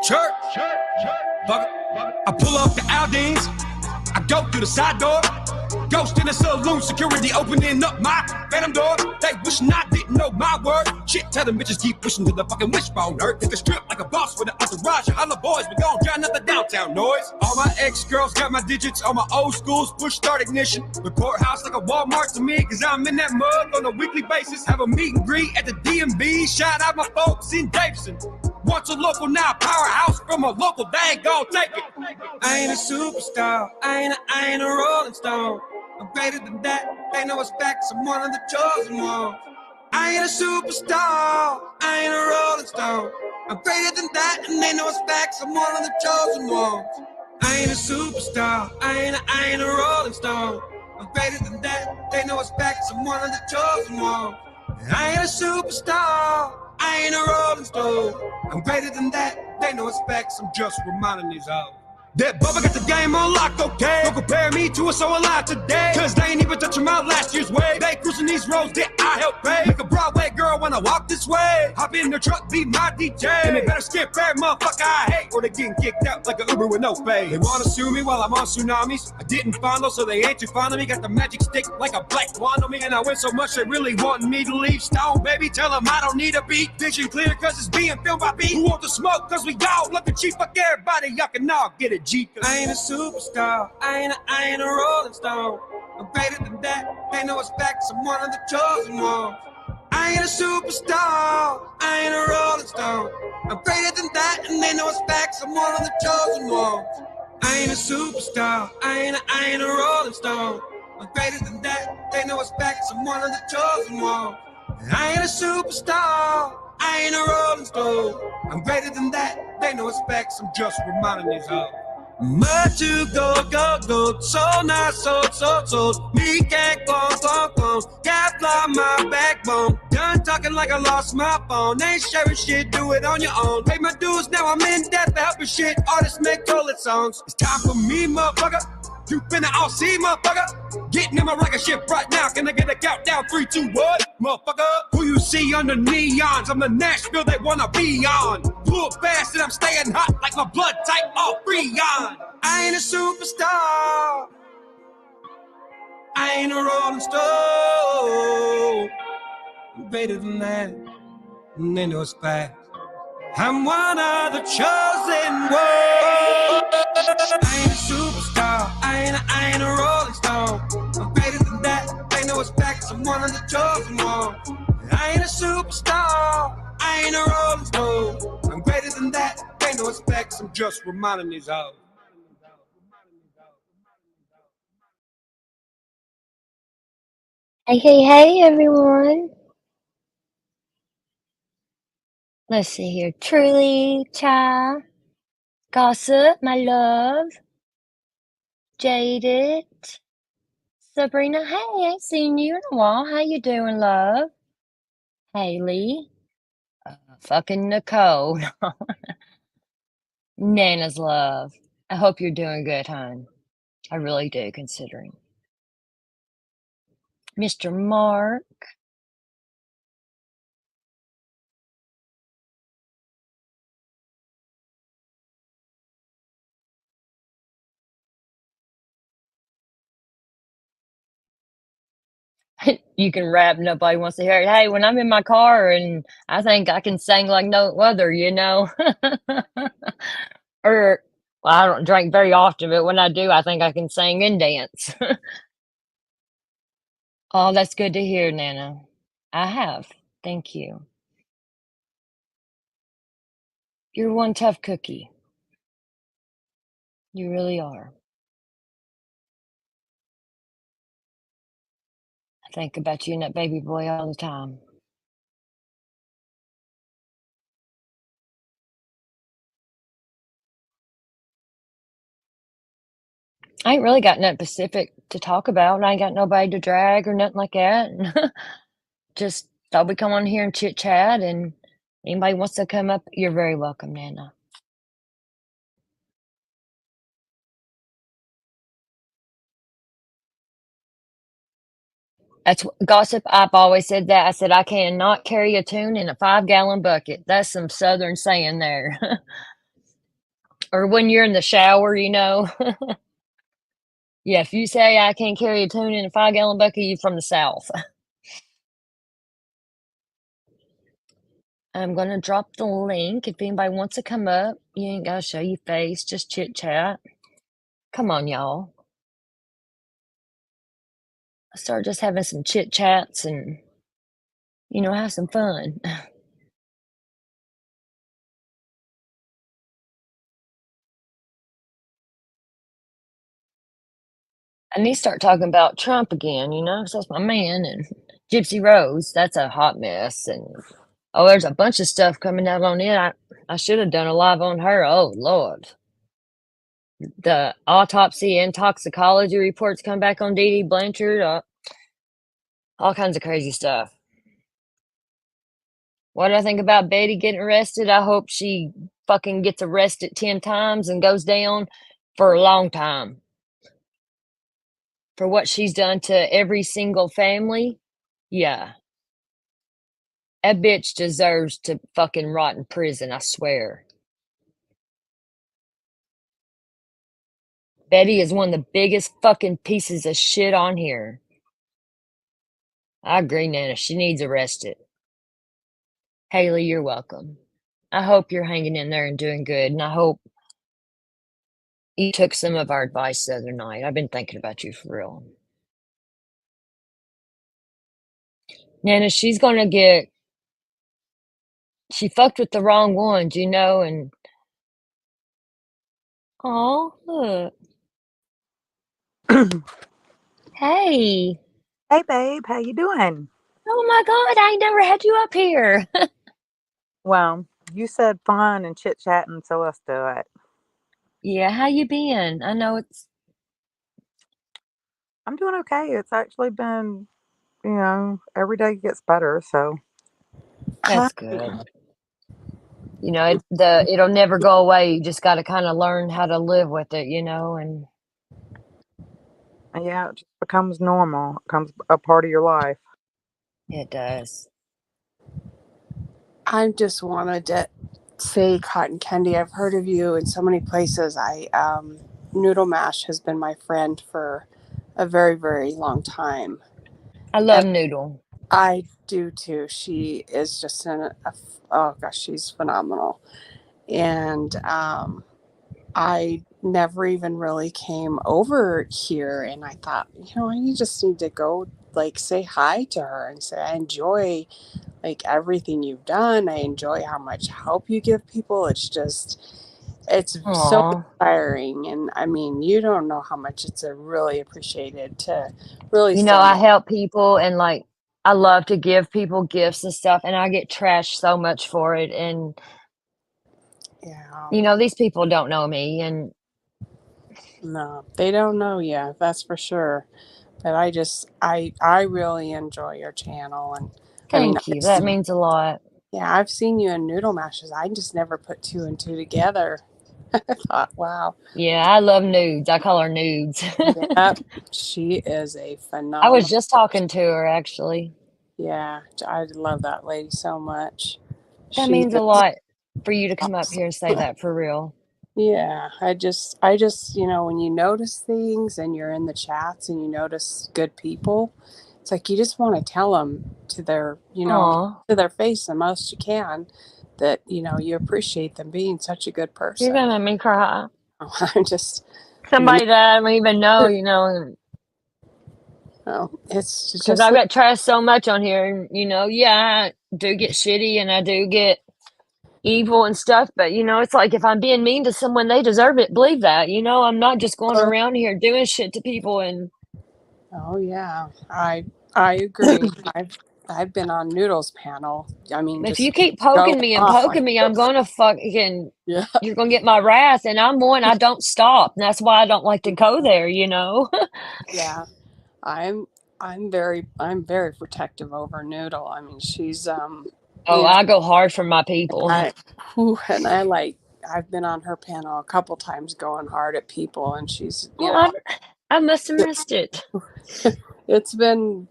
Church, I pull up the Aldines, I go through the side door. Ghost in the saloon, security opening up my phantom door. They wishing I didn't know my word. Shit, tell them bitches keep wishing to the fucking wishbone hurt. Hit the strip like a boss with an entourage. Holla boys, we gon' drown out the downtown noise. All my ex-girls got my digits, all my old schools push start ignition. The courthouse like a Walmart to me, cause I'm in that mud on a weekly basis. Have a meet and greet at the DMV, shout out my folks in Davidson. Once a local, now powerhouse from a local, they ain't gon' take it. I ain't a superstar, I ain't a rolling stone. I'm greater than that, they know it's facts, I'm one of the chosen ones. I ain't a superstar, I ain't a rolling stone. I'm greater than that, and they know it's facts, I'm one of the chosen ones. I ain't a superstar, I ain't a rolling stone. I'm greater than that, they know it's facts, I'm one of the chosen ones. I ain't a superstar, I ain't a rolling stone. I'm greater than that, they know it's facts, I'm just reminding these hoes. That Bubba got the game on lock, okay? Don't compare me to a so alive today, cause they ain't even touching my last year's wave. They cruising these roads that I helped pay. Make a Broadway girl wanna walk this way. Hop in the truck, be my DJ. And they better skip every motherfucker I hate, or they getting kicked out like an Uber with no pay. They wanna sue me while I'm on tsunamis. I didn't follow, so they ain't too fond of me. Got the magic stick like a black wand on me, and I win so much they really wanting me to leave. Stone, baby, tell them I don't need a beat. Vision clear, cause it's being filmed by beat. Who want the smoke? Cause we all looking cheap. Fuck everybody, y'all can all get it. I ain't a superstar, I ain't a rolling stone. I'm greater than that, they know it's facts, I'm one of the chosen ones. I ain't a superstar, I ain't a rolling stone. I'm greater than that, and they know it's facts, I'm one of the chosen ones. I ain't a superstar, I ain't a rolling stone. I'm greater than that, they know it's facts, I'm one of the chosen ones. I ain't a superstar, I ain't a rolling stone. I'm greater than that, they know it's facts, I'm just reminding these hoes. Much to go, so not so. Me can't go. Can't fly my backbone. Done talking like I lost my phone. Ain't sharing shit, do it on your own. Pay my dues, now I'm in debt for helping shit. Artists make toilet songs. It's time for me, motherfucker. You finna all see, motherfucker. Getting in my rocket ship right now. Can I get a countdown? 3, 2, 1, motherfucker. Who you see on the neons? I'm the Nashville they wanna be on. Pull fast and I'm staying hot like my blood type all Freon. I ain't a superstar. I ain't a rolling stone. I'm greater than that, and they know it's fact. I'm one of the chosen ones. I ain't a superstar, I ain't a rolling stone. I'm greater than that, they know it's facts, I'm one of the chosen ones. I ain't a superstar, I ain't a rolling stone. I'm greater than that, they know it's facts, I'm just reminding these hoes. Hey, everyone. Let's see here. Truly, Cha, Gossip, my love, Jaded, Sabrina. Hey, I ain't seen you in a while. How you doing, love? Haley, fucking Nicole, Nana's love. I hope you're doing good, hon. I really do, considering. Mr. Mark. You can rap, nobody wants to hear it. Hey, when I'm in my car and I think I can sing like no other, you know? Or, well, I don't drink very often, but when I do, I think I can sing and dance. Oh, that's good to hear, Nana. I have. Thank you. You're one tough cookie. You really are. I think about you and that baby boy all the time. I ain't really got nothing specific to talk about. I ain't got nobody to drag or nothing like that. Just thought we'd come on here and chit chat, and anybody wants to come up, you're very welcome, Nana. That's gossip. I've always said that. I said I cannot carry a tune in a 5-gallon bucket. That's some southern saying there. Or when you're in the shower, you know. Yeah, if you say I can't carry a tune in a 5-gallon bucket, you're from the South. I'm gonna drop the link if anybody wants to come up. You ain't gotta show your face, just chit chat. Come on, y'all. Start just having some chit chats and have some fun. I need to start talking about Trump again, 'cause that's my man, and Gypsy Rose, that's a hot mess, and there's a bunch of stuff coming out on it. I should have done a live on her. Oh Lord. The autopsy and toxicology reports come back on Dee Dee Blanchard, all kinds of crazy stuff. What do I think about Betty getting arrested? I hope she fucking gets arrested 10 times and goes down for a long time. For what she's done to every single family. Yeah. That bitch deserves to fucking rot in prison, I swear. Betty is one of the biggest fucking pieces of shit on here. I agree, Nana. She needs arrested. Haley, you're welcome. I hope you're hanging in there and doing good, and I hope you took some of our advice the other night. I've been thinking about you for real. Nana, she's gonna get. She fucked with the wrong ones, and. Oh, look. Hey. Hey, babe, how you doing? Oh my God, I ain't never had you up here. Well, you said fun and chit chatting, so let's do it. Yeah, how you been? I know it's. I'm doing okay. It's actually been, every day gets better. So That's good. It'll never go away. You just got to kind of learn how to live with it, and yeah, it just becomes normal. It becomes a part of your life. it does. I just wanted to say, Cotton Candy, I've heard of you in so many places. Noodle Mash has been my friend for a very, very long time. I love Noodle. I do too. She is just oh gosh, she's phenomenal. And I never even really came over here, and I thought, I just need to go say hi to her and say I enjoy everything you've done. I enjoy how much help you give people. It's Aww. so inspiring, and I mean, you don't know how much it's really appreciated to really I help people, and I love to give people gifts and stuff, and I get trashed so much for it, and yeah, these people don't know me, and no, they don't know you, that's for sure. But I really enjoy your channel, and thank you. That means a lot. Yeah, I've seen you in Noodle Mashes. I just never put two and two together. I thought, wow. Yeah, I love Nudes. I call her Nudes. Yep, she is a phenomenal. I was just talking to her, actually. Yeah, I love that lady so much. That means a lot for you to come up here and say that, for real. Yeah, I just, when you notice things and you're in the chats and you notice good people, it's like you just want to tell them to their, Aww. to their face the most you can that, you appreciate them being such a good person. You're gonna make me cry. I'm just somebody that I don't even know, it's just because I've got trashed so much on here. Yeah, I do get shitty and I do get evil and stuff, but it's like if I'm being mean to someone, they deserve it. Believe that. I'm not just going around here doing shit to people. And oh yeah, I agree. I've been on Noodle's panel. I mean, if you keep poking me and poking me, I'm gonna fucking you're gonna get my wrath, and I'm one. I don't stop. And that's why I don't like to go there. Yeah, I'm very protective over Noodle. I mean, she's I go hard for my people. I've been on her panel a couple times going hard at people, and she's I must have missed it. It's been,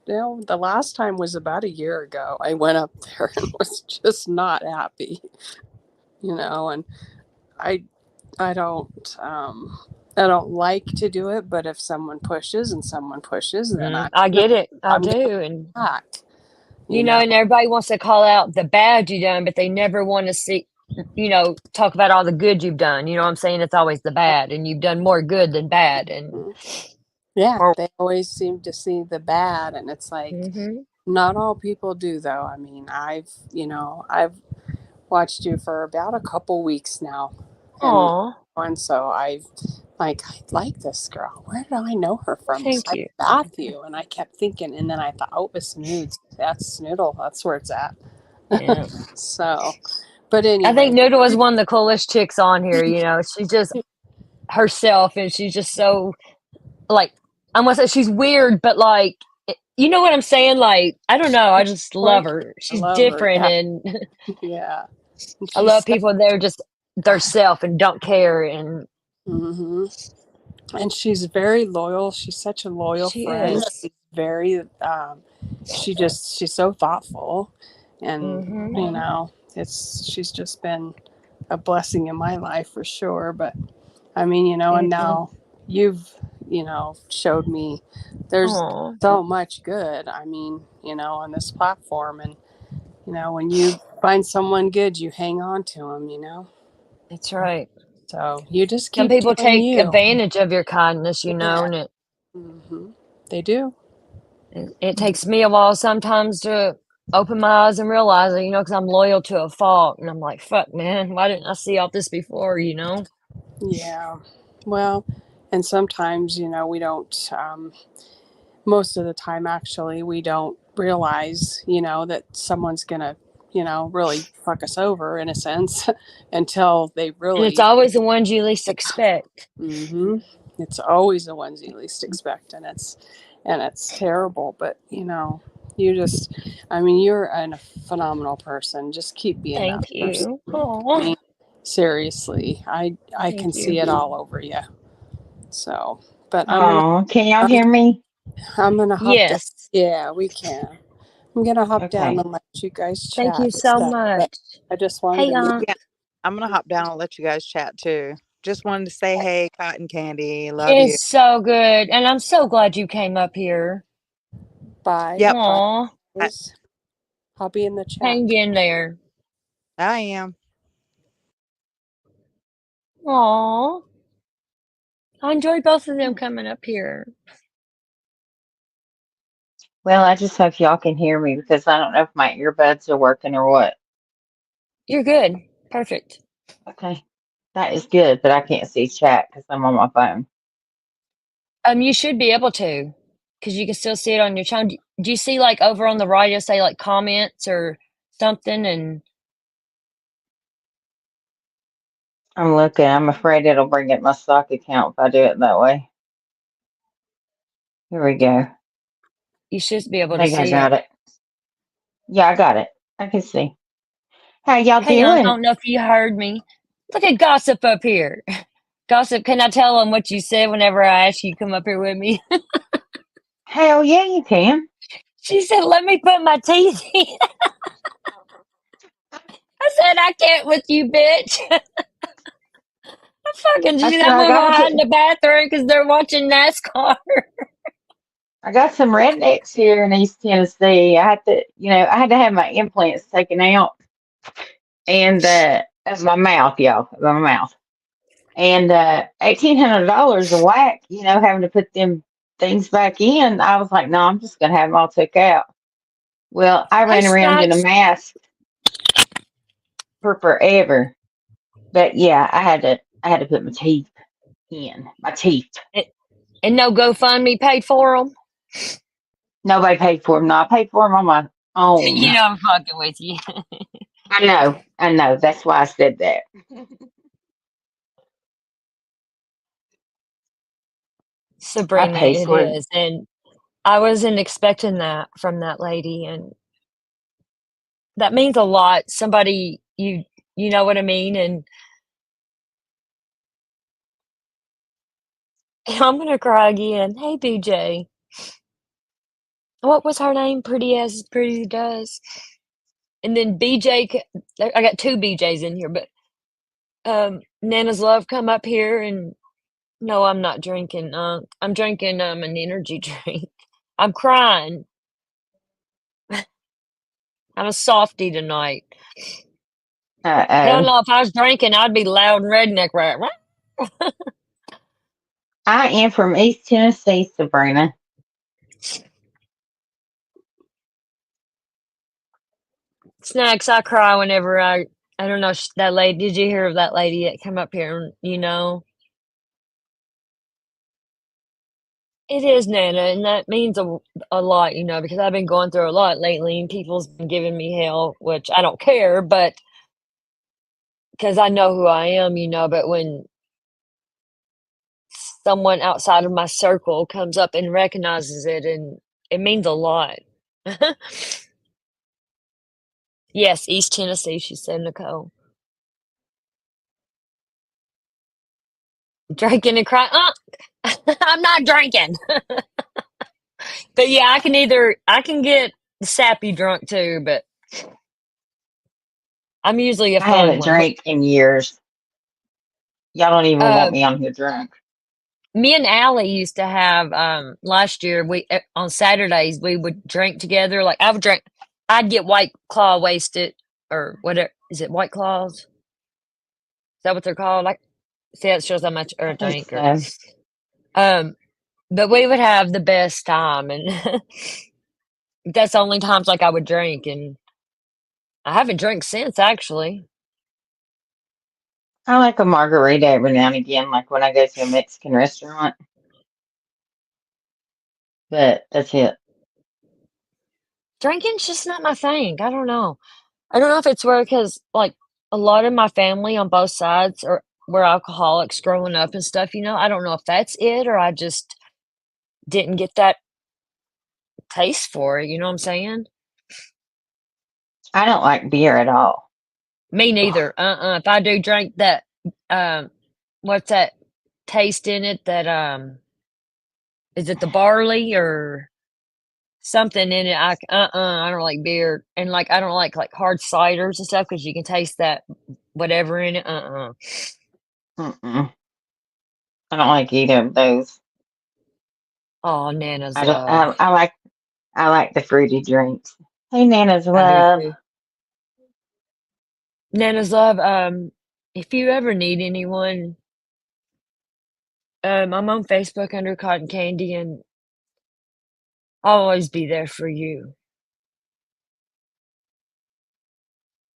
the last time was about a year ago. I went up there and was just not happy, and I I don't I don't like to do it, but if someone pushes and someone pushes, then I get it. I I'm do. gonna And back, and everybody wants to call out the bad you done, but they never want to see, talk about all the good you've done. You know what I'm saying? It's always the bad, and you've done more good than bad. And Yeah, Well, they always seem to see the bad, and it's like hmm not all people do though. I mean, I've watched you for about a couple weeks now, and Aw, so I like this girl. Where do I know her from? thank Besides you. Matthew, and I kept thinking, and then I thought, oh, it's Snoods. That's Snoodle. That's where it's at. Yeah. So, but I anyway, think Noodle is one of the coolest chicks on here. She's just herself, and she's just so, like, I'm gonna say she's weird, but like, you know what I'm saying? Like, I don't know. I just love like her. I She's love her. different, Yeah, and yeah. And I she's love people that are just their self and don't care. And hmm and she's very loyal. She's such a loyal she friend. is. She's very she's so thoughtful, and Hmm. she's just been a blessing in my life for sure. But I mean, and Yeah. now you've showed me there's Aw, so much good. I mean, on this platform, and when you find someone good, you hang on to them. that's right. So you just Some keep people doing take you. advantage of your kindness, Yeah. and hmm They do. it takes me a while sometimes to open my eyes and realize it, because I'm loyal to a fault. And I'm like, fuck, man, why didn't I see all this before? Yeah. Well, and sometimes, we don't, most of the time, actually, we don't realize, that someone's going to, really fuck us over in a sense until they And it's really, always the ones you least expect. hmm it's always the ones you least expect. And it's terrible, but, you just, I mean, you're a phenomenal person. Just keep being that Thank person. you. I Oh, mean, seriously, I can thank see you. it all over you. So, but Oh, can y'all I'm, hear me? I'm gonna hop down. Yes. Yeah, we can. I'm gonna hop down Okay. and let you guys Thank chat you and so stuff. But much. I just wanted Hey, to meet. yeah, I'm gonna hop down and let you guys chat too. Just wanted to say, hey, Cotton Candy, love you. it's so good. And I'm so glad you came up here. Bye. Yep, Bye. Aw, I, Guys. I'll be in the chat. hang in there. I am. Aw, I enjoyed both of them coming up here. Well, I just hope y'all can hear me because I don't know if my earbuds are working or what. You're good. Perfect. Okay. That is good, but I can't see chat because I'm on my phone. You should be able to, because you can still see it on your phone. Do you see, like, over on the right, it'll say, like, comments or something? And I'm looking. I'm afraid it'll bring up my stock account if I do it that way. Here we go. you should be I able to think I see it. got it. Yeah, I got it. I can see. How y'all Hey, I doing? don't know if you heard me. Look at Gossip up here. Gossip, can I tell him what you said whenever I asked you to come up here with me? Hell yeah, you can. She said, let me put my teeth in. I said, I can't with you, bitch. Fucking, I she's said I'm I gonna go got hide in to. the bathroom because they're watching NASCAR. I got some rednecks here in East Tennessee. I had to have my implants taken out and of my mouth, y'all, of my mouth. And $1,800 a whack, having to put them things back in. I was like, no, I'm just gonna have them all took out. Well, I ran That's around not, in a mask for forever. But yeah, I had to put my teeth in. My teeth. and no GoFundMe paid for them. Nobody paid for them. No, I paid for them on my own. I'm fucking with you. I know. That's why I said that. I Sabrina, paid it for it. is. And I wasn't expecting that from that lady. And that means a lot. Somebody, you know what I mean? And I'm going to cry again. Hey, BJ. what was her name? Pretty as Pretty does. And then BJ, I got two BJs in here, but Nana's Love come up here and no, I'm not drinking. I'm drinking an energy drink. I'm crying. I'm a softie tonight. Hell Uh-oh. no, if I was drinking, I'd be loud and redneck right. I am from East Tennessee, Sabrina. Snacks, I cry whenever I don't know, that lady, did you hear of that lady that come up here and, it is Nana, and that means a lot, because I've been going through a lot lately and people's been giving me hell, which I don't care, but because I know who I am, but when someone outside of my circle comes up and recognizes it, and it means a lot. Yes, East Tennessee, she said, Nicole. Drinking and crying. I'm not drinking. But yeah, I can get sappy drunk too, but I'm usually a I fun haven't one. drank in years. Y'all don't even want Uh, me on here drunk. Me and Allie used to have last year on Saturdays we would drink together. Like I'd get White Claw wasted or whatever. Is it White Claws? Is that what they're called? Like, see, that shows how much I I think drink. so. But we would have the best time, and that's the only times like I would drink, and I haven't drank since actually. I like a margarita every now and again, like when I go to a Mexican restaurant. But that's it. Drinking's just not my thing. I don't know. I don't know if it's because like a lot of my family on both sides were alcoholics growing up and stuff. I don't know if that's it or I just didn't get that taste for it. You know what I'm saying? I don't like beer at all. Me Ugh. neither. If I do drink that, what's that taste in it? That is it the barley or something in it? I don't like beer, and like I don't like hard ciders and stuff because you can taste that whatever in it. Mm-mm. I don't like either of those. Oh, Nana's I don't. Love. I like the fruity drinks. Hey, Nana's I do love. too. Nana's Love. If you ever need anyone, I'm on Facebook under Cotton Candy, and I'll always be there for you.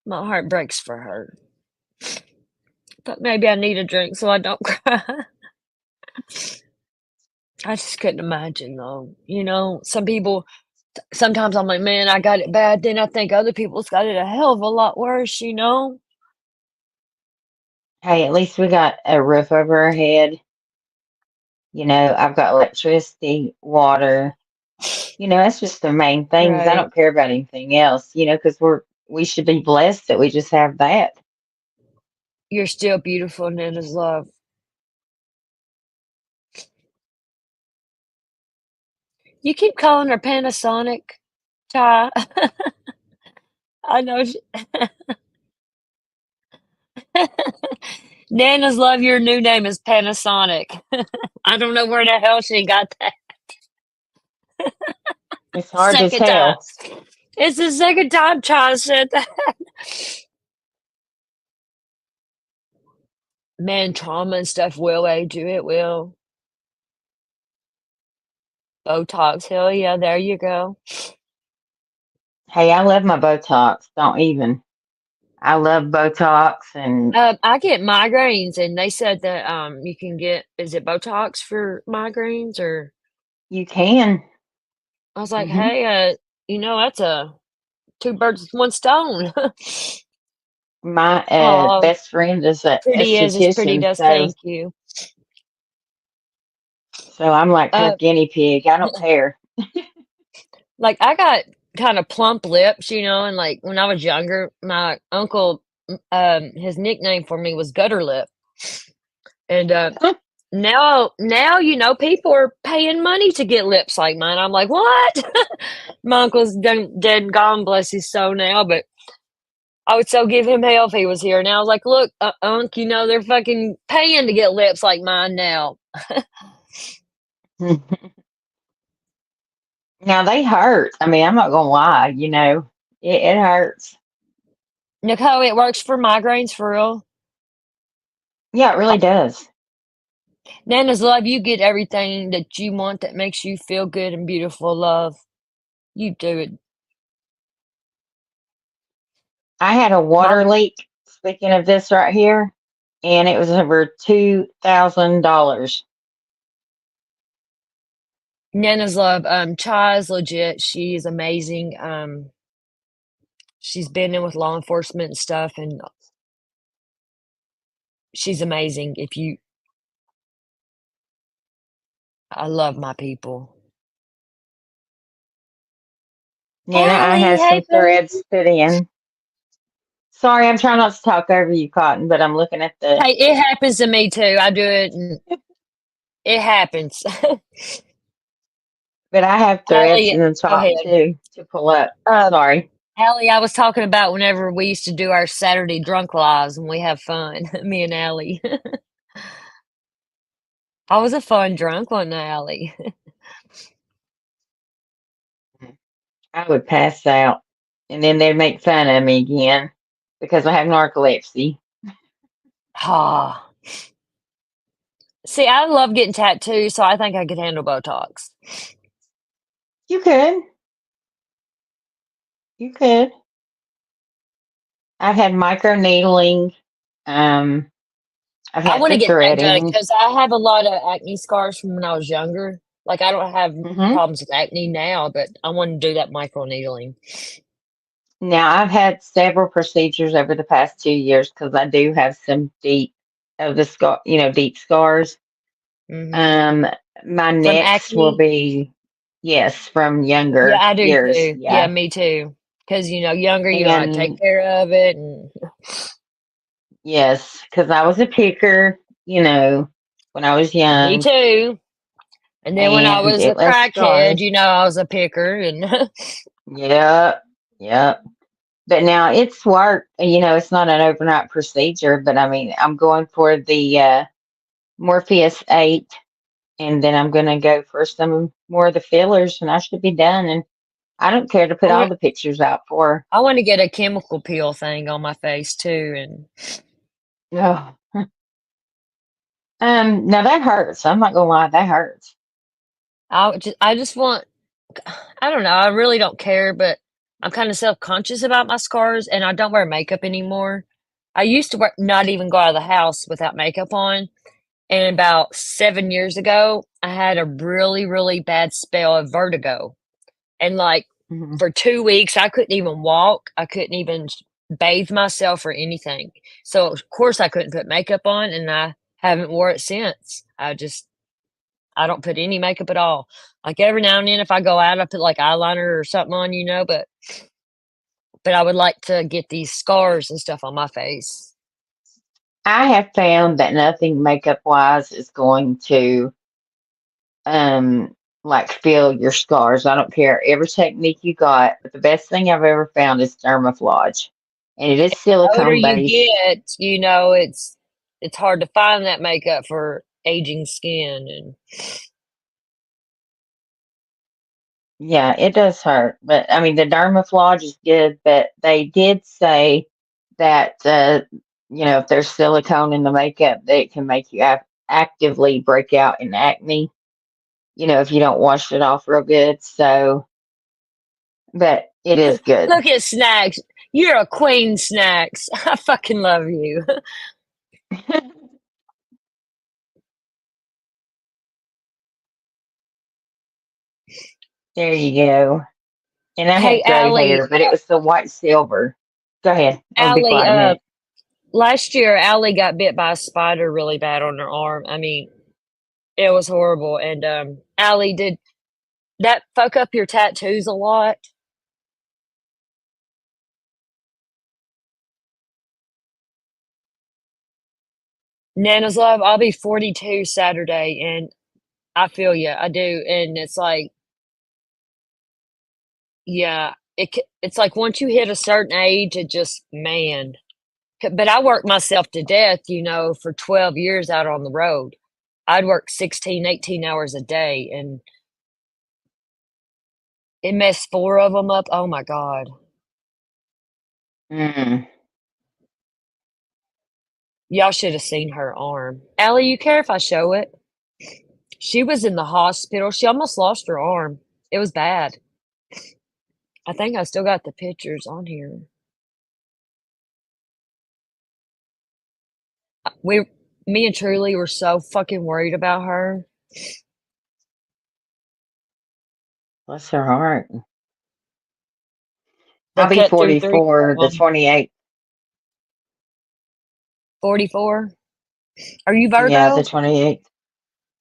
My heart breaks for her, but maybe I need a drink so I don't cry. I just couldn't imagine though. Some people. Sometimes I'm like, man, I got it bad. Then I think other people's got it a hell of a lot worse. Hey, at least we got a roof over our head. I've got electricity, water. That's just the main things. I Right. don't care about anything else. Because we should be blessed that we just have that. You're still beautiful, Nana's Love. You keep calling her Panasonic, Ty. I know. Nana's Love, your new name is Panasonic. I don't know where the hell she got that. It's hard to Second time. tell. It's the second time Ty said that. Man, trauma and stuff will age you. It will. Botox, hell yeah, there you go. Hey, I love my Botox. Don't even. I love Botox, and I get migraines, and they said that you can get, is it Botox for migraines, or you can. I was like, Hmm. hey, that's a two birds with one stone. My Oh, best friend is a pretty is pretty esthetician, does. so Thank you. I'm like her Uh, guinea pig. I don't care. like I got kind of plump lips, and like when I was younger, my uncle, his nickname for me was Gutter Lip, and now people are paying money to get lips like mine. I'm like, what? My uncle's dead and gone, bless his soul now, but I would so give him hell if he was here. And I was like, look, Unc, they're fucking paying to get lips like mine now. Now they hurt. I mean, I'm not gonna lie, it hurts. Nicole, it works for migraines for real. Yeah, it really does. Nana's love, you get everything that you want that makes you feel good and beautiful, love. You do it. I had a water leak, speaking of this right here, and it was over $2,000. Nana's love, Chai is legit. She is amazing. She's been in with law enforcement and stuff, and she's amazing. I love my people. Nana, I Allie, have hey, some baby. threads put in. Sorry, I'm trying not to talk over you, Cotton, but I'm looking at the. Hey, it happens to me too. I do it, and it happens. But I have threads Allie, in the go top ahead. too to pull up. Um, Sorry. Allie, I was talking about whenever we used to do our Saturday drunk lives and we have fun. Me and Allie. I was a fun drunk one night, Allie. I would pass out, and then they'd make fun of me again because I have narcolepsy. Ah. See, I love getting tattoos, so I think I could handle Botox. You could. You could. I've had micro needling. I've I had want the to get that done threading. because I have a lot of acne scars from when I was younger. Like, I don't have Hmm. problems with acne now, but I want to do that micro needling. Now, I've had several procedures over the past 2 years because I do have some deep of the scar, deep scars. Hmm. My From next will acne? be, yes, from Yeah, younger I do years. too. Yeah, Yeah. me too. Because, younger, you know how to take And care of it. And yes, because I was a picker, when I was me young, too. And then when I and was a it left crackhead, scars. I was a picker. And Yep. Yep. But now it's work, it's not an overnight procedure, but I mean, I'm going for the Morpheus 8, and then I'm going to go for some more of the fillers, and I should be done. And I don't care to I put all want, the pictures out for. I want to get a chemical peel thing on my face too. And Oh. Now that hurts. I'm not gonna lie, that hurts. I just want, I don't know. I really don't care, but I'm kind of self-conscious about my scars, and I don't wear makeup anymore. I used to not even go out of the house without makeup on. And about 7 years ago, I had a really, really bad spell of vertigo. And like Mhm. for 2 weeks, I couldn't even walk. I couldn't even bathe myself or anything. So of course I couldn't put makeup on, and I haven't wore it since. I don't put any makeup at all. Like every now and then, if I go out, I put like eyeliner or something on, but I would like to get these scars and stuff on my face. I have found that nothing makeup wise is going to like fill your scars. I don't care every technique you got, but the best thing I've ever found is Dermaflage. And it is The older silicone you based. get, it's hard to find that makeup for aging skin. And Yeah, it does hurt. But I mean the Dermaflage is good, but they did say that if there's silicone in the makeup, that it can make you actively break out in acne, if you don't wash it off real good. So, but it is good. look at Snacks. You're a queen, Snacks. I fucking love you. There you go. And I Hey, had gray hair, but it was the white silver. Go ahead. I'll be Allie, quiet a minute. last year Allie got bit by a spider really bad on her arm. I mean, it was horrible. And Allie, did that fuck up your tattoos a lot? Nana's love, I'll be 42 Saturday, and I feel you. I do. And it's like, yeah, it's like once you hit a certain age, it just, man. But I worked myself to death, for 12 years out on the road. I'd work 16, 18 hours a day, and it messed 4 of them up. Oh my God. Mm. Y'all should have seen her arm. Allie, you care if I show it? She was in the hospital. She almost lost her arm. It was bad. I think I still got the pictures on here. Me and Truly were so fucking worried about her. Bless her heart. They I'll be cut through 3 44 of the them. 28th. 44. Are you Yeah, the Virgo? 28th.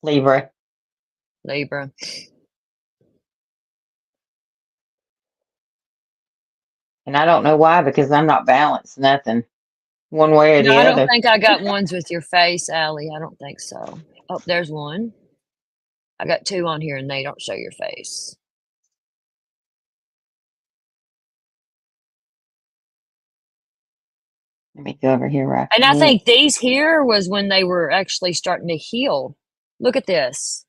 Libra. Libra. And I don't know why, because I'm not balanced, nothing, one way or No, the I don't other. think I got ones with your face, Allie. I don't think so. Oh, there's one. I got 2 on here and they don't show your face. Let me go over here right And I quick. think these here was when they were actually starting to heal. Look at this.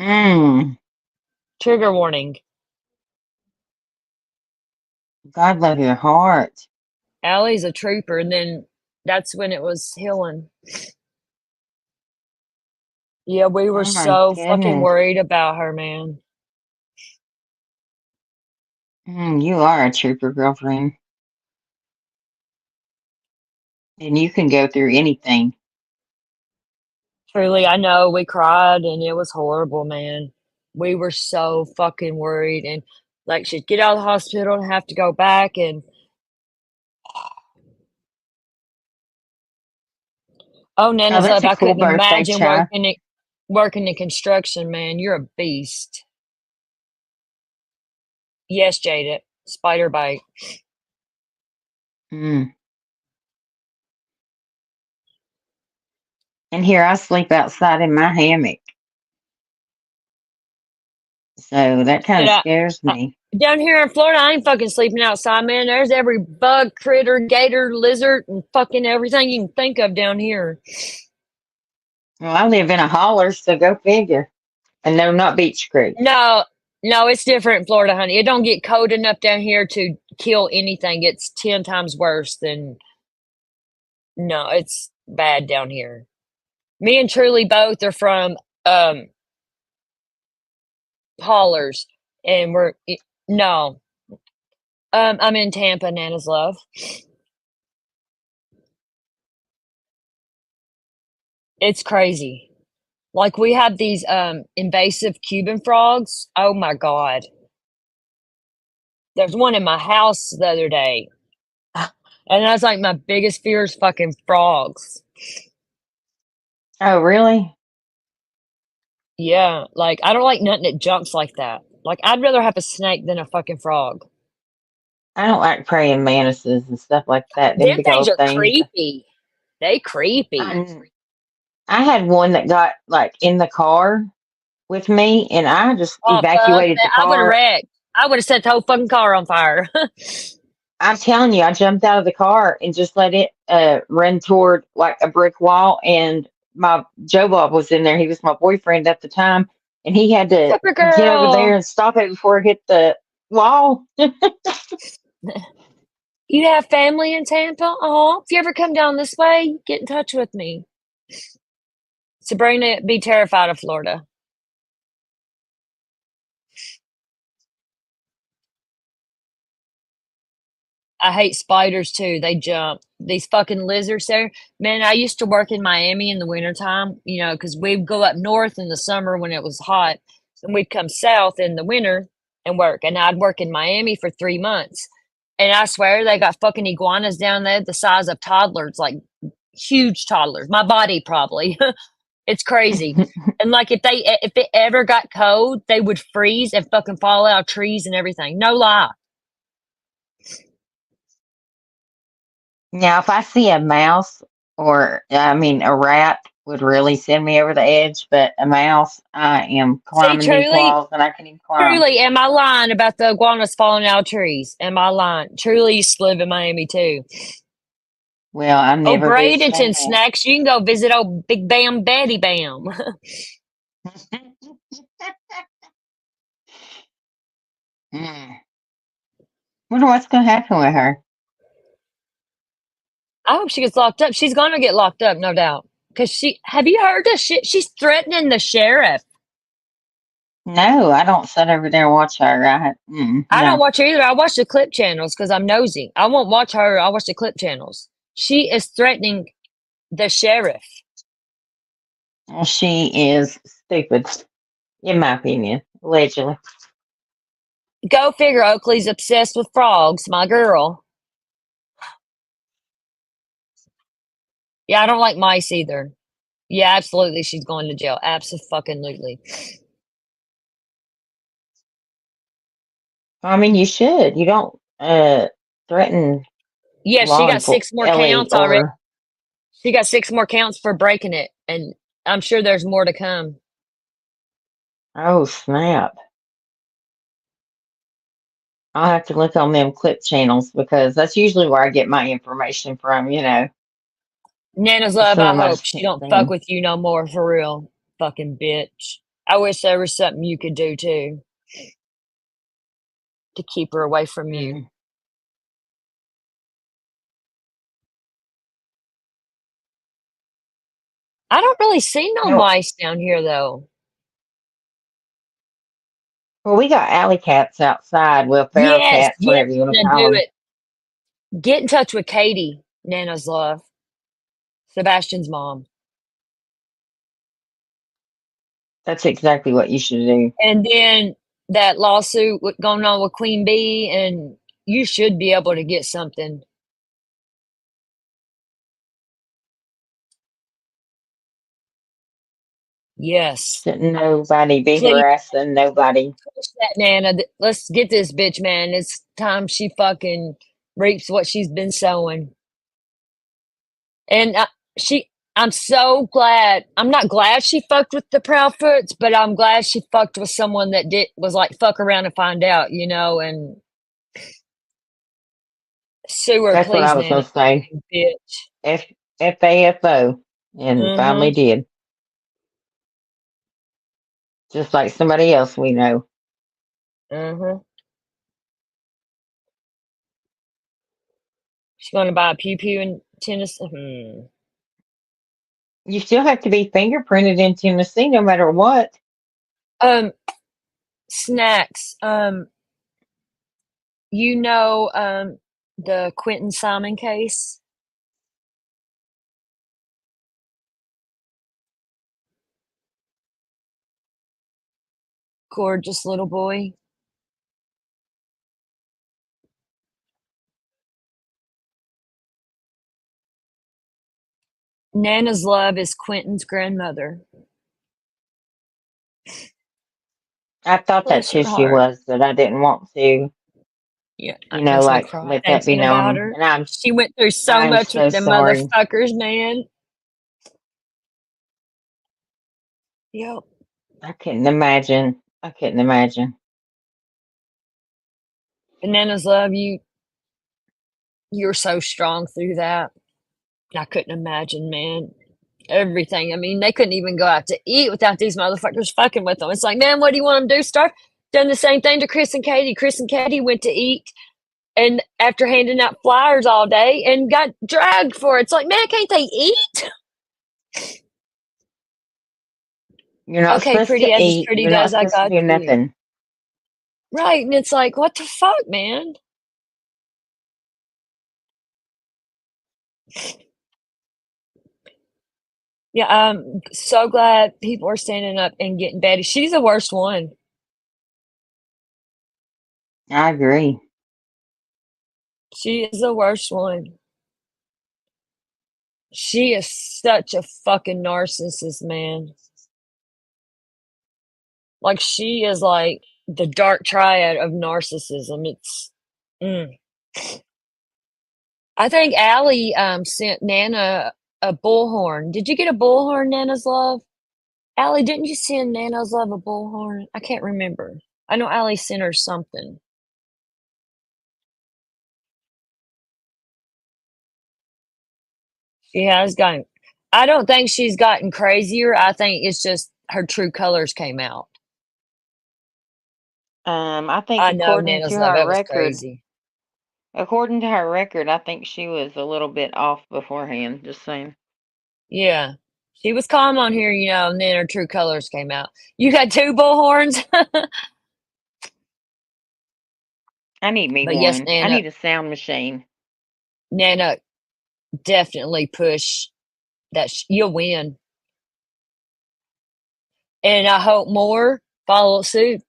Mm. Trigger warning. God love your heart. Allie's a trooper, and then that's when it was healing. Yeah, we were Oh my so fucking goodness. worried about her, man. You are a trooper, girlfriend. And you can go through anything. Truly, I know we cried and it was horrible, man. We were so fucking worried, and like she'd get out of the hospital and have to go back, and oh, Oh, Nana's that's love, a I cool couldn't birthday imagine child. working in construction, man. You're a beast. Yes, Jada. Spider bite. Mm. And here I sleep outside in my hammock. So that kind Shit, of scares I me. down here in Florida, I ain't fucking sleeping outside, man. There's every bug, critter, gator, lizard, and fucking everything you can think of down here. Well, I live in a holler, so go figure. And no, not Beach Creek. No, no, it's different in Florida, honey. It don't get cold enough down here to kill anything. It's 10 times worse than no, it's bad down here. Me and Truly both are from um haulers, and no. I'm in Tampa, Nana's love. It's crazy. Like we have these invasive Cuban frogs. Oh my God. There's one in my house the other day. And that's like my biggest fear is fucking frogs. Oh, really? Yeah, like I don't like nothing that jumps like that. Like I'd rather have a snake than a fucking frog. I don't like praying mantises and stuff like that. Them Them big things old are things. creepy. They creepy. I, I had one that got like in the car with me, and I just Oh fuck evacuated the that. I would have car. wrecked. I would have set the whole fucking car on fire. I'm telling you, I jumped out of the car and just let it run toward like a brick wall. And my Joe Bob was in there. He was my boyfriend at the time, and he had to get over there Supergirl. and stop it before it hit the wall. You have family in Tampa? Oh, if you ever come down this way, get in touch with me. Sabrina, be terrified of Florida. I hate spiders too. They jump. These fucking lizards there. Man, I used to work in Miami in the wintertime, because we'd go up north in the summer when it was hot, and we'd come south in the winter and work. And I'd work in Miami for 3 months. And I swear they got fucking iguanas down there the size of toddlers, like huge toddlers. My body probably. It's crazy. And like if it ever got cold, they would freeze and fucking fall out of trees and everything. No lie. Now, if I see a mouse or I mean, a rat would really send me over the edge, but a mouse, I am See, climbing these walls and I can even climb. truly, am I lying about the iguanas falling out of trees? Am I lying? Truly used to live in Miami too. Well, I Oh, never visited Bradenton that. snacks. You can go visit old Big Bam Betty Bam. Wonder what's gonna happen with her. I hope she gets locked up. She's gonna get locked up, no doubt. Cause have you heard the shit? She's threatening the sheriff. No, I don't sit over there and watch her. I no. don't watch her either. I watch the clip channels because I'm nosy. I won't watch her. I watch the clip channels. She is threatening the sheriff. Well, she is stupid, in my opinion, allegedly. Go figure. Oakley's obsessed with frogs. My girl. Yeah, I don't like mice either. Yeah, absolutely. She's going to jail. Absolutely. I mean, you should. You don't threaten Yeah, she got 6 more Ellie counts already. or She got 6 more counts for breaking it, and I'm sure there's more to come. oh snap! I'll have to look on them clip channels because that's usually where I get my information from. Nana's love, some I of my hope she don't fuck with you no more, for real. Fucking bitch. I wish there was something you could do too to keep her away from you. I don't really see no No. mice down here though. Well, we got alley cats outside. Well, feral Yes, cats, whatever you want to Nana, call do them. it. Get in touch with Katie, Nana's love. Sebastian's mom. That's exactly what you should do. And then that lawsuit going on with Queen Bee, and you should be able to get something. Yes. Shouldn't nobody be Please. harassing nobody. Push that Nana. Let's get this bitch, man. It's time she fucking reaps what she's been sowing. And I'm so glad. I'm not glad she fucked with the Proudfoots, but I'm glad she fucked with someone that was like, fuck around and find out, and sue her, That's what please, I was Nana, gonna say. bitch. FAFO, and finally did. Just like somebody else we know. She's going to buy a pew pew in Tennessee. You still have to be fingerprinted in Tennessee, no matter what. Snacks. The Quentin Simon case. Gorgeous little boy. Nana's love is Quentin's grandmother. I thought Bless that's her who she heart. was, but I didn't want to. Yeah, Let that be known. And she went through so I'm much so with them sorry. motherfuckers, man. Yep. I couldn't imagine. Nana's love, you're so strong through that. I couldn't imagine, man. Everything. I mean, they couldn't even go out to eat without these motherfuckers fucking with them. It's like, man, what do you want them to do? Done the same thing to Chris and Katie. Chris and Katie went to eat, and after handing out flyers all day, and got dragged for it. It's like, man, can't they eat? You're not Okay, supposed pretty to as eat. pretty You're not does, I supposed to got do you. nothing. Right, and it's like, what the fuck, man? Yeah, I'm so glad people are standing up and getting Betty. She's the worst one. I agree. She is the worst one. She is such a fucking narcissist, man. Like, she is like the dark triad of narcissism. It's I think Allie sent Nana a bullhorn. Did you get a bullhorn, Nana's love? Allie, didn't you send Nana's love a bullhorn? I can't remember. I know Allie sent her something. She has gotten. I don't think she's gotten crazier. I think it's just her true colors came out. I think I know Nana's love. That was crazy. according to her record, I think she was a little bit off beforehand. Just saying. Yeah. She was calm on here, and then her true colors came out. You got 2 bullhorns? I need me But yes, one. I need a sound machine. Nana, definitely push that. You'll win. And I hope more follow suit.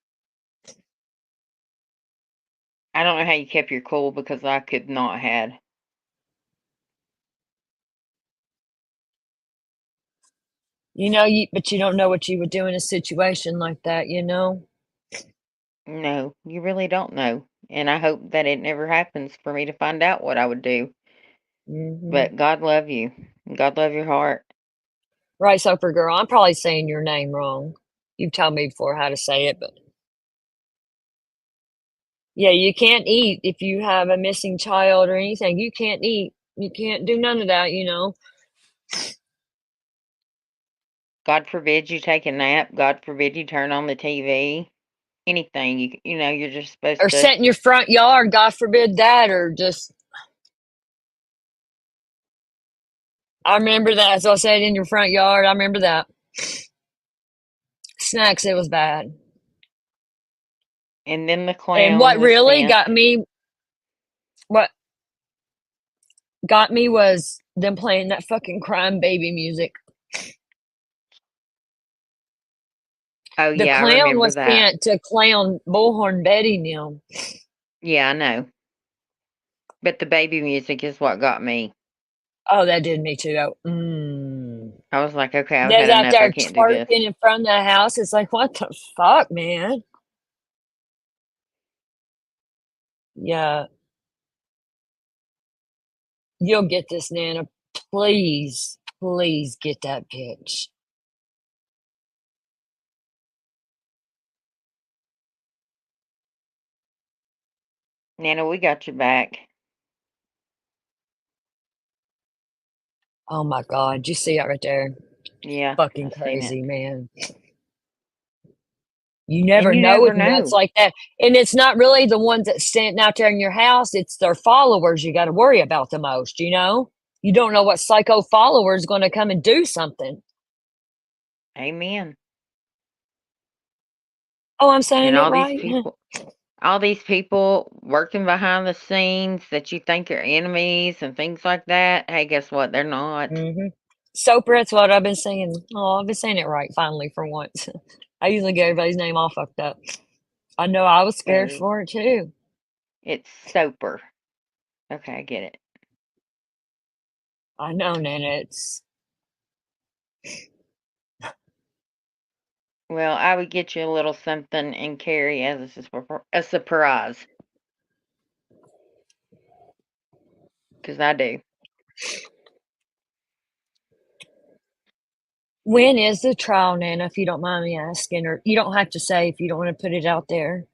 I don't know how you kept your cool because I could not had. But you don't know what you would do in a situation like that, No, you really don't know. And I hope that it never happens for me to find out what I would do. Hmm. But God love you. God love your heart. Right, Soper girl. I'm probably saying your name wrong. You've told me before how to say it, but yeah, you can't eat if you have a missing child or anything. You can't eat. You can't do none of that, God forbid you take a nap. God forbid you turn on the TV. Anything. You're just supposed Or to. sit in your front yard, God forbid that, or just. I remember that. As I said, in your front yard. I remember that. Snacks, it was bad. And then the And clown what was really sent. what got me was them playing that fucking Crying Baby music. Oh, The yeah, I clown remember was that. sent to clown Bullhorn Betty now. Yeah, I know. But the baby music is what got me. Oh, that did me too. I was like, okay, I've They's had out enough. I there can't do twerking this. in front of the house. It's like, what the fuck, man? Yeah, you'll get this, Nana. Please, please get that bitch. Nana, we got your back. Oh my God, you see it right there? Yeah, Fucking I've seen it. crazy, man. You never And you know never with nuts know. like that. And it's not really the ones that's standing out there in your house, it's their followers you got to worry about the most, You don't know what psycho follower is going to come and do something. Amen. Oh, I'm saying And it right? all these people working behind the scenes that you think are enemies and things like that. Hey, guess what? They're not. Mm-hmm. Soper, that's what I've been saying. Oh, I've been saying it right finally for once. I usually get everybody's name all fucked up. I know I was scared So for it too. it's Soper. Okay, I get it. I know, Nana. It's Well, I would get you a little something and carry as a surprise. Because I do. when is the trial, Nana? If you don't mind me asking, or you don't have to say if you don't want to put it out there.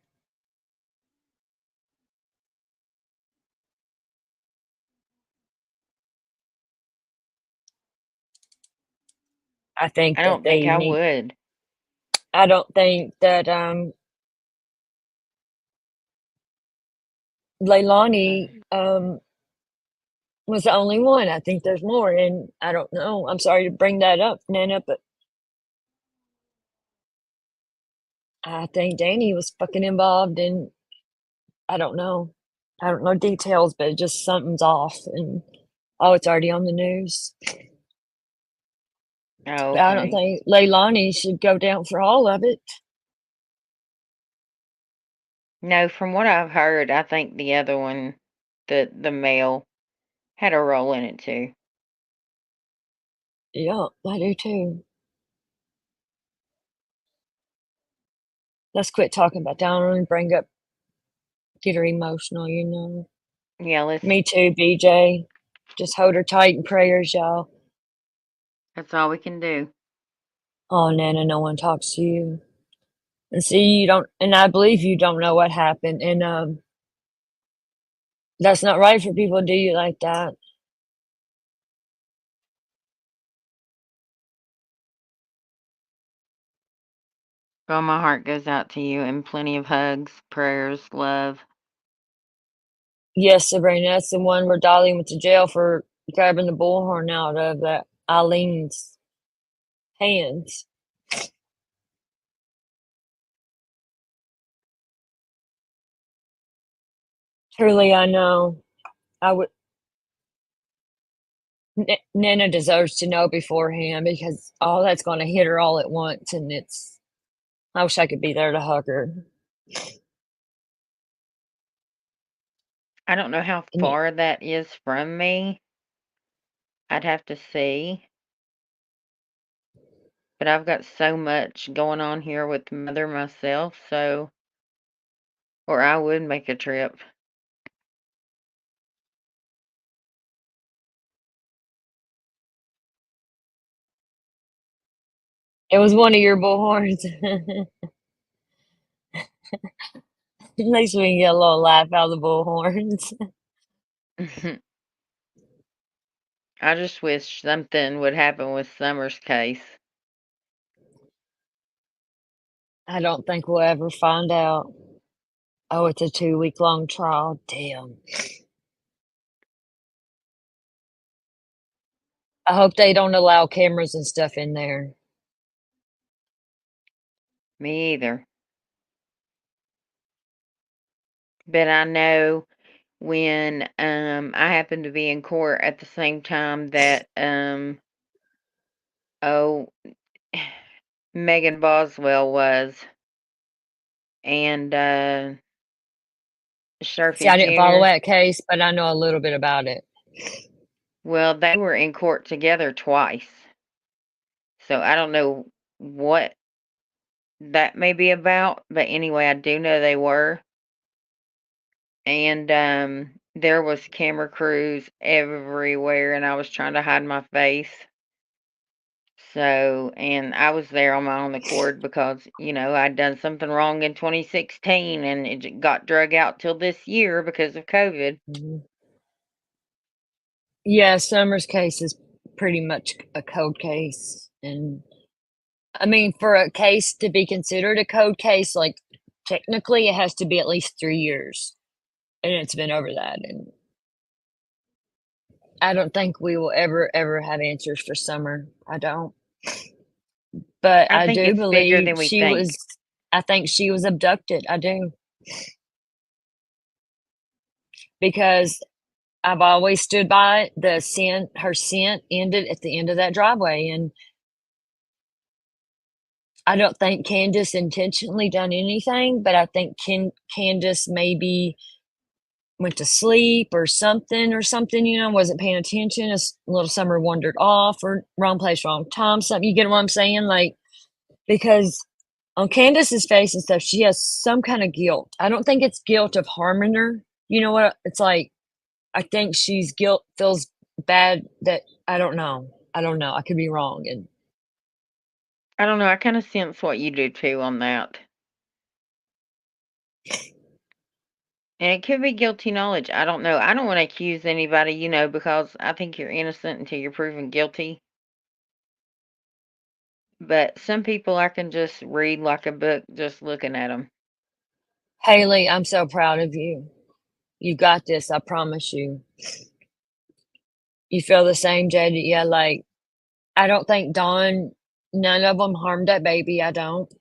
I think I that don't think they I need. would. I don't think that Leilani was the only one. I think there's more, and I don't know. I'm sorry to bring that up, Nana, but I think Danny was fucking involved in. I don't know. I don't know details, but just something's off, and it's already on the news. Oh, But I don't okay. think Leilani should go down for all of it. No, from what I've heard, I think the other one, the male, had a role in it too. Yeah, I do too. Let's quit talking about down and bring up, get her emotional. Yeah, let's. Me too, BJ. Just hold her tight in prayers, y'all. That's all we can do. Oh, Nana, no one talks to you. And see, you don't, and I believe you don't know what happened. And that's not right for people to do you like that. Well, my heart goes out to you and plenty of hugs, prayers, love. Yes, Sabrina, that's the one where Dolly went to jail for grabbing the bullhorn out of that Eileen's hands. Truly, I know. I would. Nana deserves to know beforehand because all that's going to hit her all at once, and it's. I wish I could be there to hug her. I don't know how And far that is from me. I'd have to see. But I've got so much going on here with mother myself, so or I would make a trip. it was one of your bullhorns. At least we can get a little laugh out of the bullhorns. I just wish something would happen with Summer's case. I don't think we'll ever find out. Oh, it's a 2-week long trial. Damn. I hope they don't allow cameras and stuff in there. Me either. But I know when I happened to be in court at the same time that oh Megan Boswell was and See, Sharpie I didn't follow Jr. that case, but I know a little bit about it. Well, they were in court together twice. So I don't know what that may be about, but anyway, I do know they were. And there was camera crews everywhere and I was trying to hide my face. So, and I was there on my own accord because, I'd done something wrong in 2016 and it got drug out till this year because of COVID. Mhm. Yeah, Summers' case is pretty much a code case. And I mean, for a case to be considered a code case, like technically it has to be at least 3 years. And it's been over that. And I don't think we will ever have answers for Summer. I don't. But I I think do it's bigger believe than we think. I think she was abducted. I do. Because I've always stood by it. Her scent ended at the end of that driveway. And I don't think Candace intentionally done anything, but I think Candace maybe went to sleep or something, wasn't paying attention. Little Summer wandered off or wrong place, wrong time. Something, you get what I'm saying? Like, because on Candace's face and stuff, she has some kind of guilt. I don't think it's guilt of harming her. You know what? It's like, I think feels bad that I don't know. I could be wrong. And I don't know. I kind of sense what you do too on that. And it could be guilty knowledge. I don't know. I don't want to accuse anybody, because I think you're innocent until you're proven guilty. But some people I can just read like a book just looking at them. Haley, I'm so proud of you. You got this. I promise you. You feel the same, Jada? Yeah, like, I don't think none of them harmed that baby. I don't.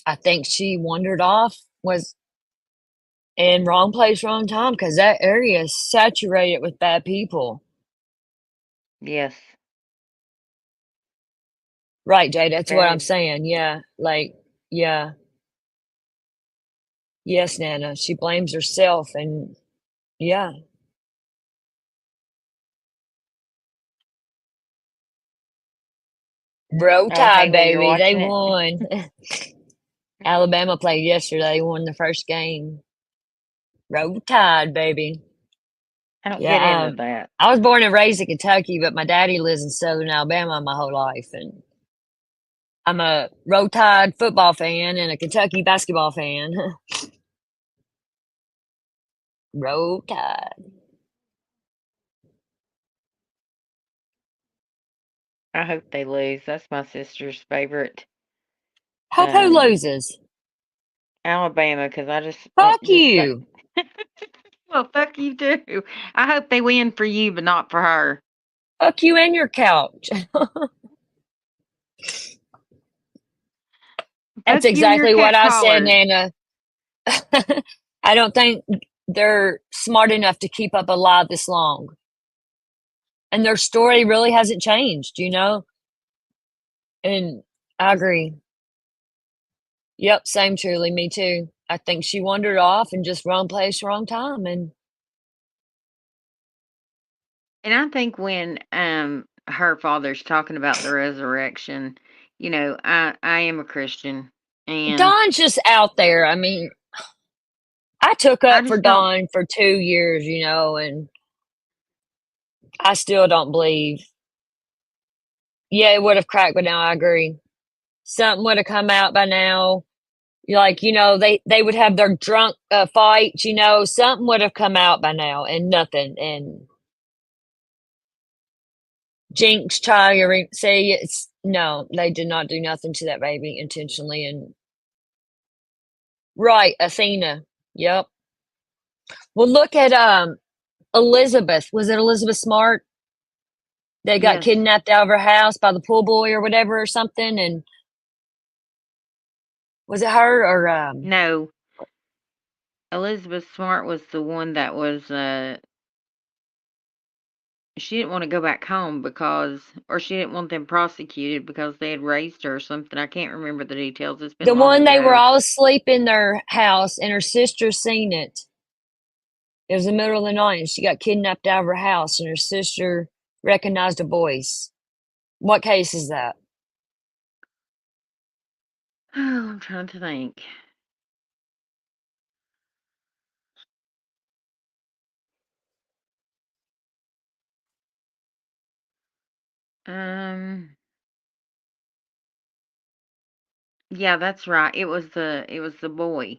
I think she wandered off, was in wrong place, wrong time, because that area is saturated with bad people. Yes. Right, Jada, that's what I'm Very. saying. Yeah, like, yeah. Yes, Nana. She blames herself, and yeah. Roll Oh, Tide, Haley, you're baby. They watching it? won. Alabama played yesterday, won the first game. Roll Tide, baby. I don't get Yeah, into that. I was born and raised in Kentucky, but my daddy lives in Southern Alabama my whole life, and I'm a Roll Tide football fan and a Kentucky basketball fan. Roll Tide. I hope they lose. That's my sister's favorite. Hope who Um, loses? Alabama, because I just Fuck just that. you. Well, fuck you too. I hope they win for you, but not for her. Fuck you and your couch. That's Fuck you and your exactly what cat I said, collars. Nana. I don't think they're smart enough to keep up alive this long. And their story really hasn't changed, you know? And I agree. Yep, same truly, me too. I think she wandered off and just wrong place, wrong time. And And I think when her father's talking about the resurrection, I am a Christian, and Dawn's just out there. I mean, I took I up for just don't. Dawn for 2 years, you know, and I still don't believe. Yeah, it would have cracked, but now I agree. Something would have come out by now. Like, you know, they would have their drunk fights, you know, something would have come out by now and nothing. And Jinx try to say it's no, they did not do nothing to that baby intentionally. And right, Athena. Yep. Well, look at Elizabeth. Was it Elizabeth Smart? They got Yes, kidnapped out of her house by the pool boy or whatever or something. And was it her or no. Elizabeth Smart was the one that was. She didn't want to go back home or she didn't want them prosecuted because they had raised her or something. I can't remember the details. It's been the long one they were ago. all asleep in their house and her sister seen it. It was the middle of the night and she got kidnapped out of her house and her sister recognized a voice. What case is that? Oh, I'm trying to think. Um, yeah, that's right. It was the boy.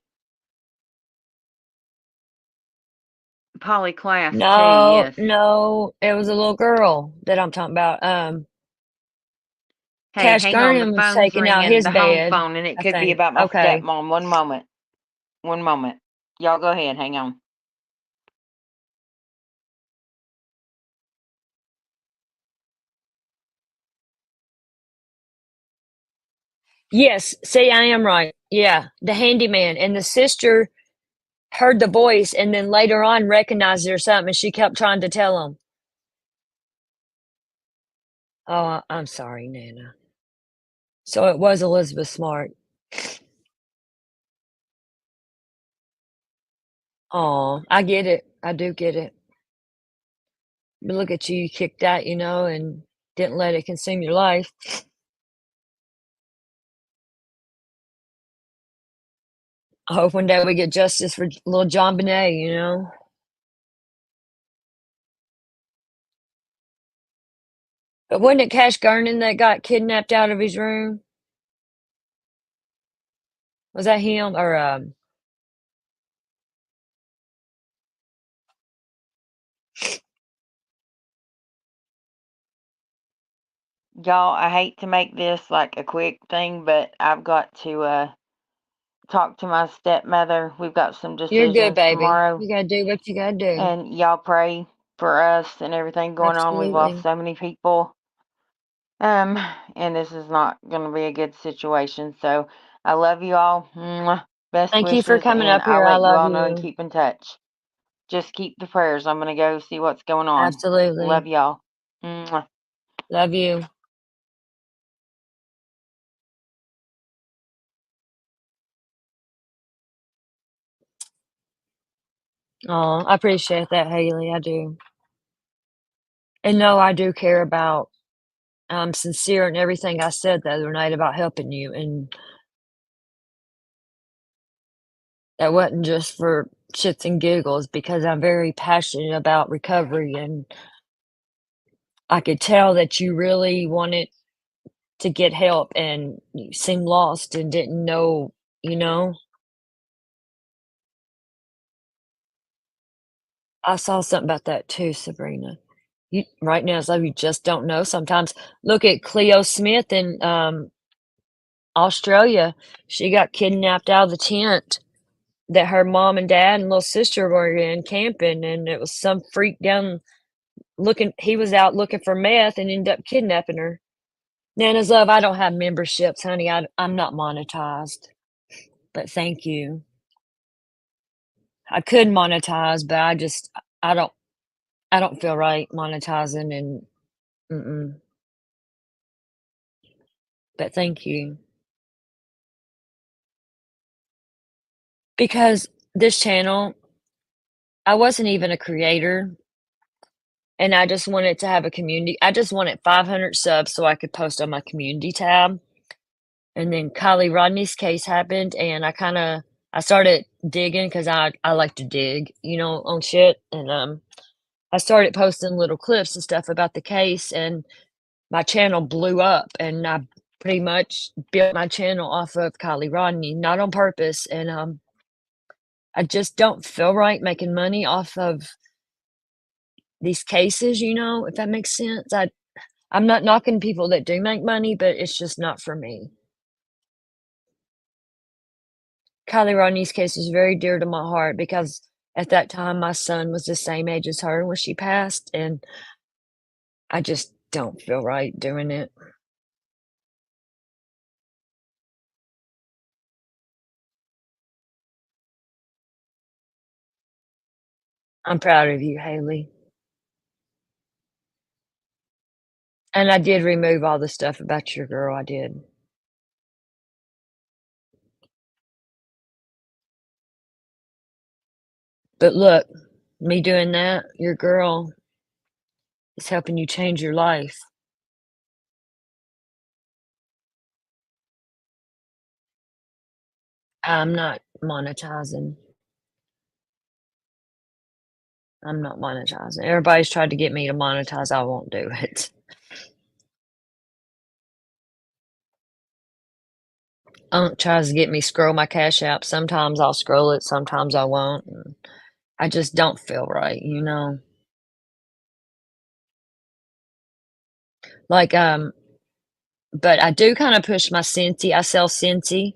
Polyclass too. No, Yes. no, it was a little girl that I'm talking about. Hey, Cash hang on. The Gurnham was phone's taking out ringing. his The home bed, phone, and it I could be think. about my Okay. stepmom. One moment. One moment. Y'all go ahead. Hang on. Yes, see, I am right. Yeah, the handyman and the sister heard the voice and then later on recognized it or something and she kept trying to tell him. Oh, I'm sorry, Nana. So it was Elizabeth Smart. Oh, I get it. I do get it. But look at you, you kicked that, you know, and didn't let it consume your life. I hope one day we get justice for little John Bonet, you know. But wasn't it Cash Gurnan that got kidnapped out of his room? Was that him or Y'all, I hate to make this like a quick thing, but I've got to talk to my stepmother. We've got some You're good, decisions baby. tomorrow, You gotta do what you gotta do. and y'all pray for us and everything going on. We've lost Absolutely. so many people. Um, and this is not going to be a good situation. So I love you all. Mwah. Best Thank you for wishes, coming and up I'll here. I let you love all know and you. keep in touch. Just keep the prayers. I'm going to go see what's going on. Absolutely. Love y'all. Mwah. Love you. Oh, I appreciate that, Haley. I do. And no, I do care about I'm sincere in everything I said the other night about helping you. And that wasn't just shits and giggles because I'm very passionate about recovery, and I could tell that you really wanted to get help and you seemed lost and didn't know, you know? I saw something about that too, Sabrina. You right now, it's like you just don't know sometimes. Look at Cleo Smith in, Australia. She got kidnapped out of the tent that her mom and dad and little sister were in camping, and it was some freak down looking he was out looking for meth and ended up kidnapping her. Nana's Love, I don't have memberships, honey. I'm not monetized, but thank you. I could monetize, but I don't I don't feel right monetizing and mm-mm. But thank you. Because this channel, I wasn't even a creator and I just wanted to have a community. I just wanted 500 subs so I could post on my community tab. And then Kylie Rodney's case happened and I started digging because I like to dig, you know, on shit. And I started posting little clips and stuff about the case and my channel blew up and I pretty much built my channel off of Kylie Rodney, not on purpose. And I just don't feel right making money off of these cases, you know, if that makes sense. I'm not knocking people that do make money, but it's just not for me. Kylie Rodney's case is very dear to my heart because at that time my son was the same age as her when she passed, and I just don't feel right doing it. I'm proud of you, Haley. And I did remove all the stuff about your girl, I did. But look, me doing that, your girl is helping you change your life. I'm not monetizing. I'm not monetizing. Everybody's tried to get me to monetize. I won't do it. Tries to get me scroll my Cash App. Sometimes I'll scroll it, sometimes I won't. And I just don't feel right, you know. Like but I do kind of push my Scentsy. I sell Scentsy,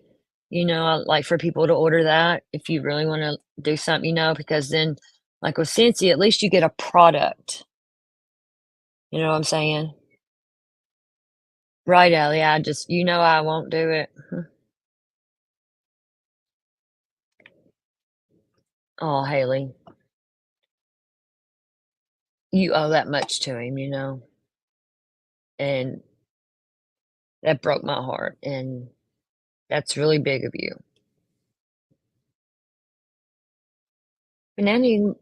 you know, I like for people to order that if you really want to do something, you know, because then like with Scentsy, at least you get a product. You know what I'm saying? Right, Ellie. I just you know I won't do it. Oh, Haley. You owe that much to him, you know. And that broke my heart and that's really big of you. And now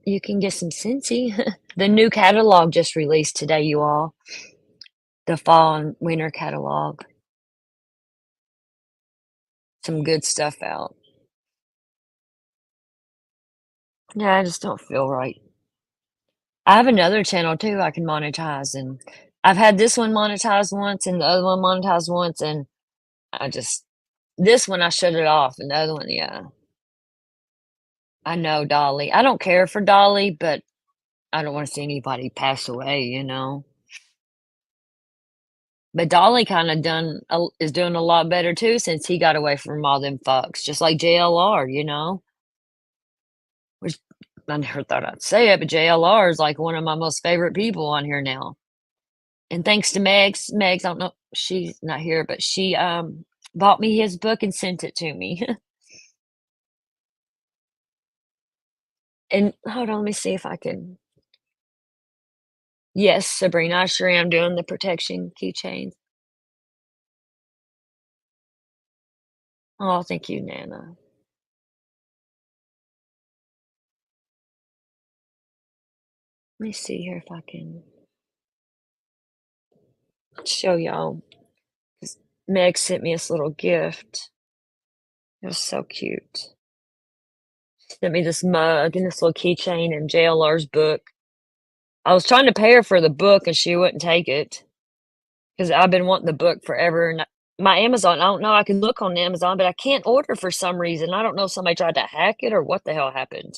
you can get some Scentsy. The new catalog just released today, you all. The fall and winter catalog. Some good stuff out. Yeah, I just don't feel right. I have another channel too I can monetize, and I've had this one monetized once and the other one monetized once, and I just this one I shut it off, and the other one, yeah. I know Dolly. I don't care for Dolly, but I don't want to see anybody pass away, you know. But Dolly kind of is doing a lot better too since he got away from all them fucks, just like JLR, you know. Which I never thought I'd say it, but JLR is like one of my most favorite people on here now. And thanks to Megs, I don't know, she's not here, but she bought me his book and sent it to me. And hold on, let me see if I can. Yes, Sabrina, I sure am doing the protection keychains. Oh, thank you, Nana. Let me see here if I can show y'all. Meg sent me this little gift. It was so cute. sent me this mug and this little keychain and JLR's book. I was trying to pay her for the book and she wouldn't take it because I've been wanting the book forever. And my Amazon, I don't know. I can look on Amazon, but I can't order for some reason. I don't know if somebody tried to hack it or what the hell happened.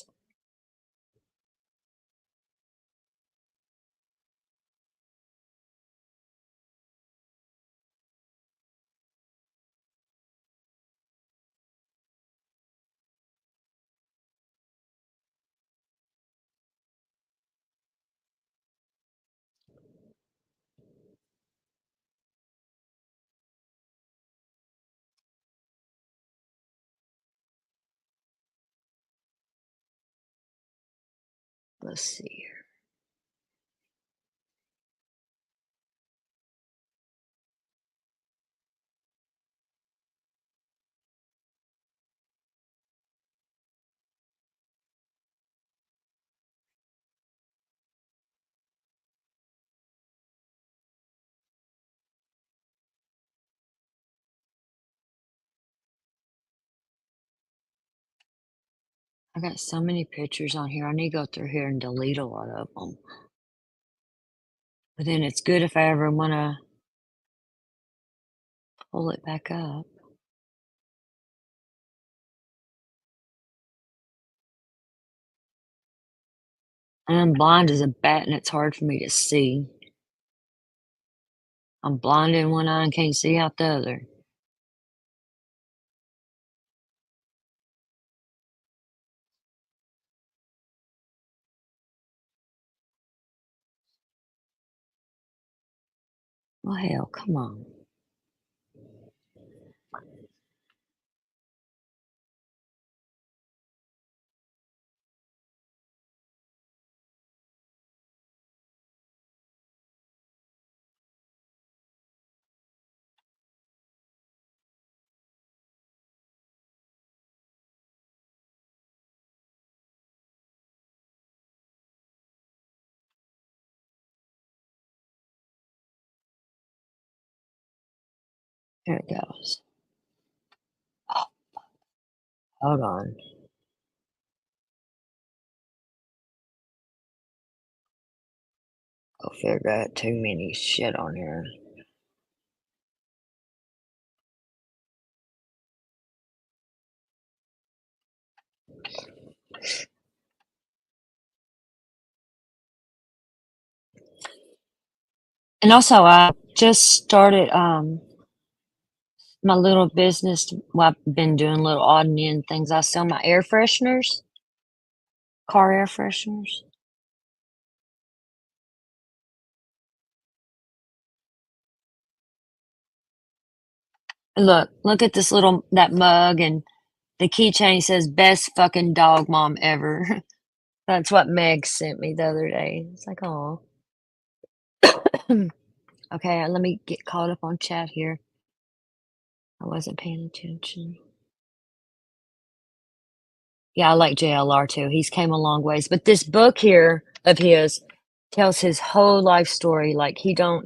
Let's see here. I got so many pictures on here. I need to go through here and delete a lot of them. But then it's good if I ever want to pull it back up. And I'm blind as a bat and it's hard for me to see. I'm blind in one eye and can't see out the other. Well, hell, come on. Here it goes. Oh, hold on. Go figure out too many shit on here. And also, I just started my little business. Well, I've been doing little odd and end things. I sell my air fresheners, car air fresheners. Look at this that mug and the keychain says best fucking dog mom ever. That's what Meg sent me the other day. It's like, oh. Okay, let me get caught up on chat here. I wasn't paying attention. Yeah, I like JLR too. He's came a long ways. But this book here of his tells his whole life story. Like he don't,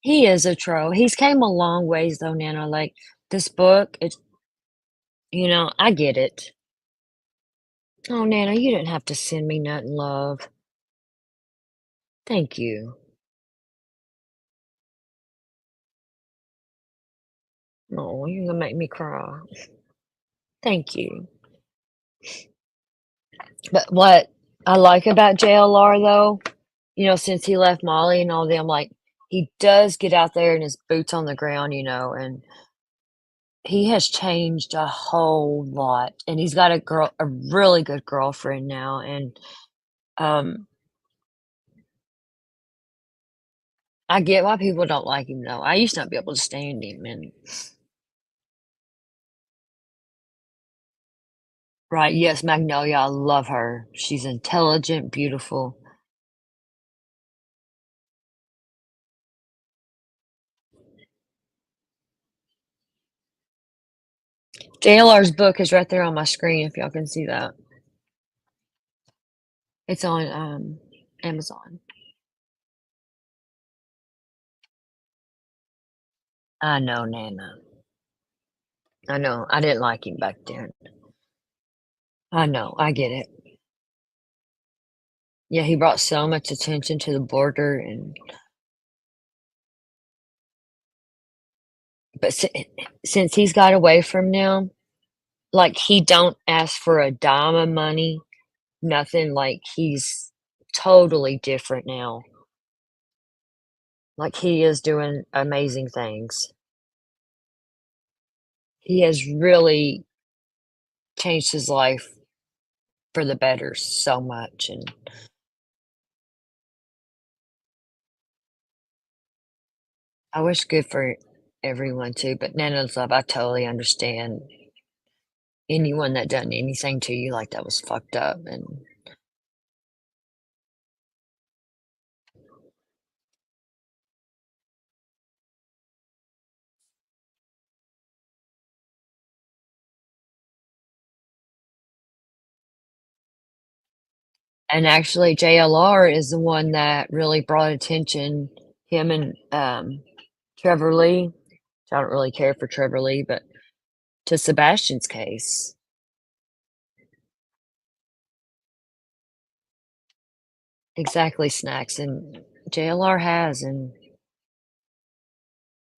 he is a troll. He's came a long ways though, Nana. Like this book, I get it. Oh, Nana, you didn't have to send me nothing, love. Thank you. Oh, you're gonna make me cry. Thank you. But what I like about JLR though, since he left Molly and all them, like he does get out there and his boots on the ground, and he has changed a whole lot. And he's got a really good girlfriend now. And I get why people don't like him though. I used to not be able to stand him. And right, yes, Magnolia, I love her. She's intelligent, beautiful. JLR's book is right there on my screen if y'all can see that. It's on Amazon. I know, Nana. I know. I didn't like him back then. I know. I get it. Yeah, he brought so much attention to the border, and but since he's got away from them, like he don't ask for a dime of money, nothing. Like he's totally different now. Like he is doing amazing things. He has really changed his life for the better so much, and I wish good for everyone too. But Nana's love, I totally understand anyone that done anything to you like that was fucked up, and actually JLR is the one that really brought attention, him and Trevor Lee. I don't really care for Trevor Lee, but to Sebastian's case. Exactly, Snacks, and JLR has, and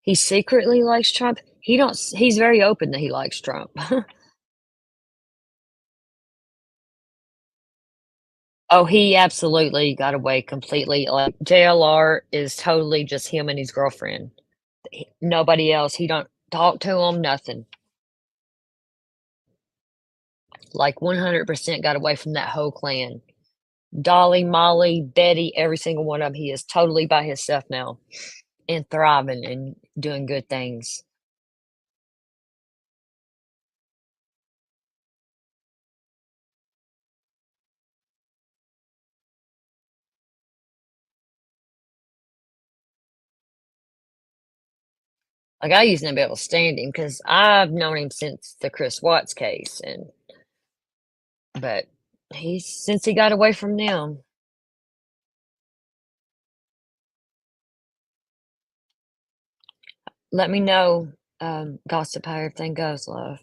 he secretly likes Trump. He's very open that he likes Trump. Oh, he absolutely got away completely. Like JLR is totally just him and his girlfriend. Nobody else. He don't talk to him, nothing. Like 100% got away from that whole clan. Dolly, Molly, Betty, every single one of them. He is totally by himself now and thriving and doing good things. Like I used to be able to stand him because I've known him since the Chris Watts case, but since he got away from them. Let me know, gossip, how everything goes, love.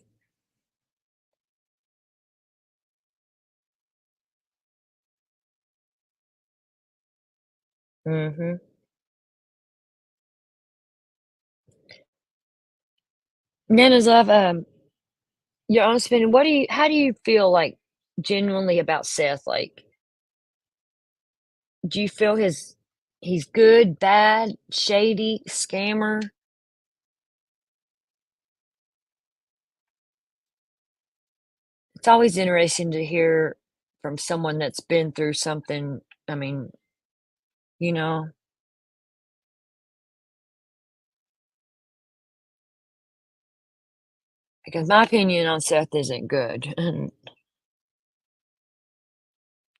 Mm-hmm. Nana's love, your honest opinion, how do you feel like genuinely about Seth? Like, do you feel he's good, bad, shady, scammer? It's always interesting to hear from someone that's been through something. I mean, you know, because my opinion on Seth isn't good.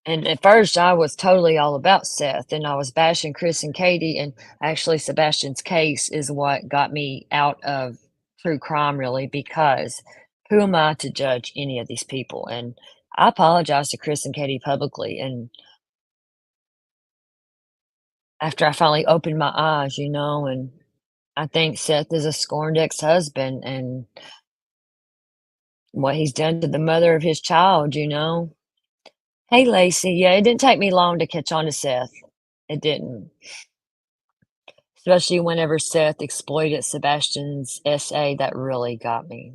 And at first, I was totally all about Seth, and I was bashing Chris and Katie, and actually, Sebastian's case is what got me out of true crime, really, because who am I to judge any of these people? And I apologized to Chris and Katie publicly, and after I finally opened my eyes, and I think Seth is a scorned ex-husband, and what he's done to the mother of his child. Hey, Lacey, yeah, it didn't take me long to catch on to Seth. It didn't. Especially whenever Seth exploited Sebastian's SA, that really got me.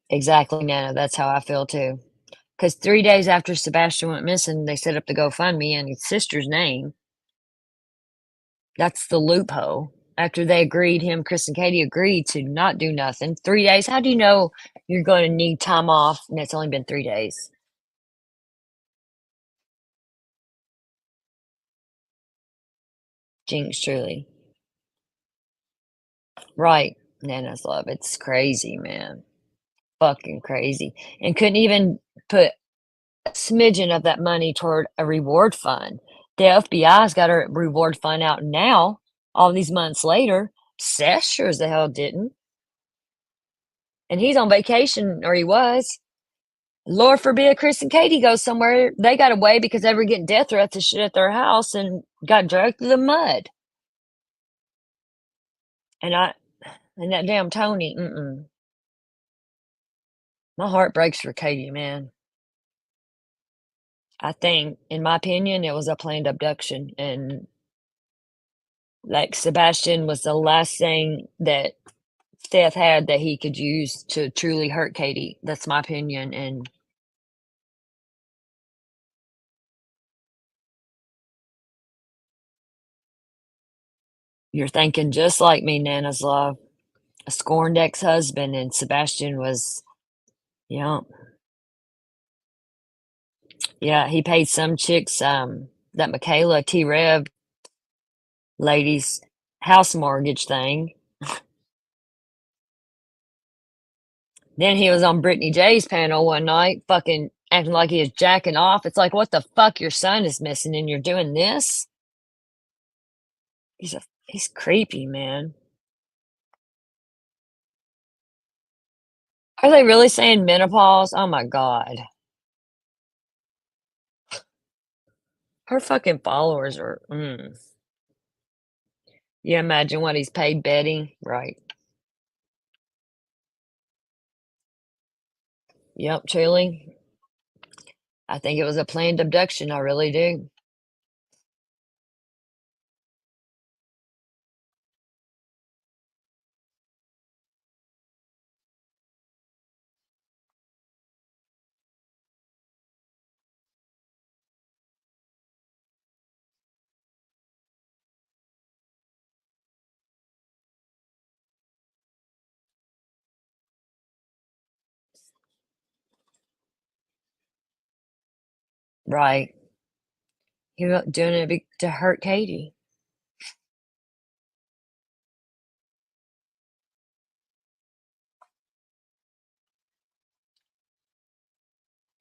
Exactly, Nana, that's how I feel too. Because 3 days after Sebastian went missing, they set up the GoFundMe in his sister's name. That's the loophole. After they agreed, Chris and Katie agreed to not do nothing. 3 days, how do you know you're going to need time off and it's only been 3 days? Jinx, truly. Right, Nana's love. It's crazy, man. Fucking crazy. And couldn't even put a smidgen of that money toward a reward fund. The FBI's got a reward fund out now, all these months later, Seth sure as the hell didn't. And he's on vacation, or he was. Lord forbid Chris and Katie go somewhere. They got away because they were getting death threats and shit at their house and got dragged through the mud. And that damn Tony, my heart breaks for Katie, man. I think, in my opinion, it was a planned abduction. And like Sebastian was the last thing that Seth had that he could use to truly hurt Katie. That's my opinion. And you're thinking just like me, Nana's love. A scorned ex-husband, and Sebastian was, yeah, yeah, he paid some chicks, that Michaela T. Rev lady's house mortgage thing. Then he was on Brittany J's panel one night, fucking acting like he was jacking off. It's like, what the fuck? Your son is missing and you're doing this? He's creepy, man. Are they really saying menopause? Oh my God. Her fucking followers are, You imagine what he's paid Betty? Right. Yep, truly. I think it was a planned abduction. I really do. Right. He was doing it to hurt Katie.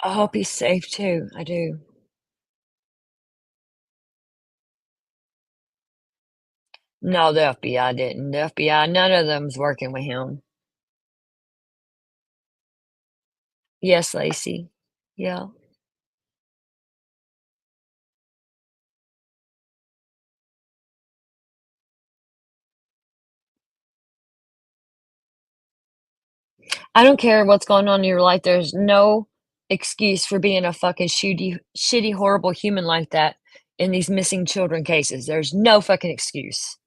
I hope he's safe too. I do. No, the FBI didn't. The FBI, none of them's working with him. Yes, Lacey. Yeah. I don't care what's going on in your life. There's no excuse for being a fucking shitty, horrible human like that in these missing children cases. There's no fucking excuse.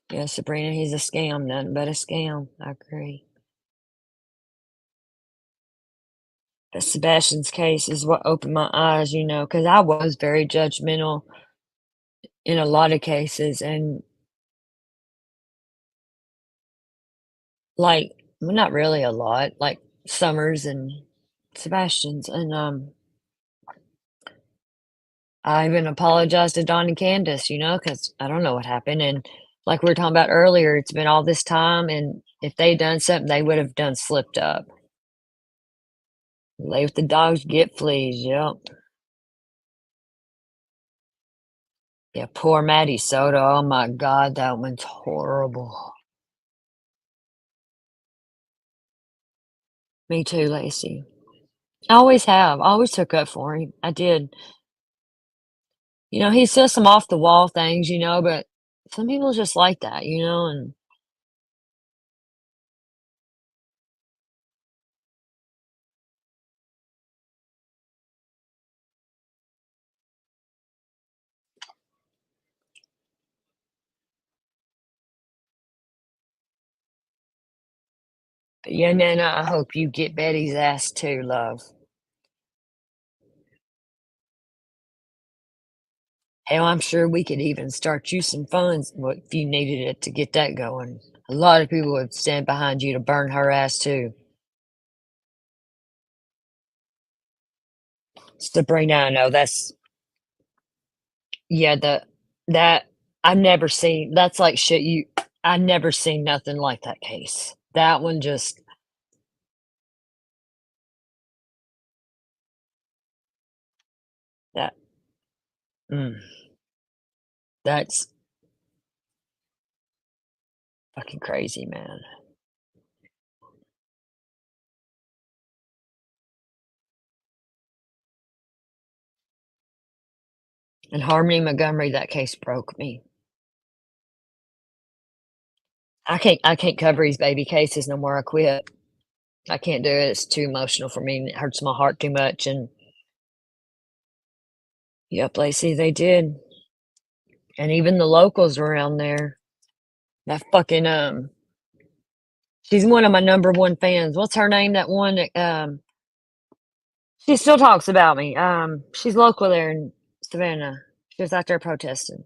Yeah, Sabrina, he's a scam, nothing but a scam. I agree. But Sebastian's case is what opened my eyes, because I was very judgmental in a lot of cases. And, like, well, not really a lot, like Summers and Sebastian's. And I even apologized to Don and Candace, because I don't know what happened. And like we were talking about earlier, it's been all this time. And if they'd done something, they would have done slipped up. Lay with the dogs, get fleas. Yep. Yeah, poor Maddie Soto. Oh my God, that one's horrible. Me too, Lacey. I always have. I always took up for him. I did. He says some off the wall things, but some people just like that, and but yeah, Nana, I hope you get Betty's ass too, love. Hell, I'm sure we could even start you some funds if you needed it to get that going. A lot of people would stand behind you to burn her ass too. Sabrina, I know that's yeah, that I've never seen that's like shit I've never seen nothing like that case. That one just that mm, that's fucking crazy, man. And Harmony Montgomery, that case broke me. I can't cover these baby cases no more. I quit. I can't do it. It's too emotional for me and it hurts my heart too much. And yep, Lacey, they did. And even the locals around there. That fucking she's one of my number one fans. What's her name? That one that she still talks about me. She's local there in Savannah. She was out there protesting.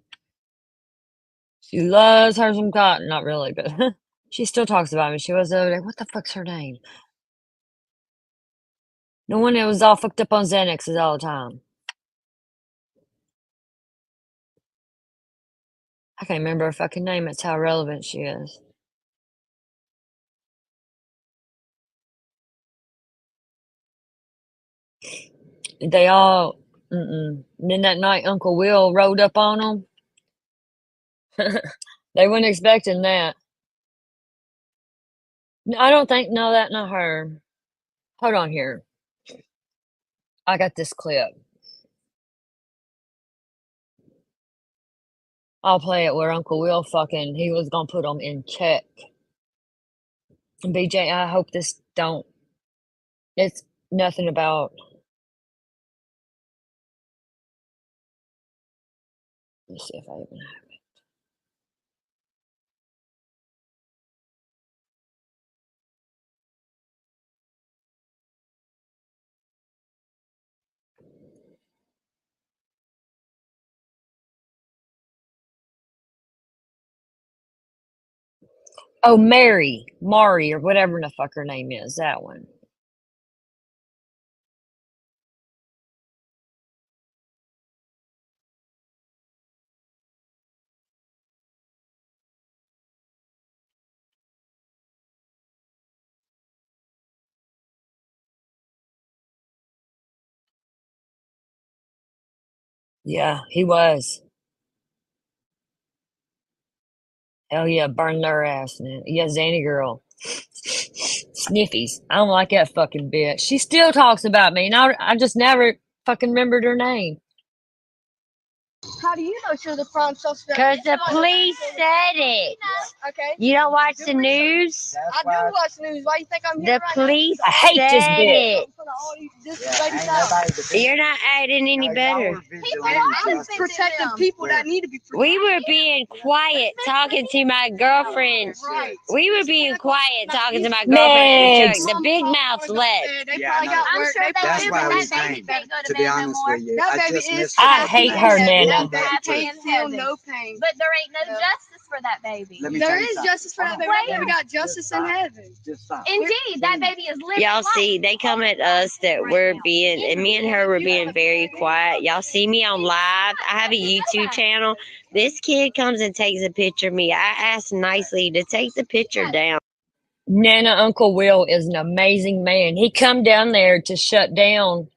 She loves her some cotton. Not really, but she still talks about me. She was over there. What the fuck's her name? The one that was all fucked up on Xanaxes all the time. I can't remember her fucking name. That's how relevant she is. They all, And then that night Uncle Will rode up on them. They weren't expecting that. No, I don't think, no, that not her. Hold on here. I got this clip. I'll play it where Uncle Will he was gonna put them in check. And BJ, I hope this don't, it's nothing about, let me see if I even have it. Oh, Mari, or whatever the fuck her name is, that one. Yeah, he was. Hell yeah, burn their ass, man. Yeah, Zanny girl. Sniffies. I don't like that fucking bitch. She still talks about me, and I just never fucking remembered her name. How do you know she was a prime suspect? Because the police said it. Okay. You don't watch the news? I do watch news. Why you think I'm here The right police I hate this said bitch. it. You're not acting any better. I'm protecting people that need to be protected. We were being quiet talking to my girlfriend. We were being quiet talking to my girlfriend in the truck. The big mouth left. I'm sure That's why I was saying, to be honest with you, That I baby just is missed I it. hate her, Nana. That baby can't feel no pain. But there ain't no justice for that baby. Let me There tell you is something. justice for that baby. Wait. That baby got justice in heaven. Just stop. Indeed, that baby is living Y'all life. see, they come at us that we're being, and me and her were being very quiet. Y'all see me on live. I have a YouTube channel. This kid comes and takes a picture of me. I asked nicely to take the picture down. Nana Uncle Will is an amazing man. He come down there to shut down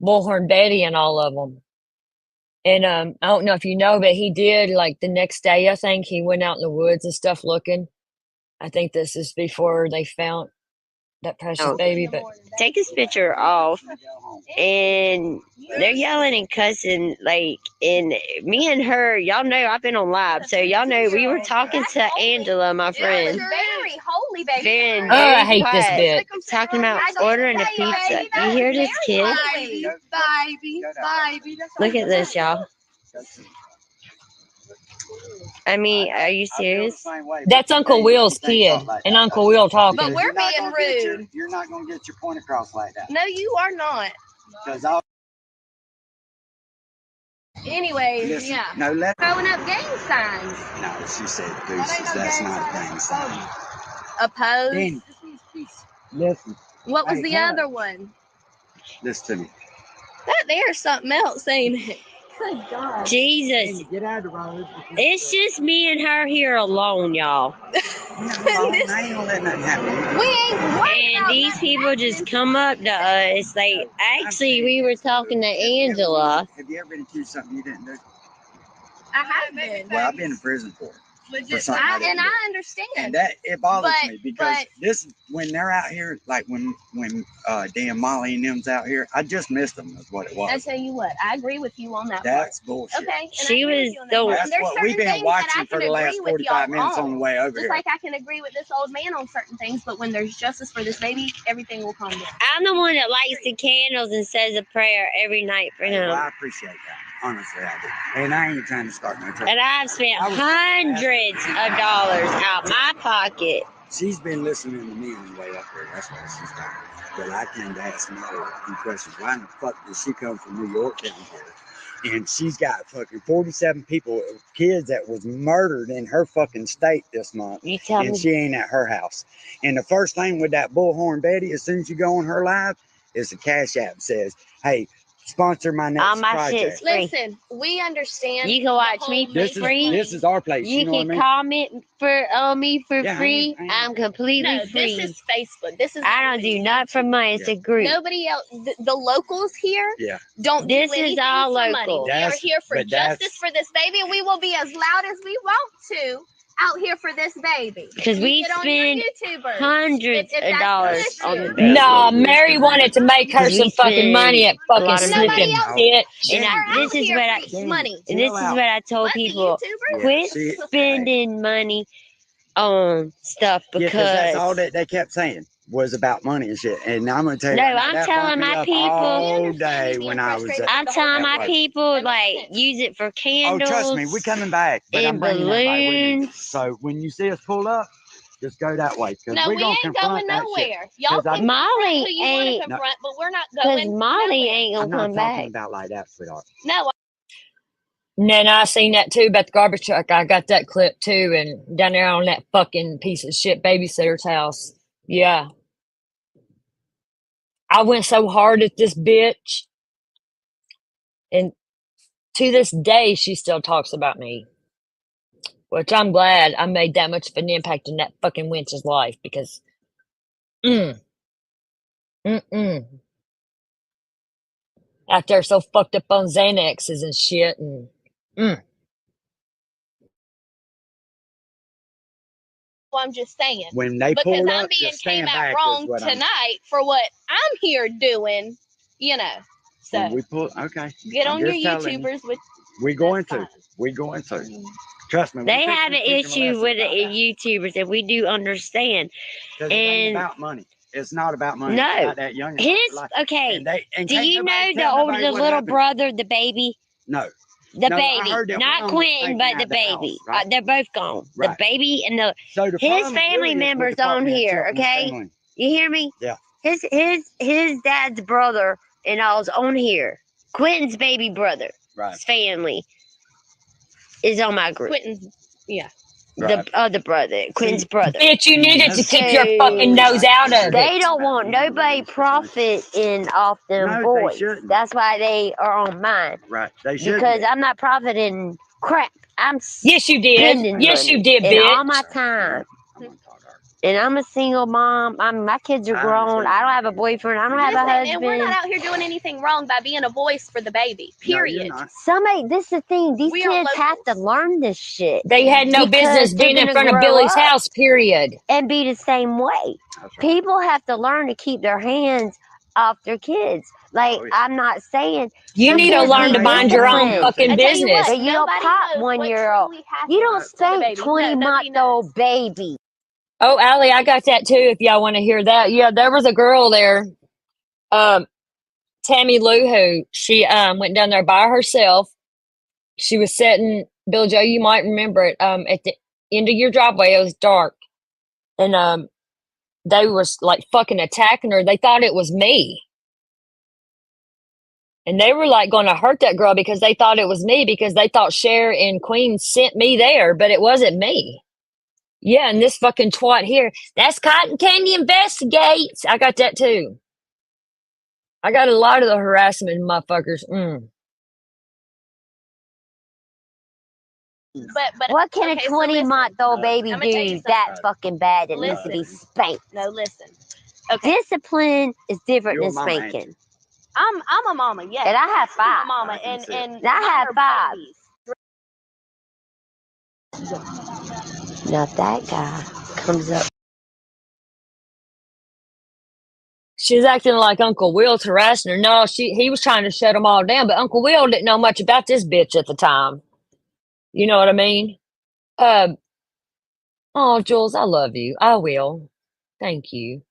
Bullhorn Betty and all of them. And I don't know if you know, but he did like the next day. I think he went out in the woods and stuff looking. I think this is before they found that precious Oh. baby. But Take this picture off, and they're yelling and cussing, like, and me and her, y'all know I've been on live, so y'all know we were talking to Angela, my friend. Very holy baby. Very, I very hate this quiet, bitch. talking about ordering a pizza. You hear this kid? Baby. Look at this, y'all. I mean, are you serious? That's Uncle Will's kid, and Uncle Will talking. But we're being rude. You're not going to get your point across like that. No, you are not. Because I'll Anyways, Listen, yeah. no, let Throwing up gang signs. no. She said deuces. That's not a gang sign. Opposed. Danny, listen. What was Hey, the Kat, other one? listen to me. That there's something else, ain't it? Good God. Jesus. Danny, get out of the road. It's just me and her here alone, y'all. I ain't gonna let nothing happen. We ain't worried And about these nothing people just happening. come up to us. They actually, we were talking to Angela. Have you ever been accused of something you didn't do? I have been. Well, I've been in prison for it. For something I didn't And do. I understand. And that it bothers But- me because but- this when they're out here, like when Dan Molly and them's out here, I just missed them. Is what it was. I tell you what, I agree with you on that That's bullshit. part. Okay. and She I agree with was you on the- that part. That's And there's what certain we've been things that I watching for can the last agree with 45 y'all minutes on. on the way over Just here. like I can agree with this old man on certain things, but when there's justice for this baby, everything will calm down. I'm the one that lights the candles and says a prayer every night for Hey, well, him. I appreciate that. Honestly, I do. And I ain't trying to start no trouble. And I've spent hundreds of dollars out my pocket. She's been listening to me on the way up here. That's why she's talking. But I came to ask Molly a few questions. Why in the fuck did she come from New York down here? And she's got fucking 47 people, kids that was murdered in her fucking state this month. You tell And me. she ain't at her house. And the first thing with that Bullhorn Betty, as soon as you go on her live, is the Cash App says, hey, sponsor my next All my project. shit's free. Listen, we understand. You can the watch whole me making for free. This is our place. You You know what I can mean? comment for me for Yeah, free. I ain't- I'm completely No, free. this is Facebook. This is I don't do nothing for money. It's a group. Nobody else. The locals here Yeah. don't This do is anything all for money. local. We are That's- here for but that's- justice for this baby, and we will be as loud as we want to out here for this baby. Because You we get on your spend YouTubers. hundreds if of that's dollars the on issue. the baby. Nah, Mary wanted to make her Because we some fucking money at spend a fucking lot of slipping Nobody else- bitch. And Are out this is here what I for money. and this is what I told Let the people. YouTubers- Quit see, spending money on stuff Yeah, because that's all because that they kept saying was about money and shit. And I'm gonna tell you, No, right now, I'm that telling bumped me my up people- all We day understand you when being I was frustrated. at. I'm the telling whole my work. people That makes like sense. use it for Oh, candles. trust me, we coming back, but I'm and bringing everybody with me. balloons. So when you see us pull up, just go that way, because No, we're we gonna ain't confront going that shit. nowhere. Y'all 'Cause I- can Molly confront who you want to ain't- confront, but we're not Because going Molly nowhere. ain't I'm gonna not come talking back. about like that, sweetheart. No, And then I seen that too about the garbage truck. I got that clip too, and down there on that fucking piece of shit babysitter's house. Yeah. I went so hard at this bitch, and to this day, she still talks about me. Which I'm glad I made that much of an impact in that fucking wench's life because, mm, out there so fucked up on Xanaxes and shit, and I'm just saying. When they Because pull I'm up, being just came stand out back. wrong Is what I'm. tonight for what I'm here doing, you know. So When we pull, okay. get I'm on your just telling you. YouTubers with We're going to. fine. We're going to. Trust me. we're They fixing have to an teach them a issue with lesson the about that. YouTubers, and we do understand. 'Cause it ain't And about money. It's not about money. No. It's about that young. his life. okay. And they, and Do can't you know nobody the tell older, nobody the what little happened. brother, the baby, No. the No, I baby, heard that one not was Quentin, taken but out the of the house, baby. right? They're both gone. The Right. baby and the So his department family really is with members on Department of here. Children and Okay, Family. you hear me? Yeah. His dad's brother and all's on here. Quentin's baby brother, Right. his family, is on my group. Quentin. Yeah. Right. The other brother, Quentin's See, brother. bitch, you needed to That's- keep your fucking nose out of They it. don't want nobody profiting off them No, they boys. shouldn't. That's why they are on mine. Right. They should. Because be. I'm not profiting crap. I'm Yes, you did. spending Yes, you money did, and all bitch. my time. I'm gonna talk to her. And I'm a single mom. My kids are I grown. understand. I don't have a boyfriend. I don't have a Listen, and we're not husband. out here doing anything wrong by being a voice for the baby. No, you're Period. not. Somebody, this is the thing. These We are kids have to locals. learn this shit They had no Because business they're being in gonna front of grow Billy's up. house, period. and be the same way. That's right. People have to learn to keep their hands off their kids. Like, Oh, yeah. I'm not saying You some need to kids learn need to mind your own discipline. fucking I tell you business. what, But you don't nobody pop knows 1 what year old. truly happened You don't to the spank baby. 20 Nobody month old knows. baby. Oh, Allie, I got that too. If y'all want to hear that, yeah, there was a girl there, Tammy Lou, who she went down there by herself. She was sitting, Bill Joe, you might remember it, at the end of your driveway. It was dark, and they was like fucking attacking her. They thought it was me. And they were like going to hurt that girl because they thought it was me because they thought Cher and Queen sent me there, but it wasn't me. Yeah, and this fucking twat here, that's Cotton Candy Investigates. I got that too. I got a lot of the harassment motherfuckers. But What can okay, a so 20-month-old baby I'ma tell you do that fucking bad that needs to be Listen. spanked? no, listen. Okay, Discipline is different You're a than mama, ain't spanking. I'm a mama, yes. And I have I'm a 5. mama, I can and see it. and And I mine have are 5. babies. Now that guy comes up. She's acting like Uncle Will's harassing her. No, he was trying to shut them all down, but Uncle Will didn't know much about this bitch at the time. You know what I mean? Oh, Jules, I love you. I will. Thank you.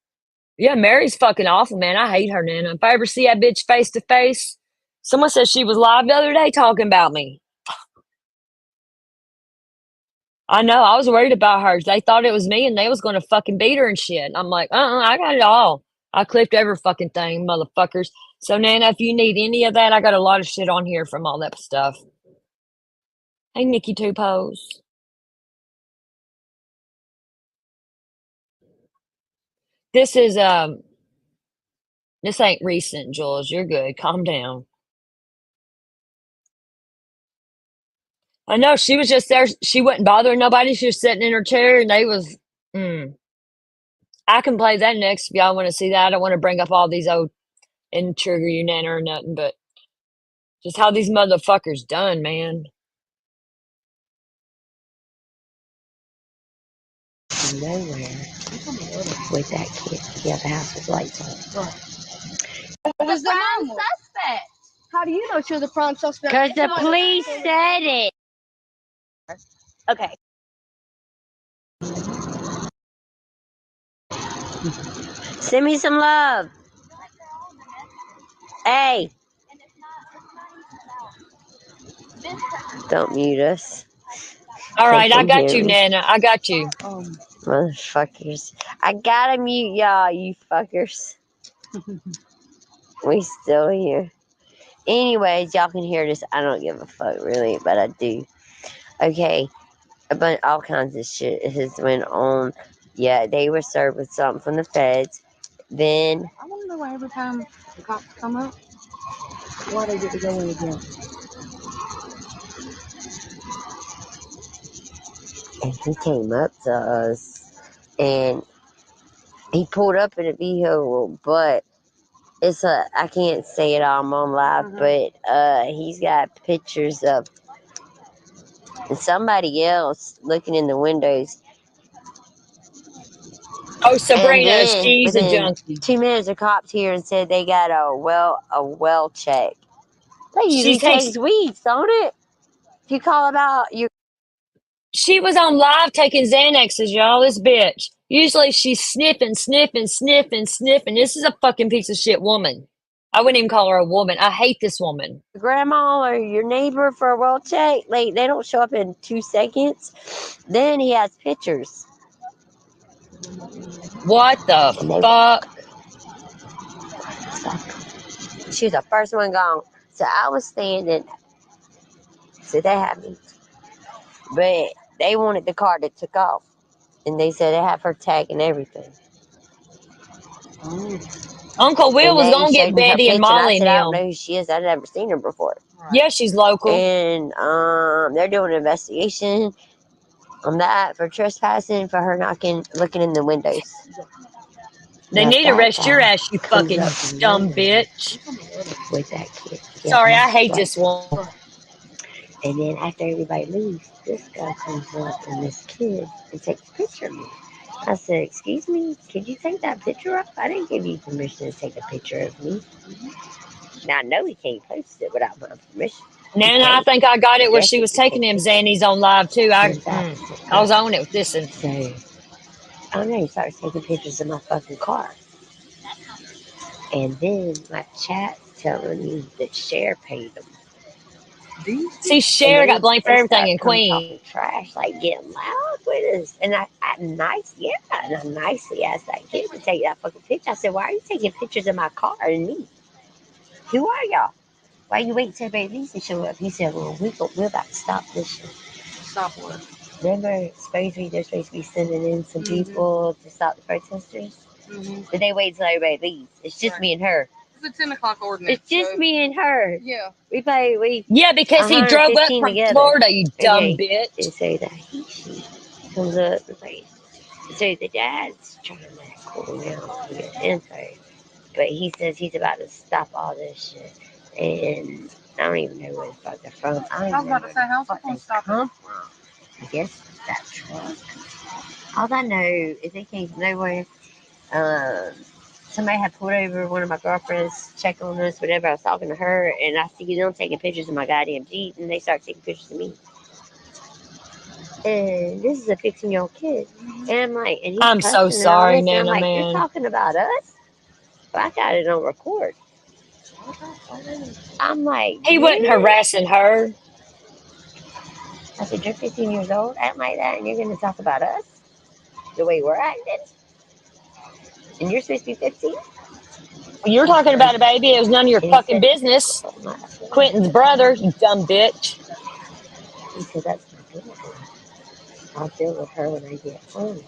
Yeah, Mary's fucking awful, man. I hate her, Nana. If I ever see that bitch face to face, someone said she was live the other day talking about me. I know. I was worried about her. They thought it was me and they was going to fucking beat her and shit. And I'm like, I got it all. I clipped every fucking thing, motherfuckers. So, Nana, if you need any of that, I got a lot of shit on here from all that stuff. Hey, Nikki Two Pose. This is, this ain't recent, Jules. You're good. Calm down. I know she was just there. She wasn't bothering nobody. She was sitting in her chair and they was, I can play that next if y'all want to see that. I don't want to bring up all these old and trigger you, Nana, or nothing, but just how these motherfuckers done, man. Nowhere with that kid. Yeah, the house with lights on. What was the Prime mama? suspect. How do you know she was a prime suspect? Because the police said it. Okay. Send me some love. Hey. Don't mute us. All They right, I can got hear you, me. Nana. I got you. Motherfuckers. I gotta mute y'all, you fuckers. We still here. Anyways, y'all can hear this. I don't give a fuck, really, but I do. Okay. All kinds of shit has went on. Yeah, they were served with something from the feds. Then I want to know why every time the cops come up, why they get to go in again. and he came up to us and he pulled up in a vehicle, but I can't say it all, I'm on live, but he's got pictures of somebody else looking in the windows. Oh, And Sabrina, then she's a within junkie. 2 minutes, the cops here and said they got a well check. They She usually takes. takes weeds, don't it? If you call about your She was on live taking Xanaxes, y'all. This bitch. Usually she's sniffing. This is a fucking piece of shit woman. I wouldn't even call her a woman. I hate this woman. grandma or your neighbor for a well check, like they don't show up in 2 seconds. Then he has pictures. What the And they fuck? She was the first one gone. So I was standing. So they had me. But they wanted the car that took off. And they said they have her tag and everything. Uncle Will And was they gonna showed get me her Betty and picture. And I Molly said, I don't now. know who she is. I've never seen her before. Yeah, she's local. And they're doing an investigation on that for trespassing for her looking in the windows. They Now need to that arrest your guy ass, you comes fucking up from dumb nowhere bitch. with that kid. Yeah, Sorry, I that's hate right. this one. And then after everybody leaves, this guy comes up and this kid and takes a picture of me. I said, excuse me, could you take that picture up? I didn't give you permission to take a picture of me. Now I know he can't post it without my permission. Nana, I think I got it where she was taking them Zannies. Xannies on live too. I was on it with this one. So, I don't know, he started taking pictures of my fucking car. And then my chat's telling me that Cher paid them. See, Cher got blamed for everything in Queen. Talking trash, like getting loud with us. And I nicely asked that kid to take that fucking picture. I said, why are you taking pictures of my car and me? Who are y'all? why you wait till everybody leaves to show up? He said, well, we're about to stop this shit. Stop what? Remember, they're supposed to be sending in some people to stop the protesters? But they wait till everybody leaves. It's just me and her. It's a 10 o'clock ordinance. It's just me and her. Yeah. We Yeah, because he drove up 115 from together. Florida, you dumb Okay. bitch. They say that she comes up and like, so the dad's trying to cool down to get info, but he says he's about to stop all this shit, and I don't even know where the fuck they're from. I I was about to say, how's it gonna stop it? I guess it's that truck. All I know is they came from nowhere. Somebody had pulled over one of my girlfriends, check on us, whatever. I was talking to her, and I see them taking pictures of my goddamn Jeep, and they start taking pictures of me. And this is a 15-year-old kid. And I'm like, and he's I'm so cussing and all sorry, this, and I'm Nana like, man. you're talking about us? But I got it on record. I'm like, He wasn't really? harassing her. I said, you're 15 years old, acting like that, and you're going to talk about us the way we're acting? And you're supposed to be 15? You're talking about a baby. It was none of your And he fucking said, business. Quentin's brother, you dumb bitch. he said, that's my daughter. I'll deal with her when I get home.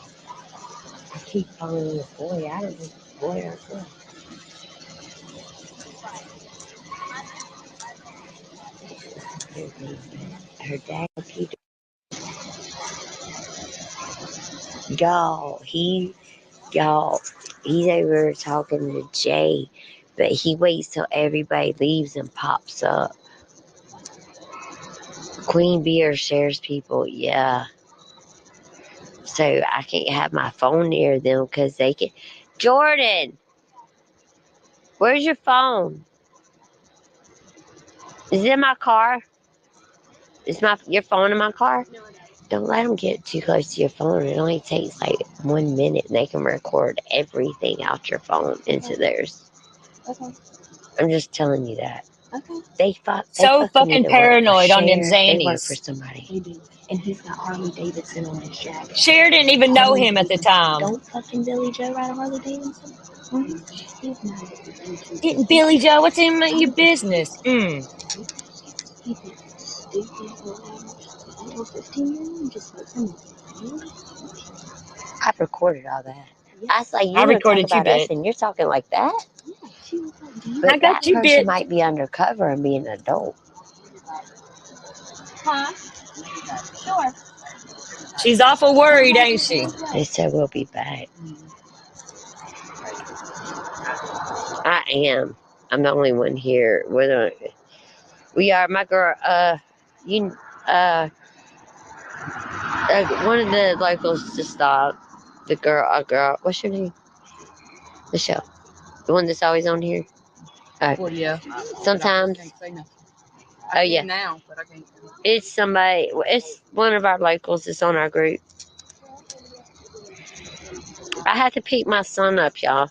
I keep following this boy. I don't know this boy or girl. Her dad, he's over talking to Jay, but he waits till everybody leaves and pops up. Queen Beer shares people, yeah. So I can't have my phone near them because they can. Jordan, where's your phone? Is it in my car? Is your phone in my car? Don't let them get too close to your phone. It only takes like 1 minute and they can record everything out your phone into theirs. Okay. I'm just telling you that. Okay. They So fucking need fucking to work for paranoid on them Cher. They work for Xannies. somebody. They do. And he's got Harley Davidson on his jacket. Cher didn't even know Harley him at the Davidson. time. Don't fucking Billy Joe ride a Harley Davidson? He's not. Didn't Billy Joe? What's in your business? He did stupid little 15-year-old just like some. I've recorded all that. I was like, I you want to talk recorded you, about us bitch. and you're talking like that? Yeah, she was like, do you But I got that you, person bitch. might be undercover and be an adult. Huh? Sure. She's awful worried, ain't she? They said we'll be back. I am. I'm the only one here. We are. My girl. One of the locals just stopped. The girl. What's your name? Michelle. The one that's always on here. Well, yeah. Sometimes. Can't say nothing. Oh yeah. Now, but I can't. It's somebody. It's one of our locals that's on our group. I have to pick my son up, y'all.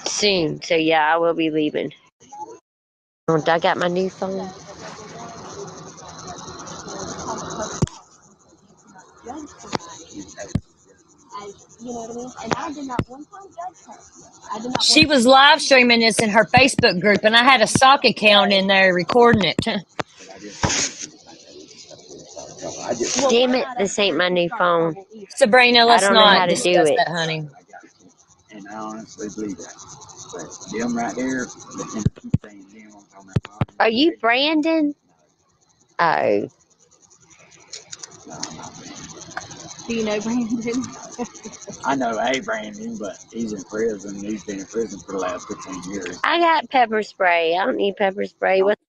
Soon. So yeah, I will be leaving. I got my new phone. You know what I mean? And I did not one time judge her. I did not. She was live streaming this in her Facebook group, and I had a sock account in there recording it. Damn it, this ain't my new phone. Sabrina, let's I don't know how not to do discuss it. that, honey. And I honestly believe that. But them right there, but then keep saying them, I'm talking about. Are you Brandon? Oh. No, I'm not Brandon. Do you know Brandon? I know a Brandon, but he's in prison. He's been in prison for the last 15 years. I got pepper spray. I don't need pepper spray. What?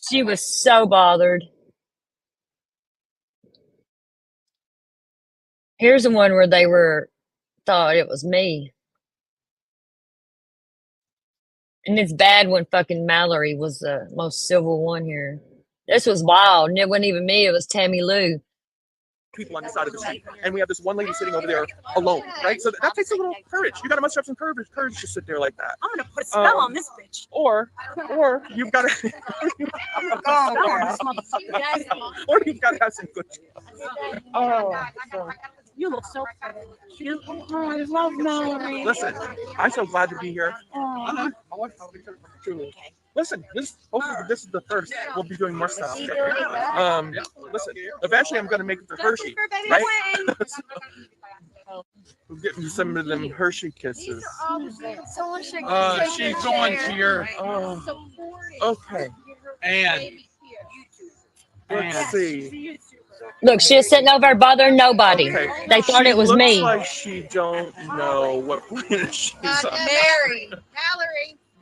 She was so bothered. Here's the one where they thought it was me. And it's bad when fucking Mallory was the most civil one here. This was wild, and it wasn't even me, it was Tammy Lou. People on the side of the street, and we have this one lady sitting over there alone, right? So that takes a little courage. You gotta muster up some courage to sit there like that. I'm gonna put a spell on this bitch. Or you've got to, or you've got to have some good. Oh, so. You look so pretty. I love Mallory. Listen, I'm so glad to be here. Truly. Listen, hopefully this is the first. We'll be doing more stuff. Listen, eventually I'm gonna make it to Hershey, right? We're getting some of them Hershey kisses. She's going to your. Okay. And let's see. Look, she's sitting over there bothering nobody. Okay. They thought She it was looks me. like she don't know what planet she's on. Valerie.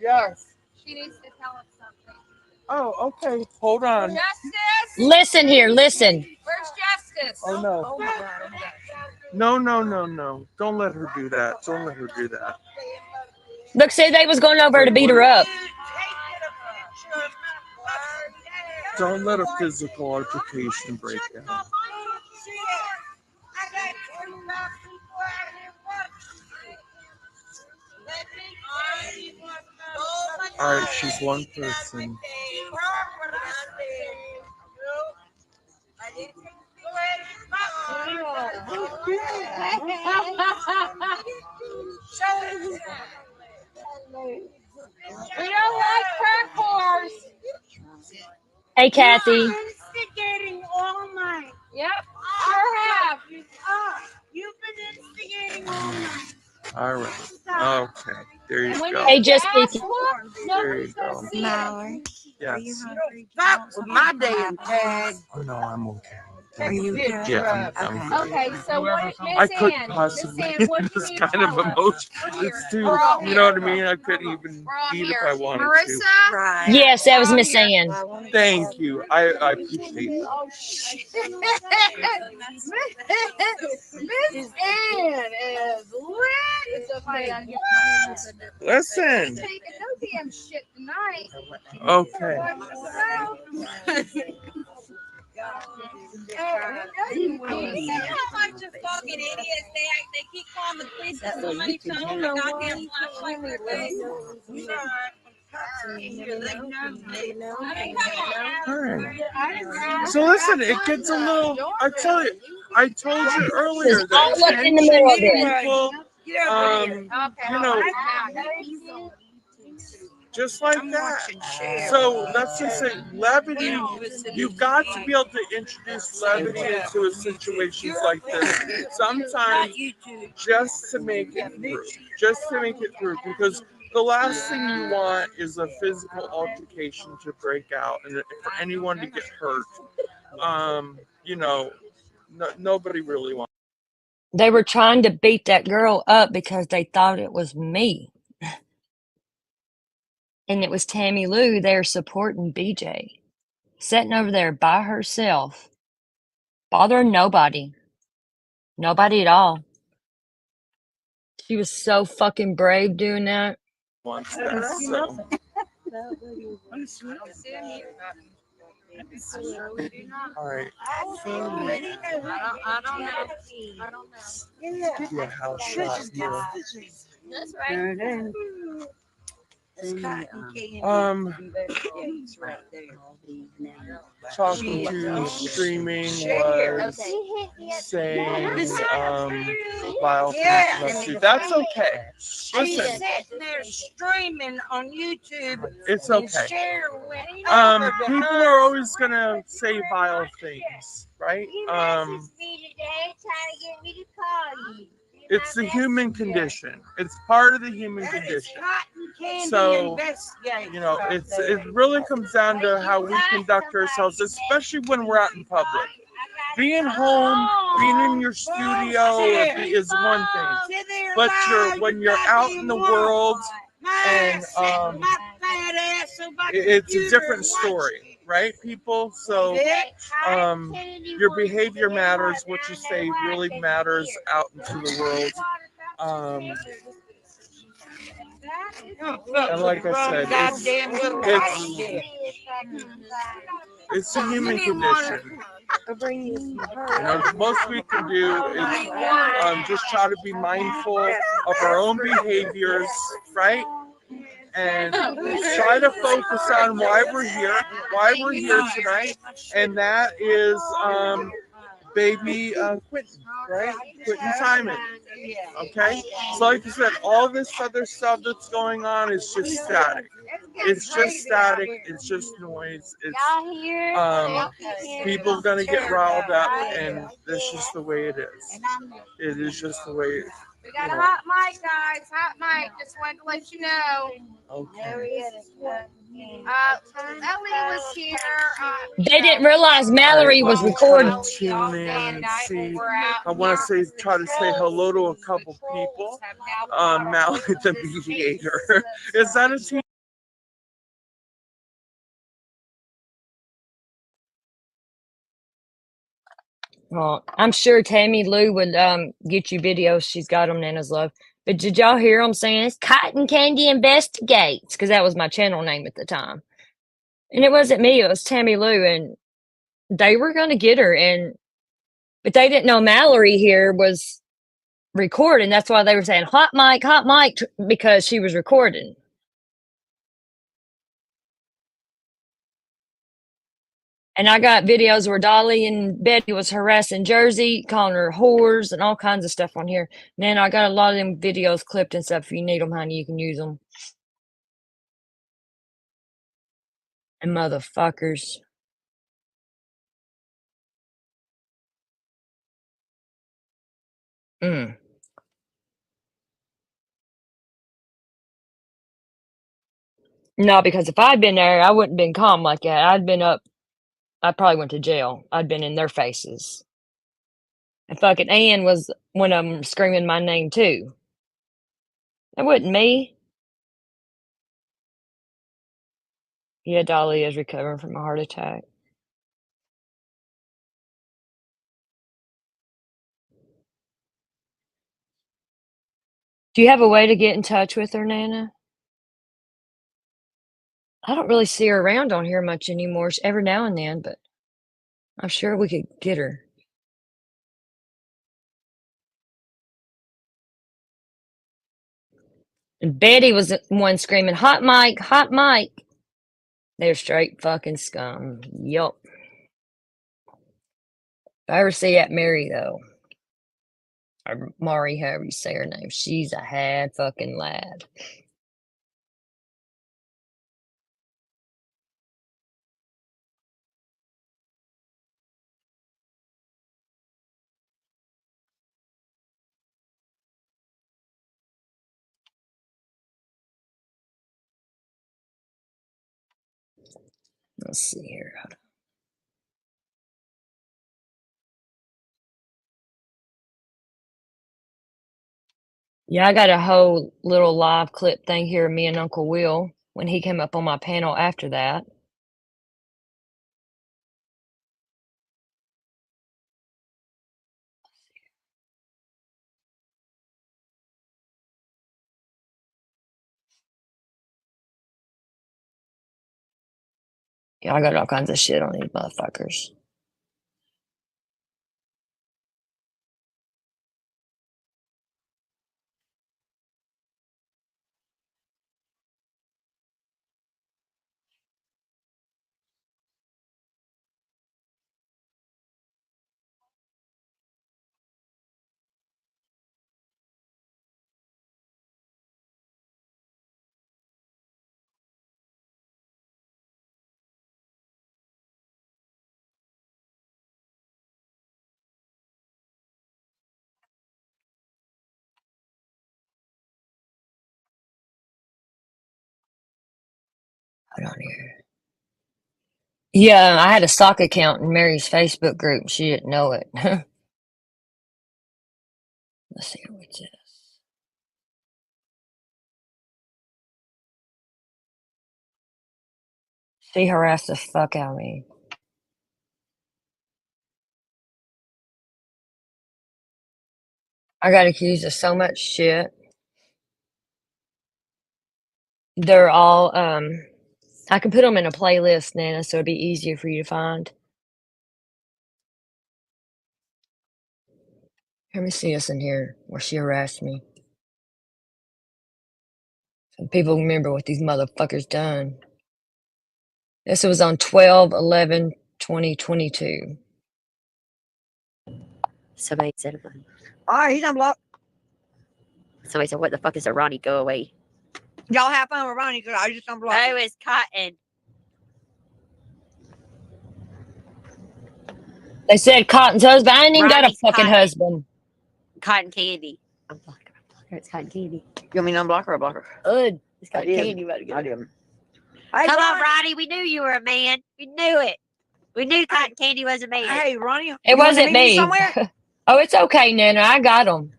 Yes. She needs to tell us something. Oh, okay. Hold on. Justice. Listen here, listen. Where's Justice? Oh no. No. Don't let her do that. Don't let her do that. Look, see, they was going over to beat her up. Don't let a physical altercation break out. All right, she's one person. We don't like crack whores. Hey, Kathy. Instigating all night. Yep, sure have. You've been instigating all night. All right. Okay. There you go. Hey, just speaking. There you go. Mallory, Yes. that was my damn tag. Oh no, I'm okay. Are you good? Yeah, I'm good. Okay, so what, Miss I couldn't Ann, possibly Miss Ann, get what do this you kind of tell us? emotion. We're It's here. too, We're all you know what I here. mean? I couldn't even We're all eat if here. I wanted to. Marissa? Right. Yes, that was Miss Ann. Thank you. I appreciate it. Oh, shit. Miss Ann is lit. It's okay. I get my Listen. taking no damn shit tonight. Okay. You see how much of fucking idiots they keep calling the police and somebody tell them the goddamn flashlight in their face. All right. So listen, it gets a little. I tell you, I told you earlier It's all that up in the middle of it. people, just like that. So that's just it. Levity. You've got to be able to introduce levity into a situations like this. Sometimes just to make it through, because the last thing you want is a physical altercation to break out and for anyone to get hurt. Nobody really wants. They were trying to beat that girl up because they thought it was me. And it was Tammy Lou there supporting BJ. Sitting over there by herself. Bothering nobody. Nobody at all. She was so fucking brave doing that. Wants that, so. All right. I don't know. Your house shot here. That's right. Talking to streaming was saying vile things. That's okay. She's Listen, sitting there streaming on YouTube. it's and okay. sharing with People are always gonna say vile things, right? me today trying to get me to call you. It's the human condition. It's part of the human condition. So, it really comes down to how we conduct ourselves, especially when we're out in public. Being home, being in your studio is one thing, but when you're out in the world, and it's a different story, right, people? So your behavior matters. What you say really matters out into the world. And like I said, it's a human condition. Most we can do is just try to be mindful of our own behaviors, right? And try to focus on why we're here tonight, and that is baby Quentin, right? Quentin Simon. Okay? So like I said, all this other stuff that's going on is just static. It's just static. It's just noise. It's people gonna get riled up, and that's just the way it is. It is just the way it is. We got a hot mic, guys. Hot mic. Just wanted to let you know. Okay. Ellie was here. They didn't realize Mallory was Let me try recording. to tune in and see. I want to try to say hello to a couple people. Mallory, the mediator. Is that a team? Well, I'm sure Tammy Lou would get you videos. She's got them, Nana's Love. But did y'all hear them saying it's Cotton Candy Investigates? Because that was my channel name at the time. And it wasn't me, it was Tammy Lou. And they were going to get her. But they didn't know Mallory here was recording. That's why they were saying hot mic, because she was recording. And I got videos where Dolly and Betty was harassing Jersey, calling her whores and all kinds of stuff on here. Man, I got a lot of them videos clipped and stuff. If you need them, honey, you can use them. And motherfuckers. No, because if I'd been there, I wouldn't have been calm like that. I'd been up. I probably went to jail. I'd been in their faces. And fucking Ann was one of them screaming my name too. It wasn't me. Yeah, Dolly is recovering from a heart attack. Do you have a way to get in touch with her, Nana? I don't really see her around on here much anymore. Every now and then, but I'm sure we could get her. And Betty was the one screaming, hot mic, hot mic. They're straight fucking scum. Yup. If I ever see that Mary, though, or Mari, however you say her name, she's a had fucking lad. Let's see here. Yeah, I got a whole little live clip thing here of me and Uncle Will when he came up on my panel after that. Yeah, I got all kinds of shit on these motherfuckers. Hold on here. Yeah, I had a stock account in Mary's Facebook group. She didn't know it. Let's see what's this. She harassed the fuck out of me. I got accused of so much shit. They're all, I can put them in a playlist, Nana, so it'd be easier for you to find. Let me see this in here where she harassed me. Some people remember what these motherfuckers done. This was on 12/11/2022. Somebody said, All right, he's unblocked. somebody said, what the fuck is a Ronnie? Go away. Y'all have fun with Ronnie because I just unblocked. Oh, it's Cotton. They said Cotton's husband. I ain't even got a Ronnie's fucking Cotton. husband. Cotton Candy. I'm blocker. It's cotton candy. You want me to unblock her or block her? Good. It's I cotton did. candy. About to I go. did. Hey, Come on, Ronnie. Ronnie. We knew you were a man. We knew it. We knew Cotton Candy was a man. Hey, Ronnie. It you wanna wasn't meet me. somewhere? Oh, it's okay, Nana. I got them.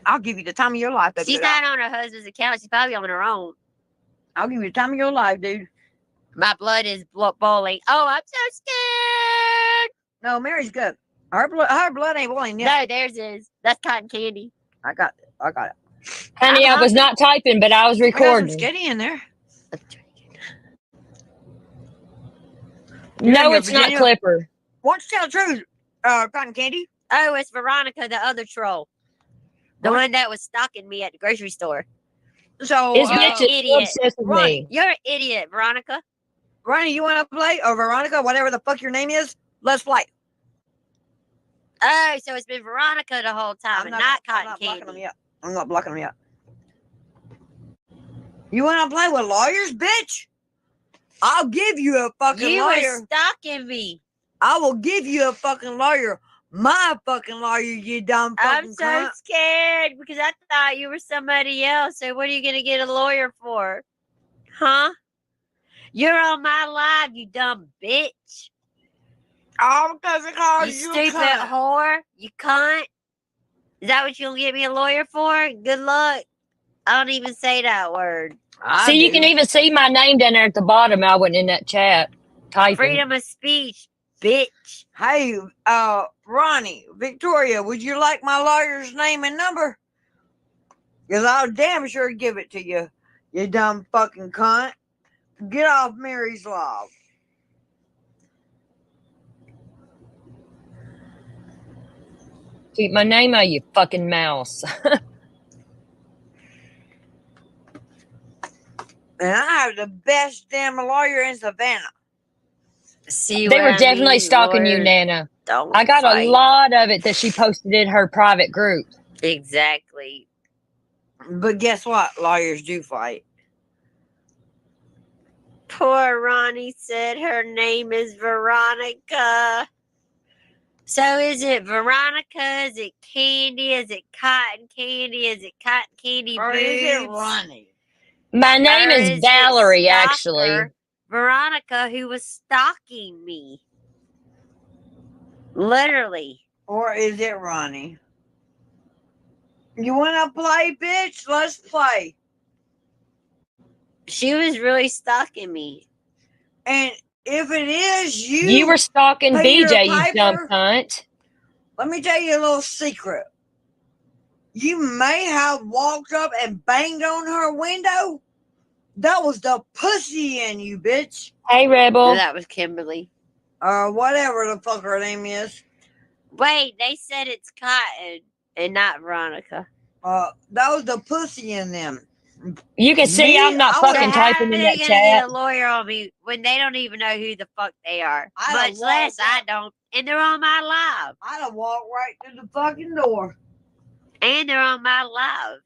I'll give you the time of your life, baby. She's not on her husband's account. She's probably on her own. I'll give you the time of your life, dude. My blood is boiling. Oh, I'm so scared. No, Mary's good. Her blood ain't boiling yet. No, theirs is. That's Cotton Candy. I got it. I got it. Honey, I was not typing, but I was I got some recording. skitty in there. No, You're it's not Virginia. Clipper. Why don't you tell the truth, Cotton Candy? Oh, it's Veronica, the other troll. The one that was stalking me at the grocery store. So, This You're bitch an is so idiot. obsessed with Ronnie. me. You're an idiot, Veronica. Ronnie, you want to play? Or Veronica, whatever the fuck your name is? Let's play. Oh, so it's been Veronica the whole time and not I'm Cotton not blocking them Candy. yet. I'm not blocking them yet. You want to play with lawyers, bitch? I'll give you a fucking You lawyer. were stalking me. I will give you a fucking lawyer. My fucking lawyer, you dumb fucking I'm so cunt. scared because I thought you were somebody else. So what are you going to get a lawyer for? Huh? You're on my live, you dumb bitch. All because it calls You you stupid cunt. whore. You cunt. Is that what you'll get me a lawyer for? Good luck. I don't even say that word. I See, you do. can even see my name down there at the bottom. I wasn't in that chat typing. Freedom of speech, bitch. Hey, Ronnie, Victoria, would you like my lawyer's name and number? Because I'll damn sure give it to you, you dumb fucking cunt. Get off Mary's love. Keep my name out of your fucking mouse. And I have the best damn lawyer in Savannah. See They what were I definitely mean? stalking you, Lawyers Nana. don't I got a fight. lot of it that she posted in her private group. Exactly. But guess what? Lawyers do fight. Poor Ronnie said her name is Veronica. So is it Veronica? Is it Candy? Is it Cotton Candy? Is it Cotton Candy Or Boobs? is it Ronnie? My name Or is is it Valerie, actually. Stalker Veronica, who was stalking me. Literally. Or is it Ronnie? You want to play, bitch? Let's play. She was really stalking me. And if it is you, You were stalking Peter BJ, you dumb Piper, cunt. let me tell you a little secret. You may have walked up and banged on her window. That was the pussy in you, bitch. Hey, Rebel. That was Kimberly. Or whatever the fuck her name is. Wait, they said it's Cotton and not Veronica. That was the pussy in them. You can see Me, I'm not I was fucking So how typing are in they that gonna get chat. a lawyer on me when they don't even know who the fuck they are? I don't Much less walk I don't. And they're on my live. I'd have walked right to the fucking door. And they're on my live.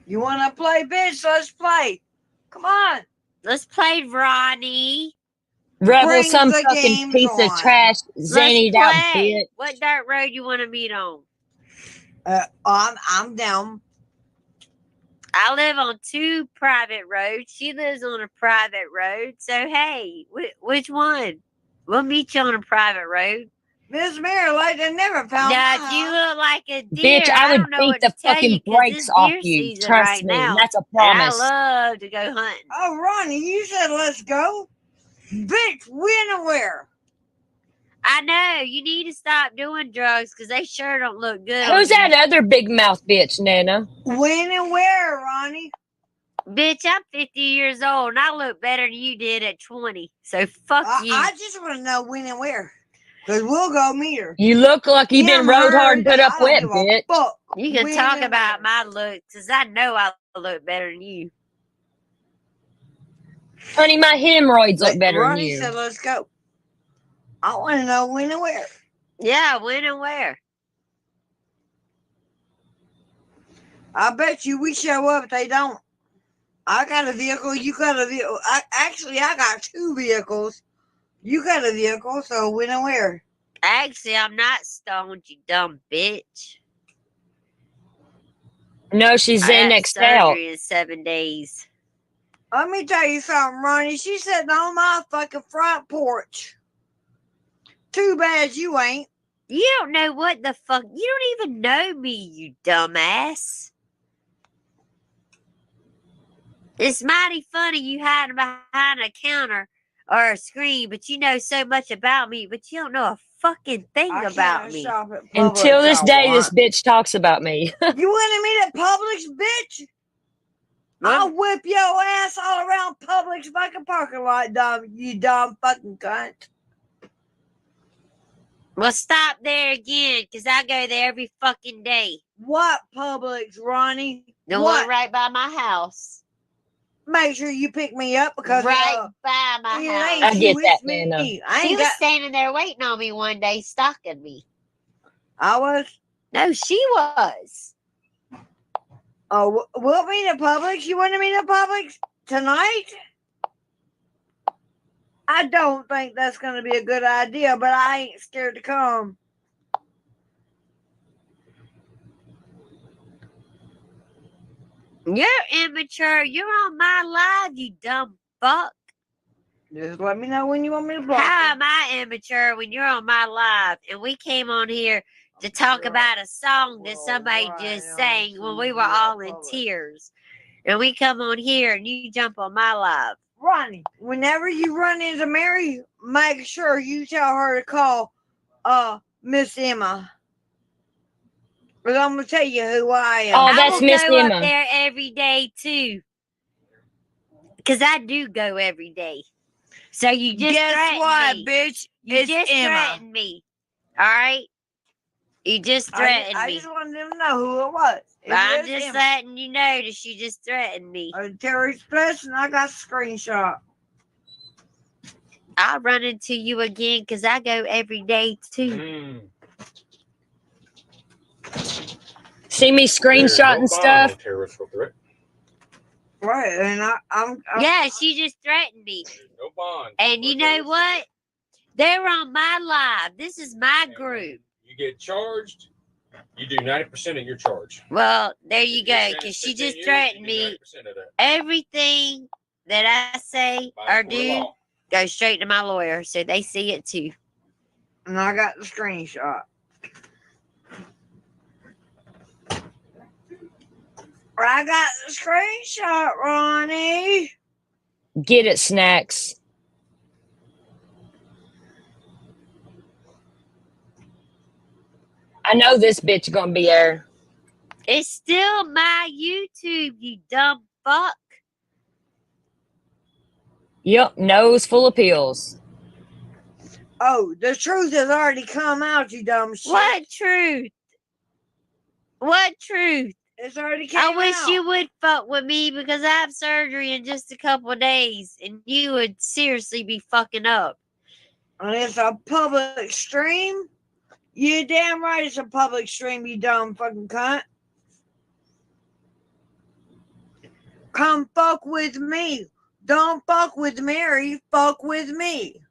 You want to play, bitch? Let's play. Come on. Let's play Ronnie. Rebel, Bring some the fucking games piece of on. trash, Let's zannied out play. bitch. What dirt road you want to meet on? I'm down. I live on 2 private roads. She lives on a private road. So, hey, which one? We'll meet you on a private road. Miss Mary, like they never found Now, my you house. look like a deer. Bitch, I would don't know beat what the to tell fucking you 'cause brakes it's off deer you. season Trust right me. now. That's a And promise. I love to go hunting. Oh, Ronnie, you said let's go. Bitch, when and where? I know. You need to stop doing drugs because they sure don't look good. Who's on you. that other big mouth bitch, Nana? When and where, Ronnie? Bitch, I'm 50 years old and I look better than you did at 20. So fuck you. I just want to know when and where. Because we'll go meet her. You look like you've been Him, rode her, hard and put up I don't with, give a bitch. fuck. You can When talk and about where. my looks because I know I look better than you. Honey, my hemorrhoids look better than Ronnie you. said let's go. I want to know when and where. Yeah, when and where? I bet you we show up if they don't. I got a vehicle. You got a vehicle. I got 2 vehicles. You got a vehicle, so when and where? Actually, I'm not stoned, you dumb bitch. No, she's I got annexed out. surgery in 7 days. Let me tell you something, Ronnie. She's sitting on my fucking front porch. Too bad you ain't. You don't know what the fuck. You don't even know me, you dumbass. It's mighty funny you hiding behind a counter or a screen, but you know so much about me, but you don't know a fucking thing I about can't me. shop at Publix. Until this I day, this want. bitch talks about me. You want to meet at Publix, bitch? I'll whip your ass all around Publix fucking parking lot, you dumb fucking cunt. Well, stop there again, because I go there every fucking day. What Publix, Ronnie? The What? one right by my house. Make sure you pick me up because Right by my it house. ain't I you, get that, it's me. Nana. I She ain't was got. standing there waiting on me one day, stalking me. I was. No, she was. Oh, we'll meet at Publix. You want to meet at Publix tonight? I don't think that's going to be a good idea, but I ain't scared to come. You're immature. You're on my live, you dumb fuck. Just let me know when you want me to block How you. am I immature when you're on my live and we came on here to talk about a song that somebody just sang when we were all in tears? And we come on here and you jump on my live. Ronnie, whenever you run into Mary, make sure you tell her to call Miss Emma. Because I'm going to tell you who I am. Oh, I that's will Miss go Emma. up there every day too. Because I do go every day. So you just Guess threatened what, me. bitch? You It's just Emma. threatened me. All right? You just threatened I me. just wanted them to know who it was. I'm was just Emma. letting you know that you just threatened me. Terry Splish, and I got a screenshot. I'll run into you again because I go every day too. See me screenshotting stuff? Right, and I'm Yeah, she just threatened me. No bond. And you know what? They're on my live. This is my group. You get charged, you do 90% of your charge. Well, there you If you're go. saying Because it's she 15 just years, threatened you do me. 90% of that. Everything that I say By or the do law. goes straight to my lawyer, so they see it too. and I got the screenshot. I got the screenshot, Ronnie. Get it, Snacks. I know this bitch gonna be there. It's still my YouTube, you dumb fuck. Yep, nose full of pills. Oh, the truth has already come out, you dumb shit. What truth? What truth? It's already came I out. wish you would fuck with me because I have surgery in just a couple of days and you would seriously be fucking up. And it's a public stream? You damn right it's a public stream, you dumb fucking cunt. Come fuck with me. Don't fuck with Mary, fuck with me.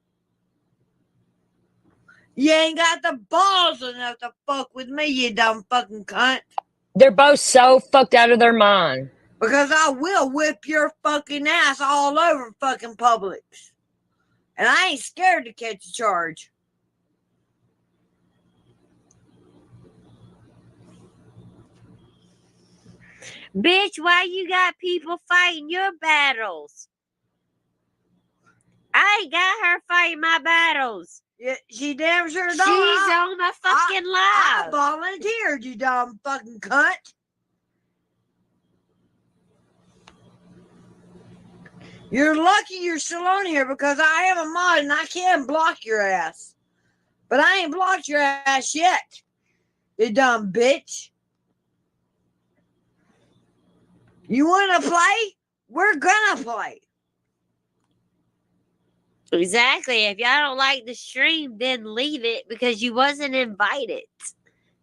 You ain't got the balls enough to fuck with me, you dumb fucking cunt. They're both so fucked out of their mind. Because I will whip your fucking ass all over fucking Publix. And I ain't scared to catch a charge. Bitch, why you got people fighting your battles? I ain't got her fighting my battles. Yeah, she damn sure don't. She's on my fucking I live. volunteered, you dumb fucking cunt. You're lucky you're still on here because I am a mod and I can block your ass. But I ain't blocked your ass yet, you dumb bitch. You want to play? We're gonna play. Exactly. If y'all don't like the stream, then leave it because you wasn't invited.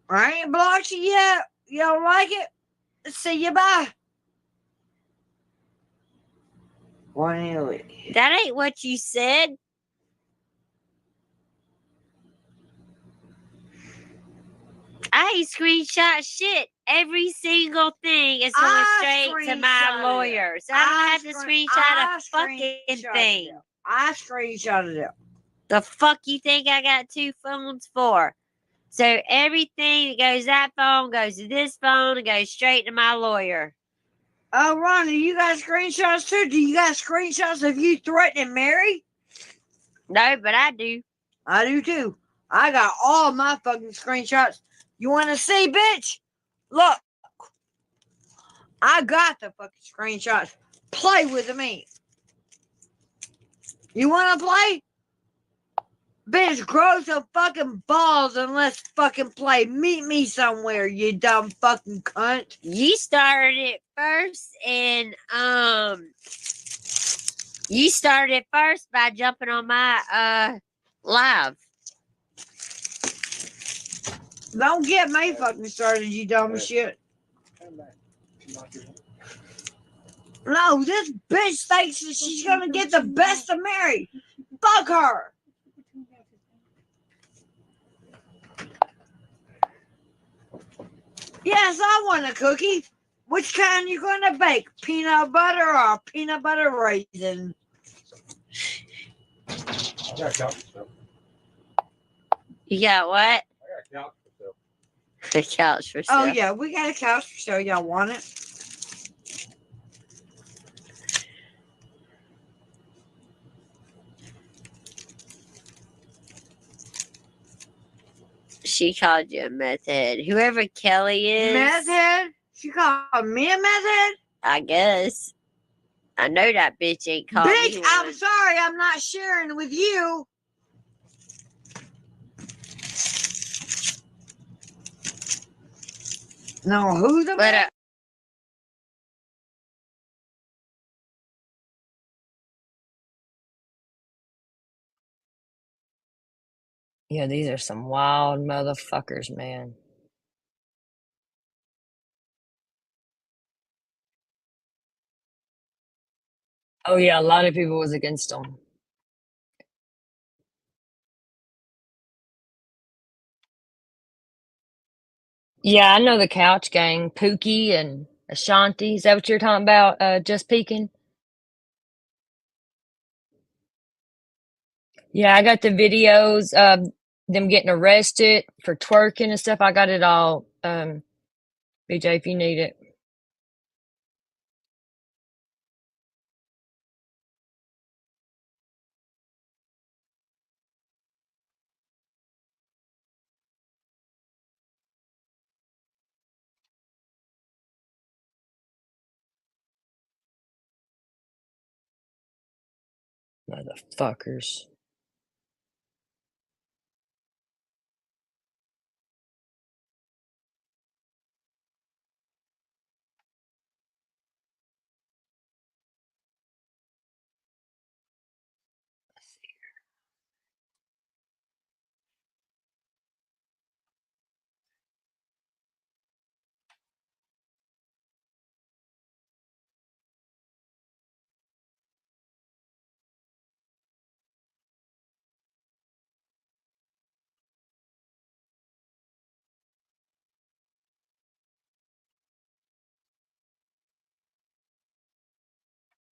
I ain't blocked you yet. You don't like it? See you bye. Finally. That ain't what you said. I ain't screenshot shit. Every single thing is going I straight to my screenshotted it. lawyer. So I don't have to screenshot a fucking screenshotted thing. it. I screenshotted it. The fuck you think I got two phones for? So everything that goes to that phone goes to this phone and goes straight to my lawyer. Oh, Ronnie, you got screenshots too? Do you got screenshots of you threatening Mary? No, but I do. I do too. I got all my fucking screenshots. You want to see, bitch? Look. I got the fucking screenshots. Play with me. You want to play? Bitch, grow some fucking balls and let's fucking play. Meet me somewhere, you dumb fucking cunt. You started it first, and you started it first by jumping on my live. Don't get me fucking started, you dumb shit. No, this bitch thinks that she's gonna get the best of Mary. Fuck her. Yes, I want a cookie. Which kind you gonna bake? Peanut butter or peanut butter raisin? I got a couch for sale. You got what? I got a couch for sale. The couch for sale. Oh yeah, we got a couch for sale. Y'all want it? She called you a meth head. Whoever Kelly is. Meth head? She called me a meth head? I guess. I know that bitch ain't called Bitch, me I'm one. sorry I'm not sharing with you. No, who the But yeah, these are some wild motherfuckers, man. Oh yeah, a lot of people was against them. Yeah, I know the Couch Gang, Pookie and Ashanti. Is that what you're talking about? Just peeking. Yeah, I got the videos of them getting arrested for twerking and stuff. I got it all. BJ, if you need it. Motherfuckers.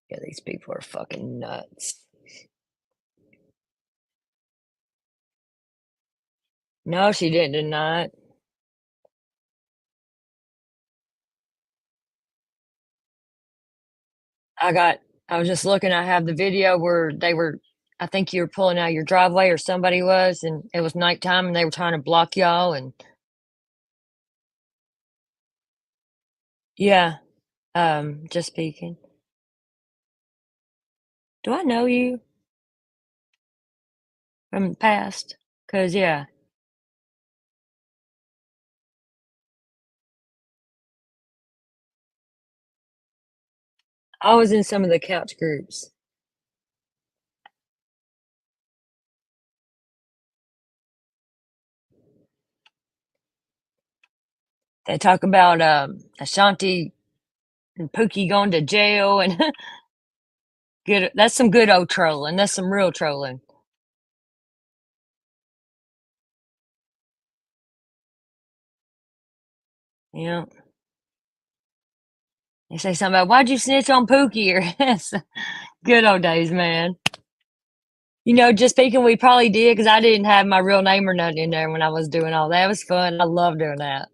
Yeah, these people are fucking nuts. No, she didn't deny it. I was just looking, I have the video where I think you were pulling out your driveway or somebody was, and it was nighttime and they were trying to block y'all and yeah, just speaking. Do I know you from the past? 'Cause yeah. I was in some of the couch groups. They talk about Ashanti and Pookie going to jail and good. That's some good old trolling. That's some real trolling. Yeah. They say something about why'd you snitch on Pookie or yes. Good old days, man. You know, just speaking, we probably did because I didn't have my real name or nothing in there when I was doing all that. It was fun. I love doing that.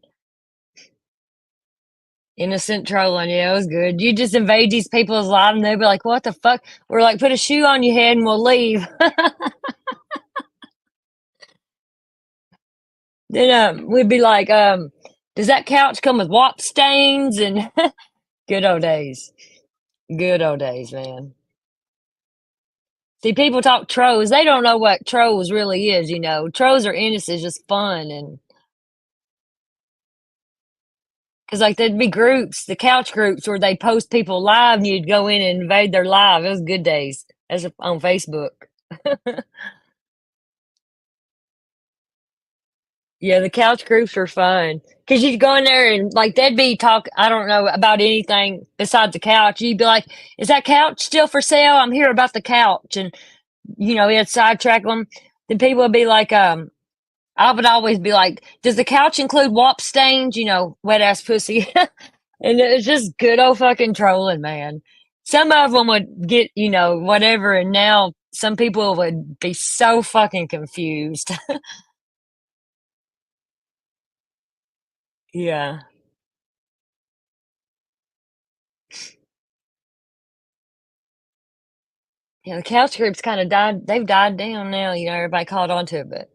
Innocent trolling, yeah, it was good. You just invade these people's lives and they'll be like, what the fuck? We're like, put a shoe on your head and we'll leave. Then we'd be like, does that couch come with WAP stains? And good old days. Good old days, man. See, people talk trolls. They don't know what trolls really is, you know. Trolls are innocent, just fun. And because, like, there'd be groups, the couch groups, where they'd post people live and you'd go in and invade their live. It was good days. That's on Facebook. Yeah, the couch groups were fun because you'd go in there and like they'd be talk. I don't know about anything besides the couch. You'd be like, "Is that couch still for sale? I'm here about the couch," and you know, it'd sidetrack them. Then people would be like, I would always be like, "Does the couch include WAP stains?" You know, wet ass pussy, and it was just good old fucking trolling, man. Some of them would get, you know, whatever, and now some people would be so fucking confused. Yeah. Yeah, the couch groups kind of died. They've died down now. You know, everybody caught on to it, but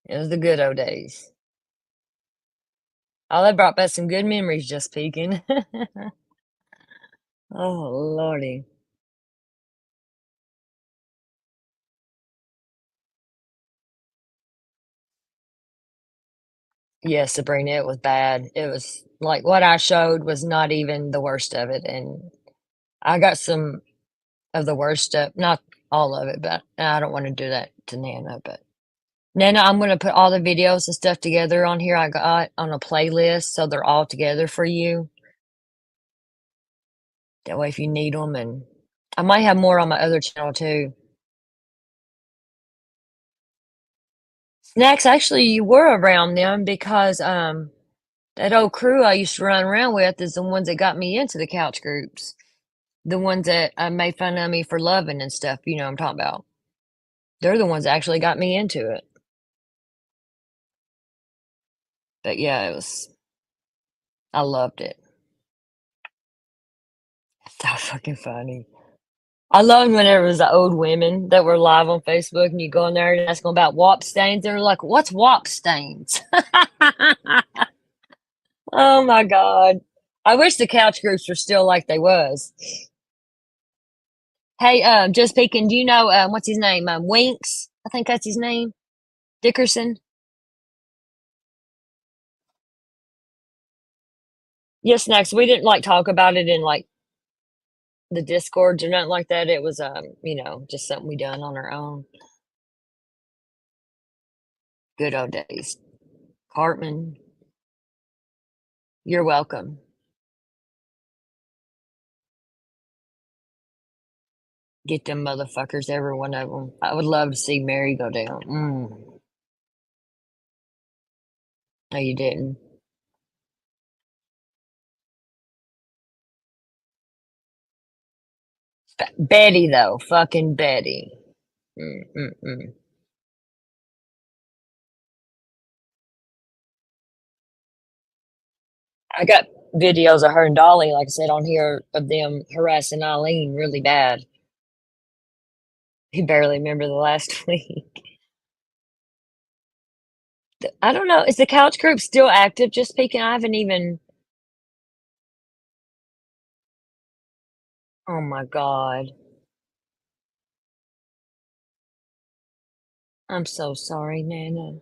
it was the good old days. Oh, that brought back some good memories just speaking. Oh, Lordy. Yeah, Sabrina, it was bad. It was like what I showed was not even the worst of it. And I got some of the worst stuff, not all of it, but I don't want to do that to Nana. But Nana, I'm going to put all the videos and stuff together on here I got on a playlist so they're all together for you. That way, if you need them, and I might have more on my other channel too. Snacks, actually, you were around them because that old crew I used to run around with is the ones that got me into the couch groups. The ones that made fun of me for loving and stuff. You know what I'm talking about. They're the ones that actually got me into it. But yeah, it was. I loved it. So fucking funny. I loved whenever it was the old women that were live on Facebook and you go in there and ask them about WAP stains. They're like, what's WAP stains? Oh my God. I wish the couch groups were still like they was. Hey, just speaking, do you know, what's his name? Winks? I think that's his name. Dickerson? Yes, next. We didn't like talk about it in like the Discords or nothing like that. It was, you know, just something we done on our own. Good old days. Cartman, you're welcome. Get them motherfuckers, every one of them. I would love to see Mary go down. No, you didn't. Betty, though. Fucking Betty. Mm-mm-mm. I got videos of her and Dolly, like I said, on here of them harassing Eileen really bad. He barely remember the last week. I don't know. Is the couch group still active? Just speaking, I haven't even. Oh my God. I'm so sorry, Nana.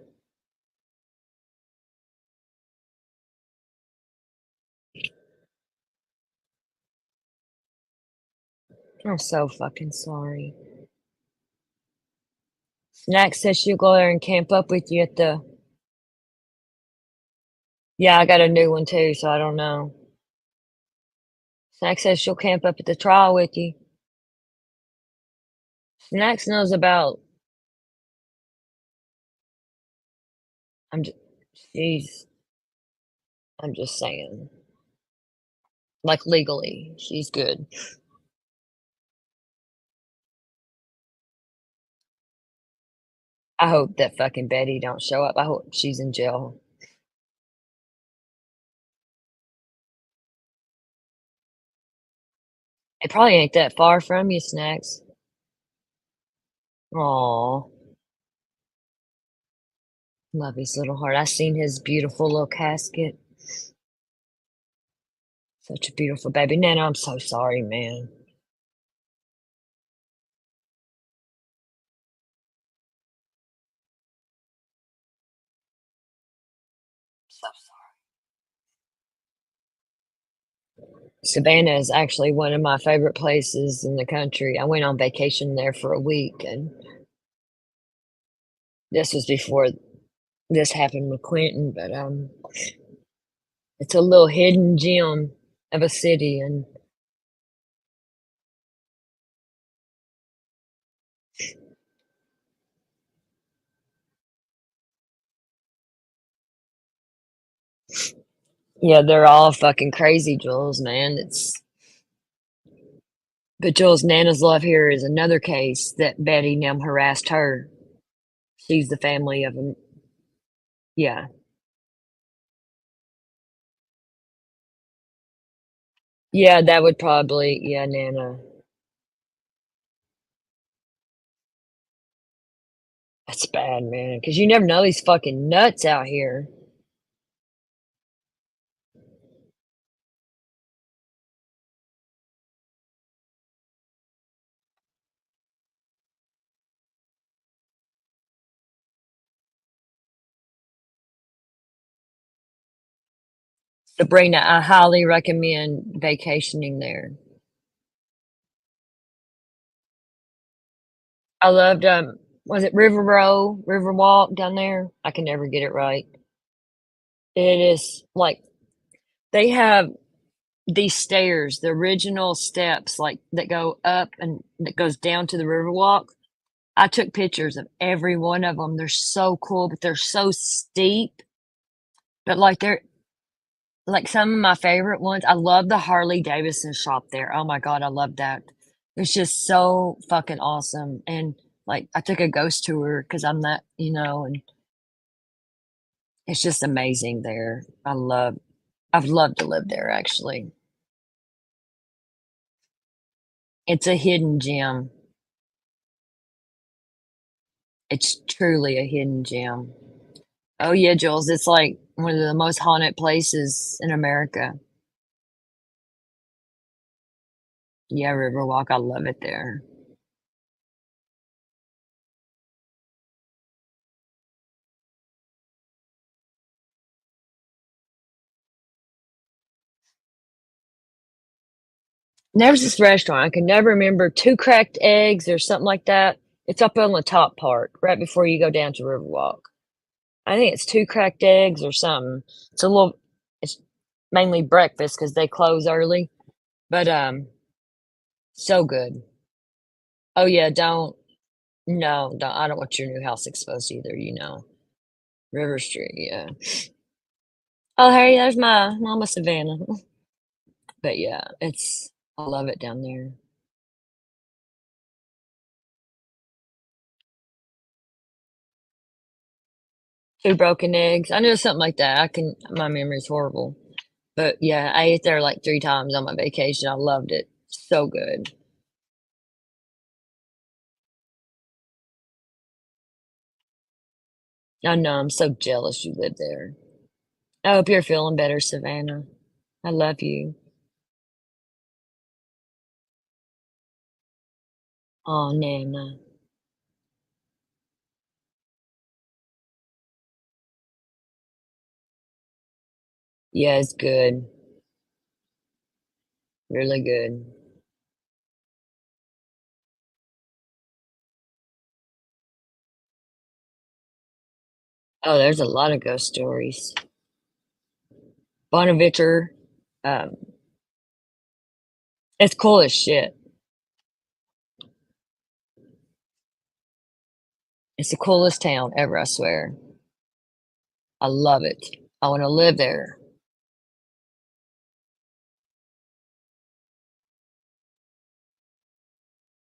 I'm so fucking sorry. Snack says she'll go there and camp up with you at the Yeah, I got a new one too, so I don't know. Snack says she'll camp up at the trial with you. Snacks knows about. I'm just, she's. I'm just saying, like legally, she's good. I hope that fucking Betty don't show up. I hope she's in jail. It probably ain't that far from you, Snacks. Aw, love his little heart. I seen his beautiful little casket. Such a beautiful baby. Nana, I'm so sorry, man. So sorry. Savannah is actually one of my favorite places in the country. I went on vacation there for a week, and this was before this happened with Quentin, but it's a little hidden gem of a city, and yeah, they're all fucking crazy, Jules, man. But Jules, Nana's love here is another case that Betty now harassed her. She's the family of him. Yeah. Yeah, that would probably, yeah, Nana. That's bad, man. Because you never know these fucking nuts out here. Sabrina, I highly recommend vacationing there. I loved, was it River Row, River Walk down there? I can never get it right. It is like they have these stairs, the original steps, like that go up and that goes down to the Riverwalk. I took pictures of every one of them. They're so cool, but they're so steep. But like they're like some of my favorite ones. I love the Harley Davidson shop there. Oh my god, I love that. It's just so fucking awesome. And like I took a ghost tour because I'm that, and it's just amazing there. I've loved to live there actually. It's a hidden gem. It's truly a hidden gem. Oh yeah, Jules, it's like one of the most haunted places in America. Yeah, Riverwalk, I love it there. There's this restaurant, I can never remember, Two Cracked Eggs or something like that. It's up on the top part, right before you go down to Riverwalk. I think it's Two Cracked Eggs or something. It's mainly breakfast because they close early, but so good. Oh yeah, no, don't, I don't want your new house exposed either. River Street, yeah. Oh, hey, there's my Mama Savannah. But yeah, I love it down there. Two broken eggs. I know something like that. My memory's horrible. But yeah, I ate there like 3 times on my vacation. I loved it. So good. I know, I'm so jealous you live there. I hope you're feeling better, Savannah. I love you. Oh, Nana. Yeah, it's good. Really good. Oh, there's a lot of ghost stories. Bonaventure. Um, it's cool as shit. It's the coolest town ever, I swear. I love it. I want to live there.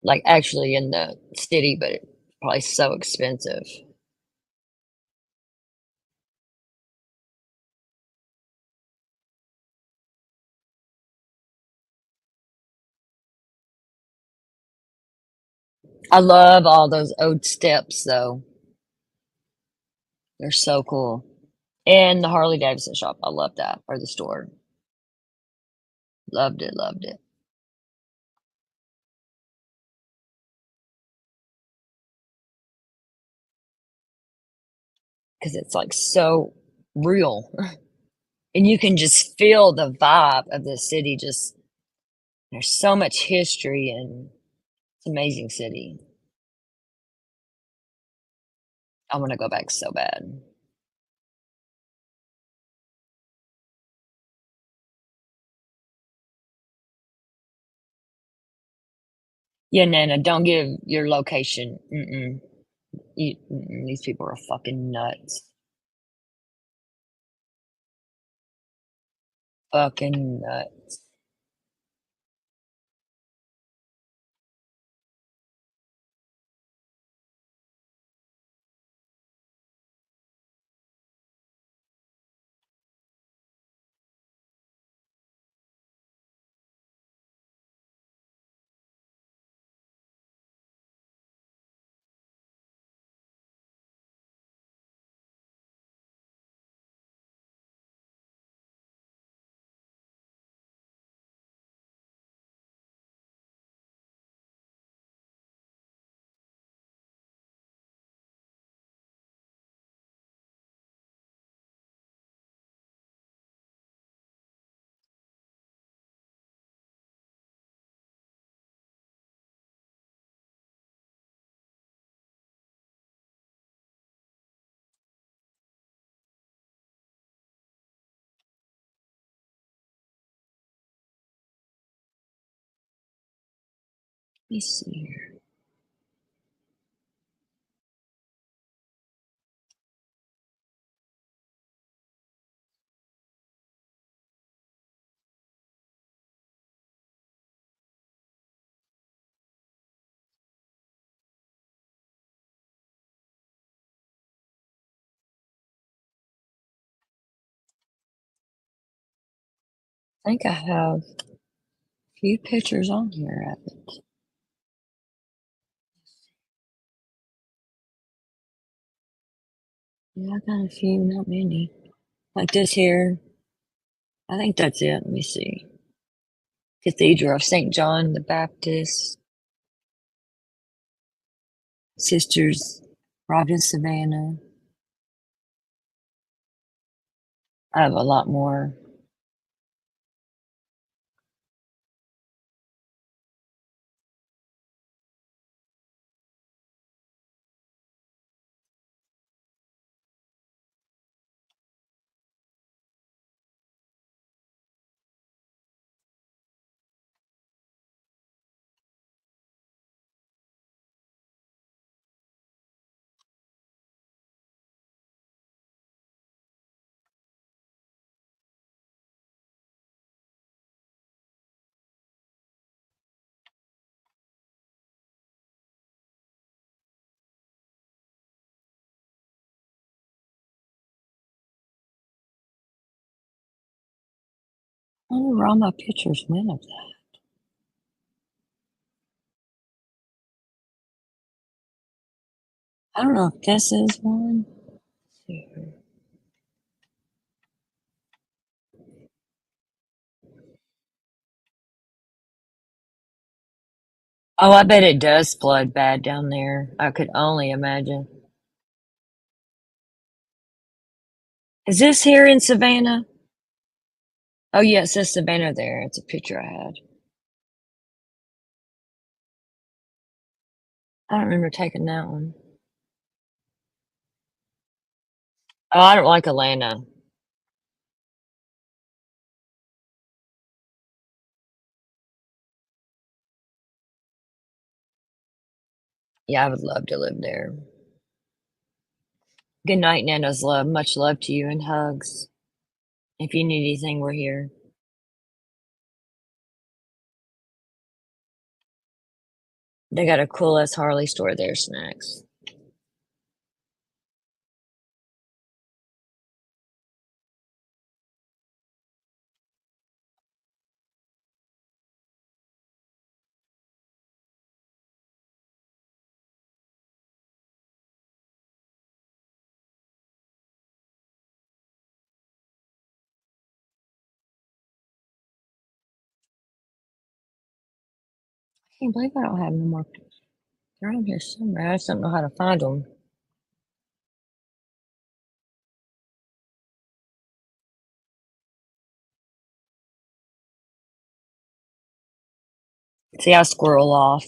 Like actually in the city, but it's probably so expensive. I love all those old steps though. They're so cool. And the Harley Davidson shop. I love that. Or the store. Loved it, loved it. Because it's like so real. And you can just feel the vibe of the city. Just there's so much history and it's an amazing city. I want to go back so bad. Yeah, Nana, don't give your location. These people are fucking nuts. Fucking nuts. Let me see here. I think I have a few pictures on here of it. Yeah, I got a few, not many. Like this here. I think that's it. Let me see. Cathedral of St. John the Baptist. Sisters Robin Savannah. I have a lot more. I wonder where all my pictures went of that. I don't know if this is one. Let's see here. Oh, I bet it does flood bad down there. I could only imagine. Is this here in Savannah? Oh, yeah, it says Savannah there. It's a picture I had. I don't remember taking that one. Oh, I don't like Atlanta. Yeah, I would love to live there. Good night, Nana's love. Much love to you and hugs. If you need anything, we're here. They got a cool ass Harley store there, Snacks. I can't believe I don't have no more. They're on here somewhere. I just don't know how to find them. See, I squirrel off.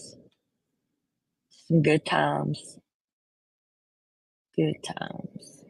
Some good times. Good times.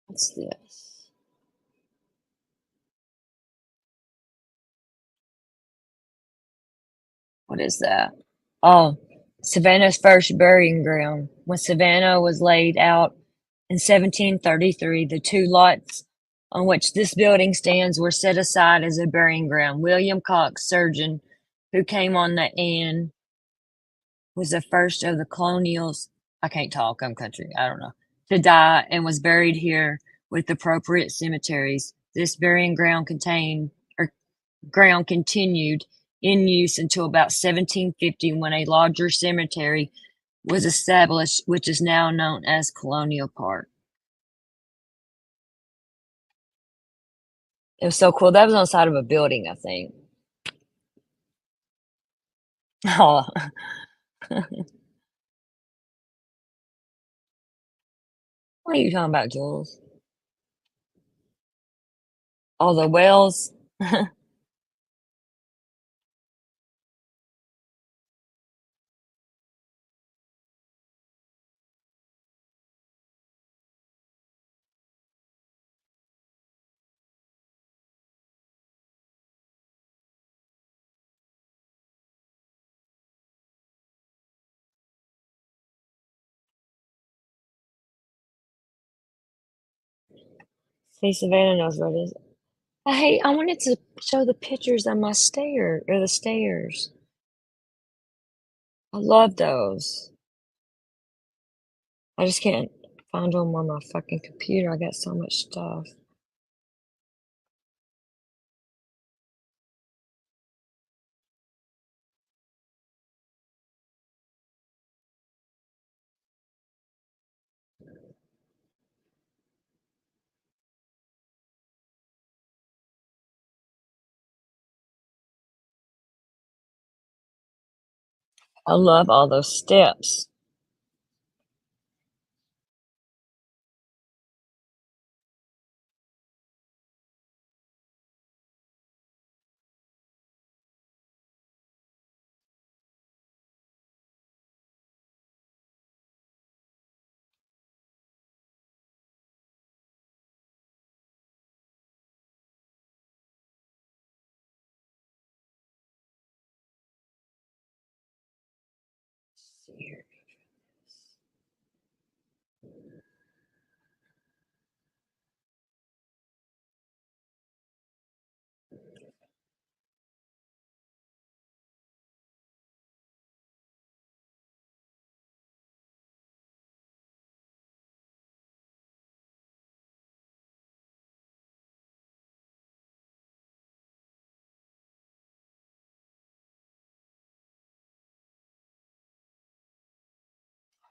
What's this? What is that? Oh, Savannah's first burying ground. When Savannah was laid out in 1733, the two lots on which this building stands were set aside as a burying ground. William Cox, surgeon, who came on the Anne, was the first of the colonials. I can't talk, I'm country, I don't know. To die and was buried here with appropriate cemeteries. This burying ground continued in use until about 1750 when a larger cemetery was established, which is now known as Colonial Park. It was so cool. That was on the side of a building, I think. Oh. What are you talking about, Jules? Oh, the whales? See, Savannah knows what it is. Hey, I wanted to show the pictures of my stair or the stairs. I love those. I just can't find them on my fucking computer. I got so much stuff. I love all those steps.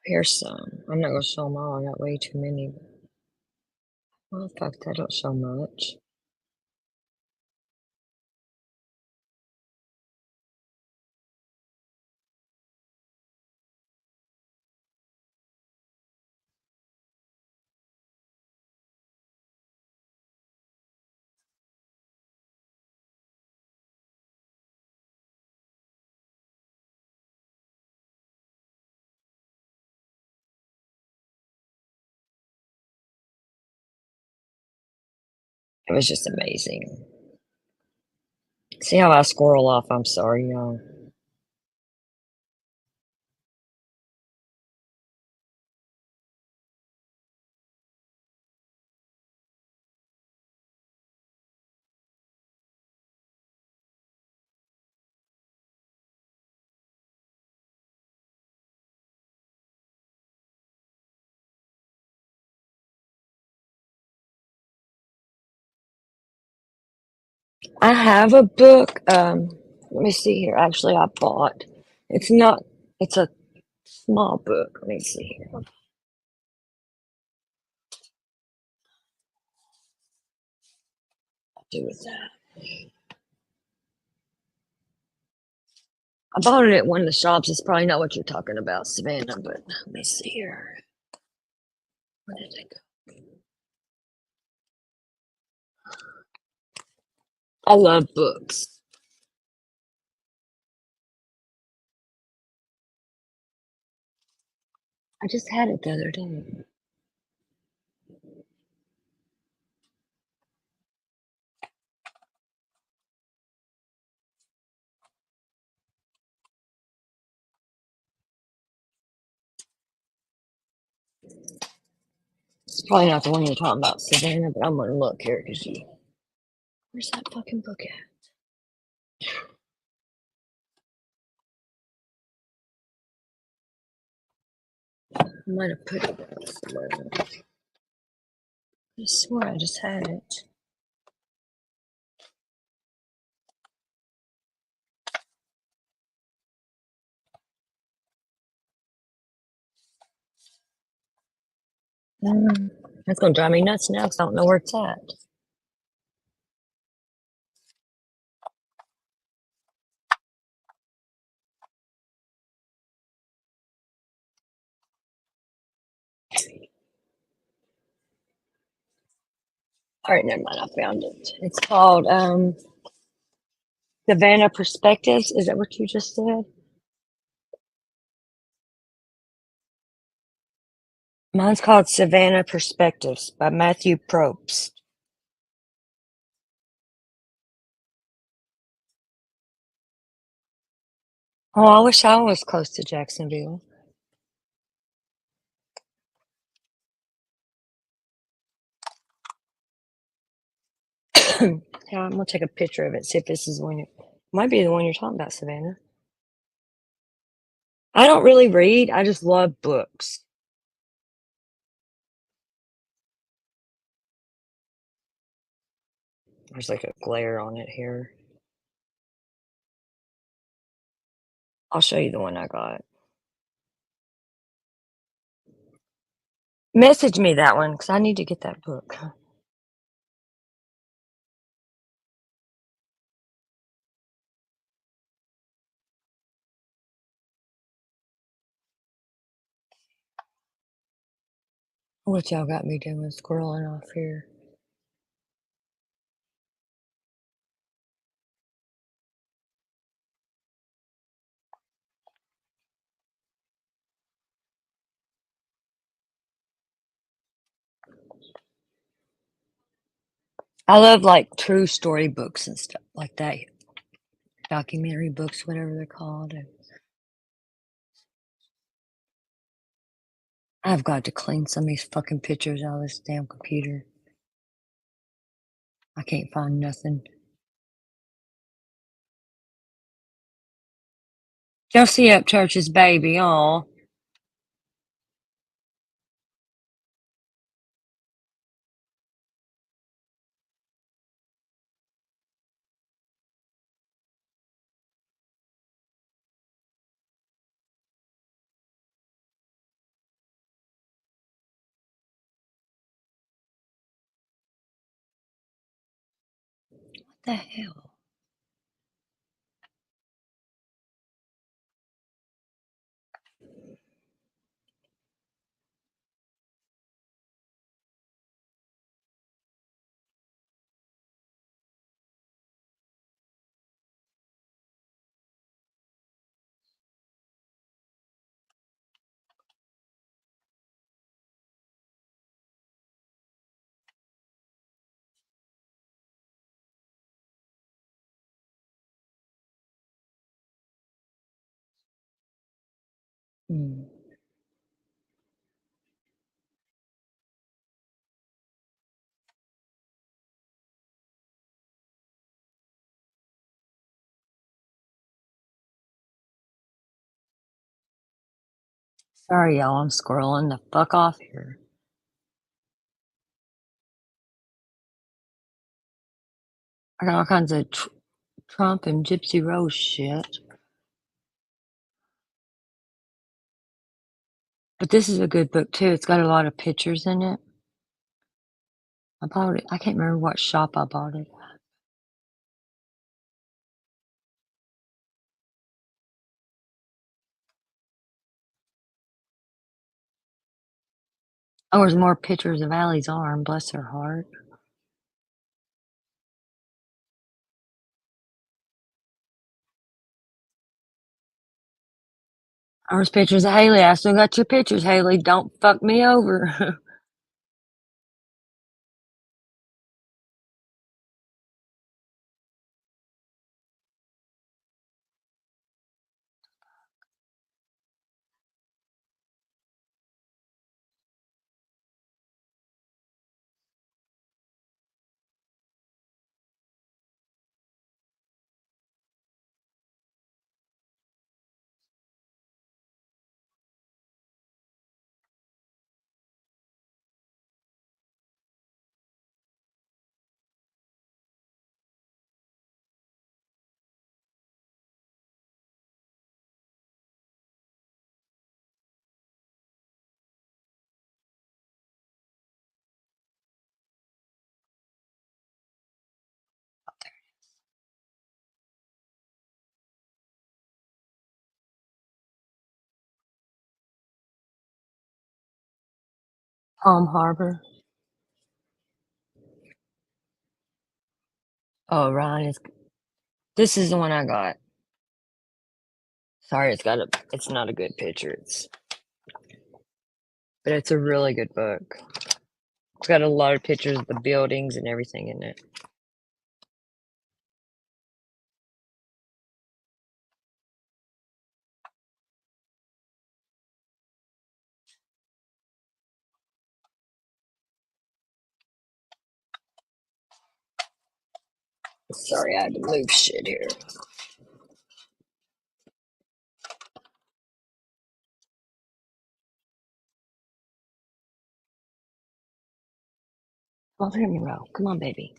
Here's some. I'm not gonna show them all. I got way too many. Well, fuck, that don't show much. It was just amazing. See how I squirrel off? I'm sorry, y'all. I have a book. Let me see here. Actually, I bought. It's not. It's a small book. Let me see here. I'll do with that. I bought it at one of the shops. It's probably not what you're talking about, Savannah. But let me see here. Where did it go? I love books. I just had it the other day. It's probably not the one you're talking about, Savannah. But I'm gonna look here because you. Where's that fucking book at? I might have put it down somewhere. I swear I just had it. That's gonna drive me nuts now because I don't know where it's at. All right, never mind. I found it. It's called Savannah Perspectives. Is that what you just said? Mine's called Savannah Perspectives by Matthew Probst. Oh, I wish I was close to Jacksonville. Yeah, I'm gonna take a picture of it. See if this is one. Might be the one you're talking about, Savannah. I don't really read. I just love books. There's like a glare on it here. I'll show you the one I got. Message me that one because I need to get that book. What y'all got me doing? Scrolling off here. I love like true story books and stuff like that. Documentary books, whatever they're called. And I've got to clean some of these fucking pictures out of this damn computer. I can't find nothing. Josie Upchurch's baby, aw. What the hell? Mm. Sorry, y'all. I'm scrolling the fuck off here. I got all kinds of Trump and Gypsy Rose shit. But this is a good book too. It's got a lot of pictures in it. I bought it. I can't remember what shop I bought it. Oh, there's more pictures of Allie's arm. Bless her heart. There's pictures of Haley. I still got your pictures, Haley. Don't fuck me over. Palm Harbor. Oh, Ryan, this is the one I got. Sorry, it's not a good picture. But it's a really good book. It's got a lot of pictures of the buildings and everything in it. Sorry, I had to move shit here. Come over here, Monroe. Come on, baby.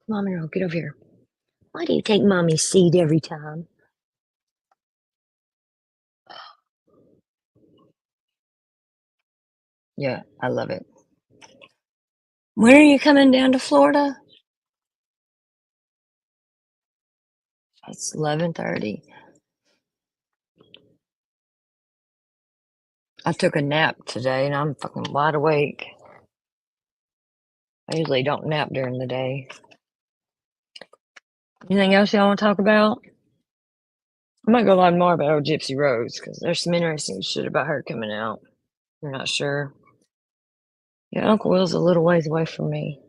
Come on, Monroe. Get over here. Why do you take mommy's seat every time? Yeah, I love it. When are you coming down to Florida? It's 11:30. I took a nap today and I'm fucking wide awake. I usually don't nap during the day. Anything else y'all want to talk about? I might go on more about old Gypsy Rose because there's some interesting shit about her coming out. I'm not sure. Yeah, Uncle Will's a little ways away from me.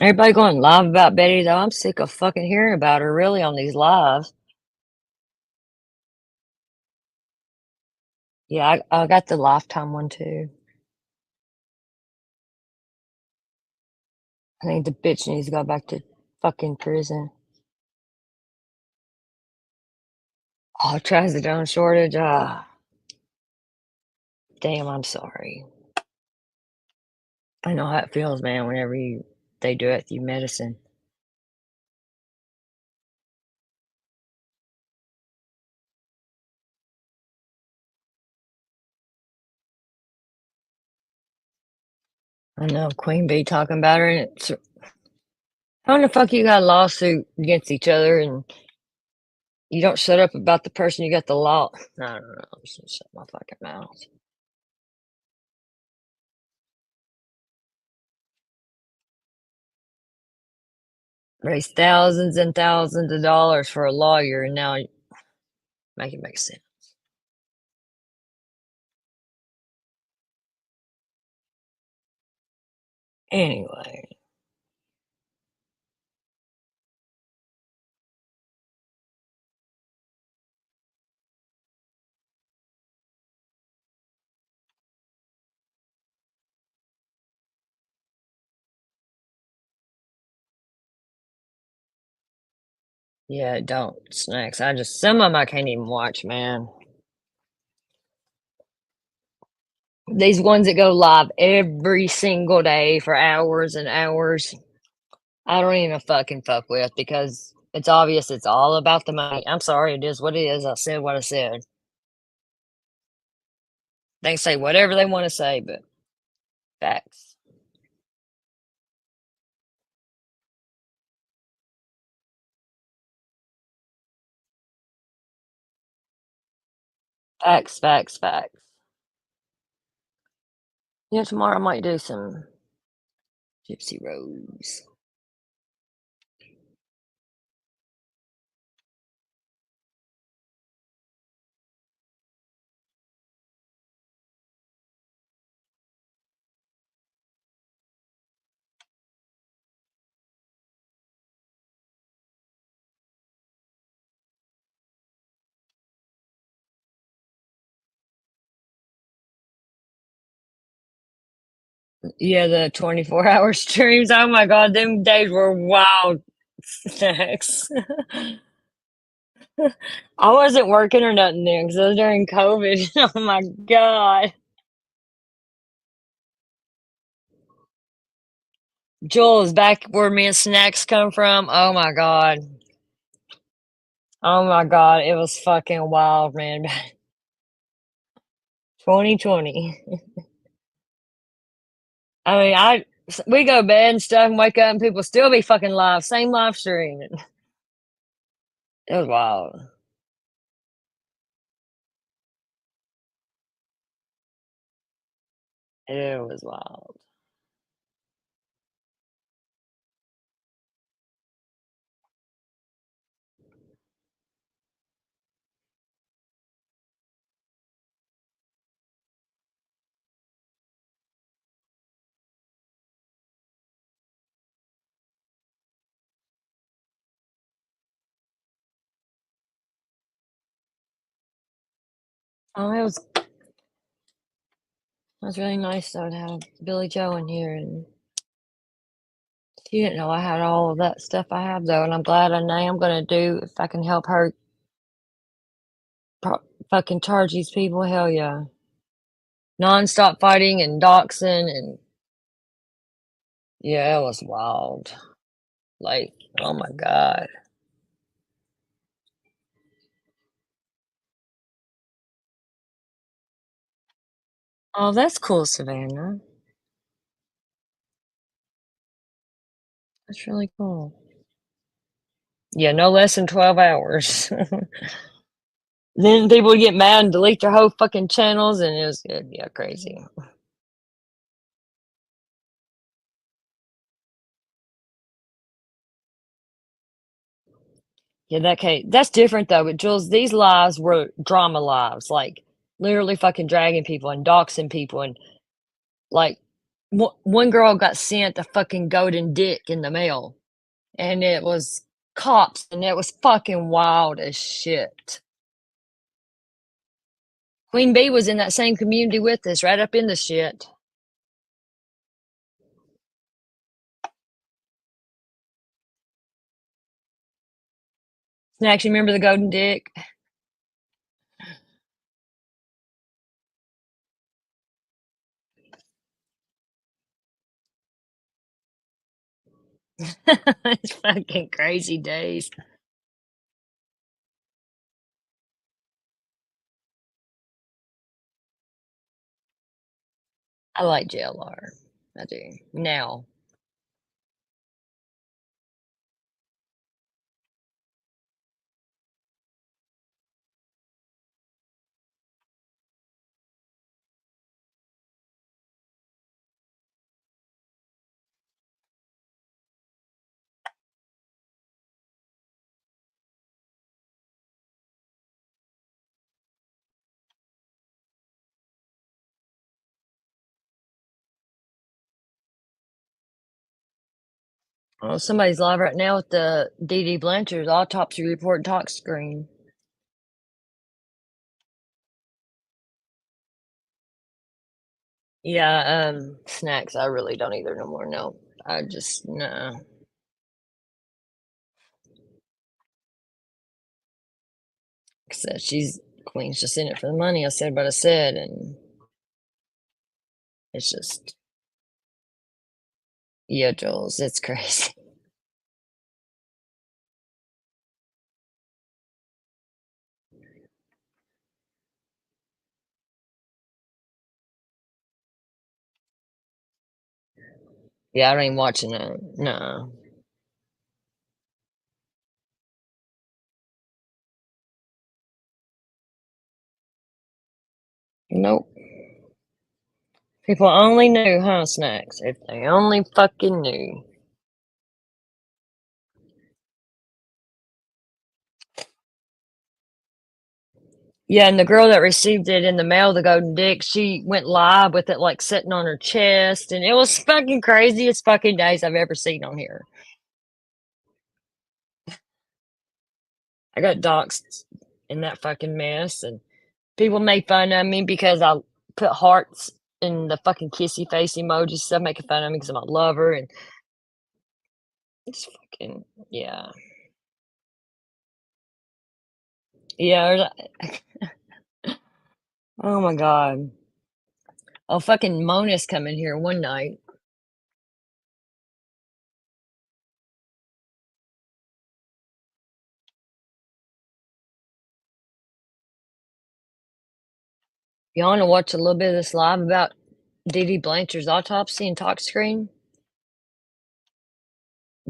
Everybody going live about Betty though. I'm sick of fucking hearing about her really on these lives. Yeah, I got the Lifetime one too. I think the bitch needs to go back to fucking prison. Oh, trazodone shortage. Damn, I'm sorry. I know how it feels, man, whenever they do it through medicine. I know Queen Bee talking about her, and it's how the fuck you got a lawsuit against each other and You don't shut up about the person you got the law. I don't know. I'm just gonna shut my fucking mouth. Raised thousands and thousands of dollars for a lawyer, and now make it make sense. Anyway. Yeah, don't snacks. Some of them I can't even watch, man. These ones that go live every single day for hours and hours, I don't even fucking fuck with because it's obvious it's all about the money. I'm sorry, it is what it is. I said what I said. They can say whatever they want to say, but facts. Facts, facts, facts. Yeah, tomorrow I might do some Gypsy Rose. Yeah, the 24-hour streams. Oh my god, them days were wild. Snacks. I wasn't working or nothing then because it was during COVID. Oh my god. Jules, back where me and Snacks come from. Oh my god. Oh my god. It was fucking wild, man. 2020. I mean, we go to bed and stuff and wake up and people still be fucking live. Same live stream. It was wild. It was wild. Oh, it was really nice though to have Billy Joe in here, and she didn't know I had all of that stuff I have though, and I'm glad I know I'm gonna do if I can help her fucking charge these people. Hell yeah, non-stop fighting and doxing, and yeah, it was wild. Like, oh my god. Oh, that's cool, Savannah. That's really cool. Yeah, no less than 12 hours. Then people would get mad and delete their whole fucking channels, and it'd be crazy. Yeah, that's different though. But Jules, these lives were drama lives, like literally fucking dragging people and doxing people, and like one girl got sent a fucking golden dick in the mail, and it was cops, and it was fucking wild as shit. Queen Bee was in that same community with us, right up in the shit. Snacks, you remember the golden dick? It's fucking crazy days. I like JLR. I do. Now. Oh, somebody's live right now with the D.D. Blanchard's autopsy report talk screen. Yeah, snacks. I really don't either no more. No, I just no. Said she's Queen's just in it for the money. I said what I said, and it's just yeah, Jules, it's crazy. Yeah, I ain't watching it. No. Nope. People only knew, huh, snacks? If they only fucking knew. Yeah, and the girl that received it in the mail, the golden dick, she went live with it like sitting on her chest, and it was fucking craziest fucking days I've ever seen on here. I got doxxed in that fucking mess, and people made fun of me because I put hearts in the fucking kissy face emoji stuff, making fun of me because I'm a lover, and it's fucking yeah. Yeah. Oh my god. Oh, fucking Mona's coming here one night. You want to watch a little bit of this live about D.D. Blanchard's autopsy and talk screen?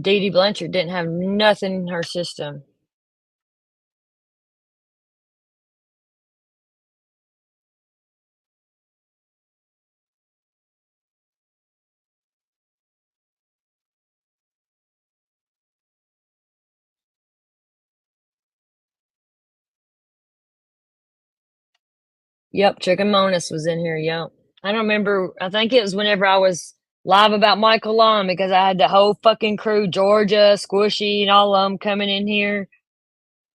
D.D. Blanchard didn't have nothing in her system. Yep, Chicken Monas was in here. Yep. I don't remember. I think it was whenever I was live about Michael Long because I had the whole fucking crew, Georgia, Squishy, and all of them coming in here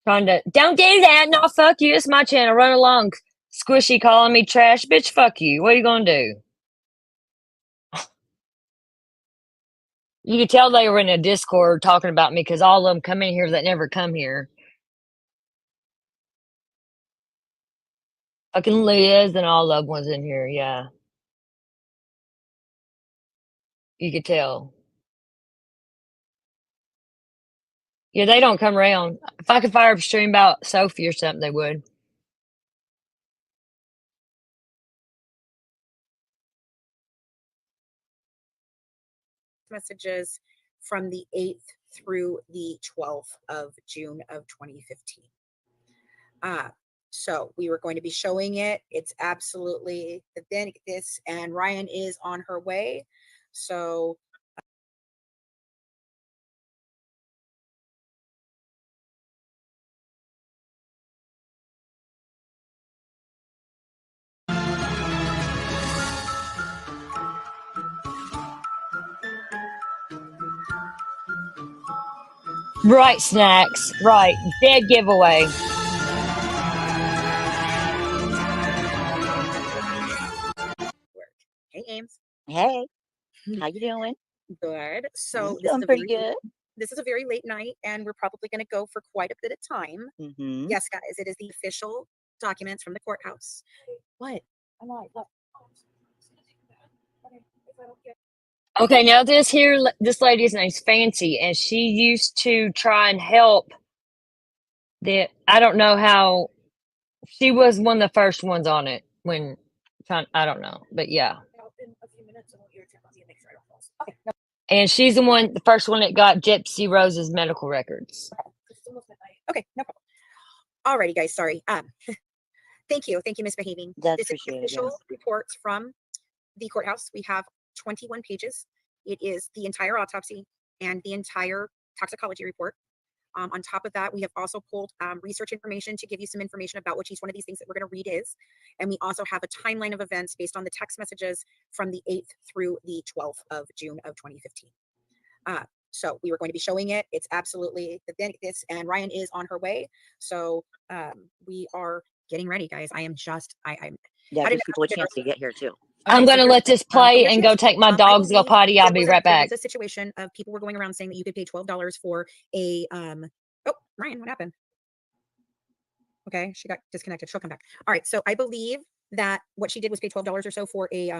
trying to, don't do that. No, fuck you. It's my channel. Run along. Squishy calling me trash. Bitch, fuck you. What are you going to do? You could tell they were in a Discord talking about me because all of them come in here that never come here. Fucking Liz and all of them was in here. Yeah. You could tell. Yeah, they don't come around. If I could fire up a stream about Sophie or something, they would. Messages from the 8th through the 12th of June of 2015. So we were going to be showing it. It's absolutely this, and Ryan is on her way. So Right, snacks. Right. Dead giveaway. hey, Ames. Hey, how you doing? Good. So I'm doing pretty good. This is a very late night, and we're probably going to go for quite a bit of time. Mm-hmm. Yes, guys, it is the official documents from the courthouse. What? I'm like, look. Okay, now this lady's name's Fancy, and she used to try and help. I don't know how. She was one of the first ones on it when. I don't know, but yeah. And she's the first one that got Gypsy Rose's medical records. Okay, no problem. Alrighty, guys. Sorry. Thank you, Miss Behaving. This is official reports from the courthouse. We have 21 pages. It is the entire autopsy and the entire toxicology report. On top of that, we have also pulled research information to give you some information about what each one of these things that we're going to read is. And we also have a timeline of events based on the text messages from the 8th through the 12th of June of 2015. So we were going to be showing it. It's absolutely this, and Ryan is on her way. So we are getting ready, guys. I'm Yeah, how did gives people a chance to get here too. I'm Okay, so gonna here, let this oh, play here she and go is. take my I dogs to go believe potty. I'll there be was right there back. was a situation of people were going around saying that you could pay $12 for a oh, Ryan, what happened? Okay, she got disconnected. She'll come back. All right, so I believe that what she did was pay $12 or so for a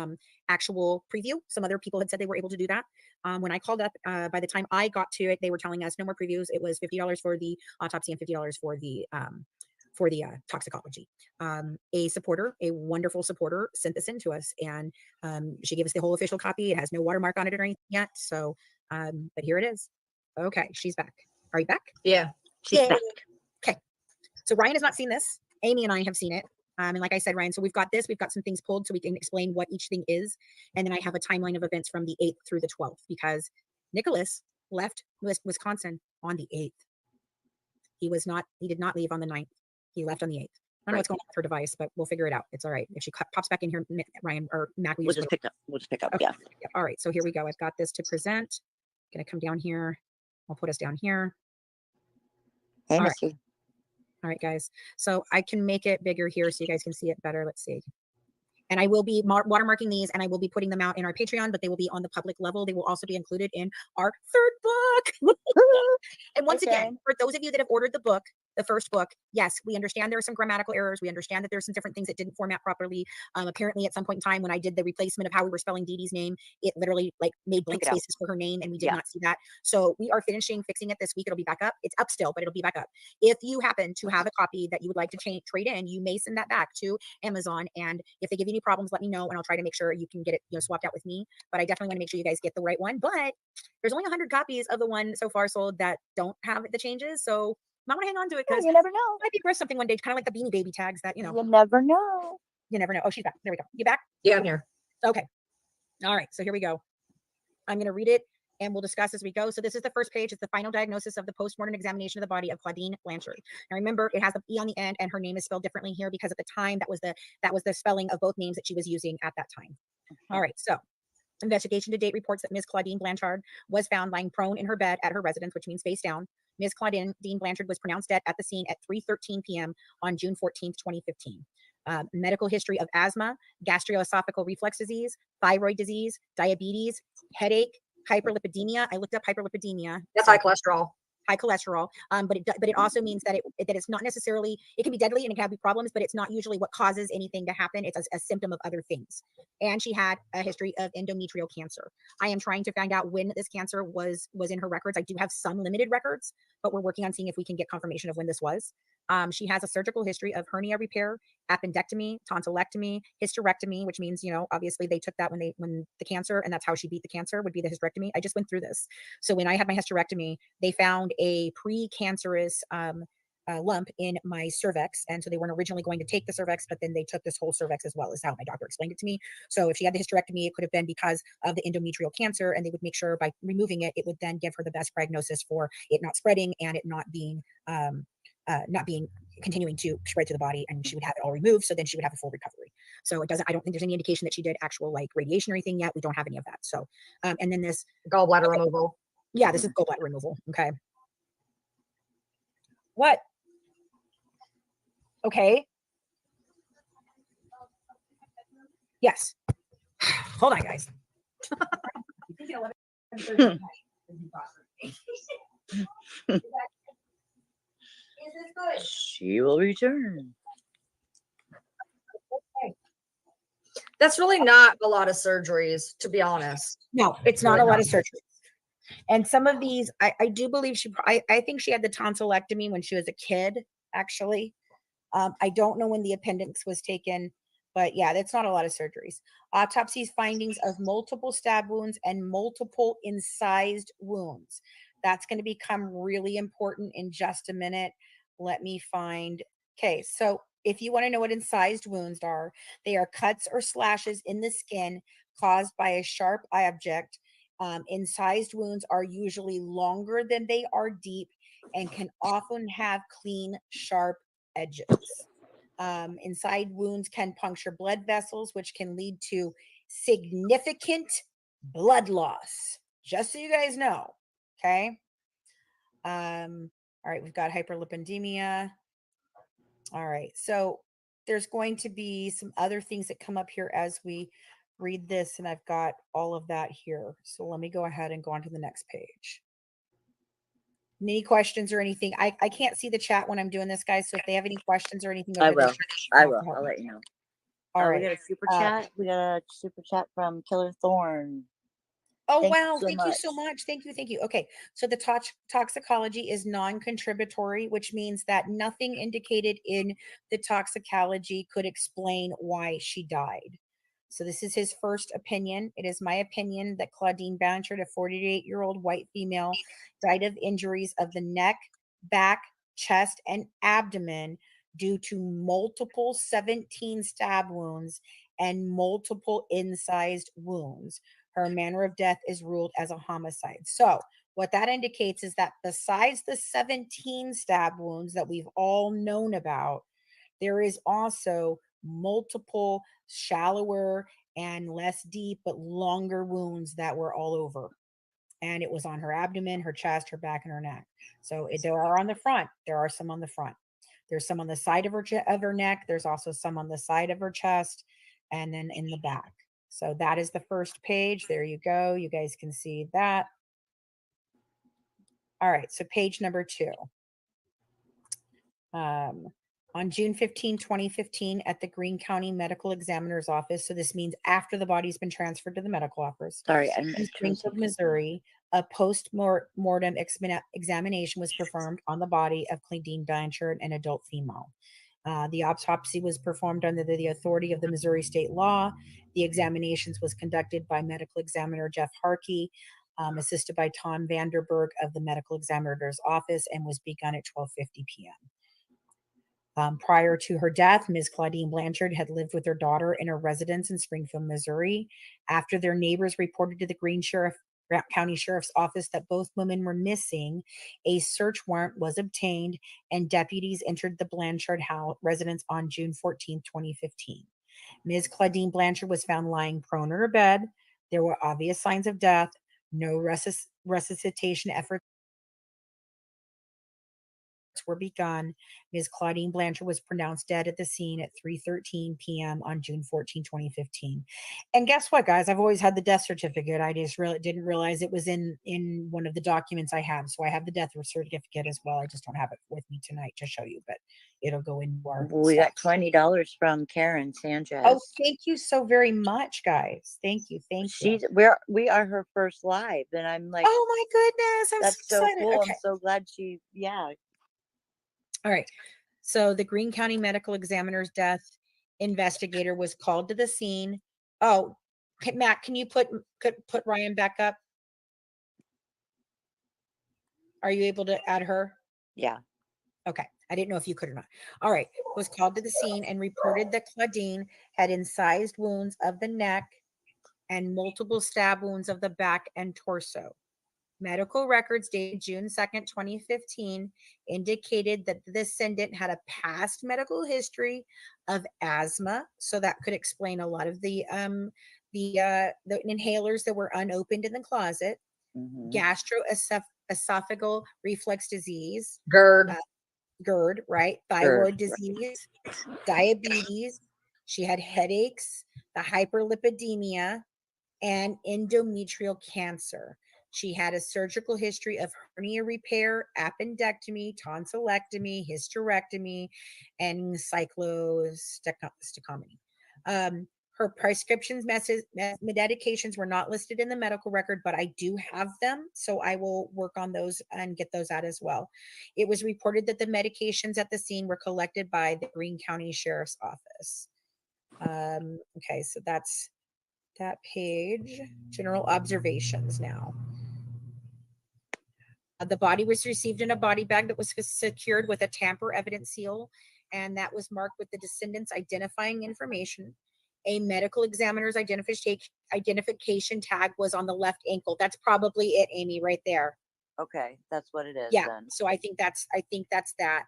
actual preview. Some other people had said they were able to do that. When I called up, by the time I got to it, they were telling us no more previews. It was $50 for the autopsy and $50 for the toxicology. A supporter, a wonderful supporter, sent this in to us, and she gave us the whole official copy. It has no watermark on it or anything yet. So, but here it is. Okay, she's back. Are you back? Yeah. She's back. Okay. So Ryan has not seen this. Amy and I have seen it. And like I said, Ryan, so we've got this, we've got some things pulled so we can explain what each thing is. And then I have a timeline of events from the 8th through the 12th because Nicholas left Wisconsin on the 8th. He did not leave on the 9th. He left on the 8th. I don't know what's going on with her device, but we'll figure it out. It's all right. If she pops back in here, Ryan or Mac, We'll just pick up. Okay. Yeah. All right. So here we go. I've got this to present. Going to come down here. I'll put us down here. Hey, All Missy. right. All right, guys. So I can make it bigger here so you guys can see it better. Let's see. And I will be watermarking these and I will be putting them out in our Patreon, but they will be on the public level. They will also be included in our 3rd book. And once again, for those of you that have ordered the book, the first book, yes, we understand there are some grammatical errors. We understand that there's some different things that didn't format properly. Apparently at some point in time when I did the replacement of how we were spelling Dee Dee's name, it literally like made blank spaces for her name and we did not see that. So we are fixing it this week. It'll be back up. It's up still, but it'll be back up. If you happen to have a copy that you would like to trade in, you may send that back to Amazon. And if they give you any problems, let me know and I'll try to make sure you can get it, swapped out with me. But I definitely want to make sure you guys get the right one. But there's only 100 copies of the one so far sold that don't have the changes. So I want to hang on to it because you never know. Might be worth something one day, kind of like the Beanie Baby tags that, You never know. You never know. Oh, she's back. There we go. You back? Yeah, I'm here. Okay. All right. So here we go. I'm going to read it and we'll discuss as we go. So this is the first page. It's the final diagnosis of the postmortem examination of the body of Claudine Blanchard. Now remember, it has an E on the end and her name is spelled differently here because at the time that was the spelling of both names that she was using at that time. All right. So investigation to date reports that Ms. Claudine Blanchard was found lying prone in her bed at her residence, which means face down. Ms. Claudine Blanchard was pronounced dead at the scene at 3:13 p.m. on June 14th, 2015. Medical history of asthma, gastroesophageal reflux disease, thyroid disease, diabetes, headache, hyperlipidemia. I looked up hyperlipidemia. That's high cholesterol. High cholesterol, but it also means that it's not necessarily, it can be deadly and it can have problems, but it's not usually what causes anything to happen. It's a symptom of other things. And she had a history of endometrial cancer. I am trying to find out when this cancer was in her records. I do have some limited records, but we're working on seeing if we can get confirmation of when this was. She has a surgical history of hernia repair, appendectomy, tonsillectomy, hysterectomy, which means, obviously they took that when the cancer, and that's how she beat the cancer, would be the hysterectomy. I just went through this. So when I had my hysterectomy, they found a pre-cancerous lump in my cervix. And so they weren't originally going to take the cervix, but then they took this whole cervix as well, is how my doctor explained it to me. So if she had the hysterectomy, it could have been because of the endometrial cancer, and they would make sure by removing it, it would then give her the best prognosis for it not spreading and it not being continuing to spread to the body, and she would have it all removed. So then she would have a full recovery. So I don't think there's any indication that she did actual like radiation or anything yet. We don't have any of that. So, and then this gallbladder removal. Yeah, this is gallbladder removal. Okay. What? Okay. Yes. Hold on, guys. She will return. That's really not a lot of surgeries, to be honest. No, it's not a lot of surgeries. And some of these, I do believe I think she had the tonsillectomy when she was a kid, actually. I don't know when the appendix was taken, but yeah, that's not a lot of surgeries. Autopsy's findings of multiple stab wounds and multiple incised wounds. That's going to become really important in just a minute. Let me find. Okay, so if you want to know what incised wounds are, they are cuts or slashes in the skin caused by a sharp object. Incised wounds are usually longer than they are deep and can often have clean, sharp edges. Inside wounds can puncture blood vessels, which can lead to significant blood loss. Just so you guys know. Okay. All right, we've got hyperlipidemia. All right, so there's going to be some other things that come up here as we read this, and I've got all of that here. So let me go ahead and go on to the next page. Any questions or anything? I can't see the chat when I'm doing this, guys. So if they have any questions or anything I over there, will. I will. I'll let you know. All We right. got a super chat. We got a super chat from Killer Thorn. Oh, Thank you wow. so Thank you much. so much. Thank you. Thank you. Okay. So the toxicology is non-contributory, which means that nothing indicated in the toxicology could explain why she died. So this is his first opinion. It is my opinion that Claudine Blanchard, a 48-year-old white female, died of injuries of the neck, back, chest, and abdomen due to multiple 17 stab wounds and multiple incised wounds. Her manner of death is ruled as a homicide. So what that indicates is that besides the 17 stab wounds that we've all known about, there is also multiple shallower and less deep but longer wounds that were all over. And it was on her abdomen, her chest, her back, and her neck. So there are on the front. There are some on the front. There's some on the side of her neck. There's also some on the side of her chest, and then in the back. So that is the first page. There you go. You guys can see that. All right. So page number 2. On June 15, 2015, at the Greene County Medical Examiner's Office, so this means after the body's been transferred to the medical office, Sorry, in Springfield, Missouri, a post-mortem examination was performed on the body of Claudine Blanchard, an adult female. The autopsy was performed under the authority of the Missouri state law. The examinations was conducted by medical examiner Jeff Harkey, assisted by Tom Vanderberg of the medical examiner's office, and was begun at 12:50 p.m. Prior to her death, Ms. Claudine Blanchard had lived with her daughter in a residence in Springfield, Missouri. After their neighbors reported to the Greene County Sheriff's Office that both women were missing, a search warrant was obtained and deputies entered the Blanchard house residence on June 14, 2015. Ms. Claudine Blanchard was found lying prone in her bed. There were obvious signs of death. No resuscitation efforts were begun. Ms. Claudine Blanchard was pronounced dead at the scene at 3:13 p.m. on June 14, 2015. And guess what, guys? I've always had the death certificate. I just really didn't realize it was in one of the documents I have. So I have the death certificate as well. I just don't have it with me tonight to show you, but it'll go in our We got $20 from Karen Sanchez. Oh, thank you so very much, guys. Thank you. Thank you. We are her first live, and I'm like, oh my goodness, I'm that's so so excited. cool. Okay. I'm so glad All right. So the Greene County Medical Examiner's death investigator was called to the scene. Oh, Matt, can you put Ryan back up? Are you able to add her? Yeah. Okay. I didn't know if you could or not. All right. Was called to the scene and reported that Claudine had incised wounds of the neck and multiple stab wounds of the back and torso. Medical records dated June 2nd, 2015 indicated that the descendant had a past medical history of asthma. So that could explain a lot of the inhalers that were unopened in the closet, gastroesophageal reflux disease, GERD, right? Thyroid disease, diabetes. She had headaches, the hyperlipidemia, and endometrial cancer. She had a surgical history of hernia repair, appendectomy, tonsillectomy, hysterectomy, and cyclostectomy. Her prescriptions medications were not listed in the medical record, but I do have them. So I will work on those and get those out as well. It was reported that the medications at the scene were collected by the Greene County Sheriff's Office. Okay, so that's that page. General observations now. The body was received in a body bag that was secured with a tamper evidence seal, and that was marked with the descendant's identifying information. A medical examiner's identification tag was on the left ankle. That's probably it, Amy, right there. Okay, that's what it is. Yeah. Then. So I think that's that.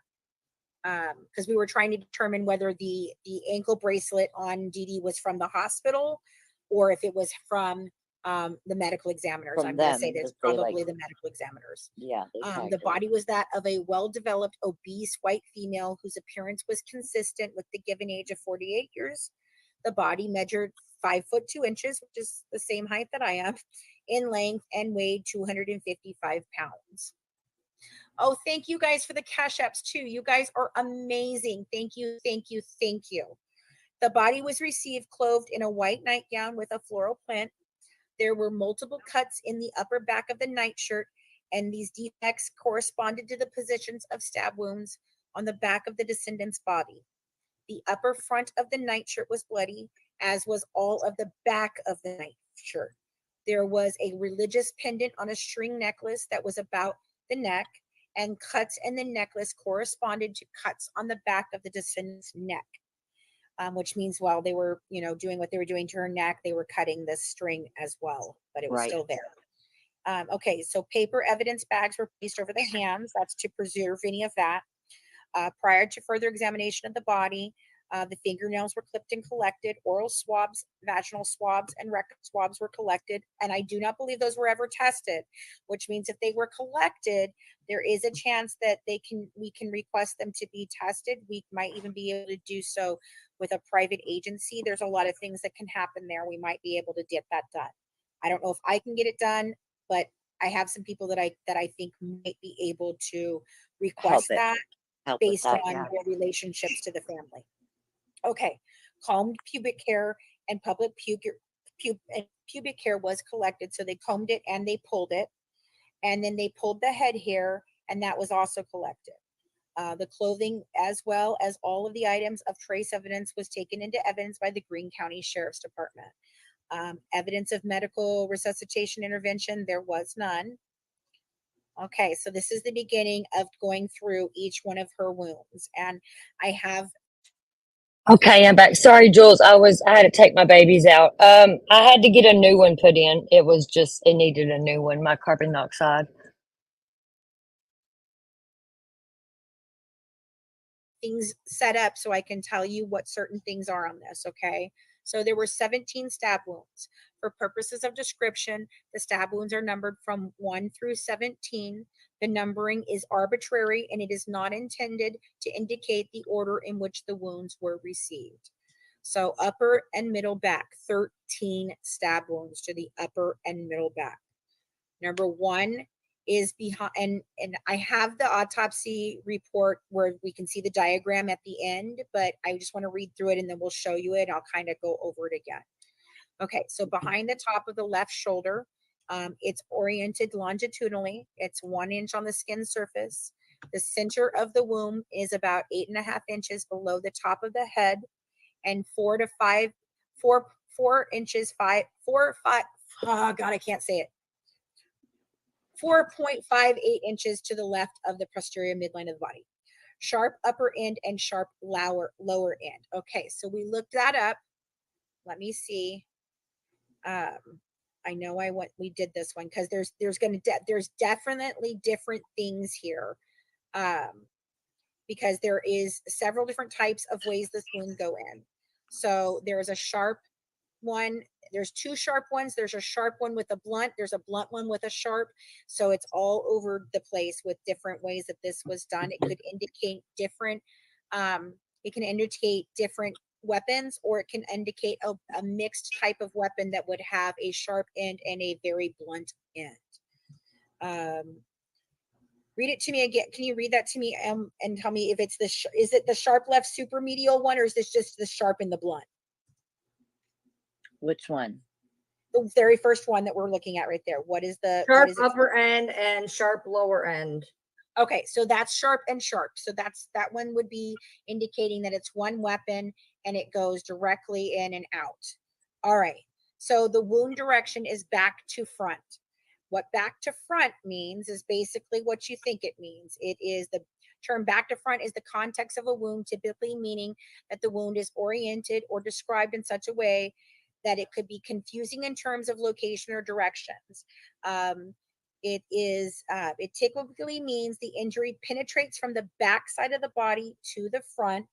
Because we were trying to determine whether the ankle bracelet on Dee Dee was from the hospital or if it was from The medical examiners. From I'm going to say them, there's that they, probably like, the medical examiners. yeah, they tagged The her. body was that of a well-developed, obese white female whose appearance was consistent with the given age of 48 years. The body measured 5'2", which is the same height that I am, in length, and weighed 255 pounds. Oh, thank you guys for the cash apps too. You guys are amazing. Thank you, thank you, thank you. The body was received clothed in a white nightgown with a floral print. There were multiple cuts in the upper back of the nightshirt, and these defects corresponded to the positions of stab wounds on the back of the descendant's body. The upper front of the nightshirt was bloody, as was all of the back of the nightshirt. There was a religious pendant on a string necklace that was about the neck, and cuts in the necklace corresponded to cuts on the back of the descendant's neck. Which means while they were, doing what they were doing to her neck, they were cutting the string as well, but it was Right. still there. Okay, so paper evidence bags were placed over the hands. That's to preserve any of that. Prior to further examination of the body, the fingernails were clipped and collected. Oral swabs, vaginal swabs, and rectal swabs were collected. And I do not believe those were ever tested, which means if they were collected, there is a chance that we can request them to be tested. We might even be able to do so with a private agency. There's a lot of things that can happen there. We might be able to get that done. I don't know if I can get it done, but I have some people that I think might be able to request that based on their relationships to the family. Okay, combed pubic hair and public pubic hair was collected. So they combed it and they pulled it, and then they pulled the head hair, and that was also collected. The clothing, as well as all of the items of trace evidence, was taken into evidence by the Greene County Sheriff's Department. Evidence of medical resuscitation intervention, there was none. Okay, so this is the beginning of going through each one of her wounds, and I have. Okay, I'm back. Sorry, Jules. I had to take my babies out. I had to get a new one put in. It needed a new one, my carbon monoxide. Things set up so I can tell you what certain things are on this, okay? So there were 17 stab wounds. For purposes of description, the stab wounds are numbered from 1 through 17. The numbering is arbitrary, and it is not intended to indicate the order in which the wounds were received. So upper and middle back, 13 stab wounds to the upper and middle back. Number 1 is behind, and I have the autopsy report where we can see the diagram at the end, but I just want to read through it and then we'll show you it. I'll kind of go over it again. Okay, so behind the top of the left shoulder, it's oriented longitudinally. It's 1 inch on the skin surface. The center of the wound is about 8.5 inches below the top of the head, and 4 inches, 5, oh God, I can't say it. 4.58 inches to the left of the posterior midline of the body. Sharp upper end and sharp lower end. Okay, so we looked that up. Let me see. I know we did this one because there's definitely different things here. Because there is several different types of ways this wound go in. So there's a sharp one. There's 2 sharp ones. There's a sharp one with a blunt. There's a blunt one with a sharp. So it's all over the place with different ways that this was done. It could indicate different, it can indicate different weapons, or it can indicate a mixed type of weapon that would have a sharp end and a very blunt end. Read it to me again. Can you read that to me and tell me if it's is it the sharp left supermedial one, or is this just the sharp and the blunt? Which one? The very first one that we're looking at right there. What is sharp upper end and sharp lower end? Okay, so that's sharp and sharp. So that one would be indicating that it's one weapon and it goes directly in and out. All right. So the wound direction is back to front. What back to front means is basically what you think it means. It is the term back to front is the context of a wound, typically meaning that the wound is oriented or described in such a way that it could be confusing in terms of location or directions. It typically means the injury penetrates from the back side of the body to the front.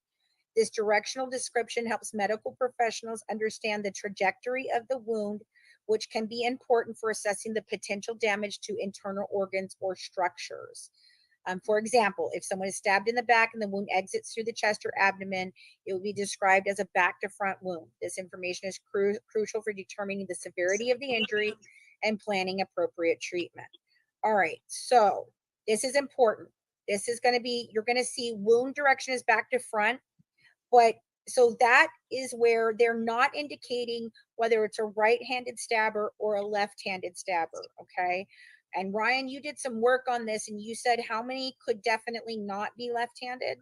This directional description helps medical professionals understand the trajectory of the wound which can be important for assessing the potential damage to internal organs or structures. For example, if someone is stabbed in the back and the wound exits through the chest or abdomen, it will be described as a back to front wound. This information is crucial for determining the severity of the injury and planning appropriate treatment. All right, so this is important. This is going to be, you're going to see wound direction is back to front, but so that is where they're not indicating whether it's a right-handed stabber or a left-handed stabber, okay? And Ryan, you did some work on this and you said how many could definitely not be left-handed?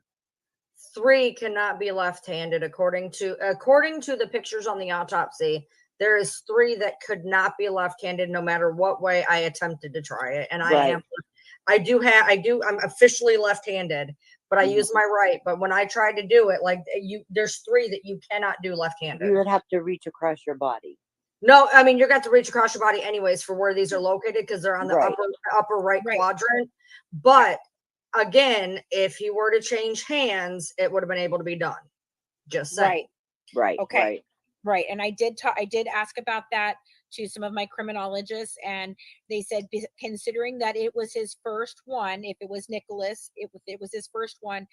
3 cannot be left-handed according to the pictures on the autopsy. There is 3 that could not be left-handed no matter what way I attempted to try it. And I'm officially left-handed, but I use my right. But when I tried to do it, there's 3 that you cannot do left-handed. You would have to reach across your body. No, I mean, you're going to reach across your body anyways for where these are located because they're on the upper right quadrant. But again, if he were to change hands, it would have been able to be done. Just saying. Right. Okay. Right. And I did ask about that to some of my criminologists, and they said, considering that it was his first one, if it was Nicholas, it was his first one,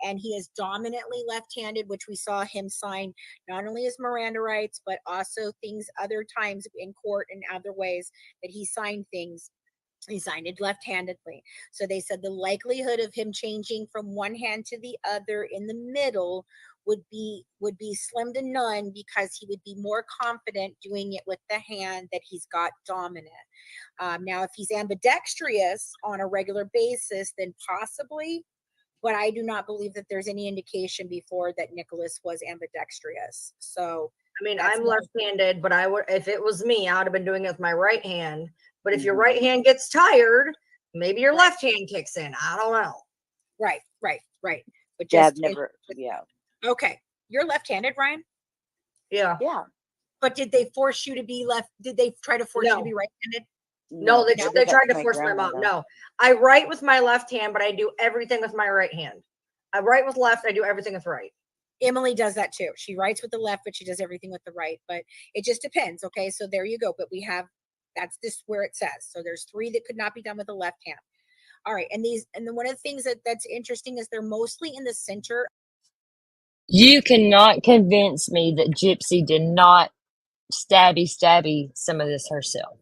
and he is dominantly left-handed, which we saw him sign not only his Miranda rights, but also things other times in court and other ways that he signed things. He signed it left-handedly. So they said the likelihood of him changing from one hand to the other in the middle would be slim to none, because he would be more confident doing it with the hand that he's got dominant. Now, if he's ambidextrous on a regular basis, then possibly, but I do not believe that there's any indication before that Nicholas was ambidextrous. So, I mean, I'm left-handed, but if it was me, I would have been doing it with my right hand. But if your right hand gets tired, maybe your left hand kicks in. I don't know. Right. But just okay. You're left-handed, Ryan? Yeah. But did they force you to be left? Did they try to force you to be right-handed? No, they tried to force my mom. No, I write with my left hand, but I do everything with my right hand. I write with left. I do everything with right. Emily does that too. She writes with the left, but she does everything with the right. But it just depends. Okay, so there you go. But that's just where it says. So there's 3 that could not be done with the left hand. All right, and then one of the things that's interesting is they're mostly in the center. You cannot convince me that Gypsy did not stabby some of this herself.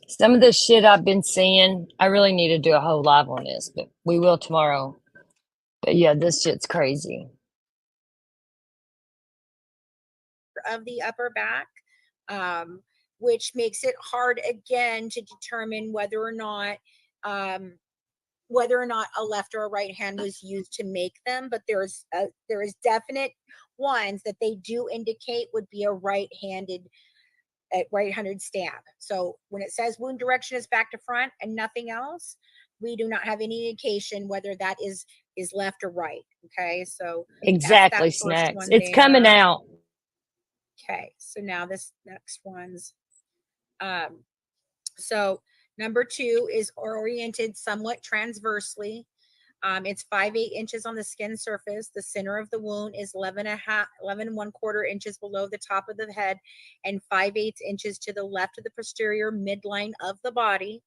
Some of the shit I've been seeing, I really need to do a whole live on this, but we will tomorrow. But yeah, this shit's crazy. Of the upper back, which makes it hard again to determine whether or not a left or a right hand was used to make them. But there is definite ones that they do indicate would be a right-handed stab. So when it says wound direction is back to front and nothing else, we do not have any indication whether that is left or right. Okay, so exactly, Snacks. It's coming out. Okay, so now this next one's so number 2 is oriented somewhat transversely. It's 5/8 inches on the skin surface. The center of the wound is 11 1/4 inches below the top of the head, and 5/8 inches to the left of the posterior midline of the body.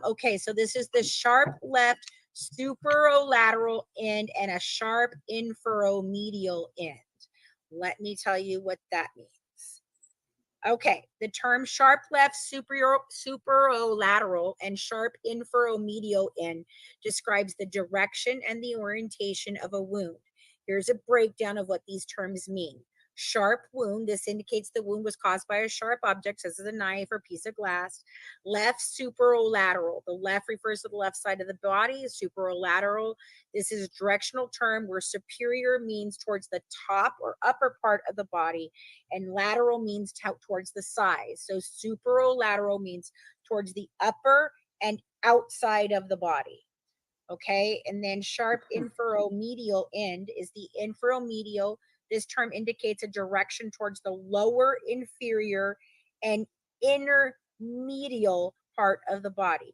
Okay, so this is the sharp left superolateral end and a sharp inferomedial end. Let me tell you what that means. Okay, the term sharp left superolateral and sharp inferomedial end describes the direction and the orientation of a wound. Here's a breakdown of what these terms mean. Sharp wound, this indicates the wound was caused by a sharp object, such as a knife or piece of glass. Left superolateral, the left refers to the left side of the body. Superolateral, this is a directional term where superior means towards the top or upper part of the body, and lateral means towards the side. So superolateral means towards the upper and outside of the body. Okay, and then sharp inferomedial end is the inferomedial. This term indicates a direction towards the lower inferior and inner medial part of the body.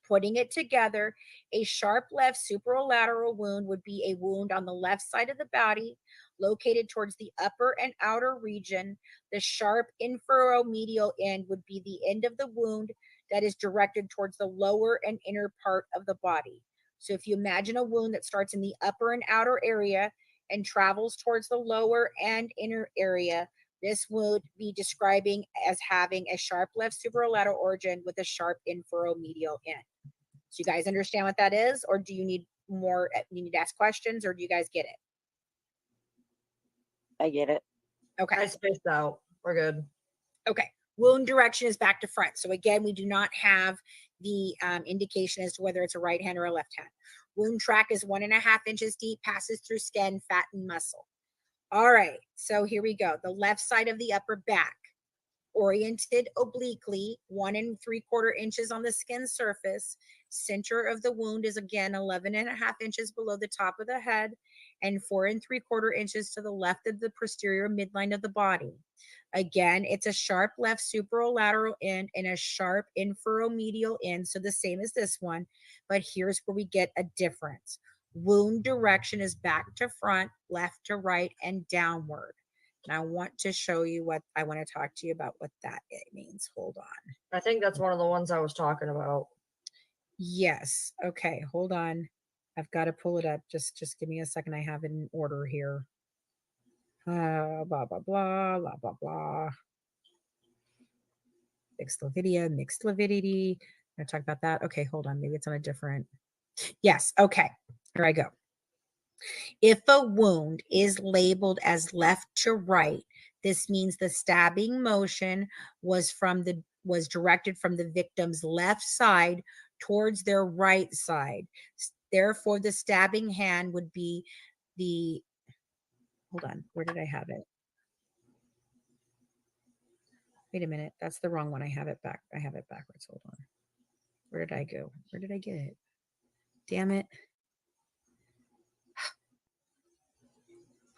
Putting it together, a sharp left superolateral wound would be a wound on the left side of the body located towards the upper and outer region. The sharp inferomedial end would be the end of the wound that is directed towards the lower and inner part of the body. So if you imagine a wound that starts in the upper and outer area and travels towards the lower and inner area, this would be describing as having a sharp left superolateral origin with a sharp inferomedial end. So you guys understand what that is? Or do you need more, you need to ask questions, or do you guys get it? I get it. Okay. I spaced out. We're good. Okay. Wound direction is back to front. So again, we do not have the indication as to whether it's a right hand or a left hand. Wound track is 1.5 inches deep, passes through skin, fat, and muscle. All right. So here we go. The left side of the upper back, oriented obliquely, 1 3/4 inches on the skin surface. Center of the wound is again 11.5 inches below the top of the head and 4 3/4 inches to the left of the posterior midline of the body. Again, it's a sharp left superolateral end and a sharp inferomedial end, so the same as this one, but here's where we get a difference. Wound direction is back to front, left to right, and downward. And I want to show you what I want to talk to you about what that means. Hold on. I think that's one of the ones I was talking about. Yes. Okay. Hold on. I've got to pull it up. Just give me a second. I have it in order here. Blah, blah, blah, blah, blah, blah. Mixed lividity. I'm going to talk about that. Okay. Hold on. Maybe it's on a different. Yes. Okay. Here I go. If a wound is labeled as left to right, this means the stabbing motion was directed from the victim's left side towards their right side. Therefore, the stabbing hand would be the, hold on, where did I have it? Wait a minute, that's the wrong one. I have it backwards. Hold on. Where did I go? Where did I get it? Damn it.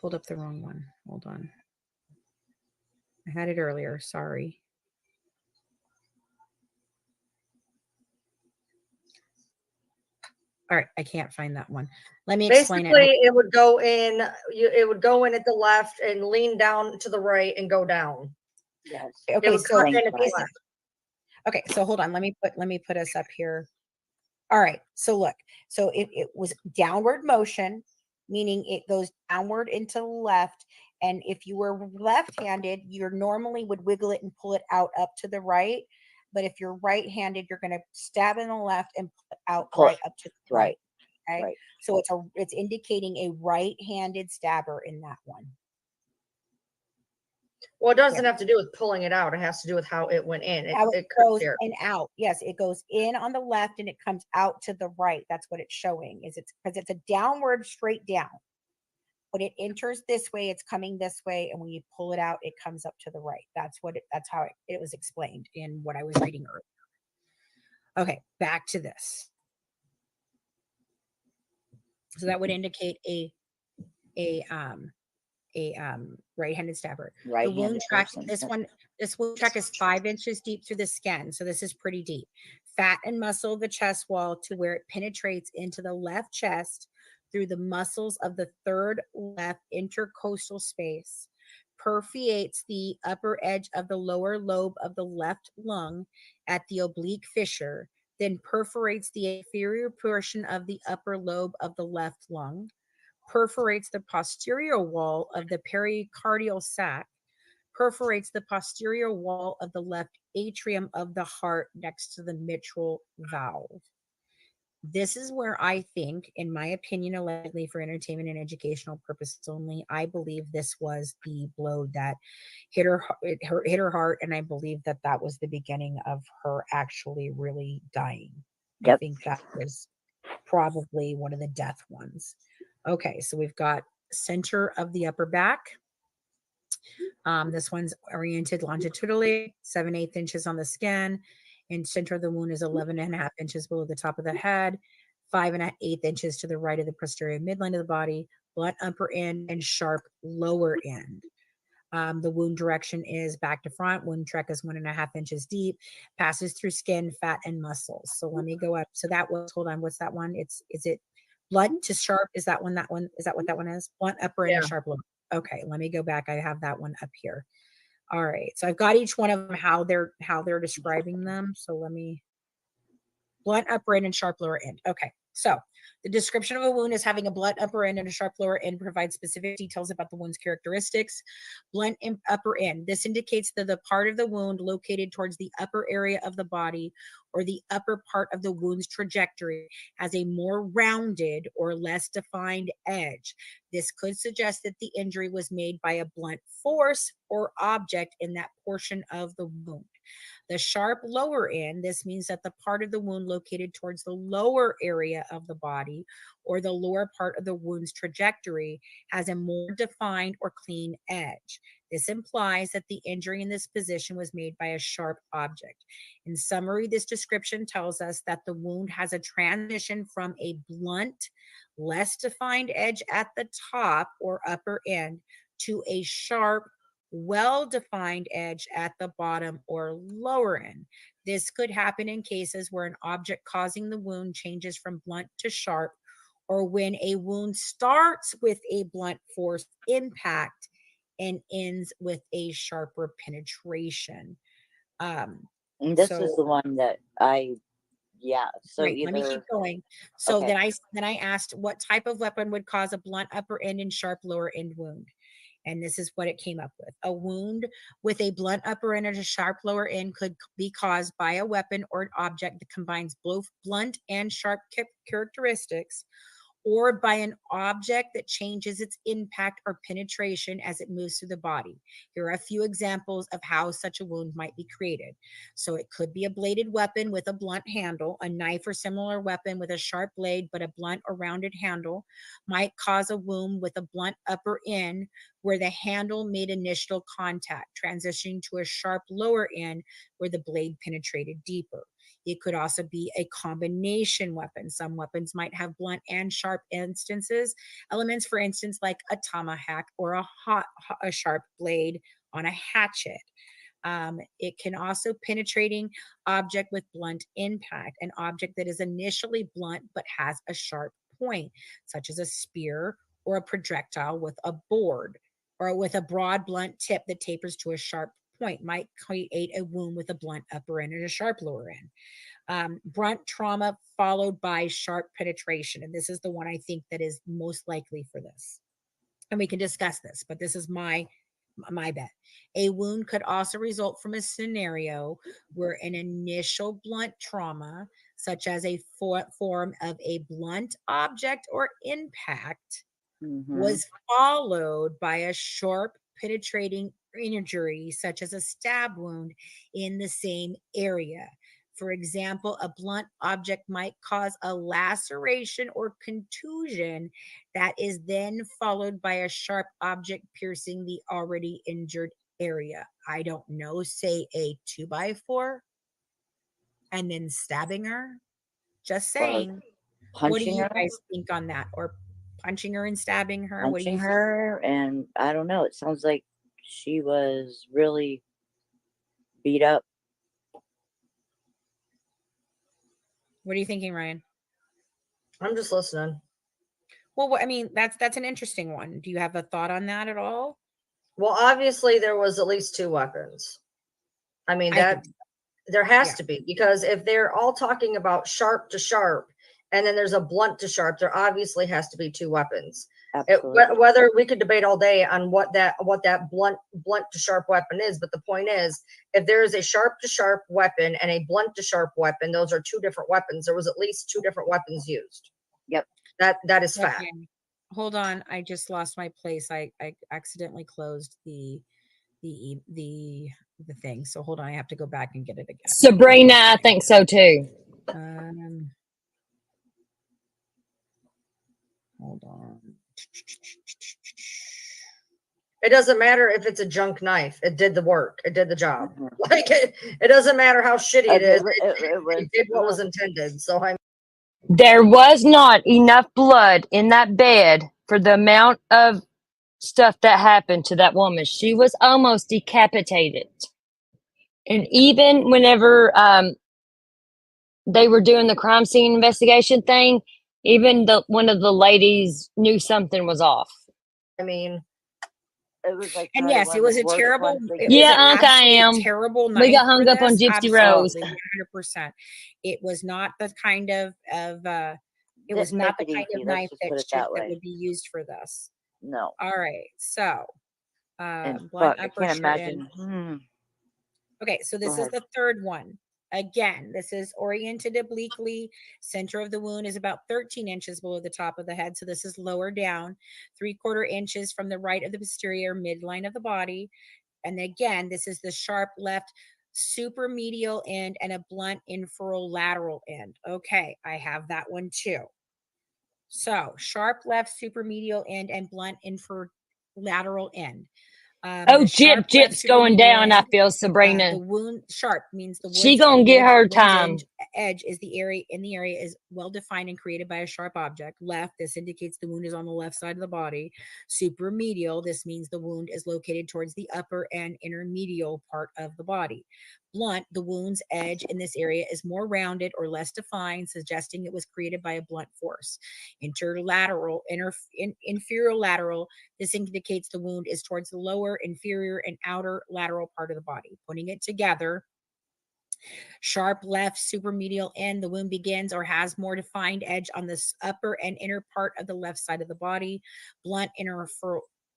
Pulled up the wrong one. Hold on. I had it earlier. Sorry. All right, I can't find that one. Let me explain Basically, it. it would go in. It would go in at the left and lean down to the right and go down. Yes. Okay, so left. okay, so hold on. Let me put us up here. All right. So look. So it was downward motion, meaning it goes downward into the left. And if you were left-handed, you normally would wiggle it and pull it out up to the right. But if you're right-handed, you're going to stab in the left and pull it out right up to the right. Okay. Right. So it's indicating a right-handed stabber in that one. Well, it doesn't have to do with pulling it out. It has to do with how it went in. How It goes there. and out. Yes, it goes in on the left and it comes out to the right. That's what it's showing. Is it's because it's a downward straight down. When it enters this way, it's coming this way, and when you pull it out, it comes up to the right. That's how it was explained in what I was reading earlier. Okay, back to this. So that would indicate a right-handed stabber. The wound track, this wound track is 5 inches deep through the skin, so this is pretty deep. Fat and muscle of the chest wall to where it penetrates into the left chest through the muscles of the third left intercostal space, perforates the upper edge of the lower lobe of the left lung at the oblique fissure, then perforates the inferior portion of the upper lobe of the left lung, perforates the posterior wall of the pericardial sac, perforates the posterior wall of the left atrium of the heart next to the mitral valve. This is where I think, in my opinion, allegedly for entertainment and educational purposes only, I believe this was the blow that hit her heart, and I believe that was the beginning of her actually really dying. Yep. I think that was probably one of the death ones. Okay, so we've got center of the upper back. This one's oriented longitudinally, 7/8 inches on the skin, and center of the wound is 11.5 inches below the top of the head, 5.8 inches to the right of the posterior midline of the body, blunt upper end and sharp lower end. The wound direction is back to front. Wound track is 1.5 inches deep, passes through skin, fat, and muscles. So let me go up. So that was, hold on, what's that one? Is it blunt to sharp? Is that what that one is? Blunt upper end and sharp lower. Okay, let me go back. I have that one up here. All right. So I've got each one of them, how they're describing them. So let me, blunt upper end and sharp lower end. Okay. So the description of a wound as having a blunt upper end and a sharp lower end provides specific details about the wound's characteristics. Blunt upper end. This indicates that the part of the wound located towards the upper area of the body or the upper part of the wound's trajectory has a more rounded or less defined edge. This could suggest that the injury was made by a blunt force or object in that portion of the wound. The sharp lower end, this means that the part of the wound located towards the lower area of the body or the lower part of the wound's trajectory has a more defined or clean edge. This implies that the injury in this position was made by a sharp object. In summary, this description tells us that the wound has a transition from a blunt, less defined edge at the top or upper end to a sharp, well-defined edge at the bottom or lower end. This could happen in cases where an object causing the wound changes from blunt to sharp, or when a wound starts with a blunt force impact and ends with a sharper penetration. And this is the one that so right, let me keep going. So okay. then I asked what type of weapon would cause a blunt upper end and sharp lower end wound. And this is what it came up with. A wound with a blunt upper end and a sharp lower end could be caused by a weapon or an object that combines both blunt and sharp characteristics, or by an object that changes its impact or penetration as it moves through the body. Here are a few examples of how such a wound might be created. So it could be a bladed weapon with a blunt handle. A knife or similar weapon with a sharp blade but a blunt or rounded handle might cause a wound with a blunt upper end where the handle made initial contact, transitioning to a sharp lower end where the blade penetrated deeper. It could also be a combination weapon. Some weapons might have blunt and sharp elements, for instance, like a tomahawk or a sharp blade on a hatchet. It can also penetrating object with blunt impact, an object that is initially blunt but has a sharp point, such as a spear or a projectile with a board, or with a broad blunt tip that tapers to a sharp point might create a wound with a blunt upper end and a sharp lower end. Blunt trauma followed by sharp penetration. And this is the one I think that is most likely for this. And we can discuss this, but this is my bet. A wound could also result from a scenario where an initial blunt trauma, such as a form of a blunt object or impact, was followed by a sharp penetrating injury, such as a stab wound in the same area. For example, a blunt object might cause a laceration or contusion that is then followed by a sharp object piercing the already injured area. I don't know, say a 2x4 and then stabbing her. Just saying. What do you guys think on that? Or punching her and stabbing her? What do you think? Her, and I don't know. It sounds like she was really beat up. What are you thinking, Ryan? I'm just listening. Well, I mean, that's an interesting one. Do you have a thought on that at all? Well, obviously there was at least two weapons. I mean, there has to be, because if they're all talking about sharp to sharp and then there's a blunt to sharp, there obviously has to be two weapons. Whether we could debate all day on what that blunt to sharp weapon is, but the point is, if there is a sharp to sharp weapon and a blunt to sharp weapon, those are two different weapons. There was at least two different weapons used. Yep, that is fact. Okay. Hold on, I just lost my place. I accidentally closed the thing. So hold on, I have to go back and get it again. Sabrina, I think so too. Hold on. It doesn't matter if it's a junk knife. It did the work. It did the job. Like it doesn't matter how shitty it is. It did what was intended. So there was not enough blood in that bed for the amount of stuff that happened to that woman. She was almost decapitated. And even whenever they were doing the crime scene investigation thing, even one of the ladies knew something was off. I mean, It was like And probably yes, one it of was the a worst terrible, ones they it could was Yeah, an do. Unc, I absolute am. terrible We knife got hung for up on this. Gypsy Rose. Absolutely, 100%. It was not the kind of, it was Didn't not make the it kind of easy. Let's knife just that put it that that way. would be used for this. No. All right, so And blunt fuck, I upper can't short end. imagine. Okay, so Go this is ahead. the third one. Again, this is oriented obliquely. Center of the wound is about 13 inches below the top of the head. So this is lower down, 3/4 inches from the right of the posterior midline of the body. And again, this is the sharp left supermedial end and a blunt inferolateral end. Okay, I have that one too. So sharp left supermedial end and blunt inferolateral end. Oh, The sharp left Jip's going supermedial down, I end, feel, the Sabrina. wound sharp means the She wound's gonna get her wound's time. edge is the area in the area is well defined and created by a sharp object. Left, this indicates the wound is on the left side of the body. Supermedial, this means the wound is located towards the upper and intermedial part of the body. Blunt, the wound's edge in this area is more rounded or less defined, suggesting it was created by a blunt force. Interlateral, inferior lateral, this indicates the wound is towards the lower, inferior, and outer lateral part of the body. Putting it together, sharp left supermedial end, the wound begins or has more defined edge on the upper and inner part of the left side of the body. Blunt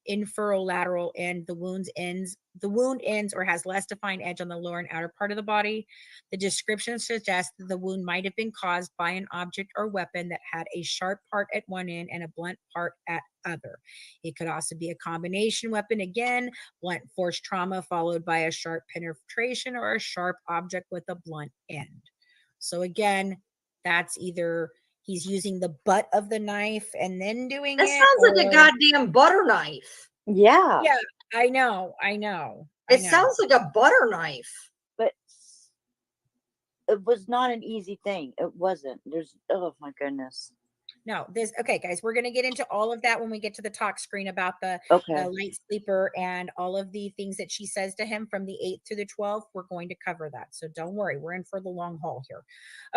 inferolateral end, the wound ends or has less defined edge on the lower and outer part of the body. The description suggests that the wound might have been caused by an object or weapon that had a sharp part at one end and a blunt part at other. It could also be a combination weapon, again, blunt force trauma followed by a sharp penetration or a sharp object with a blunt end. So again, that's either he's using the butt of the knife and then doing That it. sounds like a goddamn butter knife. Yeah. Yeah, I know. It sounds like a butter knife. But it was not an easy thing. It wasn't. Oh my goodness. No, okay, guys, we're going to get into all of that when we get to the talk screen about the light sleeper and all of the things that she says to him from the 8th to the 12th. We're going to cover that. So don't worry, we're in for the long haul here.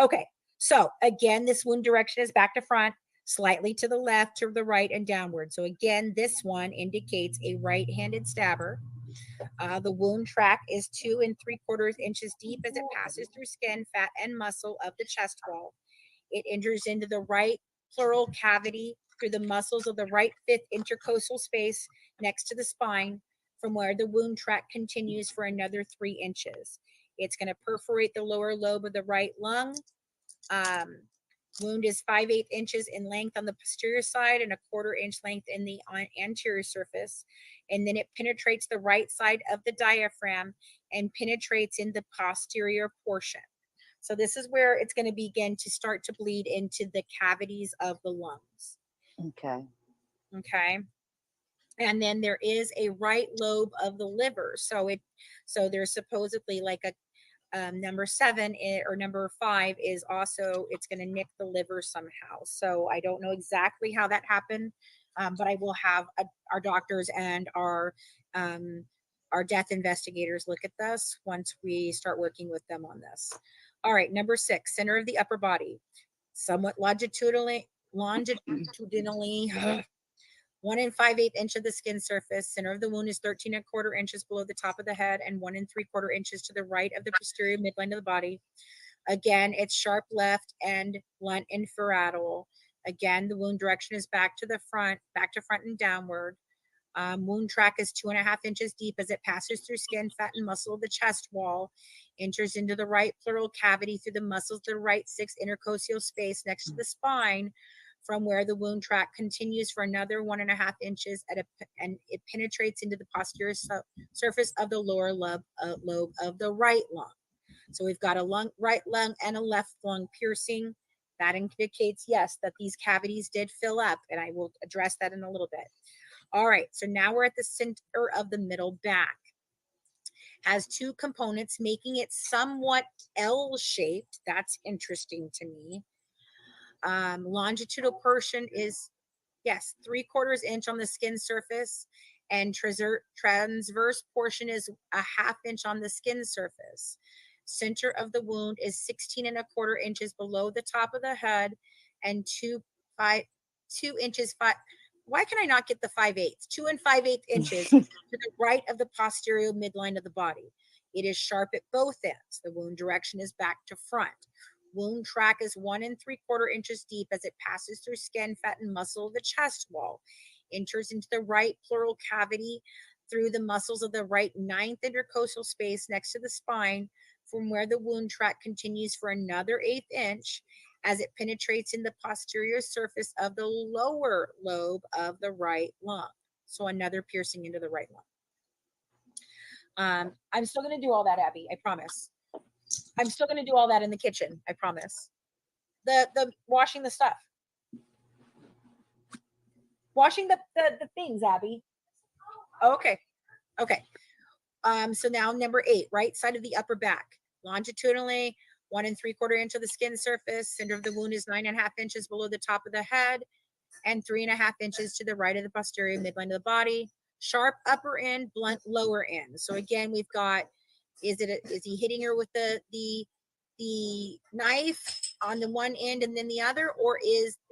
Okay, so again, this wound direction is back to front, slightly to the left, to the right, and downward. So again, this one indicates a right-handed stabber. The wound track is 2 3/4 inches deep as it passes through skin, fat, and muscle of the chest wall. It enters into the right pleural cavity through the muscles of the right fifth intercostal space next to the spine, from where the wound track continues for another 3 inches. It's going to perforate the lower lobe of the right lung. Wound is 5/8 inches in length on the posterior side and 1/4 inch length in the anterior surface. And then it penetrates the right side of the diaphragm and penetrates in the posterior portion. So this is where it's going to begin to start to bleed into the cavities of the lungs. Okay. Okay. And then there is a right lobe of the liver. So there's supposedly like a number 7 or number 5 is also, it's going to nick the liver somehow. So I don't know exactly how that happened, but I will have our doctors and our death investigators look at this once we start working with them on this. All right, number 6, center of the upper body, somewhat longitudinally 1 5/8 inch of the skin surface. Center of the wound is 13 1/4 inches below the top of the head and 1 3/4 inches to the right of the posterior midline of the body. Again, it's sharp left and blunt inferolateral. Again, the wound direction is back to front and downward. Wound track is 2 1/2 inches deep as it passes through skin, fat, and muscle of the chest wall, enters into the right pleural cavity through the muscles of the right 6th intercostal space next to the spine, from where the wound track continues for another 1 1/2 inches and it penetrates into the posterior surface of the lower lobe of the right lung. So we've got a right lung and a left lung piercing. That indicates, yes, that these cavities did fill up, and I will address that in a little bit. All right, so now we're at the center of the middle back. Has 2 components, making it somewhat L-shaped. That's interesting to me. Longitudinal portion is, yes, 3/4 inch on the skin surface, and transverse portion is 1/2 inch on the skin surface. Center of the wound is 16 1/4 inches below the top of the head and 2 inches why can I not get the 5/8? 2 5/8 inches to the right of the posterior midline of the body. It is sharp at both ends. The wound direction is back to front. Wound track is 1 3/4 inches deep as it passes through skin, fat, and muscle of the chest wall, enters into the right pleural cavity through the muscles of the right 9th intercostal space next to the spine, from where the wound track continues for another 1/8 inch as it penetrates in the posterior surface of the lower lobe of the right lung. So another piercing into the right lung. I'm still going to do all that, Abby. I promise. I'm still going to do all that in the kitchen. I promise. The washing the stuff. Washing the things, Abby. Oh, okay. Okay. So now number 8, right side of the upper back, longitudinally 1 3/4 inch of the skin surface. Center of the wound is 9.5 inches below the top of the head and 3.5 inches to the right of the posterior midline of the body. Sharp upper end, blunt lower end. So again, we've got, is he hitting her with the knife on the one end and then the other, or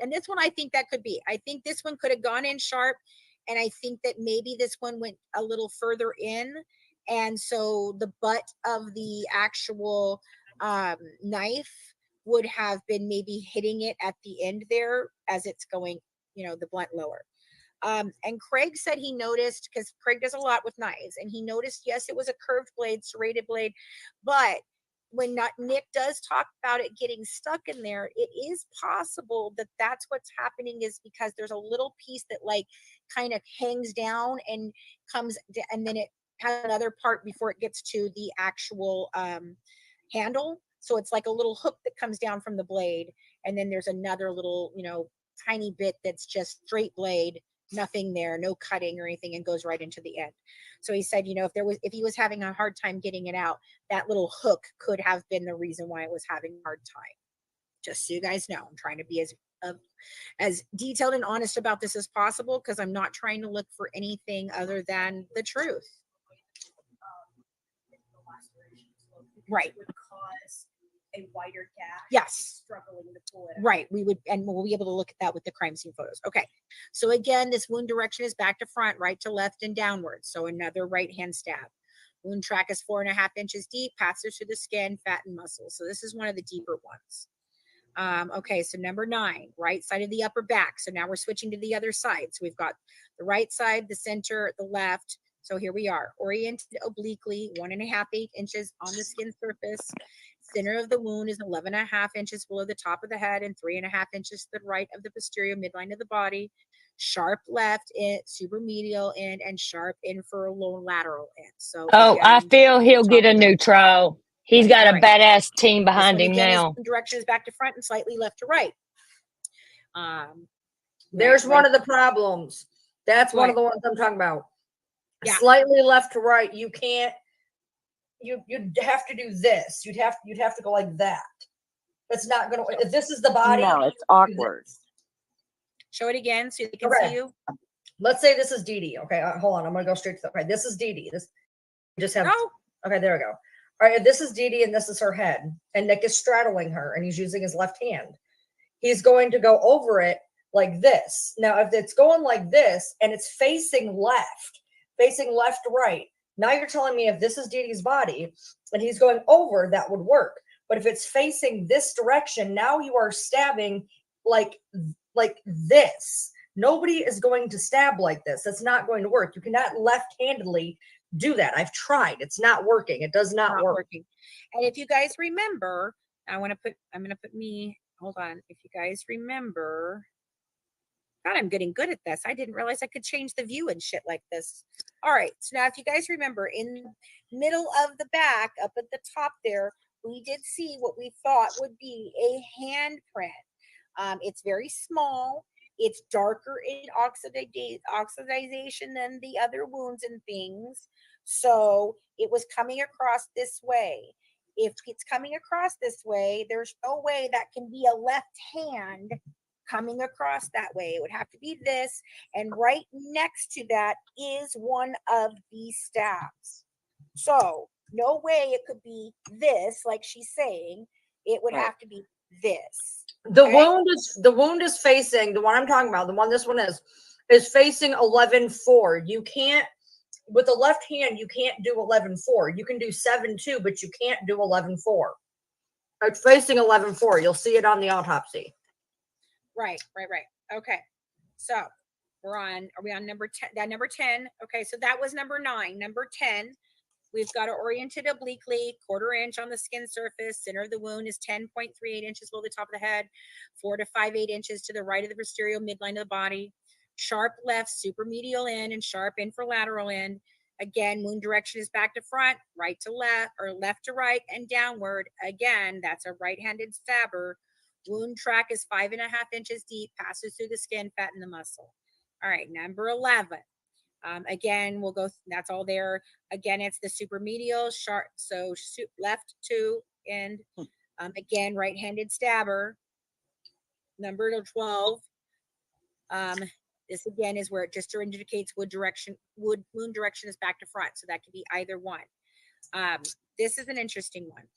and this one, I think that could be, I think this one could have gone in sharp, and I think that maybe this one went a little further in, and so the butt of the actual knife would have been maybe hitting it at the end there as it's going, the blunt lower. And Craig said he noticed, because Craig does a lot with knives, and he noticed, yes, it was a curved blade, serrated blade, but when Nick does talk about it getting stuck in there, it is possible that that's what's happening, is because there's a little piece that like kind of hangs down and comes, and then it has another part before it gets to the actual handle. So it's like a little hook that comes down from the blade, and then there's another little, tiny bit that's just straight blade, nothing there, no cutting or anything, and goes right into the end. So he said, if he was having a hard time getting it out, that little hook could have been the reason why it was having a hard time. Just so you guys know, I'm trying to be as detailed and honest about this as possible, because I'm not trying to look for anything other than the truth. Right. Would cause a wider gash. Yes. Struggling to pull it out. Right. We'll be able to look at that with the crime scene photos. Okay. So again, this wound direction is back to front, right to left, and downward. So another right hand stab. Wound track is 4.5 inches deep, passes through the skin, fat, and muscle. So this is one of the deeper ones. Okay. So number 9, right side of the upper back. So now we're switching to the other side. So we've got the right side, the center, the left. So here we are, oriented obliquely, 1.5 inches on the skin surface. Center of the wound is 11.5 inches below the top of the head and 3.5 inches to the right of the posterior midline of the body. Sharp left, supremedial end, and sharp inferolateral end. So Oh, I again, feel he'll get a new trial. He's got a right. badass team This behind one him again now. is direction is back to front and slightly left to right. There's right. one of the problems. That's one of the ones I'm talking about. Yeah. Slightly left to right. You can't. You'd have to do this. You'd have to go like that. It's not gonna. If this is the body, No, it's awkward. Show it again so they can Okay. see you. Let's say this is Dee Dee. Okay, hold on. I'm gonna go straight to the. Okay, this is Dee Dee. This just have. No. Okay, there we go. All right, this is Dee Dee, and this is her head, and Nick is straddling her, and he's using his left hand. He's going to go over it like this. Now, if it's going like this and it's facing left to right. Now you're telling me if this is Dee Dee's body and he's going over, that would work. But if it's facing this direction, now you are stabbing like this. Nobody is going to stab like this. That's not going to work. You cannot left-handedly do that. I've tried. It's not working. It does not work. Working. And if you guys remember, I'm going to put me, hold on. If you guys remember, God, I'm getting good at this. I didn't realize I could change the view and shit like this. All right. So now if you guys remember, in middle of the back, up at the top there, we did see what we thought would be a handprint. It's very small. It's darker in oxidization than the other wounds and things. So it was coming across this way. If it's coming across this way, there's no way that can be a left hand coming across that way. It would have to be this, and right next to that is one of these stabs. So no way it could be this, like she's saying. It would have to be this. The wound is facing, the one I'm talking about, the one this one is is facing 11-4. You can't, with the left hand, you can't do 11-4. You can do 7-2, but you can't do 11-4. It's facing 11-4. You'll see it on the autopsy. Right. Okay. So are we on number 10? That number 10. Okay. So that was number 9. Number 10, we've got it oriented obliquely, 1/4 inch on the skin surface. Center of the wound is 10.38 inches below the top of the head, 4 to 5.8 inches to the right of the posterior midline of the body. Sharp left supermedial end and sharp infralateral end. Again, wound direction is back to front, right to left, or left to right and downward. Again, that's a right-handed stabber. Wound track is 5.5 inches deep, passes through the skin, fat, and the muscle. All right, number 11. Again, we'll go, that's all there. Again, it's the supermedial, sharp, so left to end. Again, right-handed stabber. Number 12. This again is where it just indicates wound direction is back to front. So that could be either one. This is an interesting one.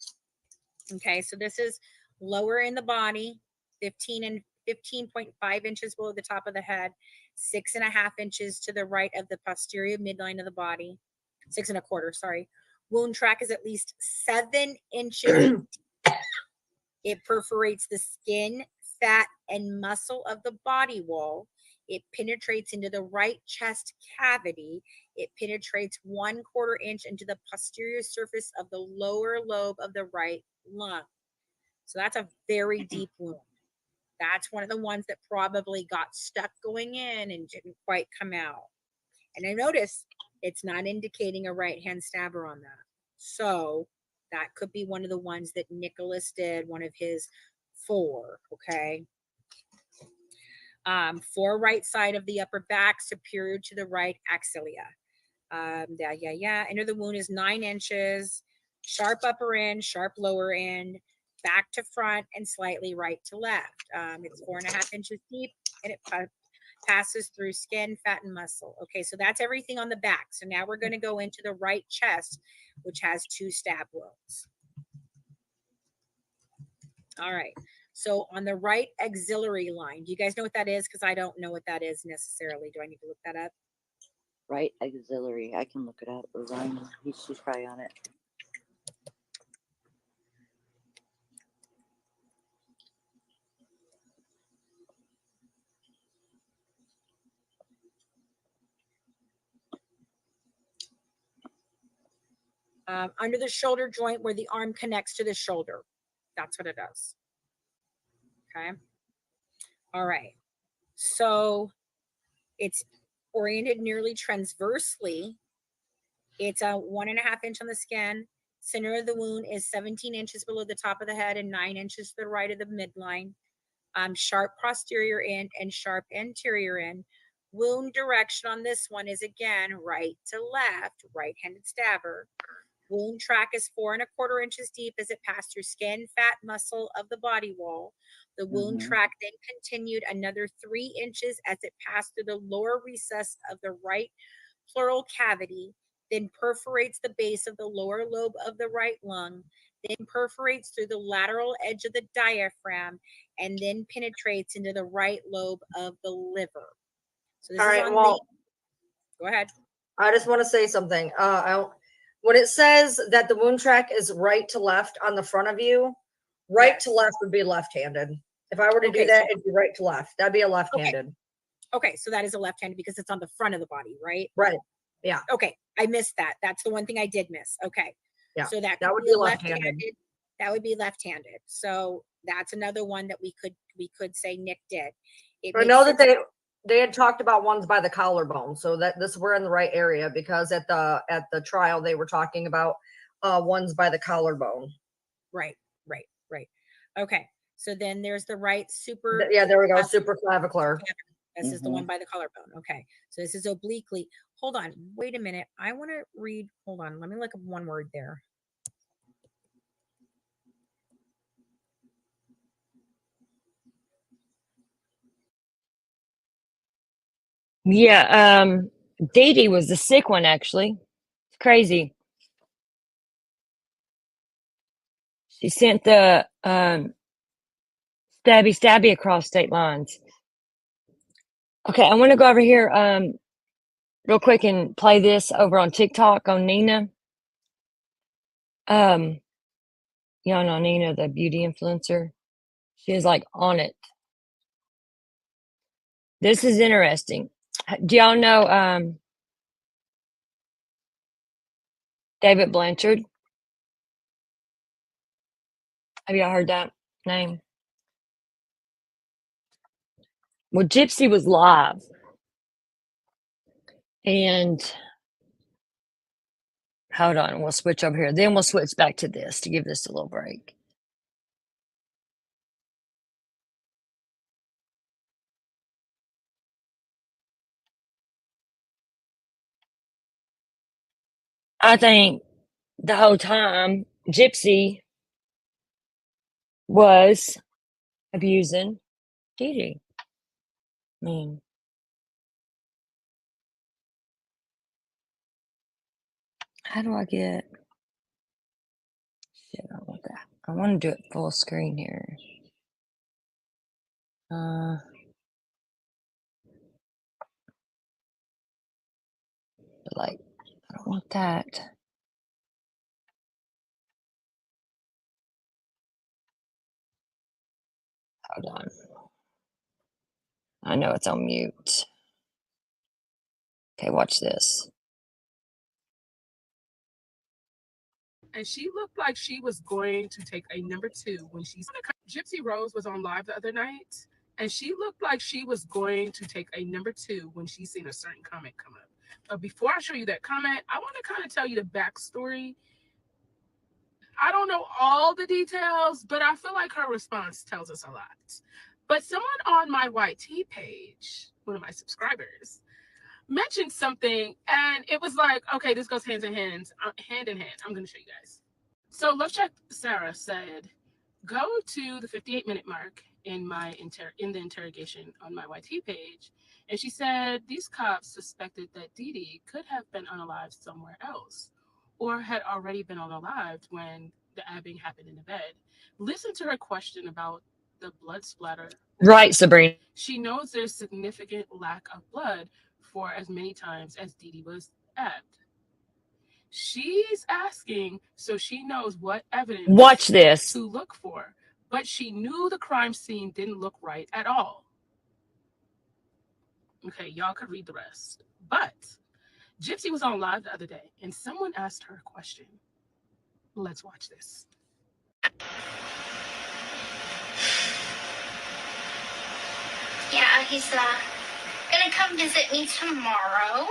Okay, so this is lower in the body, 15.5 inches below the top of the head, 6.5 inches to the right of the posterior midline of the body, 6.25, sorry. Wound track is at least 7 inches. It perforates the skin, fat, and muscle of the body wall. It penetrates into the right chest cavity. It penetrates 1/4 inch into the posterior surface of the lower lobe of the right lung. So that's a very deep wound. That's one of the ones that probably got stuck going in and didn't quite come out. And I notice it's not indicating a right-hand stabber on that. So that could be one of the ones that Nicholas did, one of his 4, okay? 4 right side of the upper back, superior to the right axilla. Enter the wound is 9 inches, sharp upper end, sharp lower end, back to front, and slightly right to left. It's 4.5 inches deep, and it passes through skin, fat, and muscle. Okay, so that's everything on the back. So now we're going to go into the right chest, which has 2 stab wounds. All right. So on the right axillary line, do you guys know what that is? Because I don't know what that is necessarily. Do I need to look that up? Right axillary. I can look it up. Ryan, she's probably on it. Under the shoulder joint where the arm connects to the shoulder. That's what it does. Okay. All right. So it's oriented nearly transversely. It's a 1.5 inch on the skin. Center of the wound is 17 inches below the top of the head and 9 inches to the right of the midline. Sharp posterior end and sharp anterior end. Wound direction on this one is again right to left, right-handed stabber. Wound track is 4.25 inches deep as it passed through skin, fat, muscle of the body wall. The wound track then continued another 3 inches as it passed through the lower recess of the right pleural cavity, then perforates the base of the lower lobe of the right lung, then perforates through the lateral edge of the diaphragm, and then penetrates into the right lobe of the liver. So this All is right, on well, go ahead. I just want to say something. When it says that the wound track is right to left on the front of you, right to left would be left-handed. If I were to do that, it'd be right to left. That'd be a left-handed. Okay, so that is a left-handed because it's on the front of the body, right? Right. Yeah. Okay, I missed that. That's the one thing I did miss. Okay. Yeah. So that would could be be left-handed. left-handed. That would be left-handed. So that's another one that we could say Nick did. I know that they had talked about ones by the collarbone, so that we're in the right area because at the trial they were talking about ones by the collarbone. Right. Okay. So then there's the right super. Yeah, there we go. Supraclavicular. This is the one by the collarbone. Okay. So this is obliquely. Hold on. Wait a minute. I want to read. Hold on. Let me look up one word there. Yeah, Dee Dee was the sick one, actually. It's crazy. She sent the stabby across state lines. Okay, I want to go over here real quick and play this over on TikTok on Nina. Y'all know Nina, the beauty influencer. She is like on it. This is interesting. Do y'all know David Blanchard? Have y'all heard that name? Well, Gypsy was live. And hold on, we'll switch over here. Then we'll switch back to this to give this a little break. I think the whole time Gypsy was abusing Dee. I mean, how do I get shit? I want that. I want to do it full screen here. But like, I don't want that. Hold on. I know it's on mute. Okay, watch this. And she looked like she was going to take a number 2 when she's Gypsy Rose was on live the other night, and she looked like she was going to take a number 2 when she seen a certain comment come up. But before I show you that comment, I want to kind of tell you the backstory. I don't know all the details, but I feel like her response tells us a lot. But someone on my YT page, one of my subscribers, mentioned something, and it was like, okay, this goes hand in hand. I'm going to show you guys. So Love Check Sarah said, go to the 58-minute mark in the interrogation on my YT page, and she said these cops suspected that Dee could have been unalived somewhere else, or had already been unalived when the abbing happened in the bed. Listen to her question about the blood splatter. Right, Sabrina. She knows there's significant lack of blood for as many times as Dee was stabbed. She's asking so she knows what evidence Watch this. to look for, but she knew the crime scene didn't look right at all. Okay, y'all could read the rest. But Gypsy was on live the other day, and someone asked her a question. Let's watch this. Yeah, he's gonna come visit me tomorrow.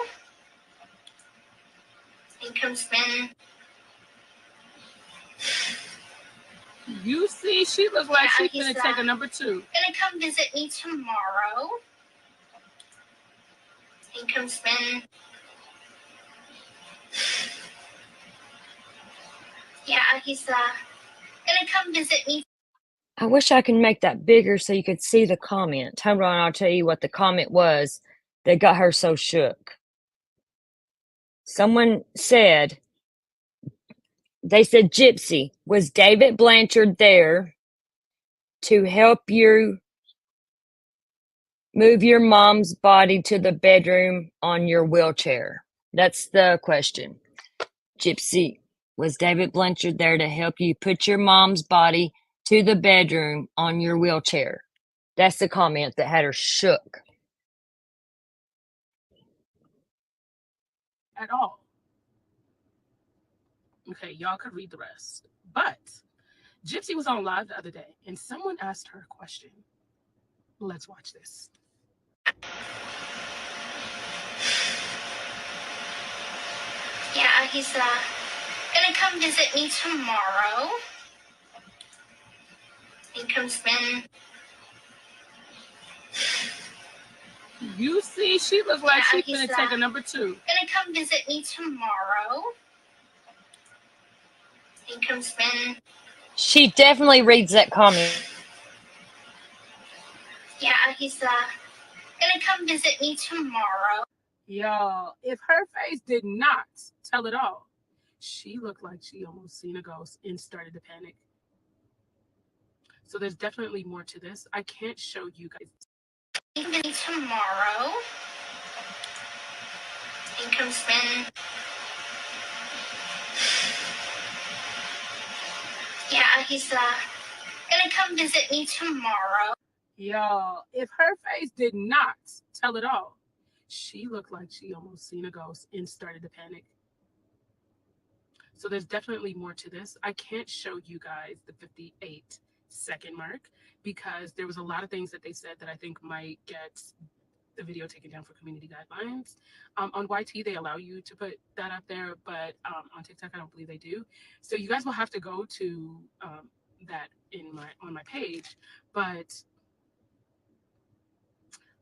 He comes in. You see, she looks like Yeah, she's gonna take a number 2. Gonna come visit me tomorrow. He comes in. Yeah, he's gonna come visit me. I wish I could make that bigger so you could see the comment. Hold on, I'll tell you what the comment was that got her so shook. Someone said, they said, Gypsy, was David Blanchard there to help you move your mom's body to the bedroom on your wheelchair? That's the question. Gypsy, was David Blanchard there to help you put your mom's body to the bedroom on your wheelchair? That's the comment that had her shook. At all. Okay, y'all could read the rest. But Gypsy was on live the other day, and someone asked her a question. Let's watch this. Yeah, he's gonna come visit me tomorrow. He comes in. You see, she looks like Yeah, she's gonna he's, take a number 2. Gonna come visit me tomorrow. He comes in. She definitely reads that comment. Yeah, he's gonna come visit me tomorrow. Y'all, if her face did not tell it all, she looked like she almost seen a ghost and started to panic. So there's definitely more to this. I can't show you guys. Even tomorrow. He can spend. Yeah, he's gonna come visit me tomorrow. Y'all, if her face did not tell it all, she looked like she almost seen a ghost and started to panic. So there's definitely more to this. I can't show you guys the 58-second mark because there was a lot of things that they said that I think might get the video taken down for community guidelines. On YT, they allow you to put that up there, but on TikTok, I don't believe they do. So you guys will have to go to that on my page. But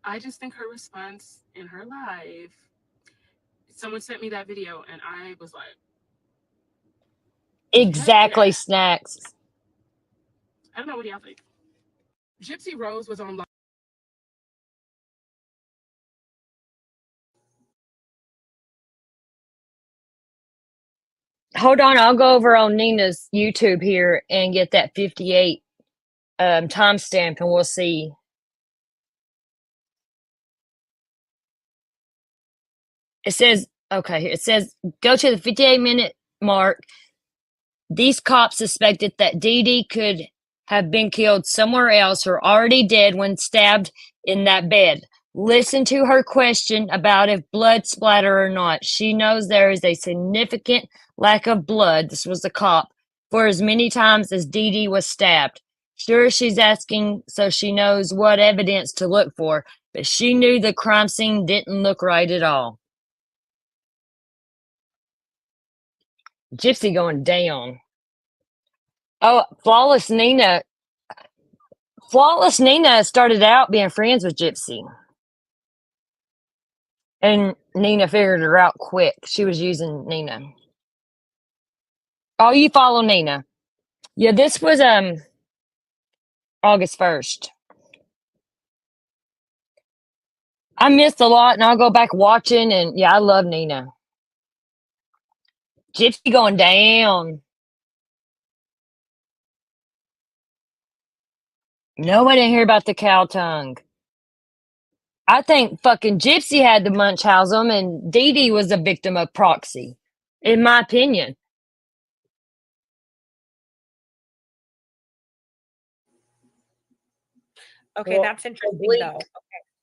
I just think her response in her live, someone sent me that video and I was like, Exactly, Snacks. I don't know what y'all think. Gypsy Rose was on live. Hold on, I'll go over on Nina's YouTube here and get that 58 timestamp, and we'll see. It says, okay, it says, go to the 58-minute mark. These cops suspected that Dee Dee could have been killed somewhere else or already dead when stabbed in that bed. Listen to her question about if blood splatter or not. She knows there is a significant lack of blood, this was the cop, for as many times as Dee Dee was stabbed. Sure, she's asking so she knows what evidence to look for, but she knew the crime scene didn't look right at all. Gypsy going down. Oh, Flawless Nina started out being friends with Gypsy. And Nina figured her out quick. She was using Nina. Oh, you follow Nina. Yeah, this was August 1st. I missed a lot and I'll go back watching, and yeah, I love Nina. Gypsy going down. No, I didn't hear about the cow tongue. I think fucking Gypsy had the Munchausen and Dee Dee was a victim of proxy, in my opinion. Okay, Well, that's interesting oblique, though. Okay.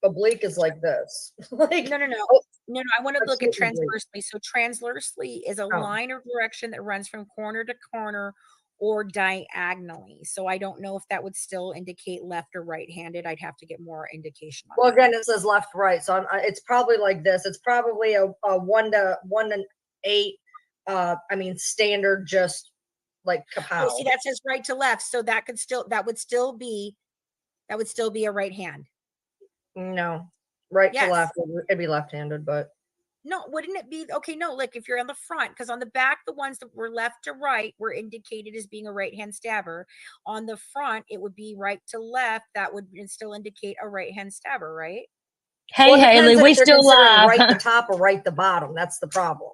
oblique is like this. Like, No, no, no. oh, No, no, I want to look at absolutely oblique. transversely. So transversely is a Oh. line or direction that runs from corner to corner or diagonally. So I don't know if that would still indicate left or right-handed. I'd have to get more indication on Well, that. again, it says left, right. So it's probably like this. It's probably a 1 to 8. I mean, standard, just like kapow. Oh, see, that says right to left. So that would still be a right hand. No, right to Yes. left. It'd be left-handed, but No, wouldn't it be okay? No, look, if you're on the front, because on the back, the ones that were left to right were indicated as being a right hand stabber. On the front, it would be right to left. That would still indicate a right hand stabber, right? Hey, well, it depends Haley, if we they're still considering live. right the top or right the bottom. That's the problem.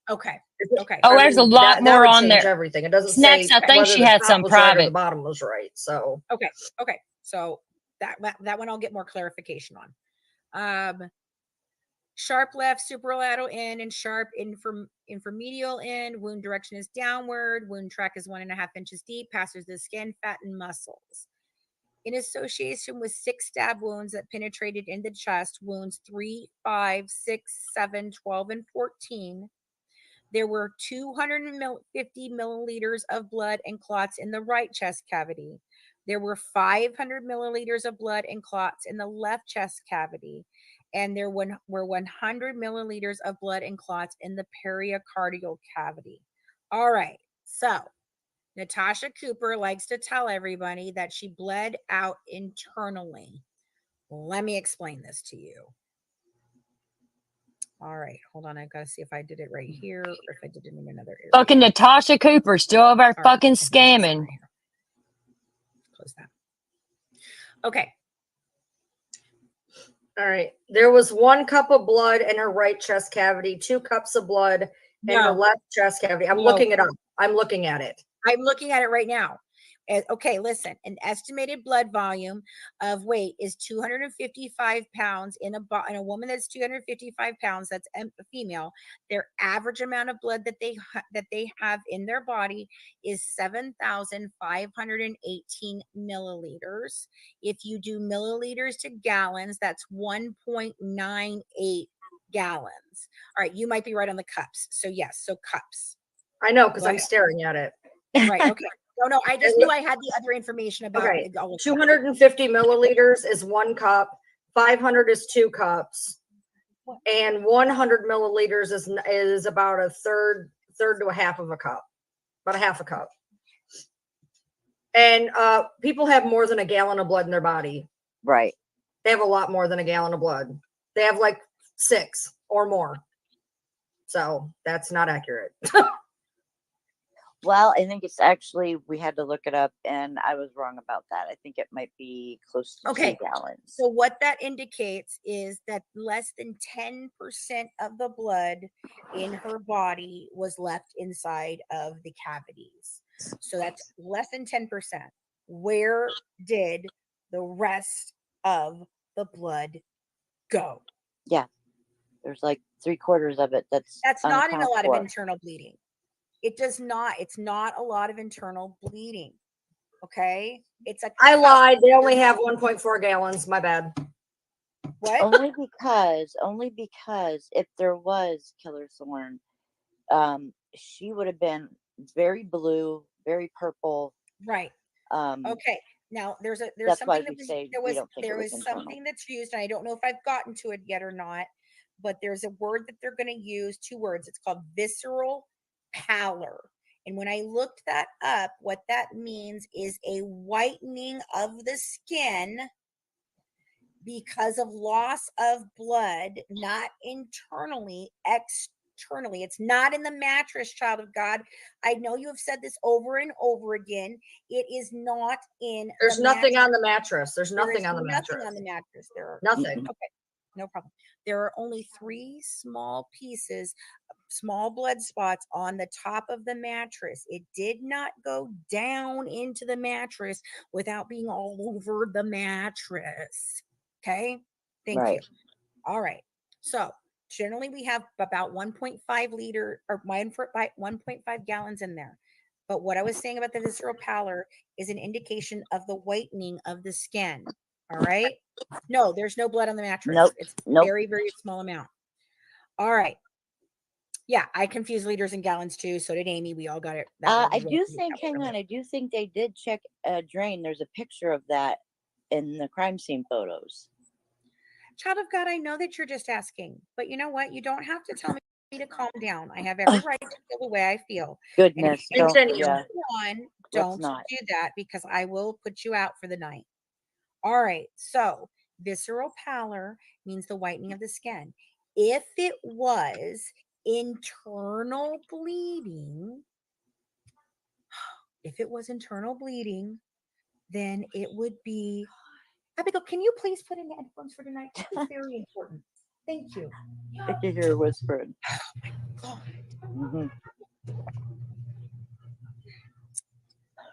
Okay. Okay. Oh, there's a lot that more would on change there. everything. It doesn't Snacks, say I think whether she the had top some was right or the private. bottom was right. So Okay. Okay. So that one I'll get more clarification on. Sharp left, superlateral in, and sharp inframedial in. Wound direction is downward. Wound track is 1.5 inches deep. Passes the skin, fat, and muscles. In association with 6 stab wounds that penetrated in the chest, wounds 3, 5, 6, 7, 12, and 14, there were 250 milliliters of blood and clots in the right chest cavity. There were 500 milliliters of blood and clots in the left chest cavity. And there were 100 milliliters of blood and clots in the pericardial cavity. All right. So Natasha Cooper likes to tell everybody that she bled out internally. Let me explain this to you. All right, hold on. I've got to see if I did it right here or if I did it in another area. Fucking Natasha Cooper still over All right, fucking I think this is scamming. right here. Close that. Okay. all right. There was 1 cup of blood in her right chest cavity, 2 cups of blood in her No. left chest cavity. I'm No. looking it up. I'm looking at it. I'm looking at it right now. Okay, listen, an estimated blood volume of weight is 255 pounds in in a woman that's 255 pounds, that's a female. Their average amount of blood that they have in their body is 7,518 milliliters. If you do milliliters to gallons, that's 1.98 gallons. All right, you might be right on the cups. So yes, so cups. I know because I'm But- staring at it. Right. Okay. No, I just knew I had the other information about Okay, it. all the 250 milliliters is 1 cup, 500 is 2 cups, and 100 milliliters is about a third to a half of a cup, about a half a cup. And people have more than a gallon of blood in their body. Right. They have a lot more than a gallon of blood. They have like 6 or more. So that's not accurate. Well, I think it's actually, we had to look it up and I was wrong about that. I think it might be close to Okay. 2 gallons. So what that indicates is that less than 10% of the blood in her body was left inside of the cavities. So that's less than 10%. Where did the rest of the blood go? Yeah. There's like 3/4 of it that's not in a unaccounted lot for. of internal bleeding. It's not a lot of internal bleeding. Okay. It's a I lied. They only have 1.4 gallons. My bad. What? Only because if there was Killer Thorn, she would have been very blue, very purple. Right. Okay. Now there's That's something why that we was, say there we was don't think it there was was internal. something that's used, and I don't know if I've gotten to it yet or not, but there's a word that they're going to use, 2 words. It's called visceral pallor. And when I looked that up, what that means is a whitening of the skin because of loss of blood, not internally, externally. It's not in the mattress, child of God. I know you have said this over and over again. It is not in There's the nothing mattress. on the mattress. There's There nothing is on the nothing mattress. on the mattress. There are Nothing. Okay, no problem. There are only 3 small pieces, small blood spots on the top of the mattress. It did not go down into the mattress without being all over the mattress. Okay, thank you. Right. All right. So generally we have about 1.5 liter or 1.5 gallons in there. But what I was saying about the visceral pallor is an indication of the whitening of the skin. All right. No, there's no blood on the mattress. Nope. It's Nope. very, very small amount. All right. Yeah, I confused liters and gallons too. So did Amy. We all got it. I do think, hang on, I do think they did check a drain. There's a picture of that in the crime scene photos. Child of God, I know that you're just asking, but you know what? You don't have to tell me to calm down. I have every right to feel the way I feel. And if Goodness, you don't, continue yeah. on, Let's don't not. do that because I will put you out for the night. All right. So visceral pallor means the whitening of the skin. If it was internal bleeding, then it would be. Abigail, can you please put in the headphones for tonight? It's very important. Thank you. I can hear her whispering. God. Mhm.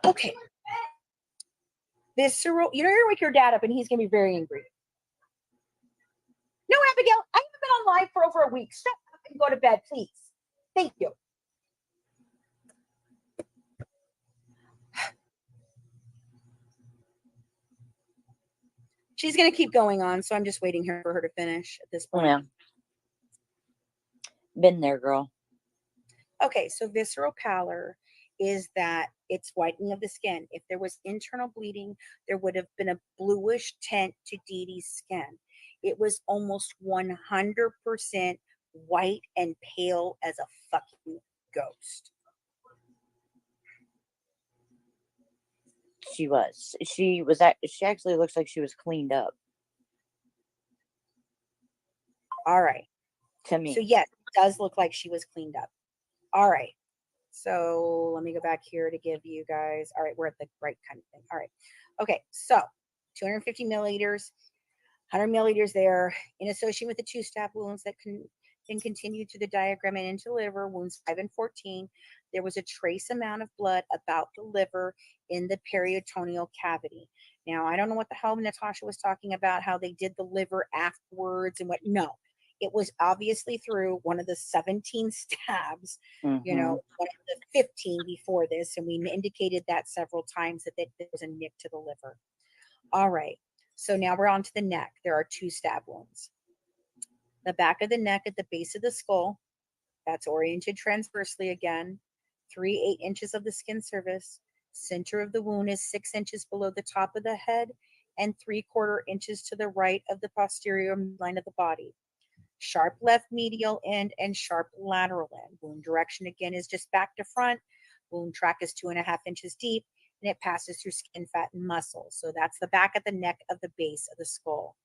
Okay. Visceral. You're gonna wake your dad up and he's gonna be very angry. No, Abigail, I haven't been on live for over a week. Shut up and go to bed, please. Thank you. She's gonna keep going on, so I'm just waiting here for her to finish at this point. Yeah. Been there, girl. Okay, so visceral pallor is that it's whitening of the skin. If there was internal bleeding, there would have been a bluish tint to Dee Dee's skin. It was almost 100% white and pale as a fucking ghost. She actually looks like she was cleaned up. All right. To me. So yes, it does look like she was cleaned up. All right. So let me go back here to give you guys. All right, we're at the right kind of thing. All right. Okay, so 250 milliliters, 100 milliliters there in association with the 2 stab wounds that Then continued through the diagram and into the liver, wounds 5 and 14. There was a trace amount of blood about the liver in the peritoneal cavity. Now, I don't know what the hell Natasha was talking about, how they did the liver afterwards and what. No, it was obviously through one of the 17 stabs, you know, one of the 15 before this. And we indicated that several times that there was a nick to the liver. All right. So now we're on to the neck. There are 2 stab wounds. The back of the neck at the base of the skull, that's oriented transversely again, 3/8 inches of the skin surface. Center of the wound is 6 inches below the top of the head and 3/4 inches to the right of the posterior line of the body. Sharp left medial end and sharp lateral end. Wound direction again is just back to front. Wound track is 2.5 inches deep and it passes through skin, fat, and muscle. So that's the back of the neck of the base of the skull.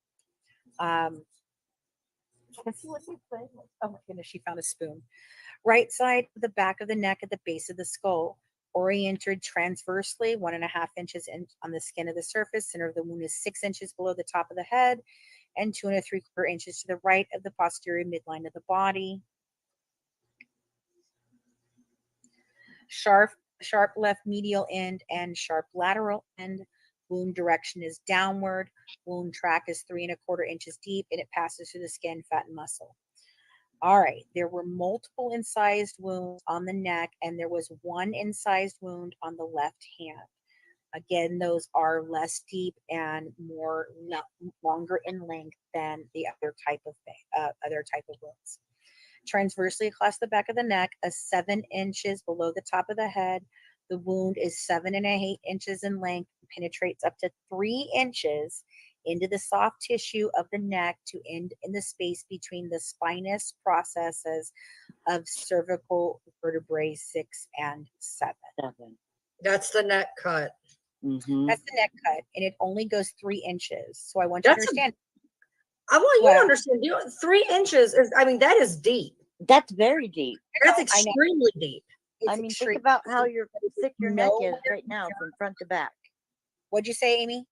Let's see what she said. Oh my goodness, she found a spoon. Right side of the back of the neck at the base of the skull, oriented transversely, 1.5 inches on the skin of the surface. Center of the wound is 6 inches below the top of the head and 2 3/4 inches to the right of the posterior midline of the body. Sharp left medial end and sharp lateral end. Wound direction is downward. Wound track is 3¼ inches deep and it passes through the skin, fat, and muscle. All right, there were multiple incised wounds on the neck and there was 1 incised wound on the left hand. Again, those are less deep and longer in length than the other type of wounds. Transversely across the back of the neck, 7 inches below the top of the head. The wound is 7.8 inches in length, penetrates up to 3 inches into the soft tissue of the neck to end in the space between the spinous processes of cervical vertebrae 6 and 7. That's the neck cut. That's the neck cut, and it only goes 3 inches. So I want you to understand. I want you to understand. 3 inches is, I mean, that is deep. That's very deep. That's extremely deep. I mean, think about how thick your neck is right now from front to back. What'd you say, Amy?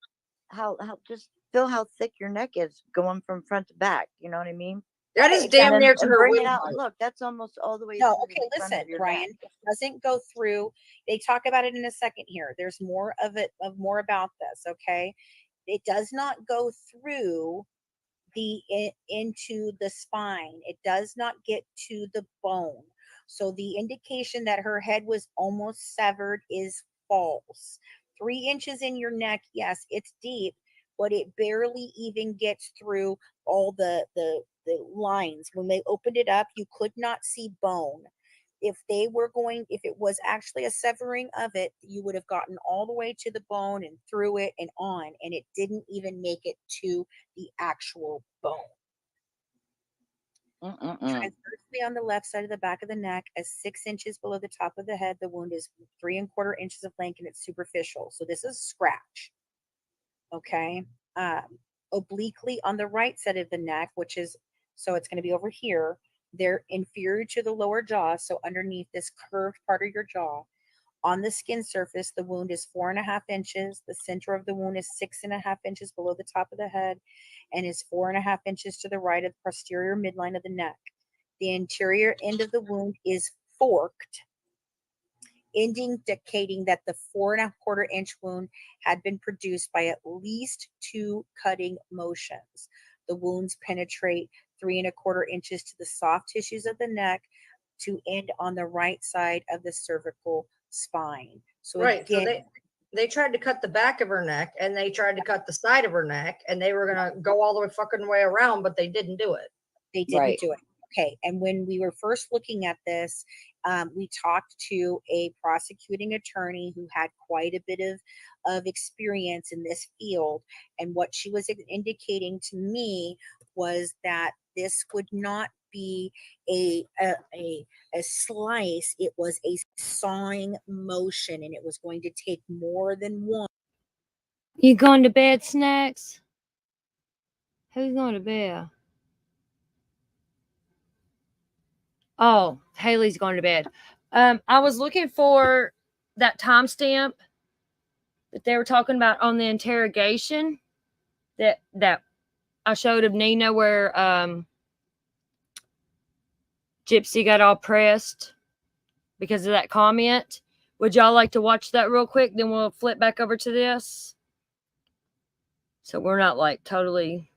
How just feel how thick your neck is going from front to back. You know what I mean? That is damn near to her bring it wing out. height. Look, that's almost all the way. No, through okay, the front listen, of your Brian, neck. it doesn't go through. They talk about it in a second here. There's more of it, more about this, okay? It does not go through into the spine. It does not get to the bone. So the indication that her head was almost severed is false. 3 inches in your neck, yes, it's deep, but it barely even gets through all the lines. When they opened it up, you could not see bone. If it was actually a severing of it, you would have gotten all the way to the bone and through it and on, and it didn't even make it to the actual bone. Transversely on the left side of the back of the neck, as 6 inches below the top of the head, the wound is 3¼ inches of length and it's superficial. So this is a scratch. Okay. Obliquely on the right side of the neck, so it's going to be over here. They're inferior to the lower jaw, so underneath this curved part of your jaw. On the skin surface, the wound is 4.5 inches. The center of the wound is 6.5 inches below the top of the head and is 4.5 inches to the right of the posterior midline of the neck. The interior end of the wound is forked, indicating that the 4¼ inch wound had been produced by at least 2 cutting motions. The wounds penetrate 3¼ inches to the soft tissues of the neck to end on the right side of the cervical spine. So right. Again, so they tried to cut the back of her neck and they tried to cut the side of her neck and they were going to go all the way around, but they didn't do it. They didn't do it. Okay. And when we were first looking at this, we talked to a prosecuting attorney who had quite a bit of experience in this field. And what she was indicating to me was that this would not be a slice. It was a sawing motion, and it was going to take more than one. You going to bed, Snacks? Who's going to bed? Oh, Haley's going to bed. I was looking for that timestamp that they were talking about on the interrogation that I showed of Nina, where Gypsy got all pressed because of that comment. Would y'all like to watch that real quick? Then we'll flip back over to this. So we're not like totally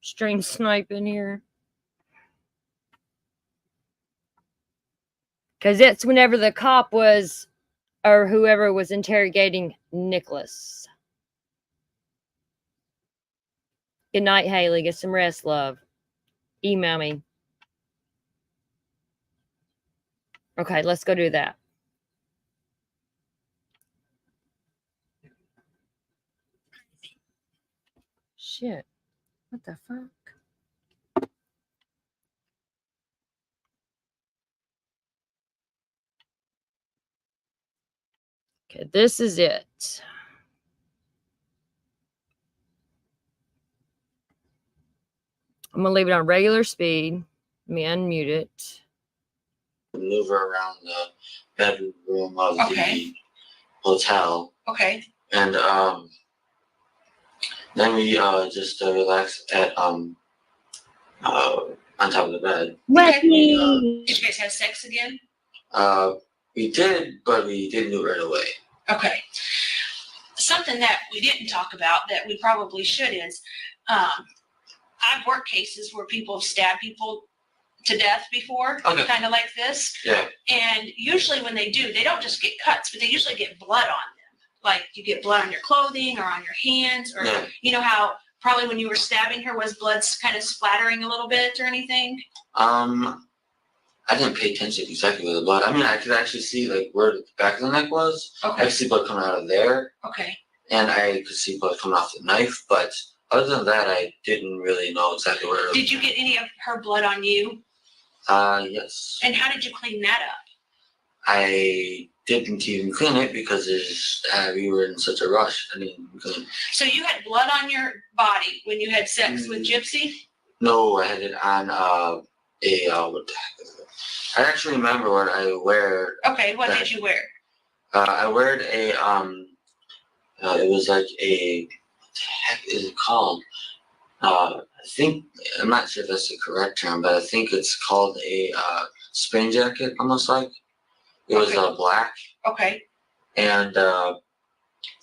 stream sniping here. Because it's whenever the cop was, or whoever was interrogating Nicholas. Good night, Haley. Get some rest, love. Email me. Okay, let's go do that. Shit. What the fuck? Okay, this is it. I'm going to leave it on regular speed. Let me unmute it. Maneuver around the bedroom of Okay. the hotel. Okay. And then we just relaxed at on top of the bed. Okay. Did you guys have sex again? We did, but we didn't do it right away. Okay. Something that we didn't talk about that we probably should is, I've worked cases where people have stabbed people to death before, Okay. kind of like this. Yeah. And usually when they do, they don't just get cuts, but they usually get blood on them. Like you get blood on your clothing or on your hands, or Yeah. you know how probably when you were stabbing her was blood kind of splattering a little bit or anything? I didn't pay attention exactly where the blood. I mean, I could actually see like where the back of the neck was. Okay. I could see blood coming out of there, Okay. and I could see blood coming off the knife. But other than that, I didn't really know exactly where. Did you get any of her blood on you? Yes. And how did you clean that up? I didn't even clean it because we were in such a rush. I didn't clean. So you had blood on your body when you had sex with Gypsy? No, I had it on what the heck is it? I actually remember what I wear. Okay, what did you wear? I wear a it was like a, what the heck is it called? I think, I'm not sure if that's the correct term, but I think it's called a spring jacket, almost like. It was black, Okay. and I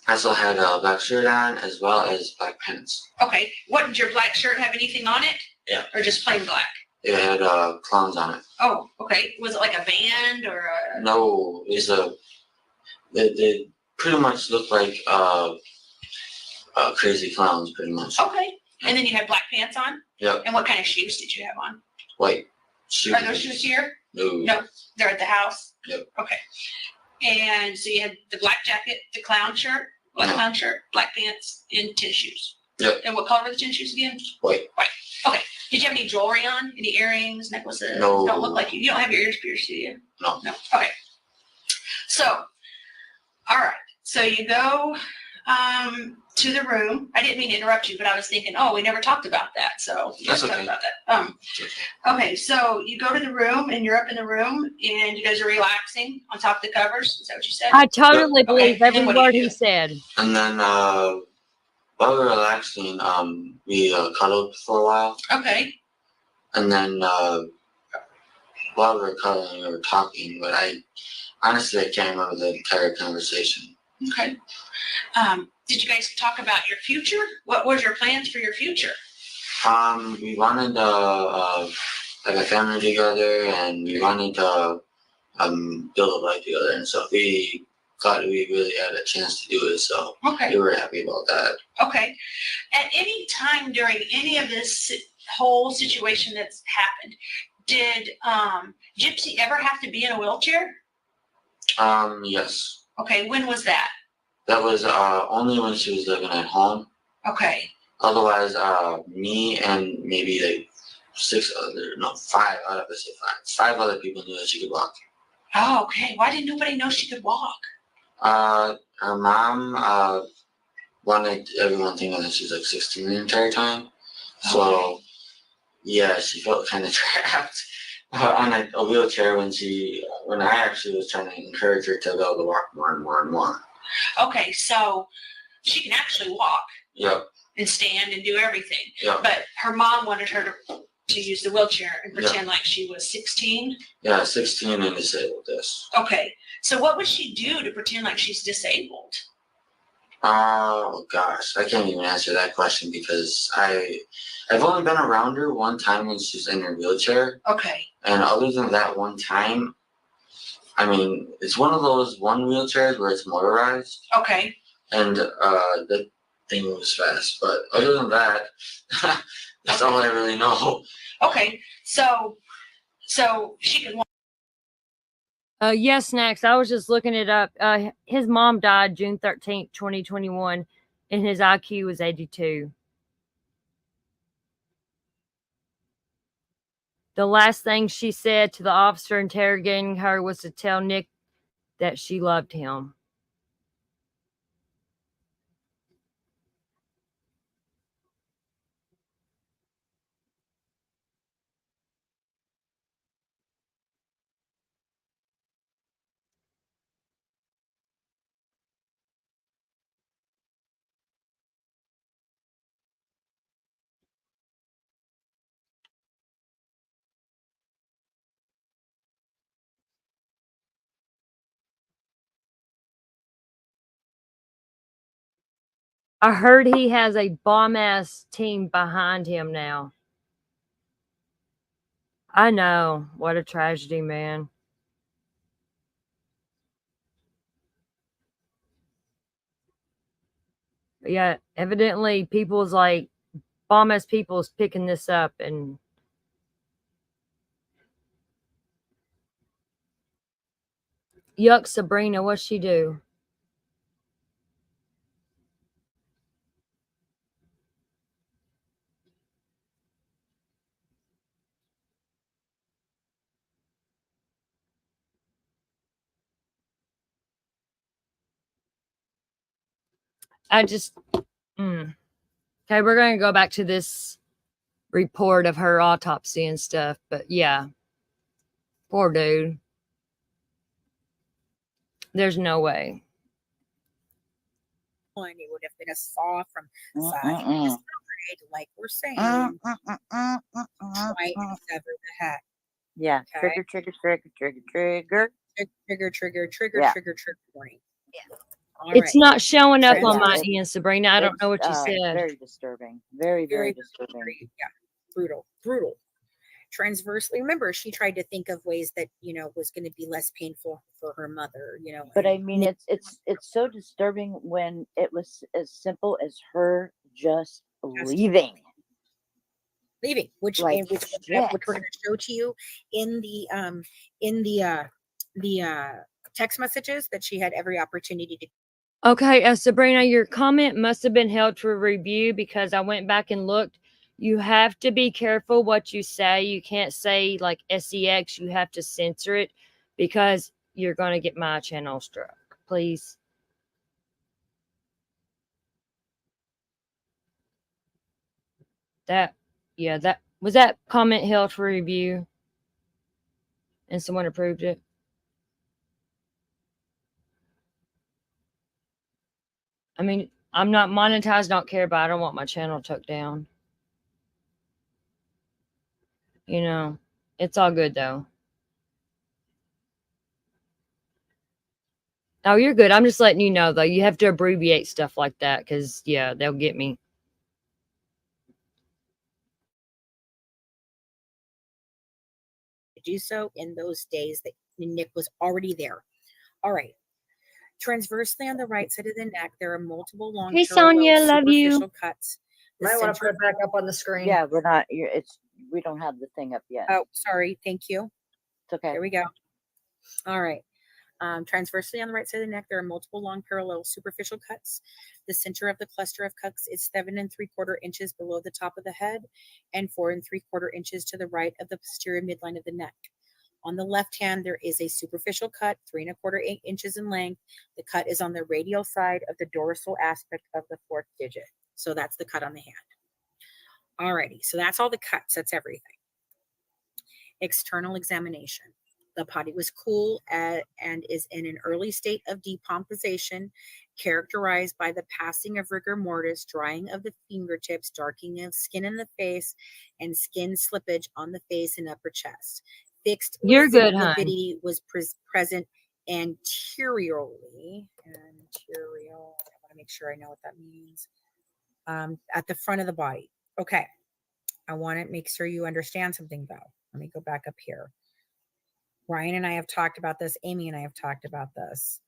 also had a black shirt on as well as black pants. Okay. What did your black shirt have anything on it? Yeah. Or just plain black? It had clowns on it. Oh, okay. Was it like a band or a? No, it was they pretty much looked like crazy clowns, pretty much. Okay. And then you had black pants on? Yep. And what kind of shoes did you have on? White shoes. Are those shoes here? No. No, they're at the house? Yep. Okay. And so you had the black jacket, the clown shirt, clown shirt, black pants, and tennis shoes. Yep. And what color were the tennis shoes again? White. White. Okay. Did you have any jewelry on? Any earrings, necklaces? No. Don't look like you. You don't have your ears pierced, do you? No. No. Okay. So, all right. So you go to the room. I didn't mean to interrupt you, but I was thinking, oh, we never talked about that. So let's talk about that. Okay. So you go to the room and you're up in the room and you guys are relaxing on top of the covers. Is that what you said? I totally believe Okay, every and what do you word do? he said. And then while we were relaxing, we cuddled for a while. Okay. And then while we were cuddling, we were talking, but I can't remember the entire conversation. Okay. Did you guys talk about your future? What was your plans for your future? We wanted to have a family together, and we wanted to build a life together and stuff. We thought we really had a chance to do it, so Okay. we were happy about that. Okay. At any time during any of this whole situation that's happened, did Gypsy ever have to be in a wheelchair? Yes. Okay. When was that? That was only when she was living at home. Okay. Otherwise, me and maybe like five other people knew that she could walk. Oh, okay. Why didn't nobody know she could walk? Her mom wanted everyone thinking that she's like 16 the entire time. So, yeah, she felt kind of trapped on a wheelchair when I actually was trying to encourage her to be able to walk more and more and more. Okay, so she can actually walk Yep. and stand and do everything. Yep. But her mom wanted her to use the wheelchair and Yeah. pretend like she was 16? Yeah, 16 and disabled, yes. Okay. So what would she do to pretend like she's disabled? Oh gosh, I can't even answer that question because I've only been around her one time when she's in her wheelchair. Okay. And other than that one time, I mean, it's one of those one wheelchairs where it's motorized. Okay. And the thing moves fast. But other than that, that's all I really know. Okay. So she can walk. Yes, Snacks. I was just looking it up. His mom died June 13th, 2021, and his IQ was 82. The last thing she said to the officer interrogating her was to tell Nick that she loved him. I heard he has a bomb-ass team behind him now. I know. What a tragedy, man. But yeah, evidently people's like bomb-ass people's picking this up and yuck, Sabrina, what'd she do? Okay, we're going to go back to this report of her autopsy and stuff, but yeah, poor dude. There's no way. And it would have been a saw from side to side, like we're saying. Right, and sever the head. Yeah. Okay. Trigger, trigger, trigger, trigger, trigger. Trigger, Yeah. trigger warning. Yeah. All It's right. not showing up Yeah, on my it's- end, Sabrina. I don't know what you It's said. very disturbing. Very, very disturbing. Yeah. Brutal. Transversely, remember, she tried to think of ways that, was going to be less painful for her mother, But I mean, it's so disturbing when it was as simple as her just leaving. Which Like, we're going to show to you in the text messages that she had every opportunity to. Okay, Sabrina, your comment must have been held for review because I went back and looked. You have to be careful what you say. You can't say like sex. You have to censor it because you're going to get my channel struck. Please. That was that comment held for review and someone approved it. I mean, I'm not monetized, don't care, but I don't want my channel took down. It's all good though. Oh, you're good. I'm just letting you know though. You have to abbreviate stuff like that because yeah, they'll get me. Do so in those days that Nick was already there. All right. Transversely on the right side of the neck, there are multiple long Hey, Sonia, love you. superficial cuts. Might want to put it back up on the screen. Yeah, we're not. We don't have the thing up yet. Oh, sorry. Thank you. It's okay. There we go. All right. Transversely on the right side of the neck, there are multiple long parallel superficial cuts. The center of the cluster of cuts is 7 3/4 inches below the top of the head and 4 3/4 inches to the right of the posterior midline of the neck. On the left hand, there is a superficial cut, 3 1/4 inches in length. The cut is on the radial side of the dorsal aspect of the 4th digit. So that's the cut on the hand. Alrighty, so that's all the cuts. That's everything. External examination. The body was cool and is in an early state of decomposition, characterized by the passing of rigor mortis, drying of the fingertips, darkening of skin in the face, and skin slippage on the face and upper chest. Fixed You're good, hon. lividity was present anteriorly. Anterior. I want to make sure I know what that means. At the front of the body. Okay. I want to make sure you understand something though. Let me go back up here. Ryan and I have talked about this. Amy and I have talked about this.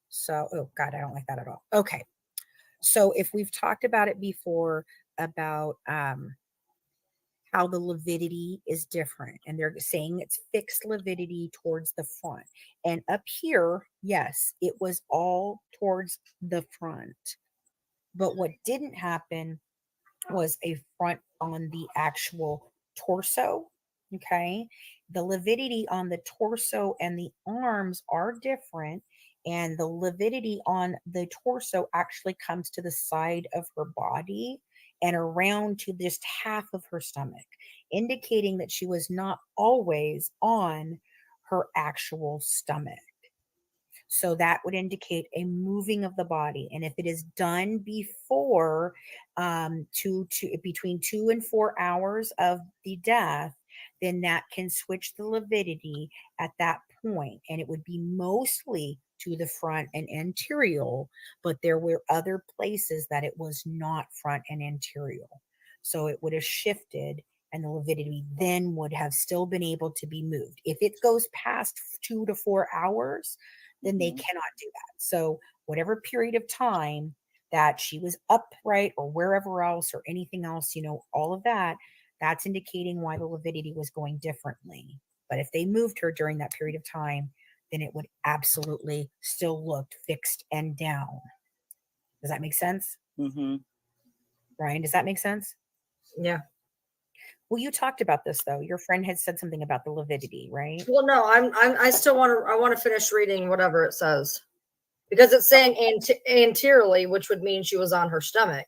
So, oh God, I don't like that at all. Okay. So if we've talked about it before about how the lividity is different, and they're saying it's fixed lividity towards the front. And up here, yes, it was all towards the front. But what didn't happen was a front on the actual torso. Okay. The lividity on the torso and the arms are different. And the lividity on the torso actually comes to the side of her body and around to just half of her stomach, indicating that she was not always on her actual stomach. So that would indicate a moving of the body. And if it is done before between 2 and 4 hours of the death, then that can switch the lividity at that point. And it would be mostly to the front and anterior, but there were other places that it was not front and anterior. So it would have shifted and the lividity then would have still been able to be moved. If it goes past 2 to 4 hours, then they cannot do that. So whatever period of time that she was upright or wherever else or anything else, all of that, that's indicating why the lividity was going differently. But if they moved her during that period of time, then it would absolutely still look fixed and down. Does that make sense? Mm-hmm. Ryan, does that make sense? Yeah. Well, you talked about this though. Your friend had said something about the lividity, right? Well, no, I still want to finish reading whatever it says, because it's saying anteriorly, which would mean she was on her stomach.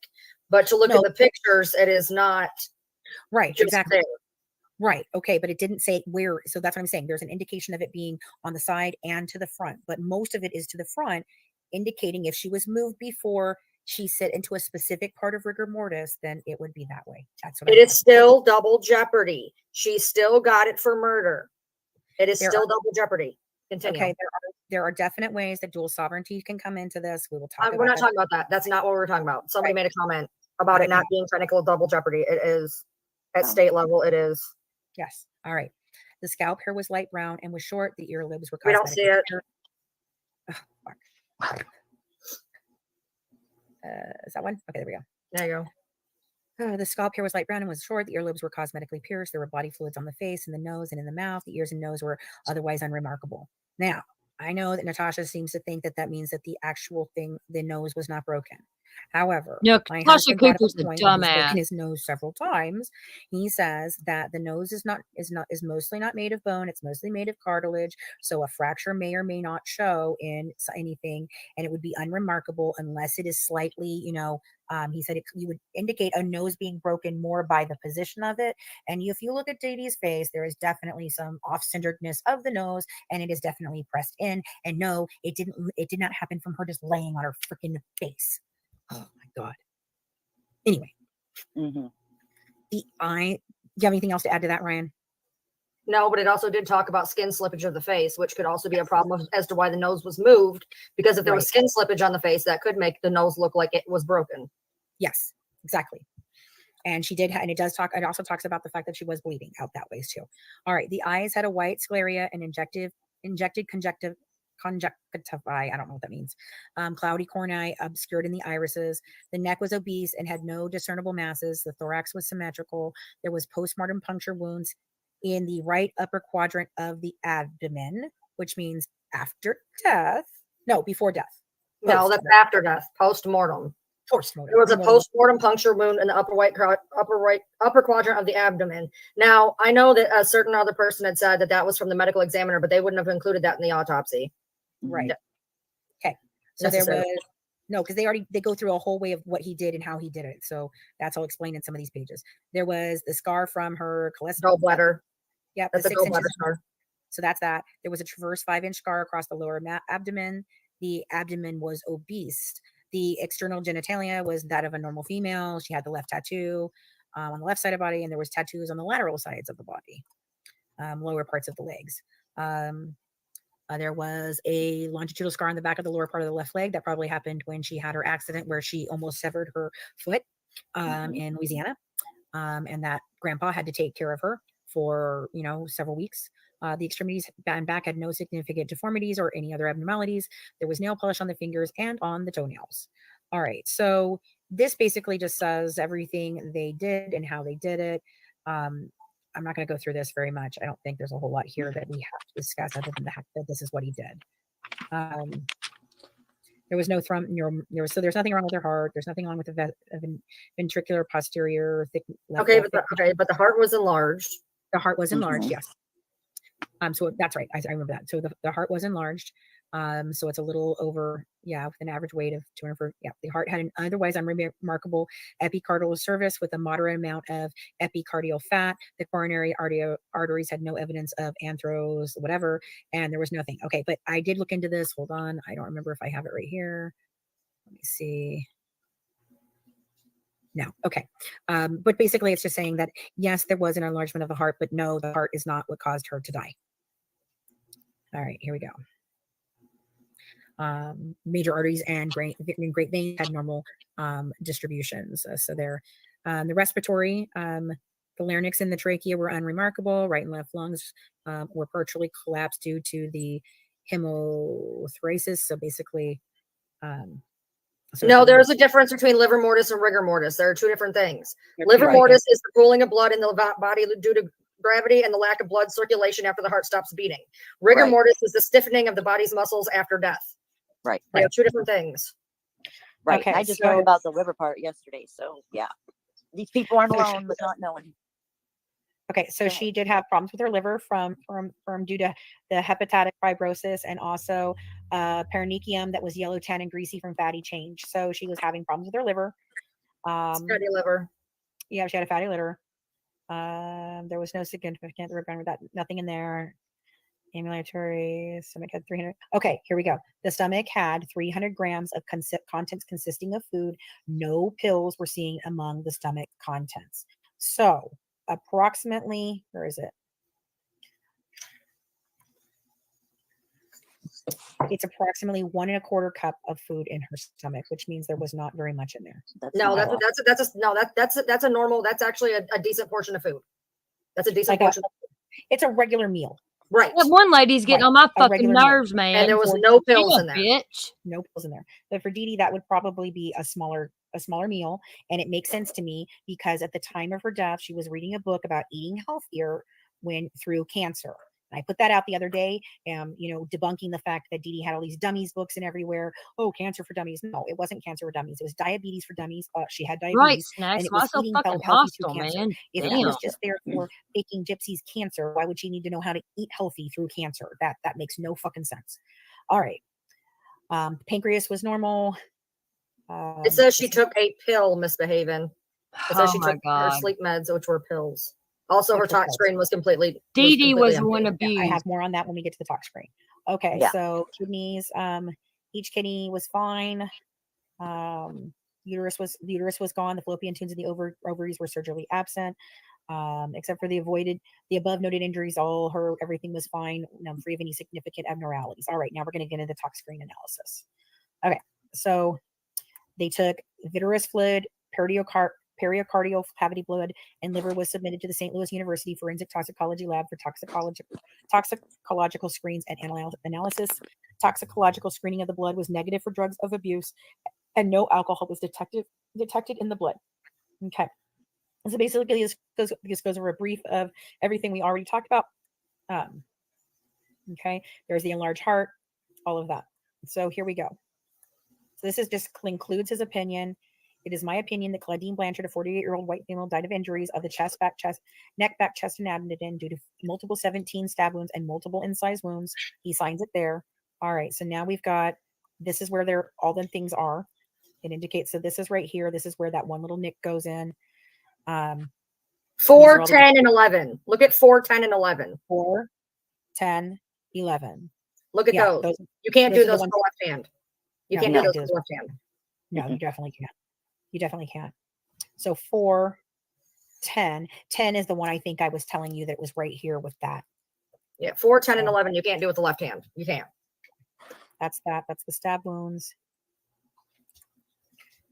But to look at the pictures, it is not right. just Exactly. there. Right. Okay. But it didn't say where. So that's what I'm saying. There's an indication of it being on the side and to the front, but most of it is to the front, indicating if she was moved before she sit into a specific part of rigor mortis, then it would be that way. That's what it is still double jeopardy. She still got it for murder. It is still double jeopardy. Continue. Okay. There are definite ways that dual sovereignty can come into this. We will talk about We're not talking about that. That's not what we're talking about. Somebody made a comment about it not being technical double jeopardy. It is at state level. It is. Yes. All right. The scalp hair was light brown and was short. The ear lobes were We don't see it. Is that one? Okay, there we go. There you go. The scalp hair was light brown and was short. The earlobes were cosmetically pierced. There were body fluids on the face and the nose and in the mouth. The ears and nose were otherwise unremarkable. Now, I know that Natasha seems to think that means that the actual thing, the nose was not broken. However, my Natasha husband brought up Cooper's a a point when he's broken dumbass. his nose several times. He says that the nose is mostly not made of bone. It's mostly made of cartilage. So a fracture may or may not show in anything, and it would be unremarkable unless it is slightly, he said you would indicate a nose being broken more by the position of it. And if you look at Dee Dee's face, there is definitely some off-centeredness of the nose, and it is definitely pressed in. And no, it did not happen from her just laying on her freaking face. Oh my God. Anyway, the eye. Do you have anything else to add to that, Ryan? No, but it also did talk about skin slippage of the face, which could also be a problem as to why the nose was moved. Because if there was skin slippage on the face, that could make the nose look like it was broken. Yes, exactly. And she did, and it also talks about the fact that she was bleeding out that way too. All right, the eyes had a white scleria and injected conjunctivae. I don't know what that means. Cloudy cornea obscured in the irises. The neck was obese and had no discernible masses. The thorax was symmetrical. There was postmortem puncture wounds in the right upper quadrant of the abdomen, which means after death. No, before death. No, that's after death. Postmortem. Postmortem. There was a postmortem puncture wound in the upper quadrant of the abdomen. Now, I know that a certain other person had said that was from the medical examiner, but they wouldn't have included that in the autopsy. Right. Okay. So there was no, because they go through a whole way of what he did and how he did it. So that's all explained in some of these pages. There was the scar from her cholesterol gallbladder. Yep. That's a gallbladder scar. So that's that. There was a transverse 5-inch scar across the lower abdomen. The abdomen was obese. The external genitalia was that of a normal female. She had the left tattoo on the left side of the body, and there was tattoos on the lateral sides of the body, lower parts of the legs. There was a longitudinal scar on the back of the lower part of the left leg that probably happened when she had her accident where she almost severed her foot in Louisiana. And that grandpa had to take care of her for, several weeks. The extremities and back had no significant deformities or any other abnormalities. There was nail polish on the fingers and on the toenails. All right. So this basically just says everything they did and how they did it. I'm not going to go through this very much. I don't think there's a whole lot here that we have to discuss other than the fact that this is what he did. There was no there's nothing wrong with her heart. There's nothing wrong with the ventricular posterior thick. But the heart was enlarged. The heart was enlarged. Yes. So that's right. I remember that. So the heart was enlarged. So it's a little over, with an average weight of 200. The heart had an otherwise unremarkable epicardial surface with a moderate amount of epicardial fat. The coronary arteries had no evidence of anthrose, whatever, and there was nothing. Okay, but I did look into this. Hold on. I don't remember if I have it right here. Let me see. No. Okay. But basically it's just saying that, yes, there was an enlargement of the heart, but no, the heart is not what caused her to die. All right, here we go. Major arteries and great veins had normal distributions. So there, the respiratory, the larynx and the trachea were unremarkable. Right and left lungs were partially collapsed due to the hemothoracis. So basically, no, there's a difference between livor mortis and rigor mortis. There are two different things. Livor mortis is the pooling of blood in the body due to gravity and the lack of blood circulation after the heart stops beating. Rigor mortis is the stiffening of the body's muscles after death. Right. They are two different things. Right. Okay, I just learned about the liver part yesterday. So yeah, these people aren't alone with not knowing. Okay, so she did have problems with her liver from due to the hepatic fibrosis and also perineum that was yellow, tan, and greasy from fatty change. So she was having problems with her liver. Fatty liver. Yeah, she had a fatty liver. There was no significant remember that nothing in there. Ambulatory stomach had 300. Okay, here we go. The stomach had 300 grams of contents consisting of food. No pills were seen among the stomach contents. So approximately, where is it? It's approximately 1 1/4 cup of food in her stomach, which means there was not very much in there. That's a normal. That's actually a decent portion of food. That's a decent portion. It's a regular meal. Right. That one lady's getting on my fucking nerves, man. And there was no pills in there. Bitch. No pills in there. But for Dee Dee, that would probably be a smaller meal. And it makes sense to me because at the time of her death, she was reading a book about eating healthier through cancer. And I put that out the other day, debunking the fact that Dee Dee had all these dummies books and everywhere. Oh, cancer for dummies. No, it wasn't cancer for dummies. It was diabetes for dummies. She had diabetes. Right, snacks. And it was Myself eating fucking healthy through hostile, cancer. man. If Damn. it was just there for faking Gypsy's cancer, why would she need to know how to eat healthy through cancer? That makes no fucking sense. All right. Pancreas was normal. It says she took a pill, misbehaving. It says she took her sleep meds, which were pills. Also, her tox screen was completely. Dee Dee was empty. one abused. I have more on that when we get to the tox screen. Okay, so kidneys. Each kidney was fine. Uterus was gone. The fallopian tubes and the ovaries were surgically absent. Except for the above noted injuries, everything was fine, free of any significant abnormalities. All right, now we're going to get into the tox screen analysis. Okay, so they took vitreous fluid, pericardial cavity blood, and liver was submitted to the St. Louis University Forensic Toxicology Lab for toxicological screens and analysis. Toxicological screening of the blood was negative for drugs of abuse, and no alcohol was detected in the blood. Okay. So basically, this goes over a brief of everything we already talked about. Okay, there's the enlarged heart, all of that. So here we go. So this is just concludes his opinion. It is my opinion that Claudine Blanchard, a 48-year-old white female, died of injuries of the neck, back, chest, and abdomen due to multiple 17 stab wounds and multiple incised wounds. He signs it there. All right, so now we've got, this is where all the things are. It indicates, so this is right here. This is where that one little nick goes in. 4, 10, and 11. Look at 4, 10, and 11. 4, 10, 11. Look at Yeah, those. You can't do are the those ones- with the left hand. You No, can't you do those can't with do the left hand. No, you definitely can't. You definitely can't. So 4, 10. 10 is the one I think I was telling you that was right here with that. Yeah, 4, 10, and 11. You can't do with the left hand. You can't. That's that. That's the stab wounds.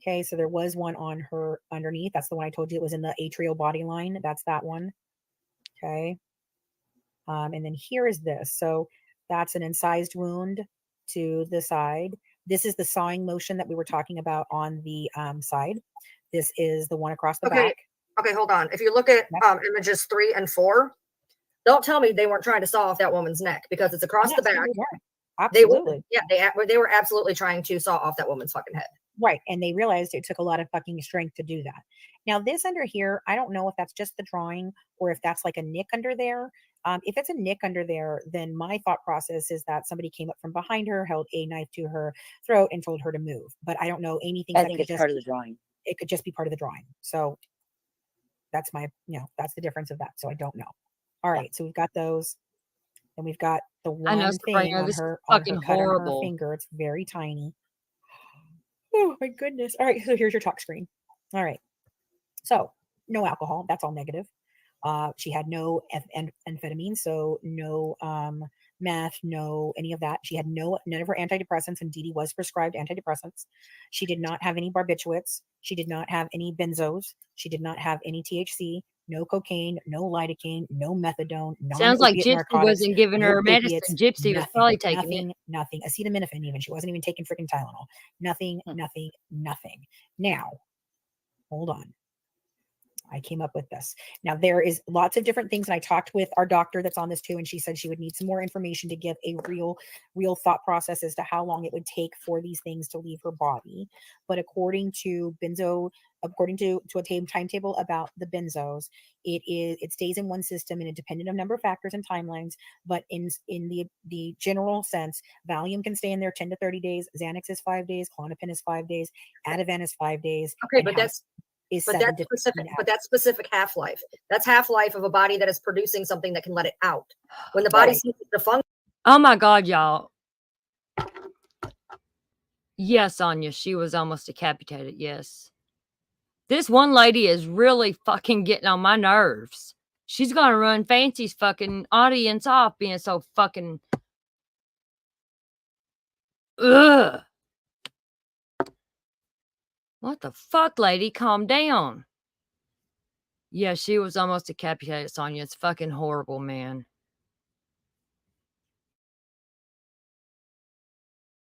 Okay, so there was one on her underneath. That's the one I told you it was in the atrial body line. That's that one. Okay. And then here is this. So that's an incised wound to the side. This is the sawing motion that we were talking about on the side. This is the one across the back. Okay, hold on. If you look at images 3 and 4, don't tell me they weren't trying to saw off that woman's neck because it's across the back. Absolutely. They were absolutely trying to saw off that woman's fucking head. Right. And they realized it took a lot of fucking strength to do that. Now, this under here, I don't know if that's just the drawing or if that's like a nick under there. If it's a nick under there, then my thought process is that somebody came up from behind her, held a knife to her throat, and told her to move. But I don't know anything. I think it's part of the drawing. It could just be part of the drawing. So that's my, that's the difference of that. So I don't know. All right. So we've got those. And we've got the I know, one thing Sabrina, on this is her, fucking cut on her horrible. finger. It's very tiny. Oh my goodness. All right. So here's your talk screen. All right. So no alcohol. That's all negative. She had no amphetamine, so no meth, no any of that. She had none of her antidepressants, and Dee Dee was prescribed antidepressants. She did not have any barbiturates. She did not have any benzos. She did not have any THC, no cocaine, no lidocaine, no methadone. Sounds like non-opiate Gypsy wasn't giving her no medicine. opiates, Gypsy was probably taking nothing, it. nothing. Acetaminophen even. She wasn't even taking freaking Tylenol. Nothing. Now, hold on. I came up with this. Now, there is lots of different things. And I talked with our doctor that's on this too. And she said she would need some more information to give a real thought process as to how long it would take for these things to leave her body. But according to a timetable about the benzos, it stays in one system and it dependent on number of factors and timelines. But in the general sense, Valium can stay in there 10 to 30 days. Xanax is 5 days. Klonopin is 5 days. Ativan is 5 days. Okay, but that's specific half-life. That's half-life of a body that is producing something that can let it out. When the body ceases to function. Oh my God, y'all. Yes, Anya, she was almost decapitated. Yes. This one lady is really fucking getting on my nerves. She's gonna run Fancy's fucking audience off being so fucking. Ugh. What the fuck, lady? Calm down. Yeah, she was almost decapitated, Sonya. It's fucking horrible, man.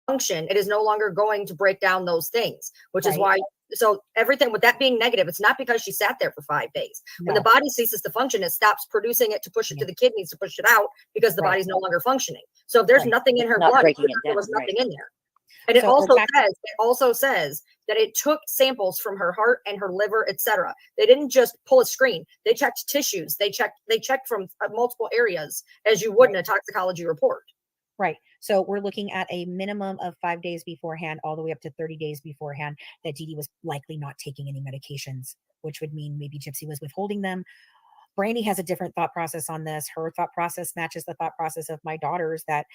Function, it is no longer going to break down those things, which is why. So everything with that being negative, it's not because she sat there for 5 days. When the body ceases to function, it stops producing it to push it to the kidneys to push it out because the body's no longer functioning. So if there's nothing in her blood, there was nothing in there. And it also says that it took samples from her heart and her liver, etc. They didn't just pull a screen. They checked tissues. They checked from multiple areas, as you would in a toxicology report. Right. So we're looking at a minimum of 5 days beforehand, all the way up to 30 days beforehand, that Dee Dee was likely not taking any medications, which would mean maybe Gypsy was withholding them. Brandy has a different thought process on this. Her thought process matches the thought process of my daughters that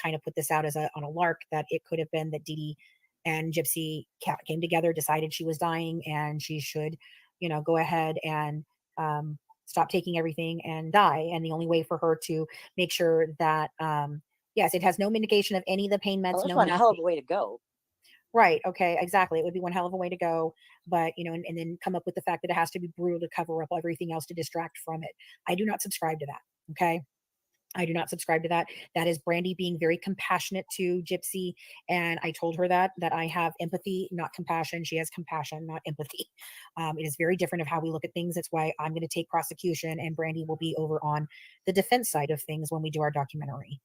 kind of put this out on a lark, that it could have been that Dee Dee and Gypsy came together, decided she was dying and she should, go ahead and stop taking everything and die. And the only way for her to make sure that, yes, it has no indication of any of the pain meds. Well, that's one hell of a way to go. Right. Okay. Exactly. It would be one hell of a way to go, but and then come up with the fact that it has to be brutal to cover up everything else to distract from it. I do not subscribe to that. Okay. I do not subscribe to that. That is Brandy being very compassionate to Gypsy. And I told her that I have empathy, not compassion. She has compassion, not empathy. It is very different of how we look at things. That's why I'm going to take prosecution and Brandy will be over on the defense side of things when we do our documentary.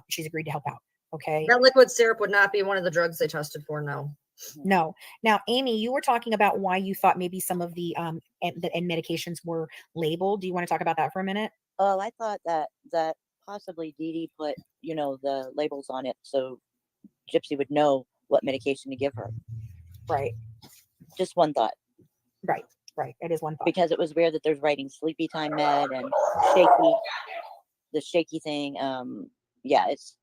She's agreed to help out. Okay. That liquid syrup would not be one of the drugs they tested for. No. Now, Amy, you were talking about why you thought maybe some of the medications were labeled. Do you want to talk about that for a minute? Oh, I thought that possibly Dee Dee put, the labels on it so Gypsy would know what medication to give her. Right. Just one thought. Right. It is one thought. Because it was weird that there's writing sleepy time med and shaky. the shaky thing. Yeah, it's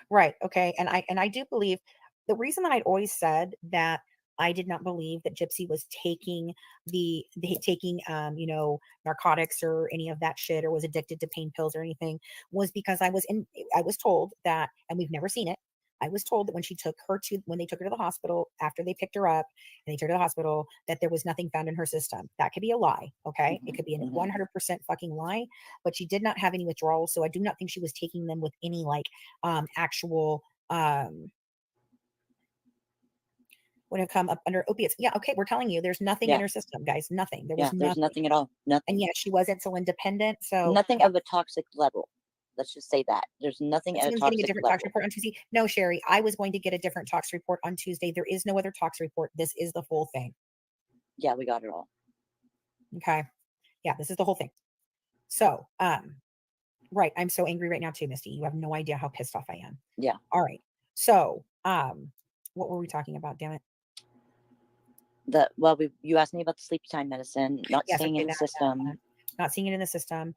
Right. Okay. And I do believe the reason that I'd always said that I did not believe that Gypsy was taking taking narcotics or any of that shit or was addicted to pain pills or anything was because I was told that, and we've never seen it. I was told that when they took her to the hospital after they picked her up and they took her to the hospital, that there was nothing found in her system. That could be a lie. Okay. It could be a 100% fucking lie, but she did not have any withdrawals. So I do not think she was taking them with any actual, would have come up under opiates. Yeah. Okay. We're telling you there's nothing in her system, guys. Nothing. There was there's nothing at all. And Nothing. yet she was insulin dependent. So Nothing of a toxic level. Let's just say that. There's nothing at a someone's getting a toxic different level. tox report on Tuesday. No, Sherry, I was going to get a different tox report on Tuesday. There is no other tox report. This is the full thing. Yeah, we got it all. Okay. Yeah, this is the whole thing. So, right. I'm so angry right now too, Misty. You have no idea how pissed off I am. Yeah. All right. So, what were we talking about? Damn it. You asked me about the sleep time medicine, not Yes, staying okay, in the system. not seeing it in the system.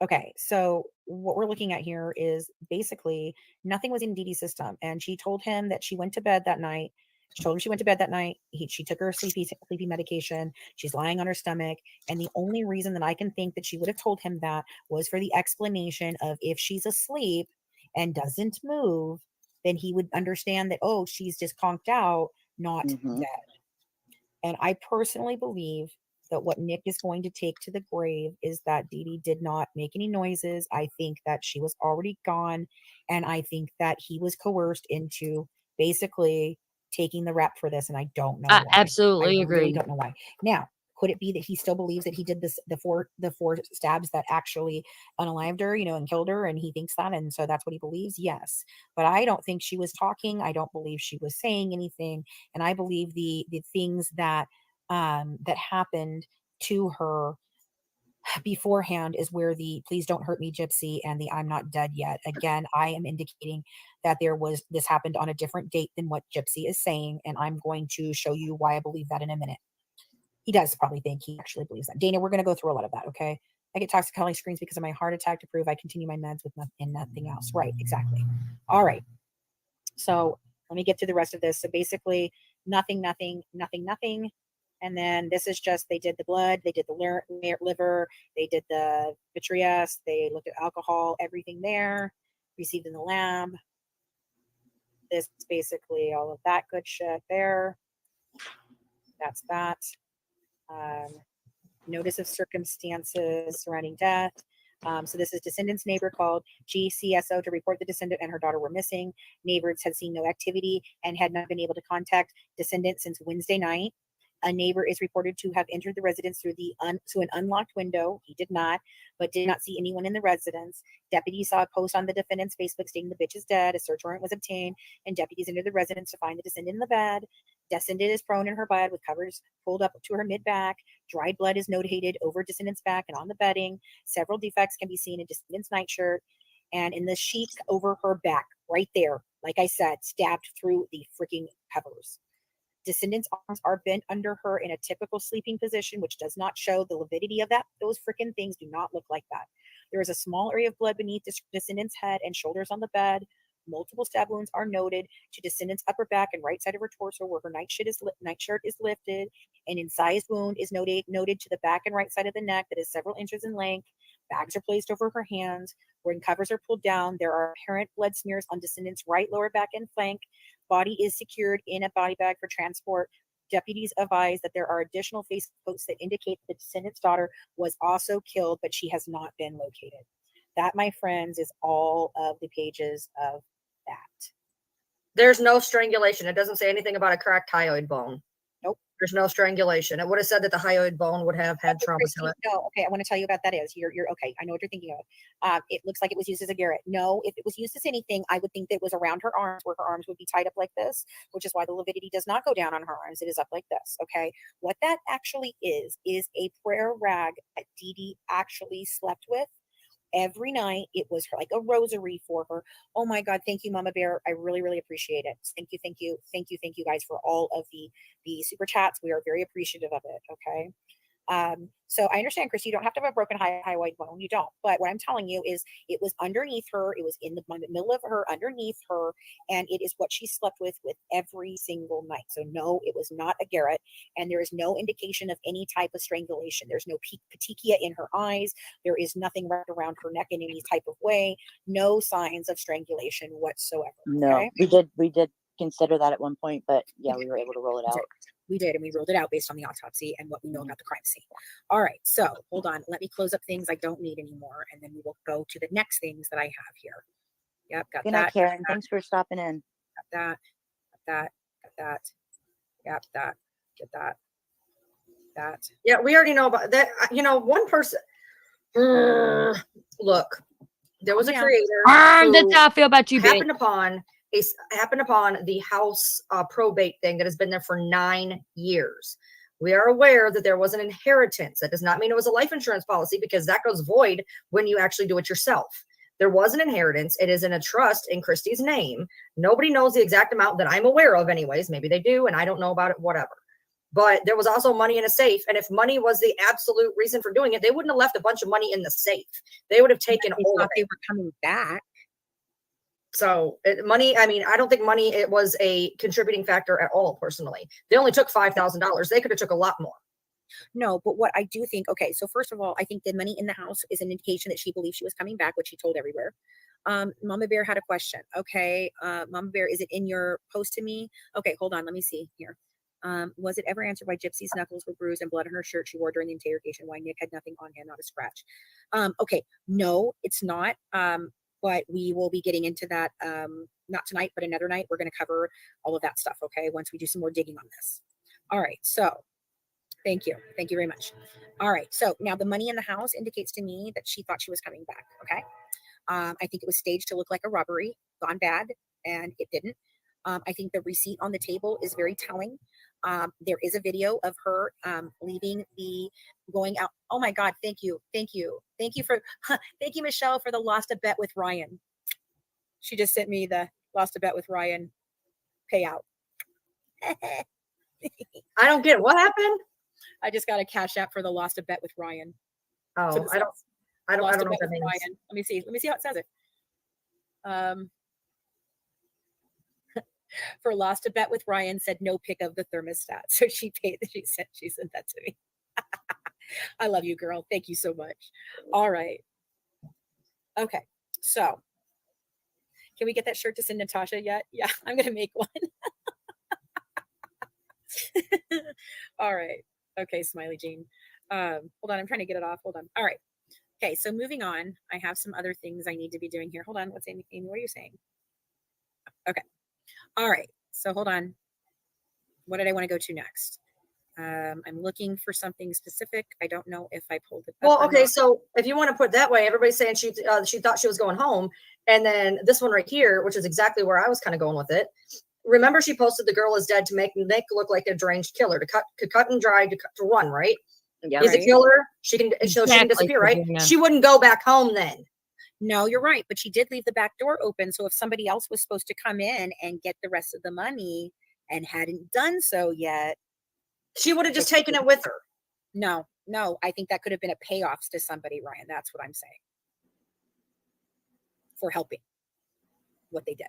Okay, so what we're looking at here is basically nothing was in Dee Dee's system, and she told him that she went to bed that night. She told him she went to bed that night. She took her sleepy medication. She's lying on her stomach, and the only reason that I can think that she would have told him that was for the explanation of if she's asleep and doesn't move, then he would understand that, oh, she's just conked out, not dead. And I personally believe that what Nick is going to take to the grave is that Dee Dee did not make any noises. I think that she was already gone. And I think that he was coerced into basically taking the rap for this. And I don't know I why. absolutely I agree. really don't know why. Now, could it be that he still believes that he did the four stabs that actually unalived her, and killed her, and he thinks that, and so that's what he believes? Yes. But I don't think she was talking. I don't believe she was saying anything. And I believe the things that that happened to her beforehand is where the please don't hurt me Gypsy and the I'm not dead yet. Again, I am indicating that this happened on a different date than what Gypsy is saying, and I'm going to show you why I believe that in a minute. He does probably think he actually believes that. Dana, we're going to go through a lot of that, okay? I get toxicology screens because of my heart attack to prove I continue my meds with nothing else. Right, exactly. All right. So let me get to the rest of this. So basically, nothing. And then this is just, they did the blood, they did the liver, they did the vitreous, they looked at alcohol, everything there, received in the lab. This is basically all of that good shit there. That's that. Notice of circumstances surrounding death. So this is descendant's neighbor called GCSO to report the descendant and her daughter were missing. Neighbors had seen no activity and had not been able to contact descendant since Wednesday night. A neighbor is reported to have entered the residence through an unlocked window. He did not, but did not see anyone in the residence. Deputies saw a post on the defendant's Facebook stating the bitch is dead. A search warrant was obtained, and deputies entered the residence to find the descendant in the bed. Descendant is prone in her bed with covers pulled up to her mid-back. Dried blood is notated over descendant's back and on the bedding. Several defects can be seen in descendant's nightshirt and in the sheets over her back, right there. Like I said, stabbed through the freaking covers. Descendant's arms are bent under her in a typical sleeping position, which does not show the lividity of that. Those freaking things do not look like that. There is a small area of blood beneath descendant's head and shoulders on the bed. Multiple stab wounds are noted to descendant's upper back and right side of her torso where her nightshirt is lifted. An incised wound is noted to the back and right side of the neck that is several inches in length. Bags are placed over her hands. When covers are pulled down, there are apparent blood smears on descendant's right lower back and flank. Body is secured in a body bag for transport. Deputies advise that there are additional Facebook posts that indicate the descendant's daughter was also killed, but she has not been located. That, my friends, is all of the pages of that. There's no strangulation. It doesn't say anything about a cracked hyoid bone. Nope. There's no strangulation. It would have said that the hyoid bone would have had trauma to it. No, okay. I want to tell you about that is you're okay. I know what you're thinking of. It looks like it was used as a garrote. No, if it was used as anything, I would think that it was around her arms where her arms would be tied up like this, which is why the lividity does not go down on her arms. It is up like this. Okay. What that actually is a prayer rag that Dee Dee actually slept with. Every night it was like a rosary for her. Oh my God. Thank you, Mama Bear. I really, really appreciate it. Thank you guys for all of the super chats. We are very appreciative of it. Okay. So I understand, Christy, you don't have to have a broken hyoid bone. You don't. But what I'm telling you is it was underneath her. It was in the middle of her, underneath her. And it is what she slept with every single night. So no, it was not a garrote. And there is no indication of any type of strangulation. There's no petechia in her eyes. There is nothing wrapped around her neck in any type of way. No signs of strangulation whatsoever. No, Okay? we did consider that at one point, but yeah, we were able to roll it out. We did, and we ruled it out based on the autopsy and what we know about the crime scene. All right, so hold on. Let me close up things I don't need anymore, and then we will go to the next things that I have here. Yep, got Good that. night, Karen. Got Thanks for stopping in. that. Got that. Yep, that. Get that. That. Yeah, we already know about that. You know, one person. Look, there was a creator. That's how I feel about you, happened upon the house probate thing that has been there for 9 years. We are aware that there was an inheritance. That does not mean it was a life insurance policy, because that goes void when you actually do it yourself. There was an inheritance. It is in a trust in Christy's name. Nobody knows the exact amount that I'm aware of anyways. Maybe they do, and I don't know about it, whatever. But there was also money in a safe. And if money was the absolute reason for doing it, they wouldn't have left a bunch of money in the safe. They would have taken all of it. They were coming back. So money, I mean, I don't think money, it was a contributing factor at all, personally. They only took $5,000. They could have took a lot more. No, but what I do think, okay, so first of all, I think the money in the house is an indication that she believed she was coming back, which she told everywhere. Mama Bear had a question. Okay, Mama Bear, is it in your post to me? Okay, hold on, let me see here. Was it ever answered why Gypsy's knuckles were bruised and blood on her shirt she wore during the interrogation? Why Nick had nothing on him, not a scratch? Okay, no, it's not. But we will be getting into that, not tonight, but another night. We're going to cover all of that stuff, okay, once we do some more digging on this. All right, so thank you. Thank you very much. All right, so now the money in the house indicates to me that she thought she was coming back, okay? I think it was staged to look like a robbery, gone bad, and it didn't. I think the receipt on the table is very telling. There is a video of her going out. Oh my God, thank you. Thank you for, thank you, Michelle, for the lost a bet with Ryan. She just sent me the lost a bet with Ryan payout. I don't get it. What happened? I just got a cash app for the lost a bet with Ryan. Oh, So I don't know what that means. Ryan. Let me see how it says it. For lost a bet with Ryan, said no pick of the thermostat. So she sent that to me. I love you, girl. Thank you so much. All right. Okay. So can we get that shirt to send Natasha yet? Yeah, I'm going to make one. All right. Okay, Smiley Jean. Hold on. I'm trying to get it off. Hold on. All right. Okay. So moving on, I have some other things I need to be doing here. Hold on. What's Amy? What are you saying? Okay. All right. So hold on. What did I want to go to next? I'm looking for something specific. I don't know if I pulled it up. Well, okay. So if you want to put it that way, everybody's saying she thought she was going home. And then this one right here, which is exactly where I was kind of going with it. Remember, she posted the girl is dead to make Nick look like a deranged killer, to cut and dry, to run, right? Yeah. He's a killer. She can disappear, right? She wouldn't go back home then. No, you're right. But she did leave the back door open. So if somebody else was supposed to come in and get the rest of the money and hadn't done so yet, she would have just taken it with her. No, I think that could have been a payoff to somebody, Ryan. That's what I'm saying. For helping what they did.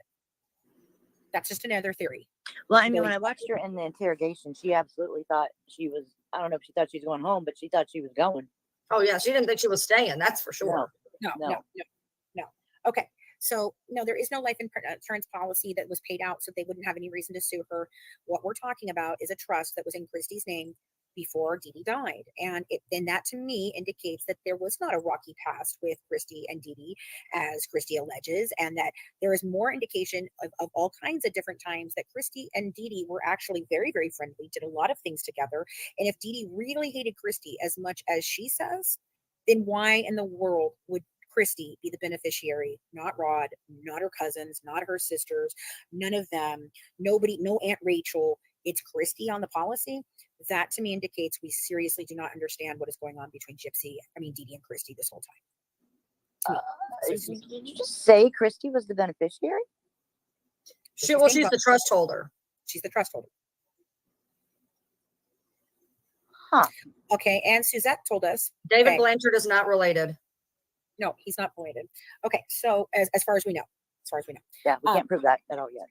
That's just another theory. Well, I mean, when I watched her in the interrogation, she absolutely thought she was, I don't know if she thought she was going home, but she thought she was going. Oh, yeah. She didn't think she was staying. That's for sure. No. Okay. So no, there is no life insurance policy that was paid out, so they wouldn't have any reason to sue her. What we're talking about is a trust that was in Christy's name before Dee Dee died. And then that to me indicates that there was not a rocky past with Christy and Dee Dee, as Christy alleges, and that there is more indication of all kinds of different times that Christy and Dee Dee were actually very, very friendly, did a lot of things together. And if Dee Dee really hated Christy as much as she says, then why in the world would Christy be the beneficiary, not Rod, not her cousins, not her sisters, none of them, nobody, no Aunt Rachel, it's Christy on the policy? That to me indicates we seriously do not understand what is going on between Dee Dee and Christy this whole time. Did you just say Christy was the beneficiary? She's the trust holder. She's the trust holder. Huh. Okay, and Suzette told us David okay, Blanchard is not related. no, he's not related. Okay, so as far as we know, Yeah, we Um, can't prove that at all yet.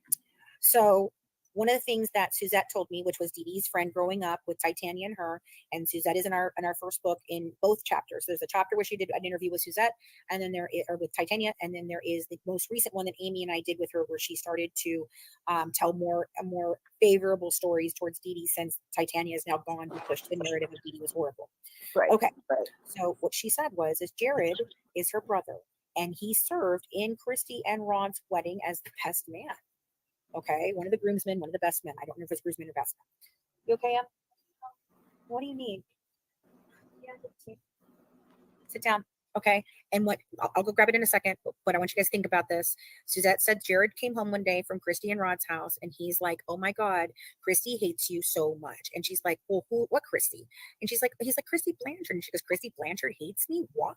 So one of the things that Suzette told me, which was Dee Dee's friend growing up with Titania and her, and Suzette is in our first book in both chapters. There's a chapter where she did an interview with Suzette, and then or with Titania, and then there is the most recent one that Amy and I did with her, where she started to tell more favorable stories towards Dee Dee since Titania is now gone, who pushed the narrative of Dee Dee was horrible. Right. Okay. Right. So what she said is Jared is her brother, and he served in Christy and Ron's wedding as the best man. Okay, one of the groomsmen, one of the best men. I don't know if it's groomsmen or best man. You okay, Em? What do you need? Sit down. Okay. And what I'll go grab it in a second, but I want you guys to think about this. Suzette said Jared came home one day from Christy and Rod's house, and he's like, "Oh my God, Christy hates you so much." And she's like, "Well, what Christy?" And he's like, "Christy Blanchard." And she goes, "Christy Blanchard hates me? Why?"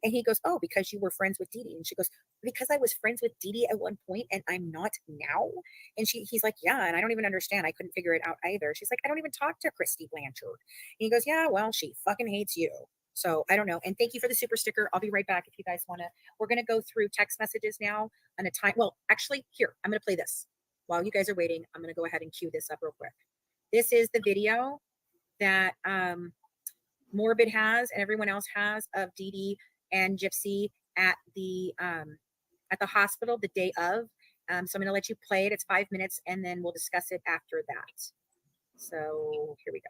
And he goes, "Oh, because you were friends with Dee Dee." And she goes, "Because I was friends with Dee Dee at one point and I'm not now?" And he's like, "Yeah, and I don't even understand. I couldn't figure it out either." She's like, "I don't even talk to Christy Blanchard." And he goes, "Yeah, well, she fucking hates you." So I don't know. And thank you for the super sticker. I'll be right back if you guys want to. We're going to go through text messages now on a time. Well, actually, here, I'm going to play this. While you guys are waiting, I'm going to go ahead and cue this up real quick. This is the video that Morbid has and everyone else has of Dee Dee and Gypsy at the hospital the day of. So I'm going to let you play it. It's 5 minutes, and then we'll discuss it after that. So here we go.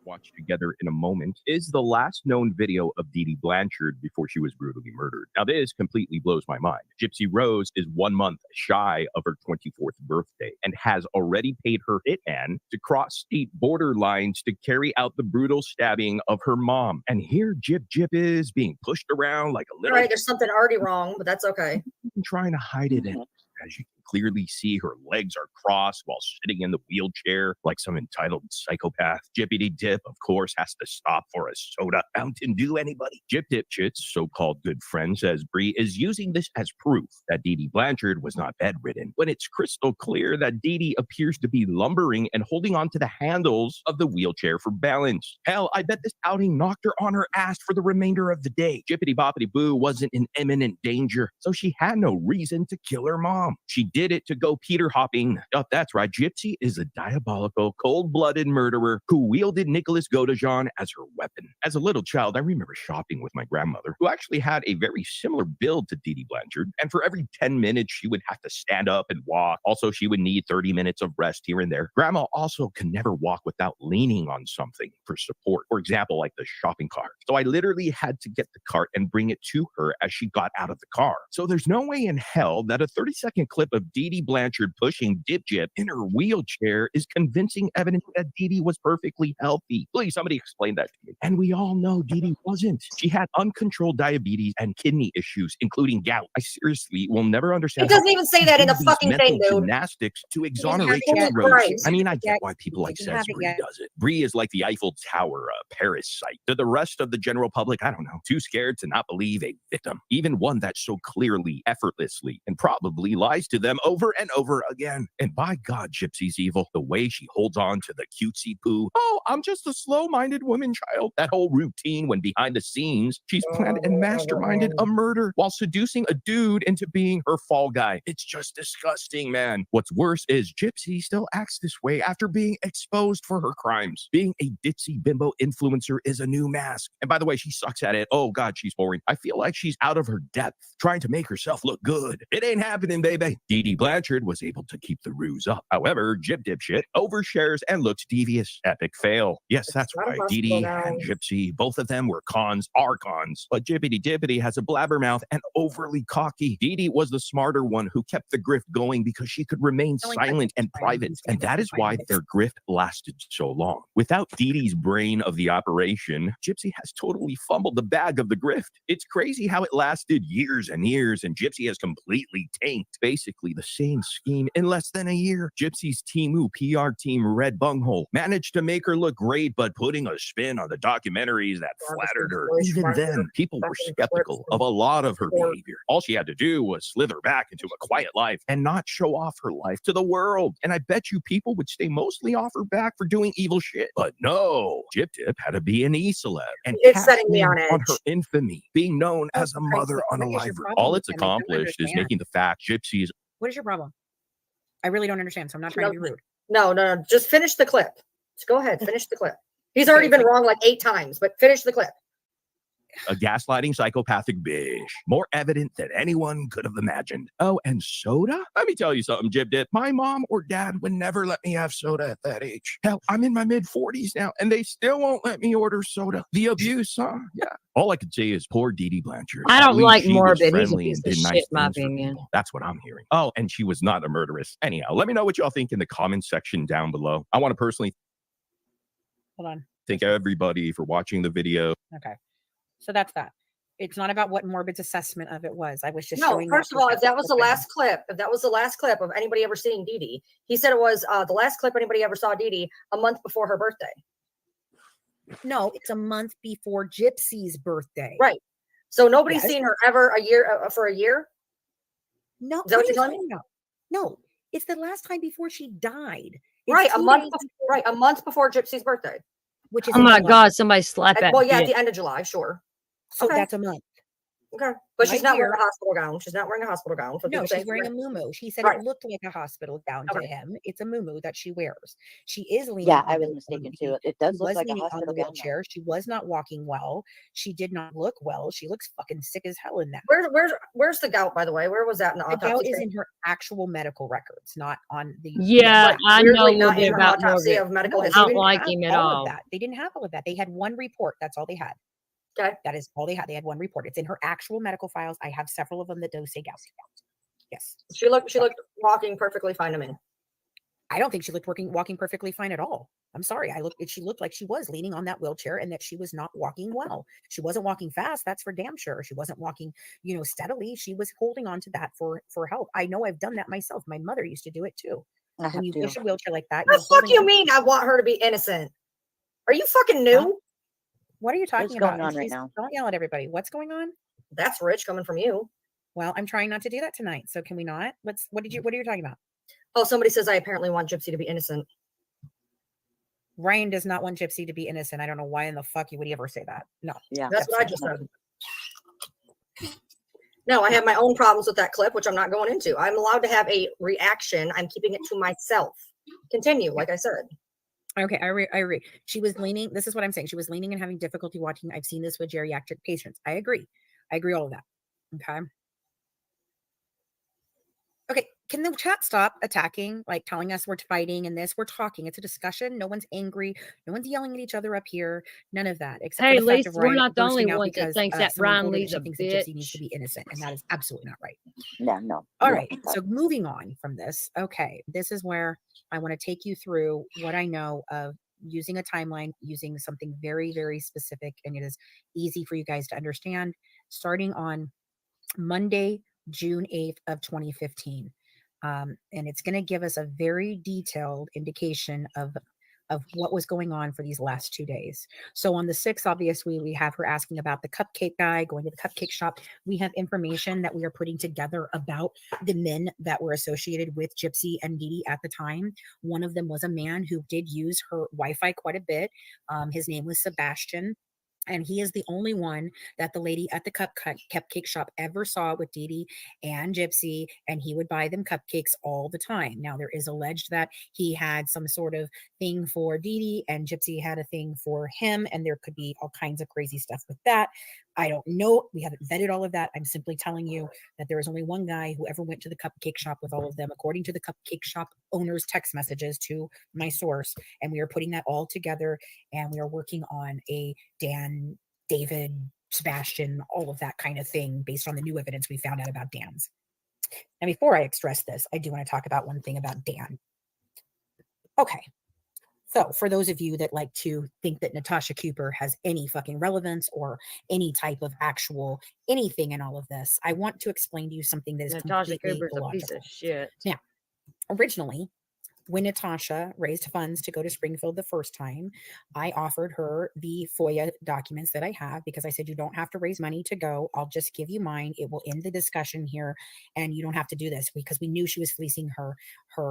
Watch together in a moment is the last known video of Dee Dee Blanchard before she was brutally murdered. Now, this completely blows my mind. Gypsy Rose is 1 month shy of her 24th birthday and has already paid her hitman to cross state border lines to carry out the brutal stabbing of her mom. And here Jip is being pushed around like a All little... right, there's something already wrong, but that's okay. Trying to hide it in. As you can clearly see, her legs are crossed while sitting in the wheelchair like some entitled psychopath. Jippity Dip, of course, has to stop for a soda. Mountain Dew, anybody? Jip Dipshit's so-called good friend, says Bree, is using this as proof that Dee Dee Blanchard was not bedridden, when it's crystal clear that Dee Dee appears to be lumbering and holding onto the handles of the wheelchair for balance. Hell, I bet this outing knocked her on her ass for the remainder of the day. Jippity Boppity Boo wasn't in imminent danger, so she had no reason to kill her mom. She did it to go Peter hopping. Oh, that's right. Gypsy is a diabolical, cold-blooded murderer who wielded Nicholas Godejohn as her weapon. As a little child, I remember shopping with my grandmother, who actually had a very similar build to Dee Dee Blanchard. And for every 10 minutes, she would have to stand up and walk. Also, she would need 30 minutes of rest here and there. Grandma also can never walk without leaning on something for support. For example, like the shopping cart. So I literally had to get the cart and bring it to her as she got out of the car. So there's no way in hell that a 30-second clip of Dee Dee Blanchard pushing Dip Jip in her wheelchair is convincing evidence that Dee Dee was perfectly healthy. Please, somebody explain that to me. And we all know Dee Dee wasn't. She had uncontrolled diabetes and kidney issues, incling gout. I seriously will never understand. It doesn't even say that in the fucking thing, dude. Gymnastics to exonerate haven't Rose. right. I mean, I get why people like You haven't says Bree yet. does it. Bree is like the Eiffel Tower, a parasite. To the rest of the general public, I don't know, too scared to not believe a victim, even one that so clearly, effortlessly, and probably lies to them over and over again. And by God, Gypsy's evil. The way she holds on to the cutesy poo. Oh, I'm just a slow-minded woman child. That whole routine when behind the scenes, she's planned and masterminded a murder while seducing a dude into being her fall guy. It's just disgusting, man. What's worse is Gypsy still acts this way after being exposed for her crimes. Being a ditzy bimbo influencer is a new mask. And by the way, she sucks at it. Oh God, she's boring. I feel like she's out of her depth, trying to make herself look good. It ain't happening, baby. Dee Dee Blanchard was able to keep the ruse up. However, Jip Dipshit overshares and looks devious. Epic fail. Yes, that's right. Dee Dee and Gypsy, both of them were are cons. But Jippity Dippity has a blabbermouth and overly cocky. Dee Dee was the smarter one who kept the grift going because she could remain silent and private. And that is why their grift lasted so long. Without Dee Dee's brain of the operation, Gypsy has totally fumbled the bag of the grift. It's crazy how it lasted years and years, and Gypsy has completely tanked, basically exactly the same scheme in less than a year. Gypsy's Temu PR team Red Bunghole managed to make her look great, but putting a spin on the documentaries that flattered her. Even then, people were skeptical of a lot of her behavior. All she had to do was slither back into a quiet life and not show off her life to the world. And I bet you people would stay mostly off her back for doing evil shit. But no, Jip Tip had to be an e-celeb and It's setting me cashing on in on edge. her infamy, being known as a Christ, mother what is your unaliver. problem All with it's them? I don't accomplished is understand. making the fact Gypsy's What is your problem? I really don't understand, so I'm not trying to be rude. No. Just finish the clip. Just go ahead. Finish the clip. He's Okay, already it's been like- wrong like 8 times, but finish the clip. a gaslighting psychopathic bitch. More evident than anyone could have imagined. Oh, and soda? Let me tell you something, Jib Dip. My mom or dad would never let me have soda at that age. Hell, I'm in my mid-40s now, and they still won't let me order soda. The abuse, huh? Yeah. All I could say is poor Dee Dee Blanchard. I At don't least like she was Morbid. He's a friendly piece and of did nice shit, in my things for opinion. people. That's what I'm hearing. Oh, and she was not a murderess. Anyhow, let me know what y'all think in the comments section down below. I want to personally Hold on. thank everybody for watching the video. Okay. So that's that. It's not about what Morbid's assessment of it was. I was just No, showing first of all, if that was the perspective. last clip, of anybody ever seeing Dee Dee, he said it was the last clip anybody ever saw Dee Dee a month before her birthday. No, it's a month before Gypsy's birthday. Right. So nobody's Yes. seen her ever a year for a year. No, Is that what are you're you telling me? talking about? No, it's the last time before she died. It's Right, a 2 month. days Right, a month before Gypsy's birthday. which is Oh in my July. God, somebody slap that Well, yeah, at bitch. the end of July, sure. So Okay. that's a month. Okay, but she's Right not wearing here. a hospital gown. She's not wearing a hospital gown. So No, people she's say wearing a muumuu. He said Right. it looked like a hospital gown to Okay. him. It's a muumuu that she wears. She is leaning. Yeah, on I was the- mistaken on too. the- It does she look was like a leaning on the hospital gown, though. wheelchair. She was not walking well. She did not look well. She looks fucking sick as hell in that. Where's the gout, by the way? Where was that in the The gout autopsy? is in her actual medical records, not on the. Yeah, Right. I know a Weirdly little not in bit her about autopsy Morbid. of medical No, I history. don't like have him at all all. of that. They didn't have all of that. They had one report. That's all they had. Okay. That is all they had. They had one report. It's in her actual medical files. I have several of them that do say gout. Yes. She looked walking perfectly fine to me. I don't think she looked walking perfectly fine at all. I'm sorry. She looked like she was leaning on that wheelchair and that she was not walking well. She wasn't walking fast. That's for damn sure. She wasn't walking, steadily. She was holding on to that for help. I know I've done that myself. My mother used to do it too. I have When you to. push a wheelchair like that, What you're the fuck holding you on- mean I want her to be innocent? Are you fucking new? What are you talking What's about? going on right Please now? Don't yell at everybody. What's going on? That's rich coming from you. Well, I'm trying not to do that tonight. So can we not? What are you talking about? Oh, somebody says I apparently want Gypsy to be innocent. Ryan does not want Gypsy to be innocent. I don't know why in the fuck you would ever say that. No. Yeah. That's what I just said. No, I have my own problems with that clip, which I'm not going into. I'm allowed to have a reaction. I'm keeping it to myself. Continue, like I said. Okay, I agree. She was leaning. This is what I'm saying. She was leaning and having difficulty watching. I've seen this with geriatric patients. I agree all of that. Okay. Okay, can the chat stop attacking, like telling us we're fighting and this? We're talking. It's a discussion. No one's angry. No one's yelling at each other up here. None of that. Except Hey, for the fact Lisa, of we're Ryan not the only bursting out ones that because, thinks that someone Ryan told her that Lee's she a thinks that Gypsy bitch. needs to be innocent, and that is absolutely not right. Yeah, no. All no, right. okay. So moving on from this. Okay. This is where I want to take you through what I know of using a timeline, using something very, very specific, and it is easy for you guys to understand. Starting on Monday, June 8th of 2015. And it's going to give us a very detailed indication of what was going on for these last 2 days. So on the 6th, obviously, we have her asking about the cupcake guy, going to the cupcake shop. We have information that we are putting together about the men that were associated with Gypsy and Dee Dee at the time. One of them was a man who did use her Wi-Fi quite a bit. His name was Sebastian. And he is the only one that the lady at the cupcake shop ever saw with Dee Dee and Gypsy, and he would buy them cupcakes all the time. Now, there is alleged that he had some sort of thing for Dee Dee, and Gypsy had a thing for him, and there could be all kinds of crazy stuff with that. I don't know. We haven't vetted all of that. I'm simply telling you that there is only one guy who ever went to the cupcake shop with all of them, according to the cupcake shop owner's text messages to my source. And we are putting that all together, and we are working on a Dan, David, Sebastian, all of that kind of thing based on the new evidence we found out about Dan's. Now, before I express this, I do want to talk about one thing about Dan. Okay. So for those of you that like to think that Natasha Cooper has any fucking relevance or any type of actual anything in all of this, I want to explain to you something that is Natasha completely Cooper's a piece illogical. of shit. Now, originally, when Natasha raised funds to go to Springfield the first time, I offered her the FOIA documents that I have because I said, you don't have to raise money to go. I'll just give you mine. It will end the discussion here. And you don't have to do this, because we knew she was fleecing her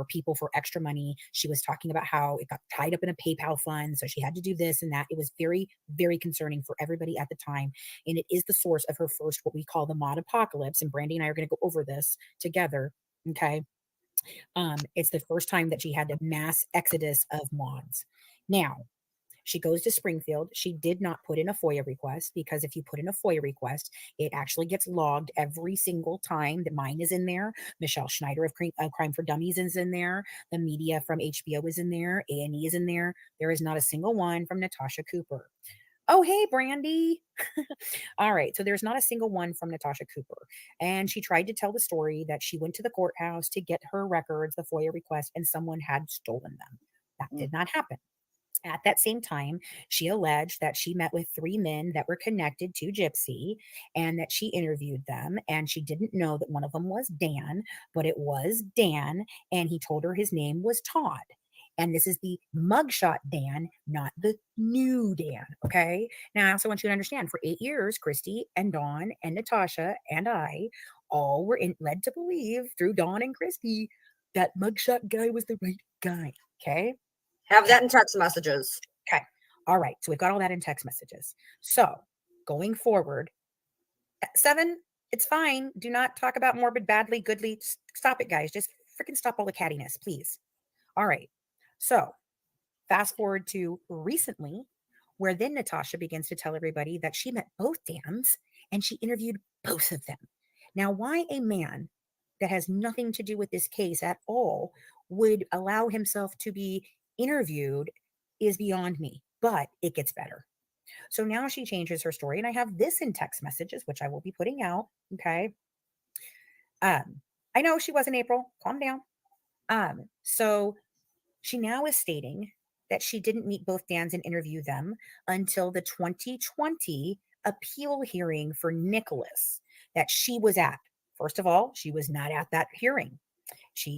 people for extra money. She was talking about how it got tied up in a PayPal fund. So she had to do this and that. It was very, very concerning for everybody at the time. And it is the source of her first, what we call the mod apocalypse. And Brandy and I are going to go over this together. Okay. It's the first time that she had a mass exodus of mods. Now, she goes to Springfield. She did not put in a FOIA request, because if you put in a FOIA request, it actually gets logged every single time. That mine is in there. Michelle Schneider of Crime for Dummies is in there. The media from HBO is in there. A&E is in there. There is not a single one from Natasha Cooper. Oh, hey, Brandy. All right. So there's not a single one from Natasha Cooper. And she tried to tell the story that she went to the courthouse to get her records, the FOIA request, and someone had stolen them. That did not happen. At that same time, she alleged that she met with 3 men that were connected to Gypsy and that she interviewed them. And she didn't know that one of them was Dan, but it was Dan. And he told her his name was Todd. And this is the mugshot Dan, not the new Dan. Okay. Now, I also want you to understand, for 8 years, Christy and Dawn and Natasha and I all were led to believe through Dawn and Christy that mugshot guy was the right guy. Okay. Have that in text messages. Okay. All right. So we've got all that in text messages. So going forward, 7, it's fine. Do not talk about morbid, badly, goodly. Stop it, guys. Just freaking stop all the cattiness, please. All right. So fast forward to recently, where then Natasha begins to tell everybody that she met both Dans and she interviewed both of them. Now, why a man that has nothing to do with this case at all would allow himself to be interviewed is beyond me, but it gets better. So now she changes her story, and I have this in text messages, which I will be putting out. Okay. I know she was in April. Calm down. So she now is stating that she didn't meet both Dans and interview them until the 2020 appeal hearing for Nicholas that she was at. First of all, she was not at that hearing.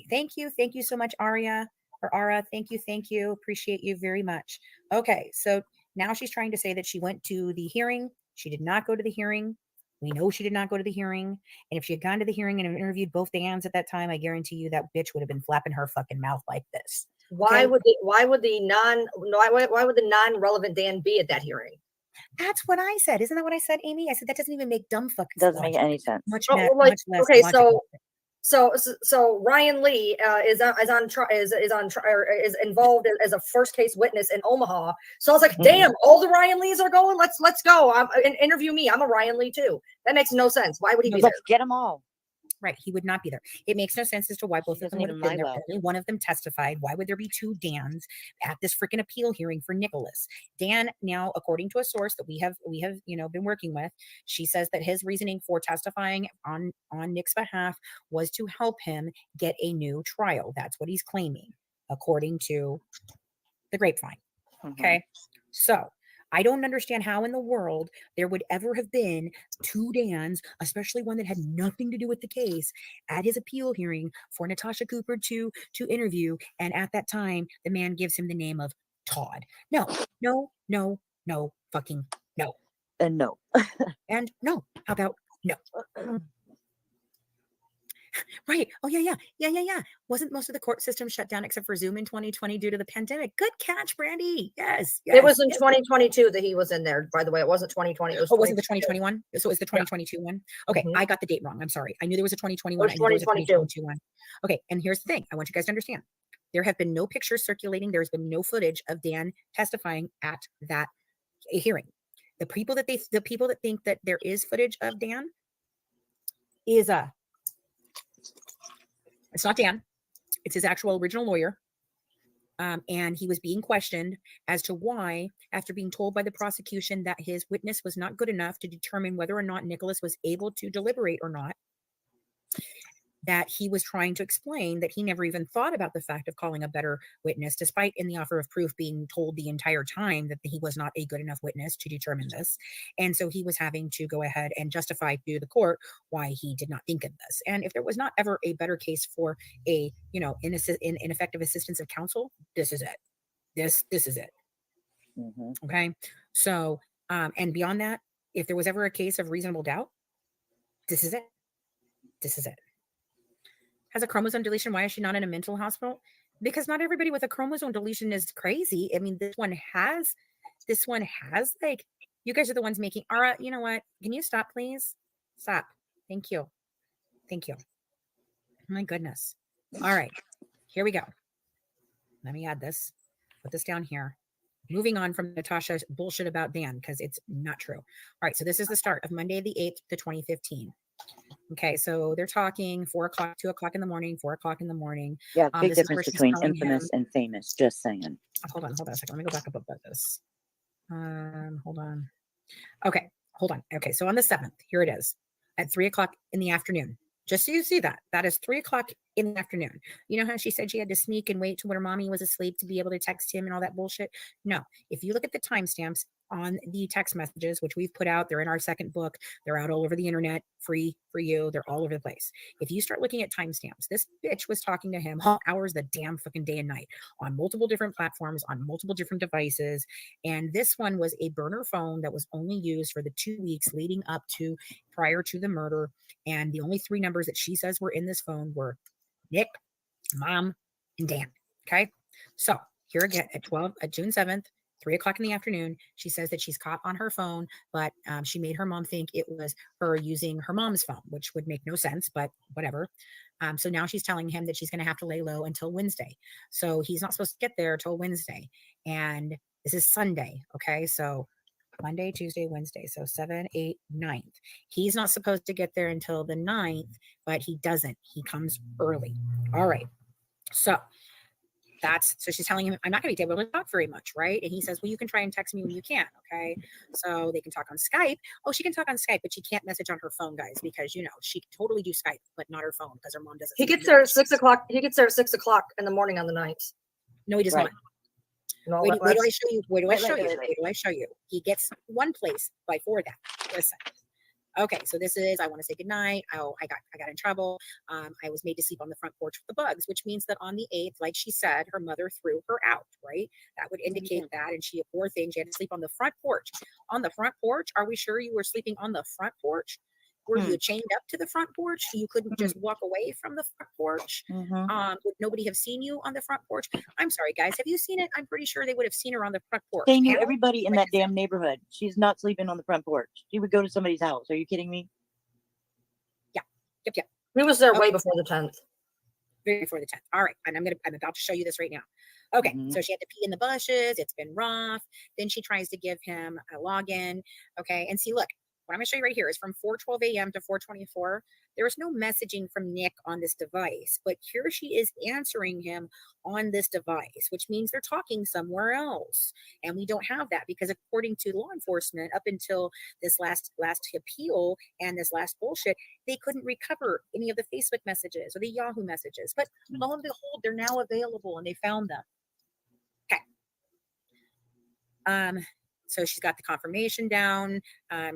Thank you so much, Aria. Or Ara, thank you. Appreciate you very much. Okay, so now she's trying to say that she went to the hearing. She did not go to the hearing. We know she did not go to the hearing. And if she had gone to the hearing and interviewed both Dans at that time, I guarantee you that bitch would have been flapping her fucking mouth like this. Why would the non-relevant Dan be at that hearing? That's what I said. Isn't that what I said, Amy? I said that doesn't even make dumb fucking Doesn't make any sense. much Oh, less okay, logical. so Ryan Lee is involved as a first case witness in Omaha. So I was like, damn, all the Ryan Lees are going. Let's go. Interview me. I'm a Ryan Lee too. That makes no sense. Why would he be there? Let's get them all. Right. He would not be there. It makes no sense as to why both of them would have been there. Only one of them testified. Why would there be 2 Dans at this freaking appeal hearing for Nicholas? Dan, now, according to a source that we have, been working with, she says that his reasoning for testifying on Nick's behalf was to help him get a new trial. That's what he's claiming, according to the grapevine. Okay. So I don't understand how in the world there would ever have been 2 Dans, especially one that had nothing to do with the case, at his appeal hearing for Natasha Cooper to interview. And at that time, the man gives him the name of Todd. No, fucking no. And no. And no. How about no? Right. Oh, yeah. Wasn't most of the court system shut down except for Zoom in 2020 due to the pandemic? Good catch, Brandy. Yes. It was in 2022 that he was in there, by the way. It wasn't 2020. It was wasn't the 2021? So it was the 2022 one? Okay. I got the date wrong. I'm sorry. I knew there was a 2021. It was 2022 one. Okay. And here's the thing. I want you guys to understand. There have been no pictures circulating. There's been no footage of Dan testifying at that hearing. The people that think that there is footage of Dan is it's not Dan. It's his actual original lawyer. And he was being questioned as to why, after being told by the prosecution that his witness was not good enough to determine whether or not Nicholas was able to deliberate or not, that he was trying to explain that he never even thought about the fact of calling a better witness, despite in the offer of proof being told the entire time that he was not a good enough witness to determine this. And so he was having to go ahead and justify to the court why he did not think of this. And if there was not ever a better case for a, ineffective assistance of counsel, this is it. This is it. Okay. So, and beyond that, if there was ever a case of reasonable doubt, this is it. This is it. Has a chromosome deletion. Why is she not in a mental hospital? Because not everybody with a chromosome deletion is crazy. I mean, this one has like, you guys are the ones making, Ara, you know what? Can you stop, please? Stop. Thank you. Thank you. My goodness. All right, here we go. Let me add this, put this down here. Moving on from Natasha's bullshit about Dan, because it's not true. All right, so this is the start of Monday the 8th to 2015. Okay, so they're talking 4 o'clock, 2 o'clock in the morning, 4 o'clock in the morning. Yeah, big This is where difference she's between telling infamous him, and famous. Just saying. hold on a second. Let me go back up about this. Hold on. Okay, hold on. Okay, so on the 7th, here it is at 3 o'clock in the afternoon. Just so you see that is 3 o'clock in the afternoon. You know how she said she had to sneak and wait till her mommy was asleep to be able to text him and all that bullshit? No, if you look at the timestamps on the text messages, which we've put out, they're in our second book. They're out all over the internet, free for you. They're all over the place. If you start looking at timestamps, this bitch was talking to him hours the damn fucking day and night on multiple different platforms, on multiple different devices. And this one was a burner phone that was only used for the 2 weeks leading up to prior to the murder. And the only 3 numbers that she says were in this phone were Nick, Mom, and Dan. Okay. So here again at June 7th, 3 o'clock in the afternoon, she says that she's caught on her phone, but she made her mom think it was her using her mom's phone, which would make no sense, but whatever. So now she's telling him that she's going to have to lay low until Wednesday. So he's not supposed to get there till Wednesday. And this is Sunday. Okay. So Monday, Tuesday, Wednesday. So 7, 8, 9th. He's not supposed to get there until the 9th, but he doesn't. He comes early. All right. So she's telling him, I'm not going to be able to talk very much, right? And he says, well, you can try and text me when you can, okay? So they can talk on Skype. Oh, she can talk on Skype, but she can't message on her phone, guys, because, she can totally do Skype, but not her phone because her mom doesn't. He gets there at 6 o'clock. He gets there at 6 o'clock in the morning on the 9th. No, he does not. No, Wait do I show you? Wait do I show you? He gets one place before that. Listen. Okay, so this is, I want to say goodnight. Oh, I got in trouble. I was made to sleep on the front porch with the bugs, which means that on the 8th, like she said, her mother threw her out, right? That would indicate that. And she, poor thing, she had to sleep on the front porch. On the front porch? Are we sure you were sleeping on the front porch? Were you chained up to the front porch? You couldn't just walk away from the front porch? Would nobody have seen you on the front porch? I'm sorry, guys. Have you seen it? I'm pretty sure they would have seen her on the front porch. They knew everybody in that damn neighborhood. She's not sleeping on the front porch. She would go to somebody's house. Are you kidding me? Yeah. Yep. He was there way before the 10th. Before the 10th. All right. And I'm about to show you this right now. Okay. So she had to pee in the bushes. It's been rough. Then she tries to give him a login. Okay. And see, look. What I'm going to show you right here is from 4:12 a.m. to 4:24. There was no messaging from Nick on this device, but here she is answering him on this device, which means they're talking somewhere else. And we don't have that because according to law enforcement, up until this last appeal and this last bullshit, they couldn't recover any of the Facebook messages or the Yahoo messages. But lo and behold, they're now available and they found them. Okay. So she's got the confirmation down.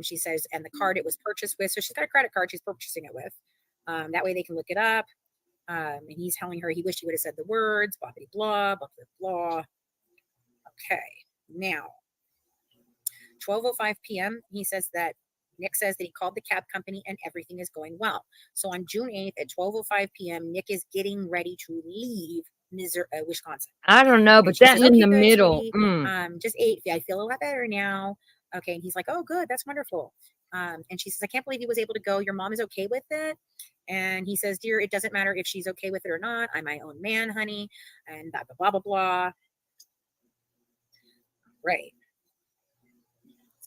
She says, and the card it was purchased with. So she's got a credit card she's purchasing it with. That way they can look it up. And he's telling her he wished he would have said the words, blah, blah, blah, blah, blah. Okay. Now, 12:05 p.m., he says that Nick says that he called the cab company and everything is going well. So on June 8th at 12:05 p.m., Nick is getting ready to leave Wisconsin. I don't know, but that that in the middle. Just 8. I feel a lot better now. Okay. And he's like, oh, good. That's wonderful. And she says, I can't believe he was able to go. Your mom is okay with it. And he says, dear, it doesn't matter if she's okay with it or not. I'm my own man, honey. And blah, blah, blah, blah, blah. Right.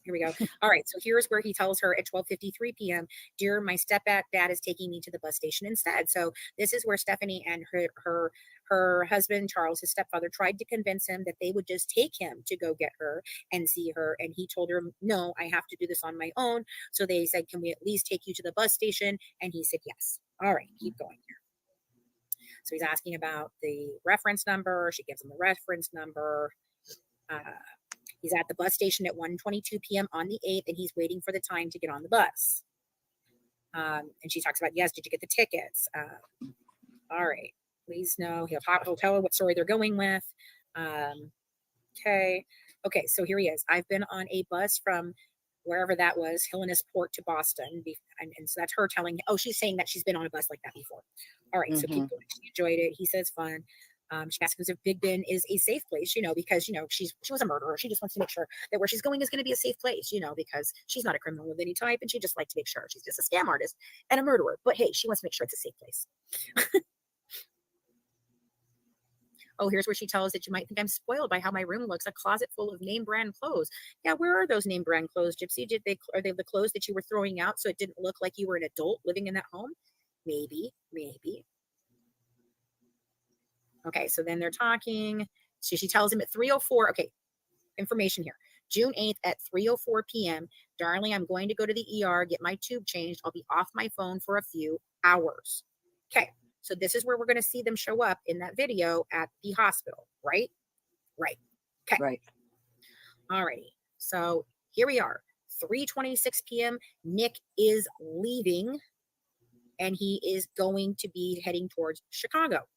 Here we go. All right. So here's where he tells her at 12:53 p.m., dear, my stepdad is taking me to the bus station instead. So this is where Stephanie and her husband, Charles, his stepfather, tried to convince him that they would just take him to go get her and see her. And he told her, no, I have to do this on my own. So they said, can we at least take you to the bus station? And he said, yes. All right, keep going here. So he's asking about the reference number. She gives him the reference number. He's at the bus station at 1:22 p.m. on the 8th, and he's waiting for the time to get on the bus. And she talks about, yes, did you get the tickets? All right, please know. He'll tell her what story they're going with. Okay, so here he is. I've been on a bus from wherever that was, Hillenas Port to Boston. And so that's her telling, she's saying that she's been on a bus like that before. All right, so keep going. She enjoyed it. He says fun. She asks if Big Ben is a safe place, because, she was a murderer. She just wants to make sure that where she's going is going to be a safe place, because she's not a criminal of any type. And she just likes to make sure she's just a scam artist and a murderer. But hey, she wants to make sure it's a safe place. Here's where she tells that you might think I'm spoiled by how my room looks, a closet full of name brand clothes. Yeah, where are those name brand clothes, Gypsy? Are they the clothes that you were throwing out so it didn't look like you were an adult living in that home? Maybe. Okay, so then they're talking. So she tells him at 3:04. Okay, information here. June 8th at 3:04 p.m. Darling, I'm going to go to the ER, get my tube changed. I'll be off my phone for a few hours. Okay. So this is where we're going to see them show up in that video at the hospital, right? Right. Okay. Right. All righty. So here we are, 3:26 p.m. Nick is leaving, and he is going to be heading towards Chicago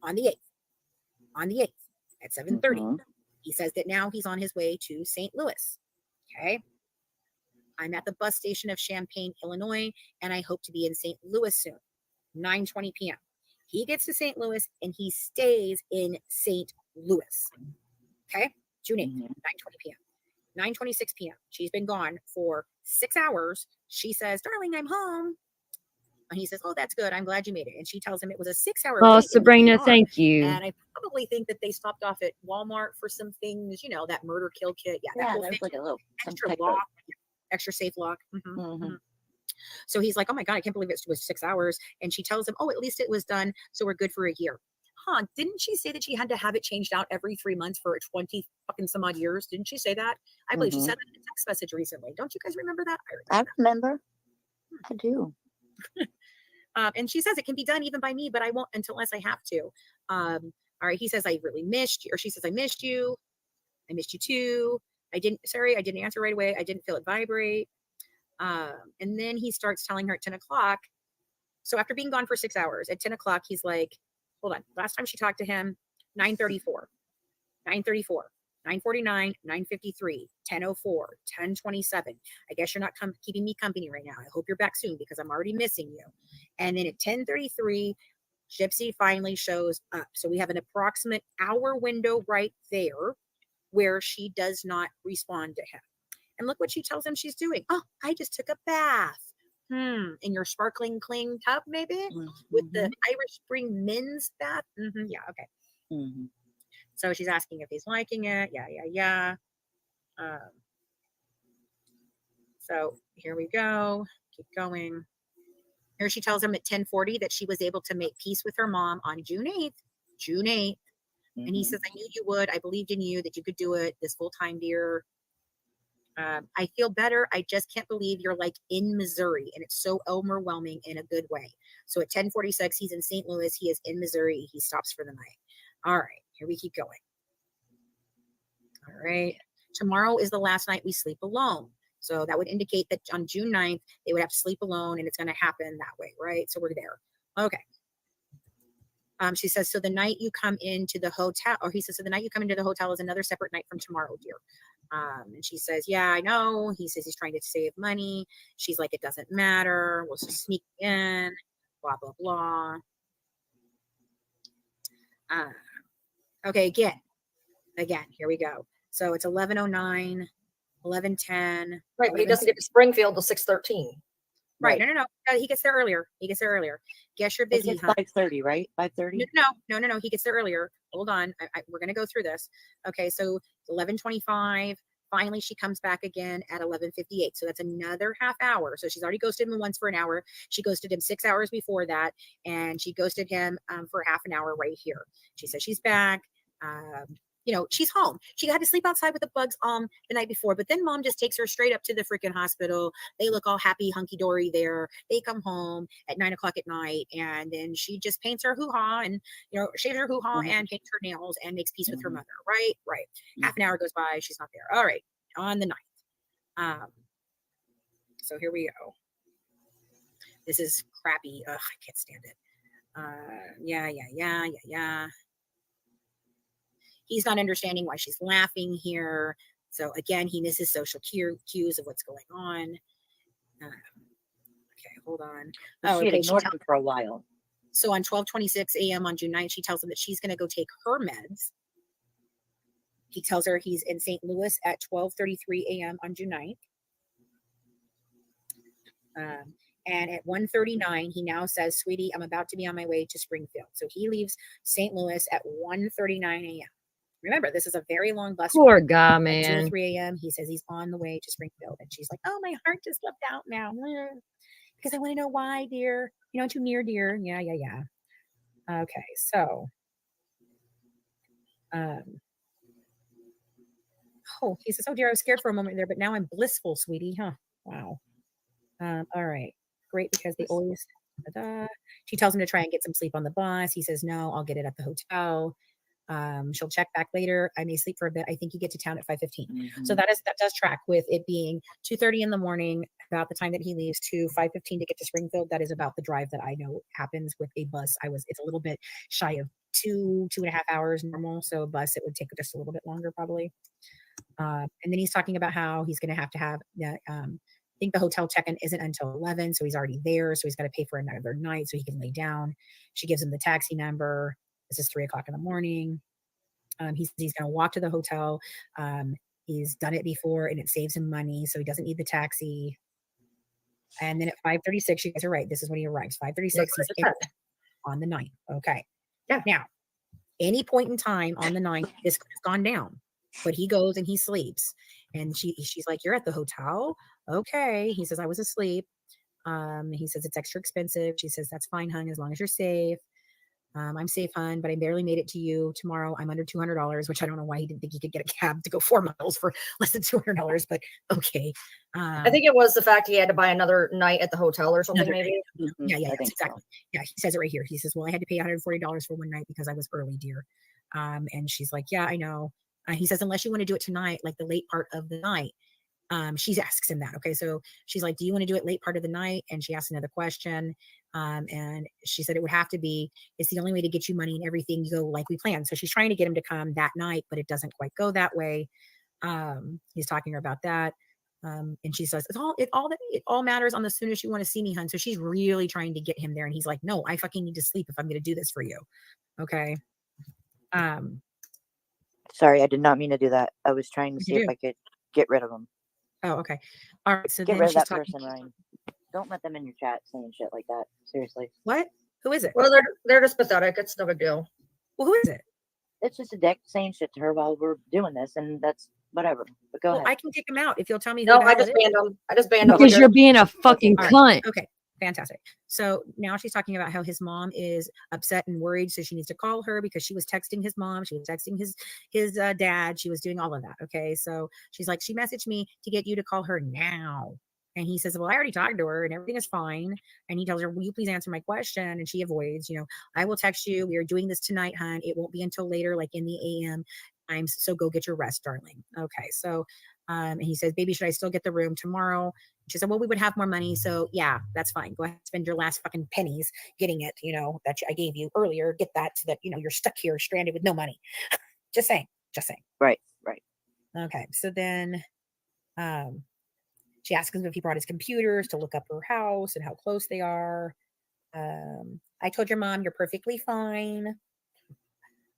on the 8th at 7:30. He says that now he's on his way to St. Louis. Okay. I'm at the bus station of Champaign, Illinois, and I hope to be in St. Louis soon. 9:20 p.m. He gets to St. Louis and he stays in St. Louis. Okay, June 8th, 9:20 p.m. 9:26 p.m. She's been gone for 6 hours. She says, "Darling, I'm home." And he says, "Oh, that's good. I'm glad you made it." And she tells him it was a 6 hour Oh, wait in the Sabrina, ER. thank you. And I probably think that they stopped off at Walmart for some things, that murder kill kit. Yeah, that whole that was thing. like a little Extra lock, extra safe lock. So he's like, "Oh my God, I can't believe it was 6 hours." And she tells him, "Oh, at least it was done. So we're good for a year." Huh? Didn't she say that she had to have it changed out every 3 months for 20 fucking some odd years? Didn't she say that? I believe she said that in a text message recently. Don't you guys remember that? I remember. I do. And she says it can be done even by me, but I won't unless I have to. All right. He says, "I really missed you," or she says, "I missed you. I missed you too. I didn't answer right away. I didn't feel it vibrate." And then he starts telling her at 10 o'clock. So after being gone for 6 hours, at 10 o'clock, he's like, hold on. Last time she talked to him, 9:34, 9:49, 9:53, 10:04, 10:27. I guess you're not keeping me company right now. I hope you're back soon because I'm already missing you. And then at 10:33, Gypsy finally shows up. So we have an approximate hour window right there where she does not respond to him. And look what she tells him she's doing. "Oh, I just took a bath. In your sparkling clean tub, maybe? With the Irish Spring men's bath?" Yeah, okay. So she's asking if he's liking it. Yeah. So here we go. Keep going. Here she tells him at 10:40 that she was able to make peace with her mom on June 8th. And he says, "I knew you would. I believed in you, that you could do it this full time, dear. I feel better. I just can't believe you're like in Missouri, and it's so overwhelming in a good way." So at 10:46, he's in St. Louis. He is in Missouri. He stops for the night. All right, here we keep going. All right. Tomorrow is the last night we sleep alone. So that would indicate that on June 9th, they would have to sleep alone, and it's going to happen that way, right? So we're there. Okay. She says, "So the night you come into the hotel," or he says, "So the night you come into the hotel is another separate night from tomorrow, dear." And she says, "Yeah, I know." He says he's trying to save money. She's like, "It doesn't matter. We'll just sneak in, blah, blah, blah." Okay, again, here we go. So it's 11:09, 11:10. Right, but he doesn't get to Springfield till 6:13. Right. No. He gets there earlier. Guess you're busy, It's huh? 5:30, right? 5:30? No. He gets there earlier. Hold on. We're going to go through this. Okay. So 11:25. Finally, she comes back again at 11:58. So that's another half hour. So she's already ghosted him once for an hour. She ghosted him 6 hours before that. And she ghosted him for half an hour right here. She says she's back. she's home. She had to sleep outside with the bugs the night before, but then mom just takes her straight up to the freaking hospital. They look all happy, hunky dory there. They come home at 9 o'clock at night, and then she just paints her hoo-ha and shaves her hoo-ha and paints her nails and makes peace with her mother. Right. Half an hour goes by, she's not there. All right, on the 9th. So here we go. This is crappy. Ugh, I can't stand it. Yeah. He's not understanding why she's laughing here. So again, he misses social cues of what's going on. Okay, hold on. She had ignored him for a while. So on 12:26 a.m. on June 9th, she tells him that she's going to go take her meds. He tells her he's in St. Louis at 12:33 a.m. on June 9th. And at 1:39, he now says, sweetie, I'm about to be on my way to Springfield. So he leaves St. Louis at 1:39 a.m. Remember, this is a very long bus. Poor guy, At man. 2:03 a.m., he says he's on the way to Springfield. And she's like, oh, my heart just left out now. Because I want to know why, dear. Too near, dear. Yeah. Okay, so. He says, oh, dear, I was scared for a moment there, but now I'm blissful, sweetie. Huh? Wow. All right. Great, because they always. She tells him to try and get some sleep on the bus. He says, no, I'll get it at the hotel. She'll check back later. I may sleep for a bit. I think you get to town at 5:15. So that does track with it being 2:30 in the morning, about the time that he leaves, to 5:15 to get to Springfield. That is about the drive that I know happens with a bus. It's a little bit shy of 2.5 hours normal. So a bus, it would take just a little bit longer probably. And then he's talking about how he's going to have I think the hotel check-in isn't until 11, so he's already there. So he's got to pay for another night so he can lay down. She gives him the taxi number. This is 3 o'clock in the morning. He's going to walk to the hotel. He's done it before and it saves him money, so he doesn't need the taxi. And then at 5:36, you guys are right. This is when he arrives. 5:36, he's on the 9th. Okay. Yeah. Now, any point in time on the 9th, this could have gone down, but he goes and he sleeps. And she's like, you're at the hotel? Okay. He says, I was asleep. He says, it's extra expensive. She says, that's fine, hon, as long as you're safe. I'm safe, hon, but I barely made it to you tomorrow. I'm under $200, which I don't know why he didn't think he could get a cab to go 4 miles for less than $200, but okay. I think it was the fact he had to buy another night at the hotel or something, maybe. Yeah, exactly. So. Yeah, he says it right here. He says, well, I had to pay $140 for one night because I was early, dear. And she's like, yeah, I know. He says, unless you want to do it tonight, like the late part of the night. She asks him that. Okay. So she's like, do you want to do it late part of the night? And she asks another question. And she said it would have to be, it's the only way to get you money and everything you go like we planned. So she's trying to get him to come that night, but it doesn't quite go that way. He's talking to her about that. And she says, it all matters on the soonest you want to see me, hun. So she's really trying to get him there. And he's like, no, I fucking need to sleep if I'm going to do this for you. Okay. Sorry, I did not mean to do that. I was trying to see if I could get rid of them. Oh, okay. All right. So get then rid of she's that person, Ryan. Don't let them in your chat saying shit like that. Seriously. What? Who is it? Well, they're just pathetic. It's no big deal. Well, who is it? It's just a dick saying shit to her while we're doing this, and that's whatever. But go ahead. I can kick him out if you'll tell me. No, I just banned him. Because you're being a fucking cunt. Okay. Fantastic. So now she's talking about how his mom is upset and worried, so she needs to call her because she was texting his mom, she was texting his dad, she was doing all of that. Okay, so she's like, she messaged me to get you to call her now. And he says, well, I already talked to her and everything is fine. And he tells her, will you please answer my question? And she avoids, I will text you. We are doing this tonight, hon. It won't be until later, like in the AM times. So go get your rest, darling. Okay. So, and he says, baby, should I still get the room tomorrow? She said, well, we would have more money. So yeah, that's fine. Go ahead, spend your last fucking pennies getting it, that I gave you earlier. Get that so that, you're stuck here stranded with no money. Just saying. Right. Okay. So then, she asks him if he brought his computers to look up her house and how close they are. I told your mom you're perfectly fine.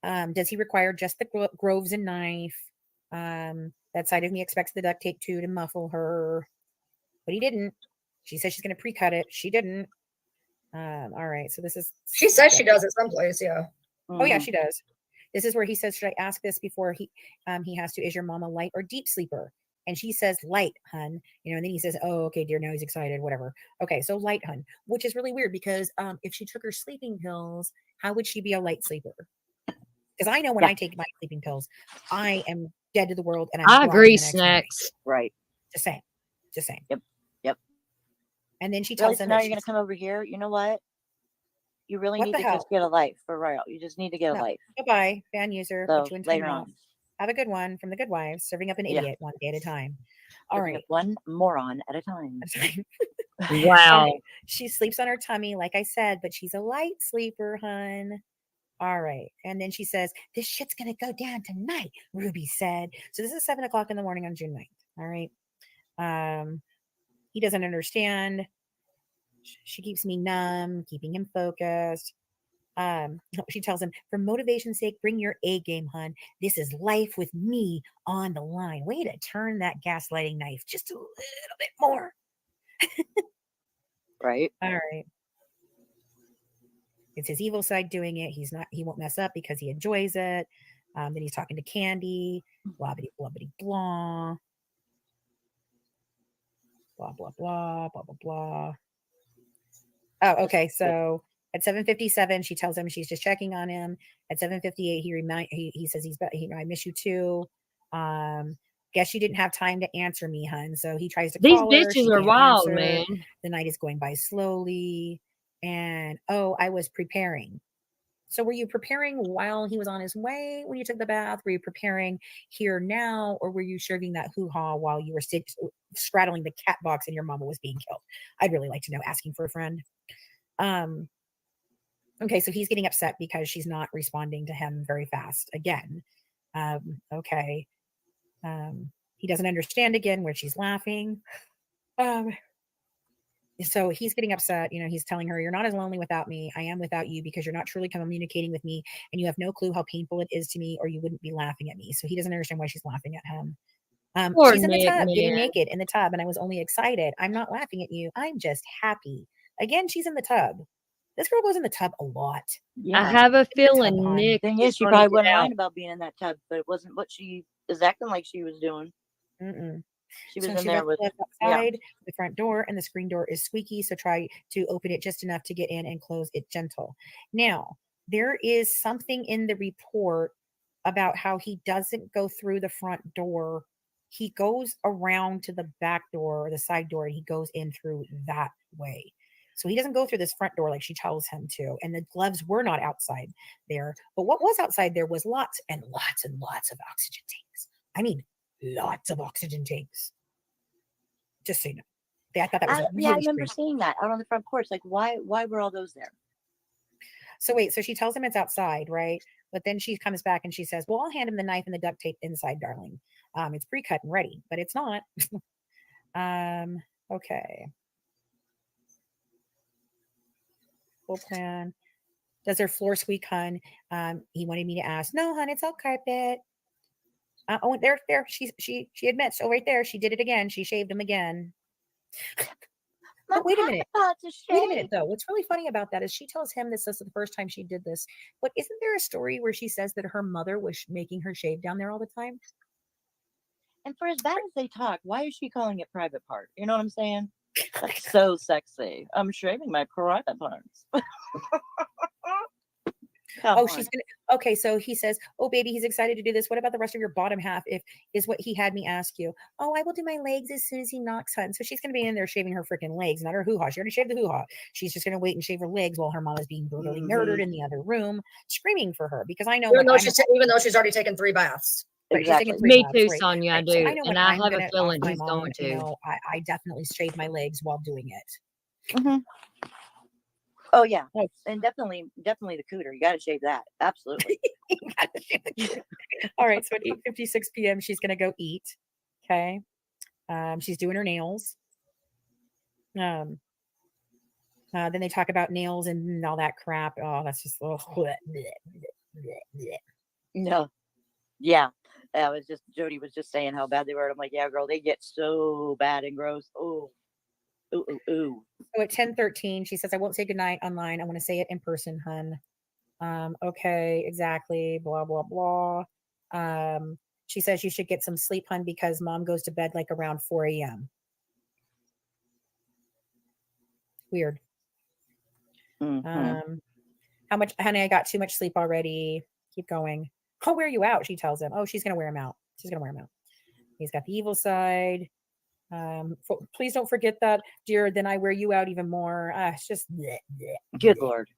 Does he require just the Groves and knife? That side of me expects the duct tape too to muffle her. But he didn't. She says she's going to pre-cut it. She didn't. All right. So this is. She says she does it someplace. Yeah. Oh yeah, she does. This is where he says, should I ask this before he has to, is your mom a light or deep sleeper? And she says, light, hun, and then he says, oh, okay, dear. Now he's excited, whatever. Okay. So light, hun, which is really weird because if she took her sleeping pills, how would she be a light sleeper? Because I know when Yeah. I take my sleeping pills, I am dead to the world and I'm I groggy agree, the next morning. Snacks. Right. Just saying. Just saying. Yep. Yep. And then she Really? tells So him now that you're gonna she's come over here. You know what? You really what need the to hell? just get a life for real. You just need to get a No. life. Goodbye, fan user. Put So you in later timeout. on. Have a good one from the Good Wives, serving up an Yeah. idiot one day at a time. All Serving right. up one moron at a time. All Wow. right. She sleeps on her tummy, like I said, but she's a light sleeper, hun. All right. And then she says, this shit's going to go down tonight, Ruby said. So this is 7:00 in the morning on June 9th. All right. He doesn't understand. She keeps me numb, keeping him focused. She tells him, for motivation's sake, bring your A game, hun. This is life with me on the line. Way to turn that gaslighting knife just a little bit more. Right. All right. It's his evil side doing it. He won't mess up because he enjoys it. Then he's talking to Candy, blah, blah, blah, blah, blah, blah, blah, blah, blah, blah. Oh, okay. So at 7:57, she tells him she's just checking on him. At 7:58, he says I miss you too. Guess you didn't have time to answer me, hun. So he tries to These call her. bitches She are can't wild, answer. man. The night is going by slowly. And I was preparing. So were you preparing while he was on his way when you took the bath? Were you preparing here now? Or were you serving that hoo-ha while you were straddling the cat box and your mama was being killed? I'd really like to know, asking for a friend. Okay, so he's getting upset because she's not responding to him very fast again. Okay. He doesn't understand again where she's laughing. So he's getting upset. He's telling her, you're not as lonely without me. I am without you because you're not truly communicating with me and you have no clue how painful it is to me or you wouldn't be laughing at me. So he doesn't understand why she's laughing at him. Poor She's in the Nick, tub, getting man. naked in the tub, and I was only excited. I'm not laughing at you. I'm just happy. Again, she's in the tub. This girl goes in the tub a lot. I have a feeling hon. Nick Thing is is, she gonna probably get wouldn't out. mind about being in that tub, but it wasn't what she is acting like she was doing. She was So in she there left with, the yeah. outside, the front door, and the screen door is squeaky. So try to open it just enough to get in and close it gentle. Now, there is something in the report about how he doesn't go through the front door. He goes around to the back door or the side door and he goes in through that way. So he doesn't go through this front door like she tells him to. And the gloves were not outside there. But what was outside there was lots and lots and lots of oxygen tanks. I mean, lots of oxygen tanks. Just so you know. I thought that was Yeah, I really remember strange. seeing that out on the front porch. Like, why were all those there? So wait, so she tells him it's outside, right? But then she comes back and she says, well, I'll hand him the knife and the duct tape inside, darling. It's pre-cut and ready, but it's not. Okay. Full plan. Does her floor squeak, hun? He wanted me to ask. No, hun, it's all carpet. Oh, there. She admits. Oh, right there. She did it again. She shaved him again. But wait a minute. Wait a minute, though. What's really funny about that is she tells him this is the first time she did this. But isn't there a story where she says that her mother was making her shave down there all the time? And for as bad as they talk, why is she calling it private part? You know what I'm saying? That's so sexy. I'm shaving my private parts. She's gonna. Okay, so he says, "Oh, baby, he's excited to do this. What about the rest of your bottom half? If is what he had me ask you. Oh, I will do my legs as soon as he knocks, hun. So she's gonna be in there shaving her freaking legs, not her hoo-ha. She already shaved the hoo-ha. She's just gonna wait and shave her legs while her mom is being brutally murdered in the other room, screaming for her because I know even though she's already taken 3 baths. Right, exactly. she's taking 3 Me baths, too, right, Sonia. I right. do, So I know when and I I'm have a gonna feeling off my he's mom, going you to. know, I definitely shave my legs while doing it. Mm-hmm. Oh yeah, and definitely the cooter. You got to shave that. Absolutely. All right, so at 8:56 p.m. she's gonna go eat. Okay, she's doing her nails. Then they talk about nails and all that crap. Oh, that's just No. Yeah. Jody was just saying how bad they were. I'm like, yeah, girl, they get so bad and gross. Oh. Ooh. So at 10:13, she says, I won't say goodnight online. I want to say it in person, hun. Okay, exactly. Blah, blah, blah. She says you should get some sleep, hun, because mom goes to bed like around 4 a.m. Weird. Mm-hmm. How much, honey? I got too much sleep already. Keep going. I'll wear you out, she tells him. Oh, she's going to wear him out. She's going to wear him out. He's got the evil side. Please don't forget that, dear. Then I wear you out even more. It's just bleh, bleh, Good bleh. Lord.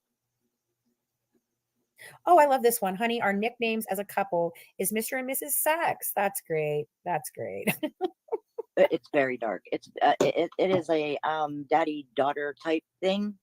Oh, I love this one, honey. Our nicknames as a couple is Mr. and Mrs. Sachs. That's great. That's great. It's very dark. It is a daddy daughter type thing.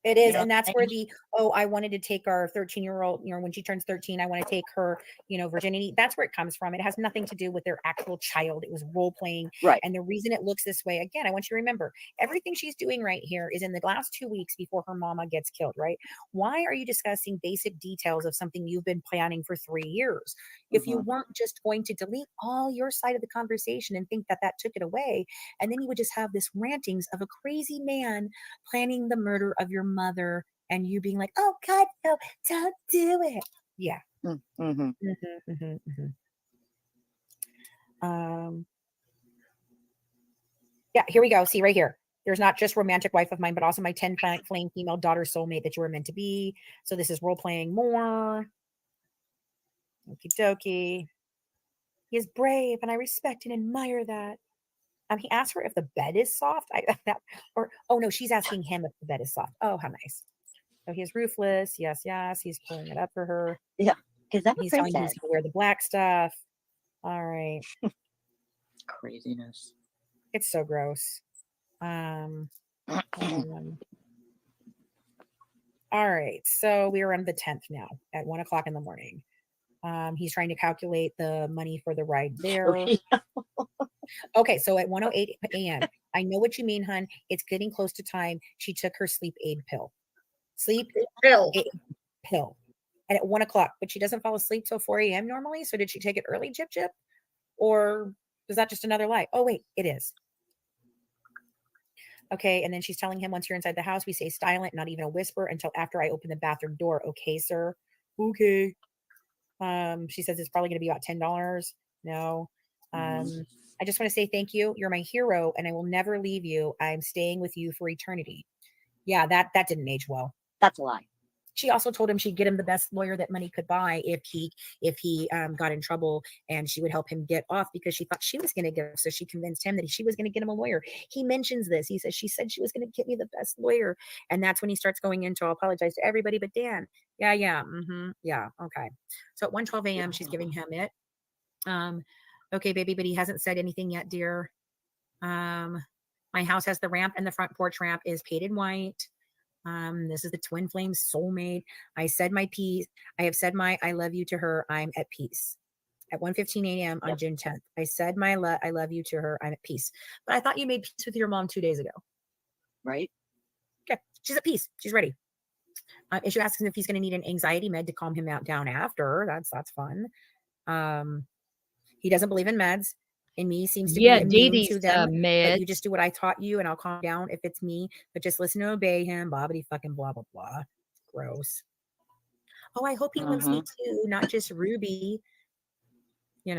It is, You know and what that's I'm where saying? I wanted to take our 13-year-old, when she turns 13, I want to take her, virginity. That's where it comes from. It has nothing to do with their actual child. It was role playing. Right. And the reason it looks this way, again, I want you to remember, everything she's doing right here is in the last 2 weeks before her mama gets killed, right? Why are you discussing basic details of something you've been planning for 3 years? If you weren't just going to delete all your side of the conversation and think that that took it away, and then you would just have this rantings of a crazy man planning the murder of your mother and you being like, oh God, no, don't do it. Yeah. Mm-hmm. Yeah, here we go. See right here. There's not just romantic wife of mine, but also my 10 flame female daughter soulmate that you were meant to be. So this is role playing more. Okie dokie. He is brave and I respect and admire that. He asked her if the bed is soft. Oh no, she's asking him if the bed is soft. Oh, how nice. So he is ruthless. Yes, yes. He's pulling it up for her. Yeah, because I'm a He's telling you princess. he's gonna wear the black stuff. All right. Craziness. It's so gross. All right. So we are on the 10th now at 1 o'clock in the morning. He's trying to calculate the money for the ride there. Okay, so at 1:08 a.m. I know what you mean, hun. It's getting close to time. She took her sleep aid pill. Sleep Pill. aid pill. And at 1 o'clock, but she doesn't fall asleep till 4 a.m. normally. So did she take it early, Jip Jip? Or is that just another lie? Oh, wait, it is. Okay, and then she's telling him once you're inside the house, we stay silent, not even a whisper until after I open the bathroom door. Okay, sir. Okay. She says it's probably going to be about $10. No. I just want to say thank you. You're my hero, and I will never leave you. I'm staying with you for eternity. Yeah, that didn't age well. That's a lie. She also told him she'd get him the best lawyer that money could buy if he got in trouble, and she would help him get off because she thought she was going to get off. So she convinced him that she was going to get him a lawyer. He mentions this. He says, she said she was going to get me the best lawyer. And that's when he starts going into, I'll apologize to everybody, but Dan. Yeah. Yeah. Okay. So at 1:12 a.m., she's giving him it. Okay, baby, but he hasn't said anything yet, dear. My house has the ramp and the front porch ramp is painted white. This is the twin flame soulmate. I said my piece. I have said my I love you to her. I'm at peace. At 1:15 a.m. on June 10th, I said my I love you to her. I'm at peace. But I thought you made peace with your mom 2 days ago. Right? Okay. She's at peace. She's ready. Issue asks him if he's going to need an anxiety med to calm him down after. That's fun. He doesn't believe in meds. And me seems to be immune Dee to Dee's them. But meds. you just do what I taught you, and I'll calm down if it's me. But just listen to obey him. Bobbity fucking blah blah blah. Gross. Oh, I hope he loves me too, not just Ruby. She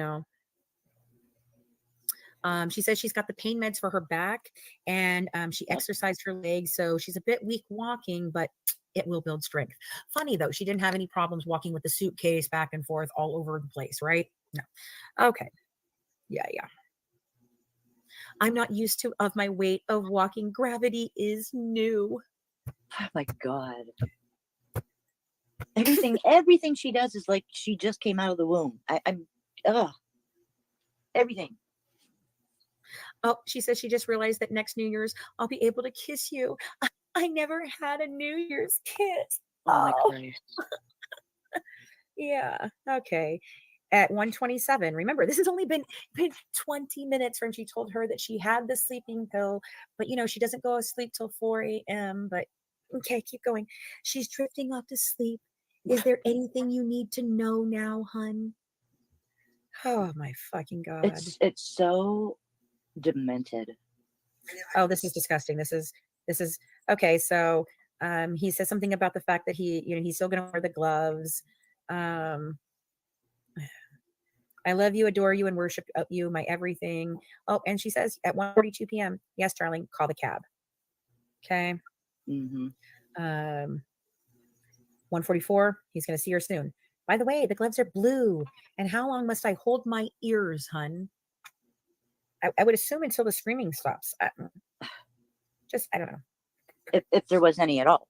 says she's got the pain meds for her back, and she exercised her legs, so she's a bit weak walking, but it will build strength. Funny though, she didn't have any problems walking with the suitcase back and forth all over the place, right? No. Okay. Yeah. I'm not used to of my weight of walking. Gravity is new. Oh my God. Everything she does is like she just came out of the womb. Everything. Oh, she says she just realized that next New Year's I'll be able to kiss you. I never had a New Year's kiss. Oh my Christ. Yeah. Okay. At 1:27, remember, this has only been 20 minutes from she told her that she had the sleeping pill, but she doesn't go to sleep till 4 a.m. But okay, keep going. She's drifting off to sleep. Is there anything you need to know now, hun? Oh my fucking God. It's so demented. Oh, this is disgusting. This is okay. So he says something about the fact that he's still gonna wear the gloves. I love you, adore you, and worship you, my everything. Oh, and she says at 1:42 p.m., yes, darling, call the cab. Okay. 1:44. He's going to see her soon. By the way, the gloves are blue. And how long must I hold my ears, hun? I would assume until the screaming stops. I don't know. If there was any at all,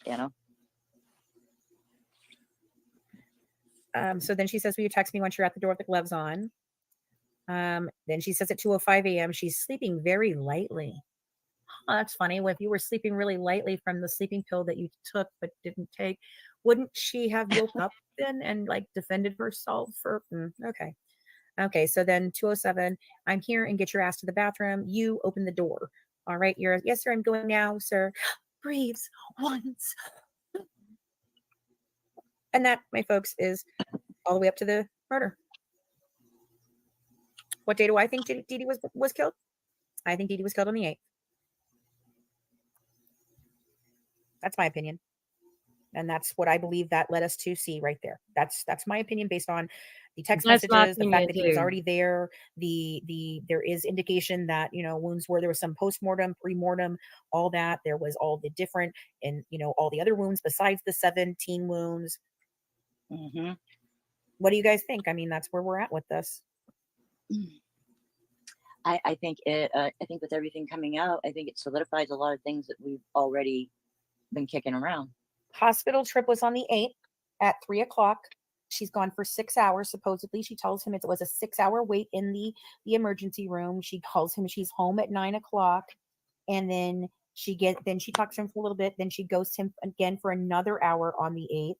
you know. So then she says, will you text me once you're at the door with the gloves on? Then she says at 2:05 a.m. she's sleeping very lightly. Oh, that's funny. Well, if you were sleeping really lightly from the sleeping pill that you took but didn't take, wouldn't she have woke up then and like defended herself? Okay. Okay. So then 2:07, I'm here and get your ass to the bathroom. You open the door. All right. Yes, sir. I'm going now, sir. Breathes once. And that, my folks, is all the way up to the murder. What day do I think Dee Dee was killed? I think Dee Dee was killed on the 8th. That's my opinion. And that's what I believe that led us to see right there. That's my opinion based on the text messages, the fact that he was already there. There is indication that, wounds where there was some postmortem, pre-mortem, all that. There was all the different and, all the other wounds besides the 17 wounds. Mm-hmm. What do you guys think? I mean, that's where we're at with this. I think with everything coming out, I think it solidifies a lot of things that we've already been kicking around. Hospital trip was on the 8th at 3:00. She's gone for 6 hours. Supposedly, she tells him it was a 6-hour wait in the emergency room. She calls him. She's home at 9:00, and then she talks to him for a little bit. Then she ghosts him again for another hour on the 8th.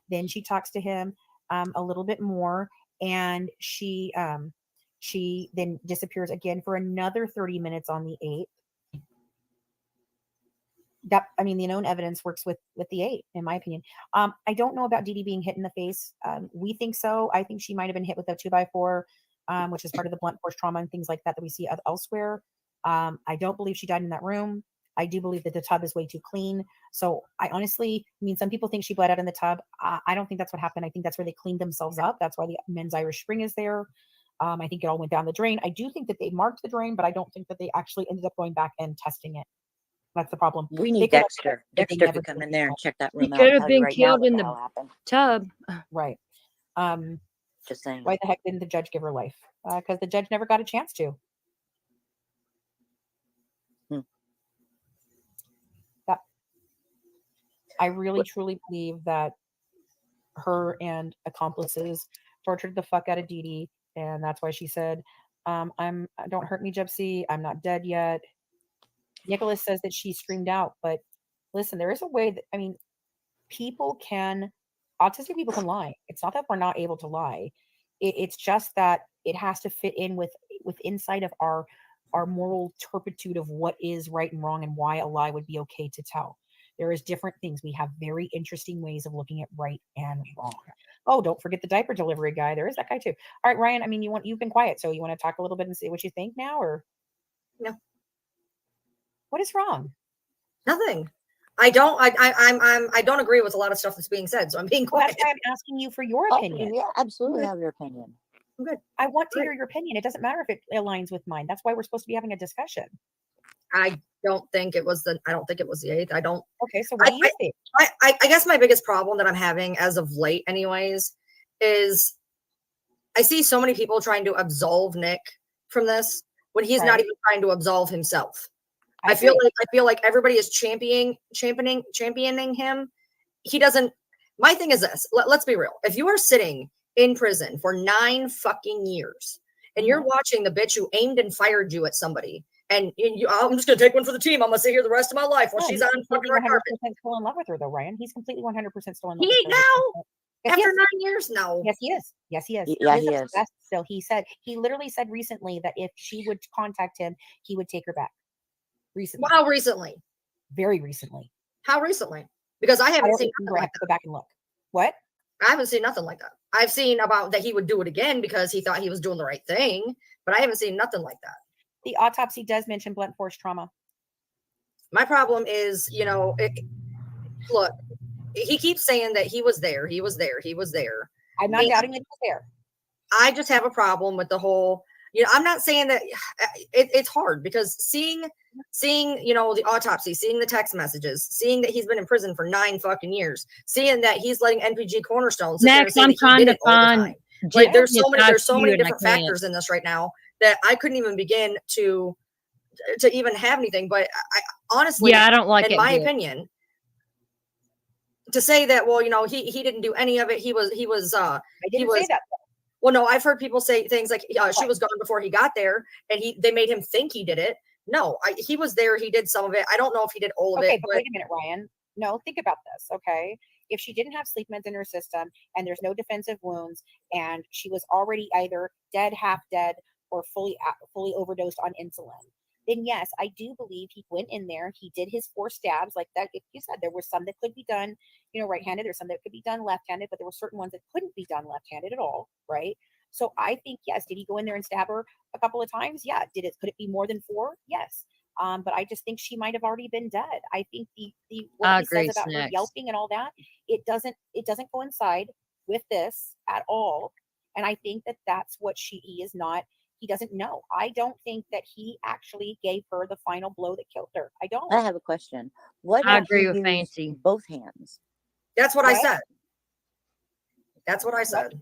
Then she talks to him a little bit more, and she then disappears again for another 30 minutes on the 8th. The known evidence works with the 8th, in my opinion. I don't know about Dee Dee being hit in the face. We think so. I think she might have been hit with a 2x4, which is part of the blunt force trauma and things like that we see elsewhere. I don't believe she died in that room. I do believe that the tub is way too clean. So I honestly, some people think she bled out in the tub. I don't think that's what happened. I think that's where they cleaned themselves up. That's why the men's Irish Spring is there. I think it all went down the drain. I do think that they marked the drain, but I don't think that they actually ended up going back and testing it. That's the problem. We need Dexter. Dexter could come in there and check that room out. He could have been killed in the tub. Right. Just saying. Why the heck didn't the judge give her life? Because the judge never got a chance to. I really truly believe that her and accomplices tortured the fuck out of Dee Dee, and that's why she said, "Don't hurt me, Gypsy. I'm not dead yet." Nicholas says that she screamed out, but listen, there is a way that autistic people can lie. It's not that we're not able to lie. It's just that it has to fit in with inside of our moral turpitude of what is right and wrong and why a lie would be okay to tell. There is different things. We have very interesting ways of looking at right and wrong. Oh, don't forget the diaper delivery guy. There is that guy too. All right, Ryan, you've been quiet, so you want to talk a little bit and see what you think now, or? No. What is wrong? Nothing. I don't agree with a lot of stuff that's being said, so I'm being quiet. That's why I'm asking you for your opinion. Yeah, absolutely have your opinion. I'm good. I want to hear your opinion. It doesn't matter if it aligns with mine. That's why we're supposed to be having a discussion. I don't think it was the 8th. I don't. Okay, so what do you think? I guess my biggest problem that I'm having as of late, anyways, is I see so many people trying to absolve Nick from this when he's not even trying to absolve himself. I feel like everybody is championing him. He doesn't. My thing is this. Let's be real. If you are sitting in prison for 9 fucking years and you're watching the bitch who aimed and fired you at somebody, and I'm just gonna take one for the team. I'm gonna sit here the rest of my life while she's on fucking red carpet. Still in love with her though, Ryan. He's completely 100% still in love. He ain't now. After 9 years, no. Yes, he is. Yes, he is. Yeah, he is. Still, he literally said recently that if she would contact him, he would take her back. Recently. How recently? Very recently. How recently? Because I haven't seen nothing like that. Go back and look. What? I haven't seen nothing like that. I've seen about that he would do it again because he thought he was doing the right thing, but I haven't seen nothing like that. The autopsy does mention blunt force trauma. My problem is, look, he keeps saying that he was there. I'm not doubting that he was there. I just have a problem with the whole, You know, I'm not saying that it's hard because seeing, you know, the autopsy, seeing the text messages, seeing that he's been in prison for 9 fucking years, seeing that he's letting NPG Cornerstone sit there and Max, say I'm that he trying did to it all the find time. Like there's so many and I different can't. factors in this right now that I couldn't even begin to even have anything. But I honestly, Yeah, I don't like in it my bit. opinion, to say that, well, you know, he didn't do any of it. He was I didn't say that. well, no, I've heard people say things like she was gone before he got there, and they made him think he did it. No, he was there. He did some of it. I don't know if he did all of Okay, it. but wait a minute, Ryan. No, think about this. Okay, if she didn't have sleep meds in her system and there's no defensive wounds, and she was already either dead, half dead, or fully overdosed on insulin, then yes, I do believe he went in there. He did his 4 stabs like that. If you said there were some that could be done, you know, right-handed. There's some that could be done left-handed, but there were certain ones that couldn't be done left-handed at all, right? So I think yes. Did he go in there and stab her a couple of times? Yeah. Could it be more than 4? Yes. But I just think she might have already been dead. I think the what I he says agree, about her Snacks. yelping and all that, it doesn't coincide with this at all. And I think that that's what he is not. He doesn't know. I don't think that he actually gave her the final blow that killed her. I don't. I have a question. What I if agree he with used Fancy. both hands? That's what I What? said. That's what I said.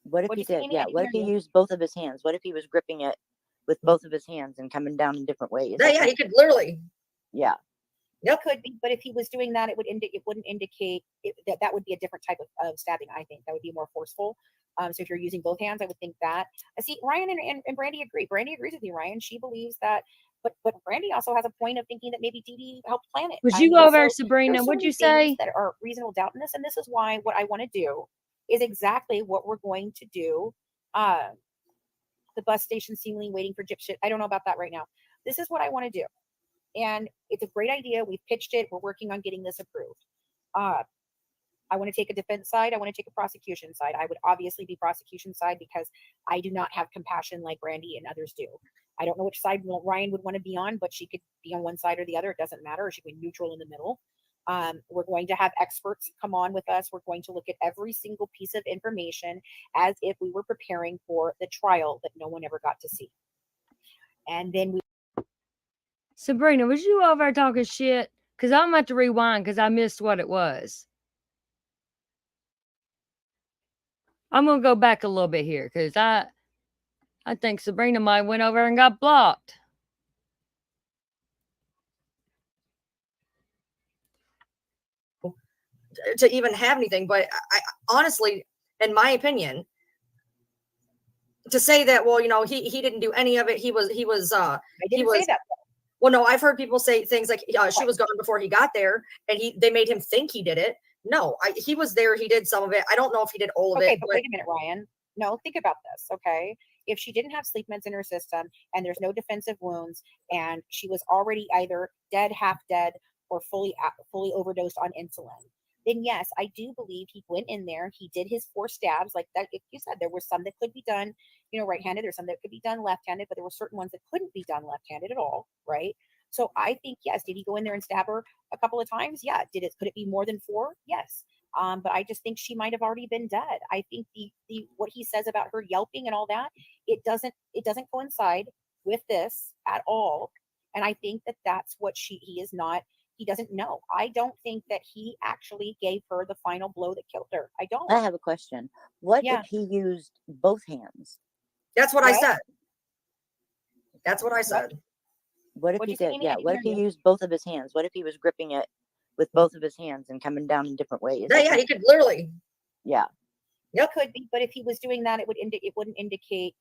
What if What'd he you say, did? Amy? Yeah. I didn't What if hear he you. used both of his hands? What if he was gripping it with both of his hands and coming down in different ways? Yeah, he could literally. Yeah. It could be, but if he was doing that, it wouldn't indicate that would be a different type of stabbing. I think that would be more forceful. So if you're using both hands, I would think that. I see Ryan and Brandy agree. Brandy agrees with you, Ryan. She believes that, but Brandy also has a point of thinking that maybe Dee Dee helped plan it. Would I you mean, go over, so Sabrina? there's so What'd many you things say? that are reasonable doubt in this, and this is why what I want to do is exactly what we're going to do. The bus station seemingly waiting for gypsy. I don't know about that right now. This is what I want to do. And it's a great idea. We've pitched it. We're working on getting this approved. I want to take a defense side. I want to take a prosecution side. I would obviously be prosecution side because I do not have compassion like Brandy and others do. I don't know which side Ryan would want to be on, but she could be on one side or the other. It doesn't matter. Or she could be neutral in the middle. We're going to have experts come on with us. We're going to look at every single piece of information as if we were preparing for the trial that no one ever got to see. And then we Sabrina, was you over there talking shit? Because I'm about to rewind because I missed what it was. I'm going to go back a little bit here because I think Sabrina might went over and got blocked. To even have anything, but I honestly, in my opinion, to say that, well, you know, he didn't do any of it. He was I didn't say that. Well, no, I've heard people say things like she was gone before he got there, and they made him think he did it. No, he was there. He did some of it. I don't know if he did all of it. Okay, but wait a minute, Ryan. No, think about this, okay? If she didn't have sleep meds in her system and there's no defensive wounds and she was already either dead, half dead, or fully overdosed on insulin, then yes, I do believe he went in there. He did his 4 stabs like that. If you said there were some that could be done, you know, right-handed. There's some that could be done left-handed, but there were certain ones that couldn't be done left-handed at all, right? So I think yes. Did he go in there and stab her a couple of times? Yeah. Could it be more than 4? Yes. But I just think she might have already been dead. I think the what he says about her yelping and all that, it doesn't coincide with this at all. And I think that that's what he is not. He doesn't know. I don't think that he actually gave her the final blow that killed her. I don't. I have a question. What Yeah. if he used both hands? That's what I What? said. That's what I said. What if What'd he you say, did? Amy? I Yeah. didn't What if hear he you. used both of his hands? What if he was gripping it with both of his hands and coming down in different ways? Yeah, he could literally. Yeah. It could be, but if he was doing that, it wouldn't indicate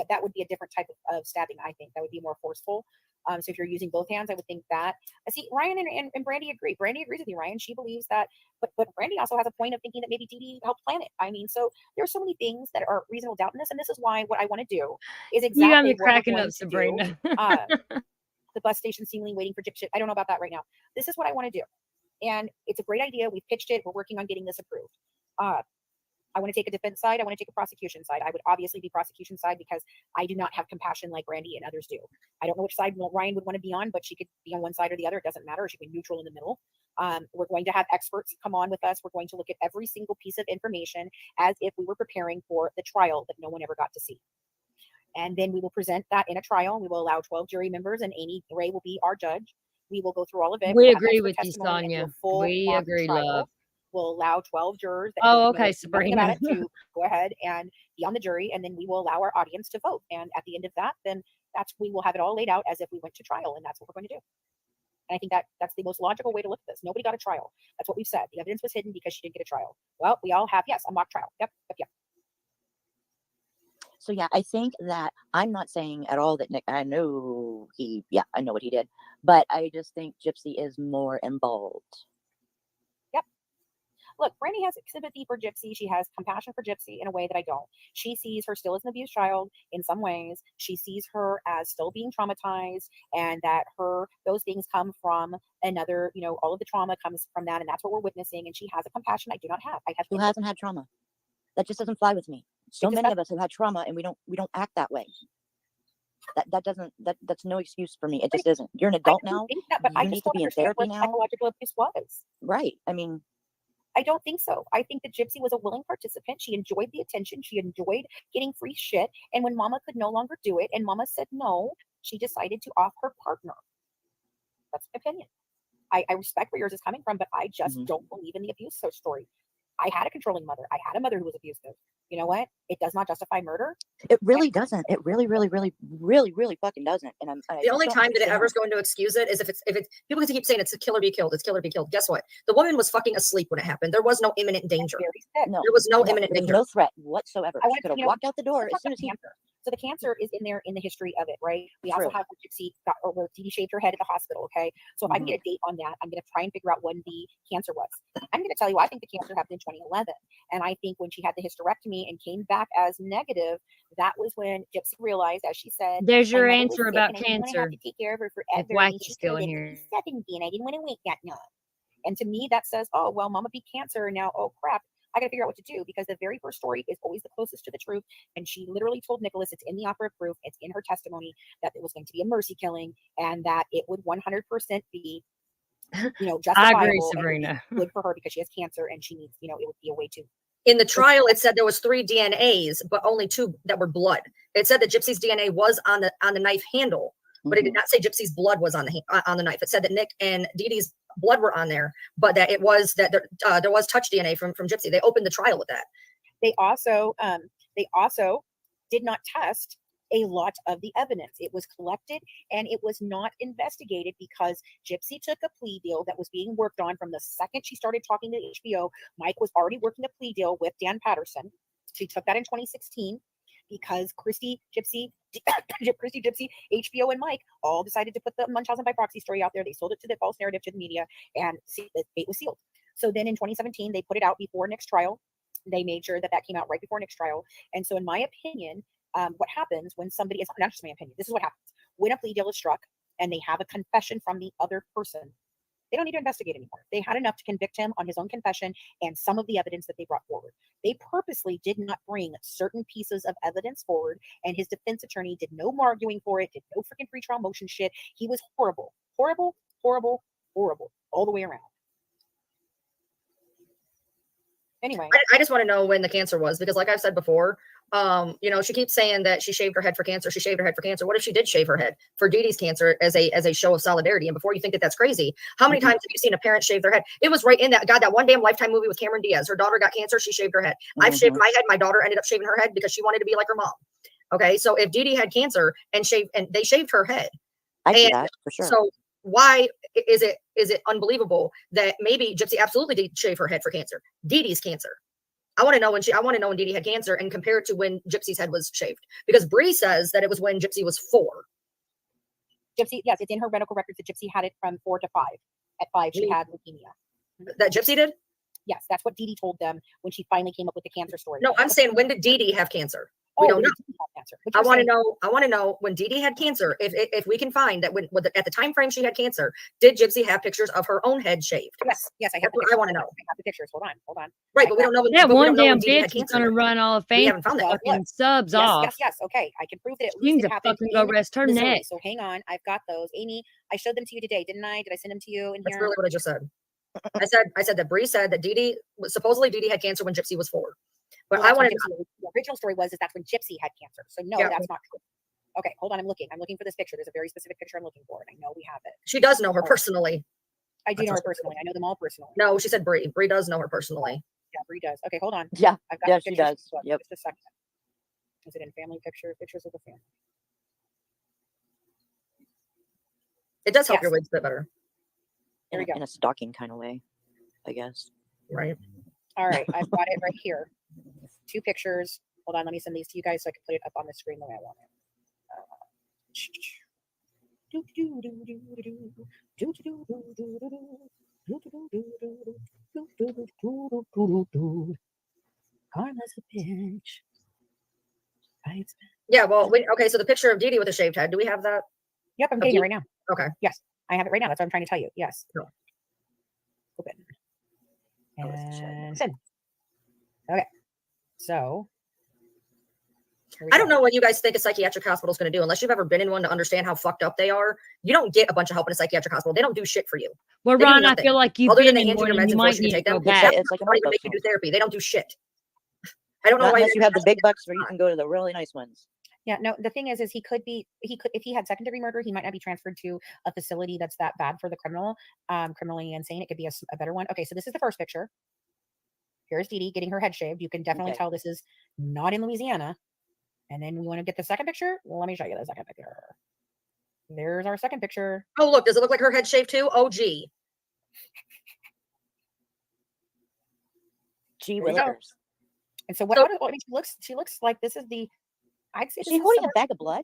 that would be a different type of stabbing. I think that would be more forceful. So if you're using both hands, I would think that. I see Ryan and Brandy agree. Brandy agrees with you, Ryan. She believes that, but Brandy also has a point of thinking that maybe Dee Dee helped plan it. I mean, so there's so many things that are reasonable doubt in this, and this is why what I want to do is You got exactly me what we're cracking going up, to do. Sabrina. The bus station seemingly waiting for gypsy. I don't know about that right now. This is what I want to do, and it's a great idea. We've pitched it. We're working on getting this approved. I want to take a defense side. I want to take a prosecution side. I would obviously be prosecution side because I do not have compassion like Brandy and others do. I don't know which side Ryan would want to be on, but she could be on one side or the other. It doesn't matter. She could be neutral in the middle. We're going to have experts come on with us. We're going to look at every single piece of information as if we were preparing for the trial that no one ever got to see. And then we will present that in a trial. We will allow 12 jury members, and Amy Ray will be our judge. We will go through all of it. We We'll have agree expert with you, testimony and do a Sonia. full We mock agree, trial. love. We'll allow 12 jurors that Oh, know okay, nothing about it Sabrina. to go ahead and be on the jury, and then we will allow our audience to vote. And at the end of that, then we will have it all laid out as if we went to trial, and that's what we're going to do. And I think that's the most logical way to look at this. Nobody got a trial. That's what we've said. The evidence was hidden because she didn't get a trial. Well, we all have, yes, a mock trial. Yep. So yeah, I think that I'm not saying at all that Nick, I know what he did, but I just think Gypsy is more involved. Look, Brandy has sympathy for Gypsy. She has compassion for Gypsy in a way that I don't. She sees her still as an abused child in some ways. She sees her as still being traumatized, and that those things come from another, all of the trauma comes from that, and that's what we're witnessing. And she has a compassion I do not have. Who hasn't had trauma? That just doesn't fly with me. So many of us have had trauma, and we don't act that way. That's no excuse for me. It just isn't. You're an adult now. You need to be in therapy now. Psychological abuse was. Right. I mean, I don't think so. I think that Gypsy was a willing participant. She enjoyed the attention. She enjoyed getting free shit. And when Mama could no longer do it, and Mama said no, she decided to off her partner. That's my opinion. I respect where yours is coming from, but I just don't believe in the abuse story. I had a controlling mother. I had a mother who was abusive. You know what? It does not justify murder. It really doesn't. It really, really, really, really, really fucking doesn't. And the only time that it ever is going to excuse it is if it's people can keep saying it's a kill or be killed. It's kill or be killed. Guess what? The woman was fucking asleep when it happened. There was no imminent danger. No, there was no imminent danger. No threat whatsoever. She could have walked out the door as soon as he. So the cancer is in there in the history of it, right? We also have where Gypsy where Dee Dee shaved her head at the hospital. Okay, so if I can get a date on that, I'm going to try and figure out when the cancer was. I'm going to tell you, I think the cancer happened in 2011, and I think when she had the hysterectomy and came back as negative, that was when Gypsy realized, as she said, There's your "My mother was answer sick, about and I didn't wanna have cancer. to take care of her If forever. And Wacky's she still turned in into here. 70, and I didn't want to wait that long." And to me, that says, "Oh well, Mama beat cancer, and now, oh crap, I got to figure out what to do," because the very first story is always the closest to the truth. And she literally told Nicholas, it's in the offer of proof, it's in her testimony, that it was going to be a mercy killing, and that it would 100% be, justifiable. I agree, and would be Sabrina. good for her because she has cancer and she needs, it would be a way to. In the trial, it said there was 3 DNAs, but only 2 that were blood. It said that Gypsy's DNA was on the knife handle, but it did not say Gypsy's blood was on the knife. It said that Nick and Dee Dee's blood were on there, but that it was that there was touch DNA from Gypsy. They opened the trial with that. They also did not test a lot of the evidence. It was collected and it was not investigated because Gypsy took a plea deal that was being worked on from the second she started talking to HBO. Mike was already working a plea deal with Dan Patterson. She took that in 2016 because Christy, Gypsy, HBO, and Mike all decided to put the Munchausen by proxy story out there. They sold it to the false narrative to the media, and the fate was sealed. So then in 2017, they put it out before Nick's trial. They made sure that came out right before Nick's trial. And so in my opinion, what happens when somebody, it's not just my opinion, this is what happens. When a plea deal is struck and they have a confession from the other person, they don't need to investigate anymore. They had enough to convict him on his own confession and some of the evidence that they brought forward. They purposely did not bring certain pieces of evidence forward, and his defense attorney did no arguing for it, did no freaking pretrial motion shit. He was horrible, horrible, horrible, horrible, all the way around. Anyway, I just want to know when the cancer was, because like I've said before, she keeps saying that she shaved her head for cancer. She shaved her head for cancer. What if she did shave her head for Dee Dee's cancer as a show of solidarity? And before you think that that's crazy, how many times have you seen a parent shave their head? It was right in that one damn Lifetime movie with Cameron Diaz. Her daughter got cancer. She shaved her head. I've shaved my head. My daughter ended up shaving her head because she wanted to be like her mom. Okay. So if Dee Dee had cancer and they shaved her head, I get that for sure. So why is it unbelievable that maybe Gypsy absolutely did shave her head for cancer? Dee Dee's cancer. I want to know when Dee Dee had cancer and compare it to when Gypsy's head was shaved, because Bree says that it was when Gypsy was 4. Gypsy, yes, it's in her medical records that Gypsy had it from 4 to 5. At 5, she had leukemia. That Gypsy did? Yes, that's what Dee Dee told them when she finally came up with the cancer story. No, I'm saying, when did Dee Dee have cancer? We don't know. I want to know when Dee Dee had cancer. If we can find that at the time frame she had cancer, did Gypsy have pictures of her own head shaved? Yes, I have. I want to know. I have the pictures. Hold on. Right, but we don't know. That one damn bitch is gonna run all of We fame haven't found that. fucking subs off. Yes. Okay, I can prove that. She needs to fucking go rest her Missouri. neck. So hang on, I've got those. Amy, I showed them to you today, didn't I? Did I send them to you in That's here? really what I just said. I said that Bree said that supposedly Dee Dee had cancer when Gypsy was 4. But I wanted original story was is that's when Gypsy had cancer. So no, Yeah. that's not true. Okay, hold on. I'm looking for this picture. There's a very specific picture I'm looking for, and I know we have it. She does know her Oh, personally. I do know her personally. I know them all personally. No, she said Bree. Bree does know her personally. Yeah, Bree does. Okay, hold on. Yeah, I've got yeah, the she pictures. does. Look, Yep. Just a second. Is it in family pictures of the family? It does help Yes. your wigs a bit better. There we go. In a stalking kind of way, I guess. Right. All right, I've got it right here. 2 pictures. Hold on, let me send these to you guys so I can put it up on the screen the way I want it. Karma's a bitch. Yeah, well, okay, so the picture of Dee Dee with a shaved head, do we have that? Yep, I'm Of getting Dee- it right now. Okay. Yes, I have it right now. That's what I'm trying to tell you. Yes. Cool. Open. Oh, it's the And same. send. Okay. So. here we I don't go. know what you guys think a psychiatric hospital is going to do. Unless you've ever been in one to understand how fucked up they are, you don't get a bunch of help in a psychiatric hospital. They don't do shit for you. Well, They do Ron, I nothing. feel like you've Other than been they in hand you one your and meds you and might force you to need to take them. go They back. It's like a don't even medical make you do center. therapy. They don't do shit. I don't know Not why. unless you have the big bucks where you can go to the really nice ones. Yeah, no, the thing is he could, if he had second degree murder, he might not be transferred to a facility that's that bad for the criminal, criminally insane. It could be a better one. Okay, so this is the first picture. Here's Dee Dee getting her head shaved. You can definitely Okay. tell this is not in Louisiana. And then we want to get the second picture. Well, let me show you the second picture. There's our second picture. Oh, look, does it look like her head shaved too? Oh, gee. Gee There we go. willikers. And so what? How does, I mean, she looks like this is the. I'd say Is this she is holding somewhere- a bag of blood?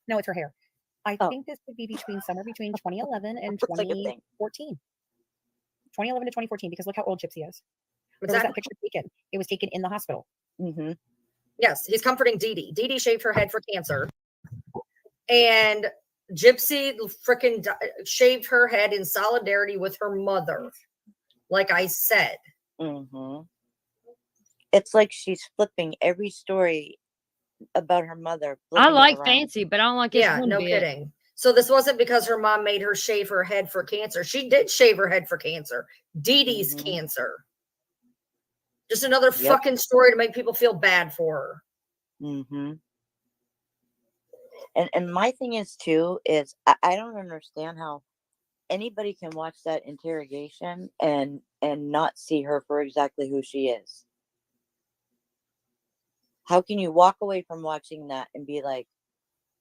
No, it's her hair. I Oh. think this would be somewhere between 2011 and Looks like a thing. 2014. 2011 to 2014, because look how old Gypsy is. What's Where was that? that picture taken? It was taken in the hospital. Mm-hmm. Yes, he's comforting Dee Dee. Dee Dee shaved her head for cancer. And Gypsy freaking shaved her head in solidarity with her mother. Like I said. Mm-hmm. It's like she's flipping every story about her mother. I flipping it like around. Fancy, but I don't like this Yeah, one no bit. kidding. So this wasn't because her mom made her shave her head for cancer. She did shave her head for cancer. Dee Dee's Mhm. cancer. Just another Yep. fucking story to make people feel bad for her. Mm-hmm. And my thing is too is I don't understand how anybody can watch that interrogation and not see her for exactly who she is. How can you walk away from watching that and be like,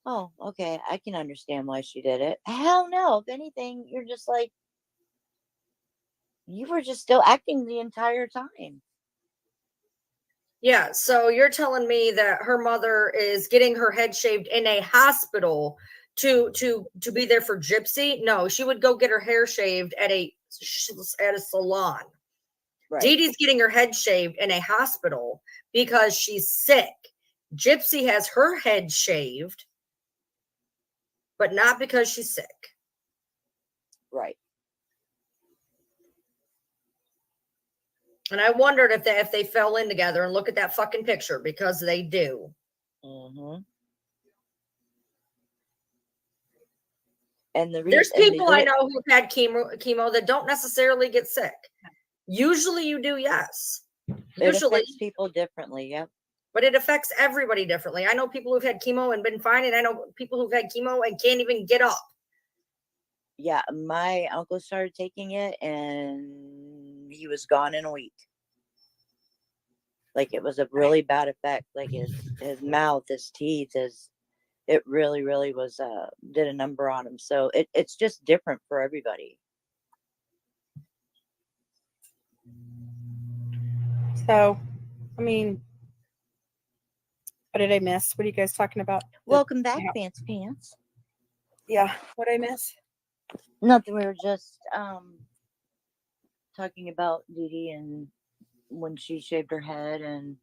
oh, okay, I can understand why she did it? Hell no. If anything, you're just like, you were just still acting the entire time. Yeah, so you're telling me that her mother is getting her head shaved in a hospital to be there for Gypsy? No, she would go get her hair shaved at a salon. Right. Dee Dee's getting her head shaved in a hospital because she's sick. Gypsy has her head shaved, but not because she's sick. Right. And I wondered if they fell in together, and look at that fucking picture, because they do. Mm-hmm. And There's people I know who've had chemo that don't necessarily get sick. Usually you do, yes. It Usually, affects people differently. Yep. but it affects everybody differently. I know people who've had chemo and been fine, and I know people who've had chemo and can't even get up. Yeah, my uncle started taking it and he was gone in a week. Like it was a really bad effect. Like his mouth, his teeth, it really, really was did a number on him. So it's just different for everybody. So, I mean, what did I miss? What are you guys talking about? Welcome back, Yeah. Fancy Pants. Yeah, what did I miss? Nothing. We were just talking about Dee Dee and when she shaved her head and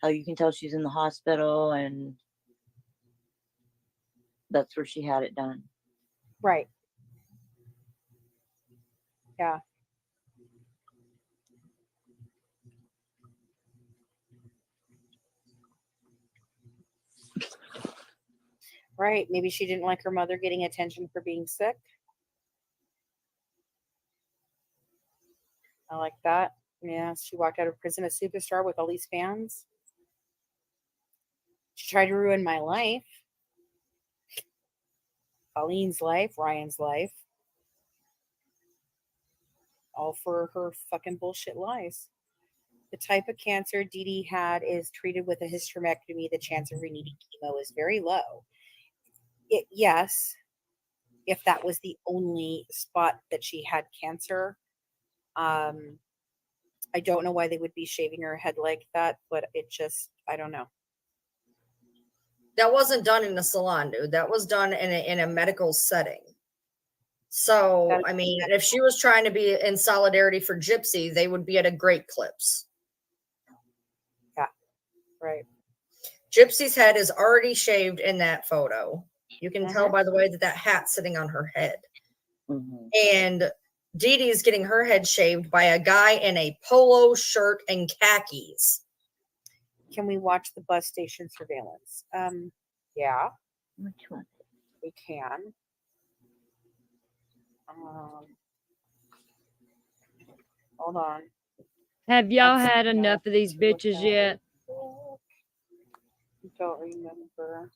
how you can tell she's in the hospital and that's where she had it done. Right. Yeah. Right. Maybe she didn't like her mother getting attention for being sick. I like that. Yeah. She walked out of prison a superstar with all these fans. She tried to ruin my life, Colleen's life, Ryan's life, all for her fucking bullshit lies. The type of cancer Dee Dee had is treated with a hysterectomy. The chance of her needing chemo is very low. Yes, if that was the only spot that she had cancer. I don't know why they would be shaving her head like that, but it just, I don't know. That wasn't done in a salon, dude. That was done in a medical setting. So, I mean, if she was trying to be in solidarity for Gypsy, they would be at a Great Clips. Yeah, right. Gypsy's head is already shaved in that photo. You can tell by the way that hat's sitting on her head. And Dee Dee's getting her head shaved by a guy in a polo shirt and khakis. Can we watch the bus station surveillance? Yeah. Which one? We can. Hold on. Have y'all had enough of these bitches yet? Don't remember.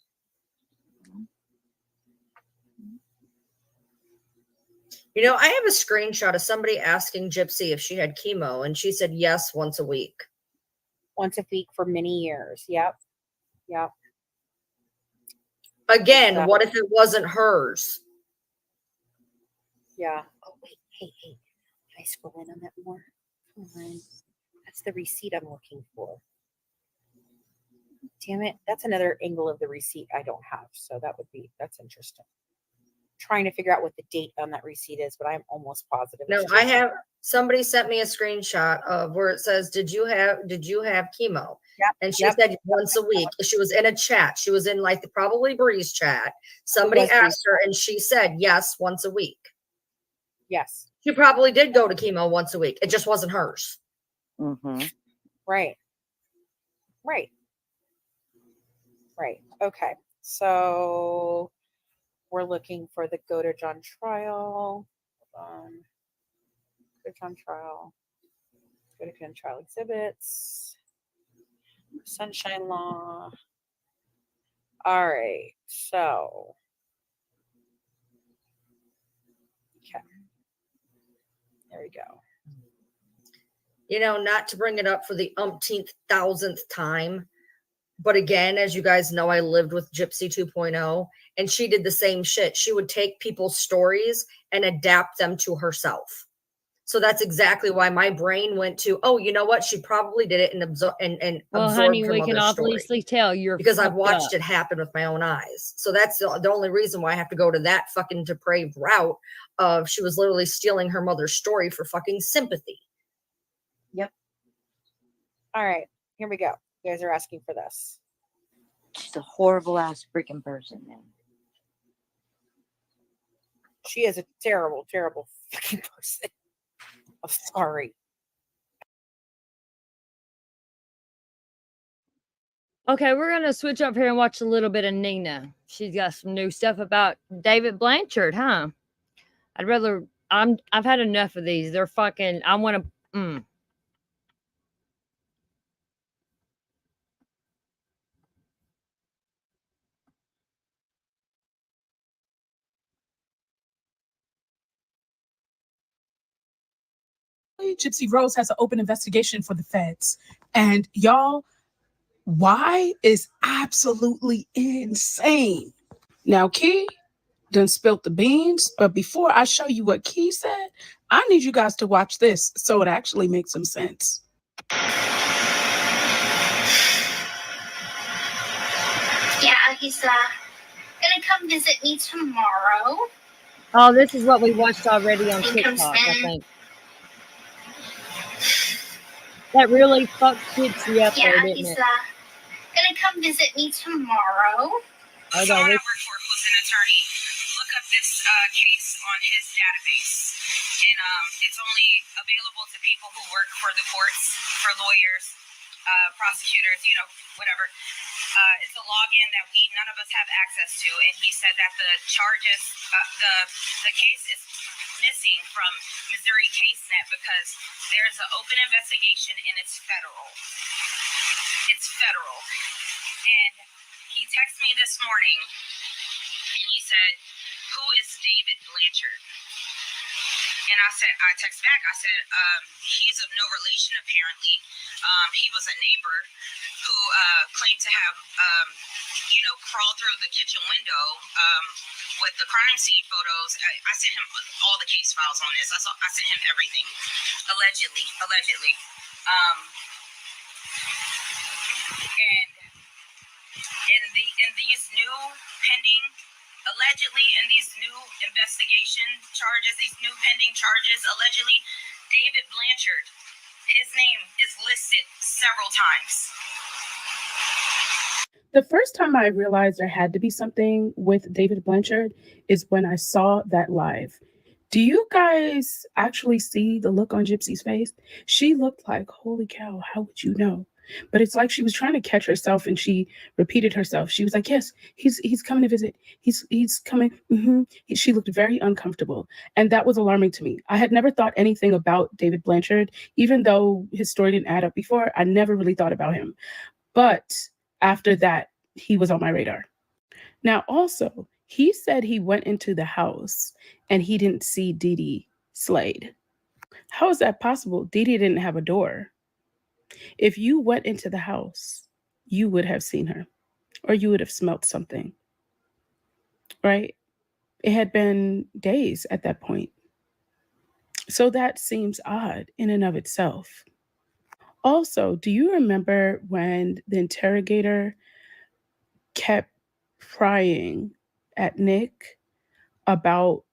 You know, I have a screenshot of somebody asking Gypsy if she had chemo, and she said yes once a week. Once a week for many years. Yep. Yep. Again, what if it wasn't hers? Yeah. Oh, wait. Hey. Can I scroll in on that more? Come on. That's the receipt I'm looking for. Damn it. That's another angle of the receipt I don't have. So that's interesting. Trying to figure out what the date on that receipt is, but I'm almost positive. No, I have somebody sent me a screenshot of where it says, did you have chemo? Yep, and she said once a week. She was in a chat. She was in like probably Bree's chat. Somebody asked her and she said yes, once a week. Yes. She probably did go to chemo once a week. It just wasn't hers. Right. Okay. So we're looking for the Go to John trial. Hold on. Go to John trial. Go to John trial exhibits. Sunshine Law. All right. So. Okay. There we go. You know, not to bring it up for the umpteenth thousandth time, but again, as you guys know, I lived with Gypsy 2.0, and she did the same shit. She would take people's stories and adapt them to herself. So that's exactly why my brain went to, oh, you know what? She probably did it and absorbed honey, her we can mother's story. obviously tell you're because I've fucked watched up. it happen with my own eyes. So that's the only reason why I have to go to that fucking depraved route of she was literally stealing her mother's story for fucking sympathy. Yep. All right, here we go. You guys are asking for this. She's a horrible ass freaking person, man. She is a terrible, terrible fucking person. I'm sorry. Okay, we're gonna switch up here and watch a little bit of Nina. She's got some new stuff about David Blanchard, huh? I've had enough of these. They're fucking. I want to. Gypsy Rose has an open investigation for the feds. And y'all, why is absolutely insane. Now, Key done spilt the beans, but before I show you what Key said, I need you guys to watch this so it actually makes some sense. Yeah, he's gonna come visit me tomorrow. Oh, this is what we watched already on TikTok, I think. That really fucked Gypsy up there, didn't he's it? gonna come visit me tomorrow. Hold on, Someone I work for who's an attorney, look up this case on his database. And it's only available to people who work for the courts, for lawyers, prosecutors, whatever. It's a login that none of us have access to. And he said that the charges, the case is missing from Missouri CaseNet because there's an open investigation and it's federal. It's federal. And he texted me this morning and he said, "Who is David Blanchard?" And I text back, I said, he's of no relation apparently. He was a neighbor who claimed to have, crawled through the kitchen window with the crime scene photos. I sent him all the case files on this. I sent him everything, allegedly. And these new pending, allegedly, in these new investigation charges, these new pending charges, allegedly, David Blanchard, his name is listed several times. The first time I realized there had to be something with David Blanchard is when I saw that live. Do you guys actually see the look on Gypsy's face? She looked like, holy cow, how would you know? But it's like she was trying to catch herself and she repeated herself. She was like, yes, he's coming to visit. He's coming. She looked very uncomfortable. And that was alarming to me. I had never thought anything about David Blanchard, even though his story didn't add up before. I never really thought about him. But after that, he was on my radar. Now, also, he said he went into the house and he didn't see Dee Dee Slade. How is that possible? Dee Dee didn't have a door. If you went into the house, you would have seen her, or you would have smelt something, right? It had been days at that point. So that seems odd in and of itself. Also, do you remember when the interrogator kept prying at Nick about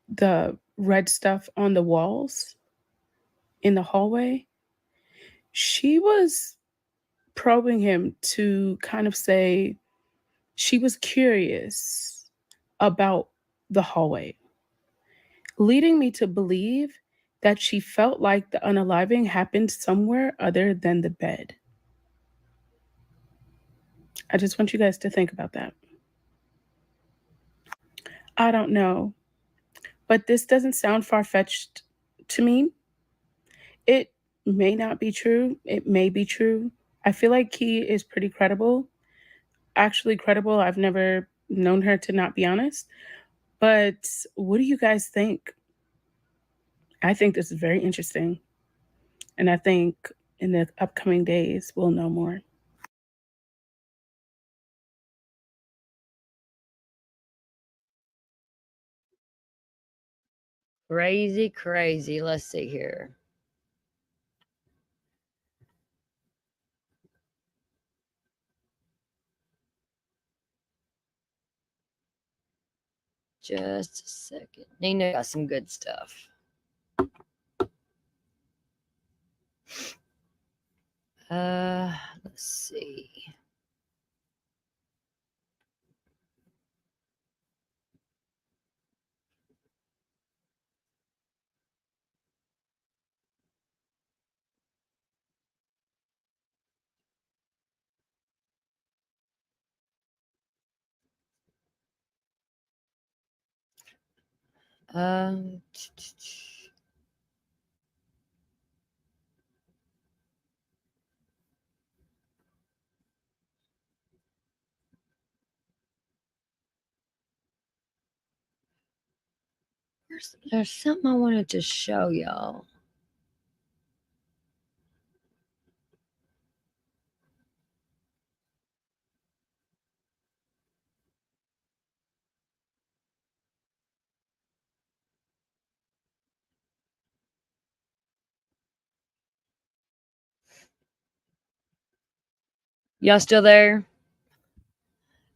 the red stuff on the walls in the hallway? She was probing him to kind of say she was curious about the hallway, leading me to believe that she felt like the unaliving happened somewhere other than the bed. I just want you guys to think about that. I don't know, but this doesn't sound far-fetched to me. It may not be true. It may be true. I feel like Key is pretty credible. Actually credible. I've never known her to not be honest. But what do you guys think? I think this is very interesting. And I think in the upcoming days, we'll know more. Crazy. Let's see here. Just a second. Nina got some good stuff. Let's see. There's something I wanted to show y'all. Y'all still there?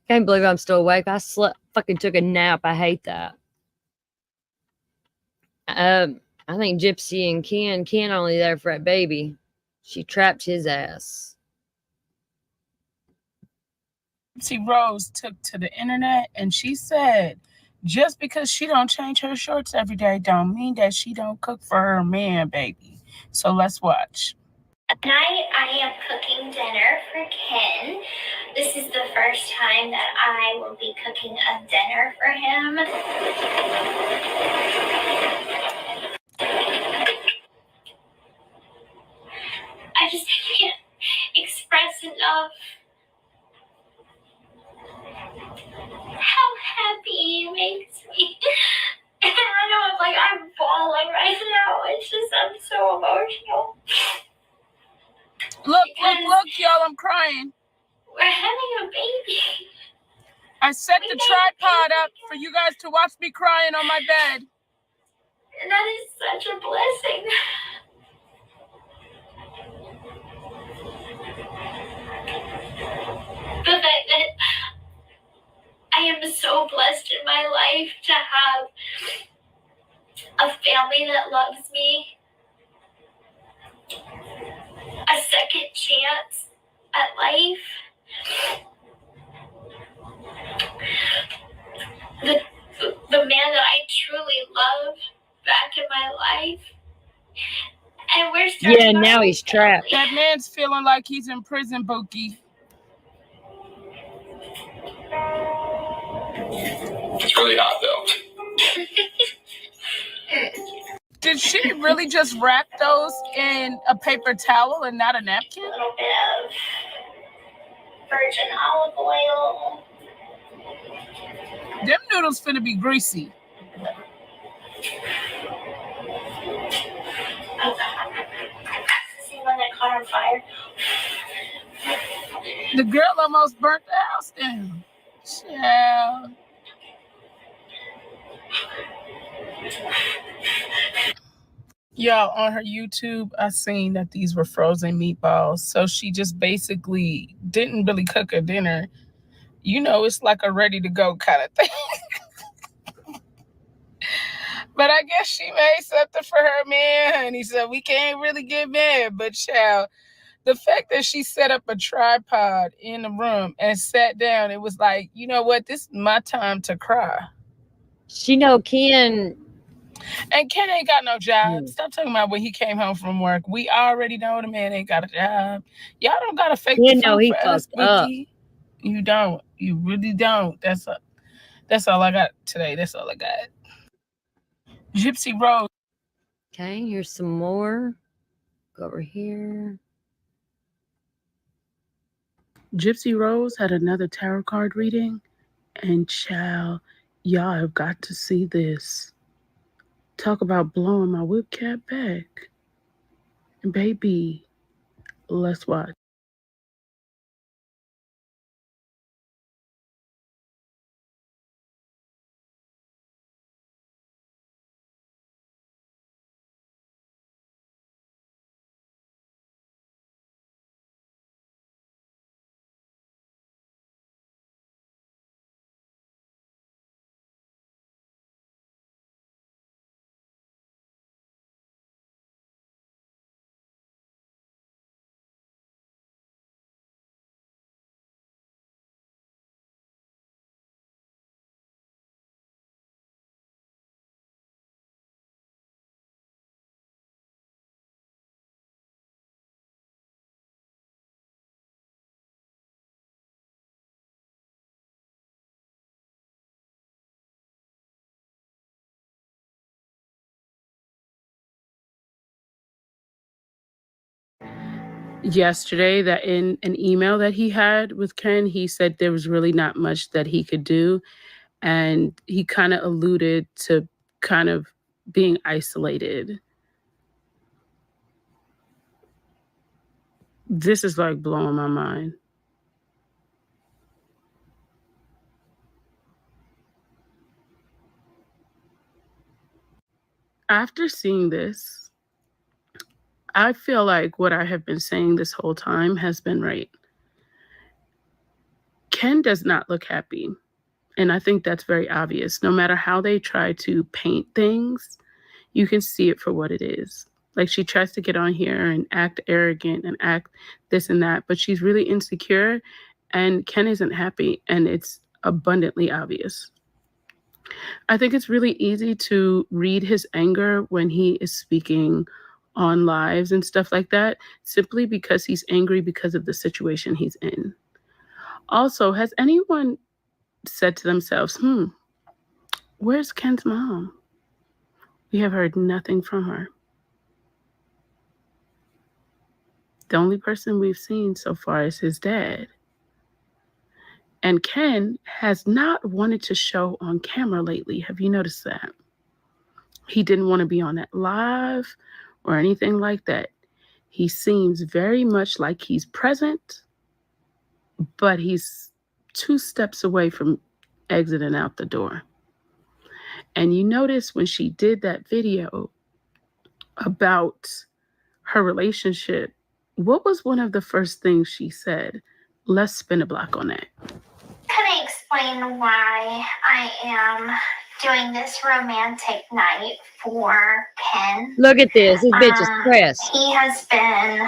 Can't believe I'm still awake. I fucking took a nap. I hate that. I think Gypsy and Ken only there for that baby. She trapped his ass. Gypsy Rose took to the internet and she said, just because she don't change her shorts every day don't mean that she don't cook for her man, baby. So let's watch. Tonight I am cooking dinner for Ken. This is the first time that I will be cooking a dinner for him. I just can't express enough crying? We're having a baby. I set the tripod up for you guys to watch me crying on my bed. And that is such a blessing. The fact that I am so blessed in my life to have a family that loves me, a second chance at life, the man that I truly love back in my life. And we're starting Yeah, our now own he's trapped. family. That man's feeling like he's in prison, Bookie. It's really hot though. Did she really just wrap those in a paper towel and not a napkin? A little bit of virgin olive oil. Them noodles finna be greasy. See when that caught on fire? The girl almost burnt the house down. Child. Y'all, on her YouTube, I seen that these were frozen meatballs. So she just basically didn't really cook her dinner. You know, it's like a ready to go kind of thing. But I guess she made something for her man, honey. So we can't really get mad. But child, the fact that she set up a tripod in the room and sat down, it was like, you know what? This is my time to cry. She know Ken. And Ken ain't got no job. Stop talking about when he came home from work. We already know the man ain't got a job. Y'all don't gotta fake You the know food he for us, fucked up. Bookie. You don't. You really don't. That's all I got today. That's all I got. Gypsy Rose. Okay, here's some more. Go over here. Gypsy Rose had another tarot card reading. And child, y'all have got to see this. Talk about blowing my whip cap back. Baby, let's watch. Yesterday, that in an email that he had with Ken, he said there was really not much that he could do. And he kind of alluded to kind of being isolated. This is like blowing my mind. After seeing this, I feel like what I have been saying this whole time has been right. Ken does not look happy. And I think that's very obvious. No matter how they try to paint things, you can see it for what it is. Like she tries to get on here and act arrogant and act this and that, but she's really insecure and Ken isn't happy and it's abundantly obvious. I think it's really easy to read his anger when he is speaking on lives and stuff like that, simply because he's angry because of the situation he's in. Also, has anyone said to themselves, where's Ken's mom? We have heard nothing from her. The only person we've seen so far is his dad. And Ken has not wanted to show on camera lately. Have you noticed that? He didn't want to be on that live or anything like that. He seems very much like he's present, but he's 2 steps away from exiting out the door. And you notice when she did that video about her relationship, what was one of the first things she said? Let's spin a block on that. Can I explain why I am doing this romantic night for Ken? Look at this. This bitch is pressed. He has been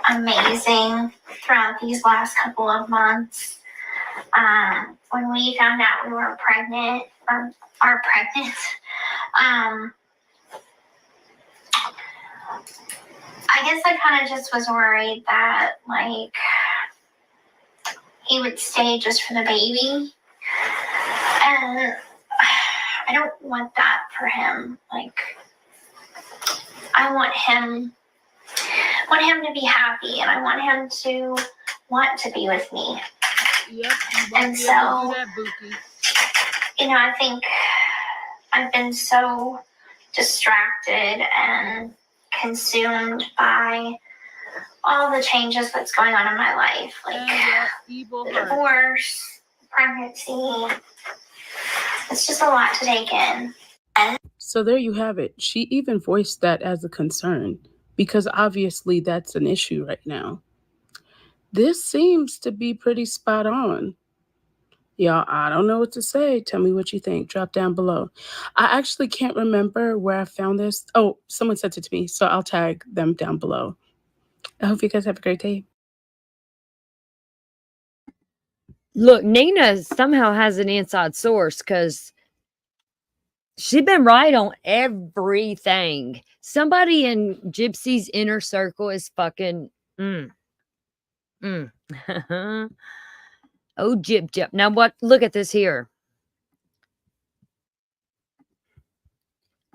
amazing throughout these last couple of months. When we found out we were pregnant, or are pregnant, I guess I kind of just was worried that, like, he would stay just for the baby. And I don't want that for him. Like, I want him to be happy, and I want him to want to be with me. Yep. And so, you know, I think I've been so distracted and consumed by all the changes that's going on in my life, like the divorce, pregnancy. It's just a lot to take in. So there you have it. She even voiced that as a concern because obviously that's an issue right now. This seems to be pretty spot on. Y'all, I don't know what to say. Tell me what you think. Drop down below. I actually can't remember where I found this. Oh, someone sent it to me, so I'll tag them down below. I hope you guys have a great day. Look, Nina somehow has an inside source because she's been right on everything. Somebody in Gypsy's inner circle is fucking Oh, Jip. Now what? Look at this here.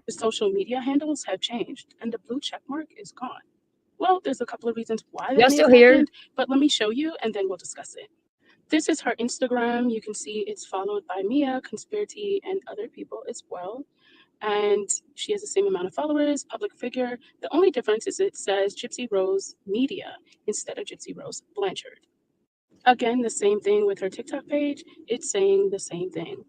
The social media handles have changed and the blue check mark is gone. Well, there's a couple of reasons why that Y'all may still have here? happened, but let me show you and then we'll discuss it. This is her Instagram. You can see it's followed by Mia, Conspiracy, and other people as well. And she has the same amount of followers, public figure. The only difference is it says Gypsy Rose Media instead of Gypsy Rose Blanchard. Again, the same thing with her TikTok page. It's saying the same thing.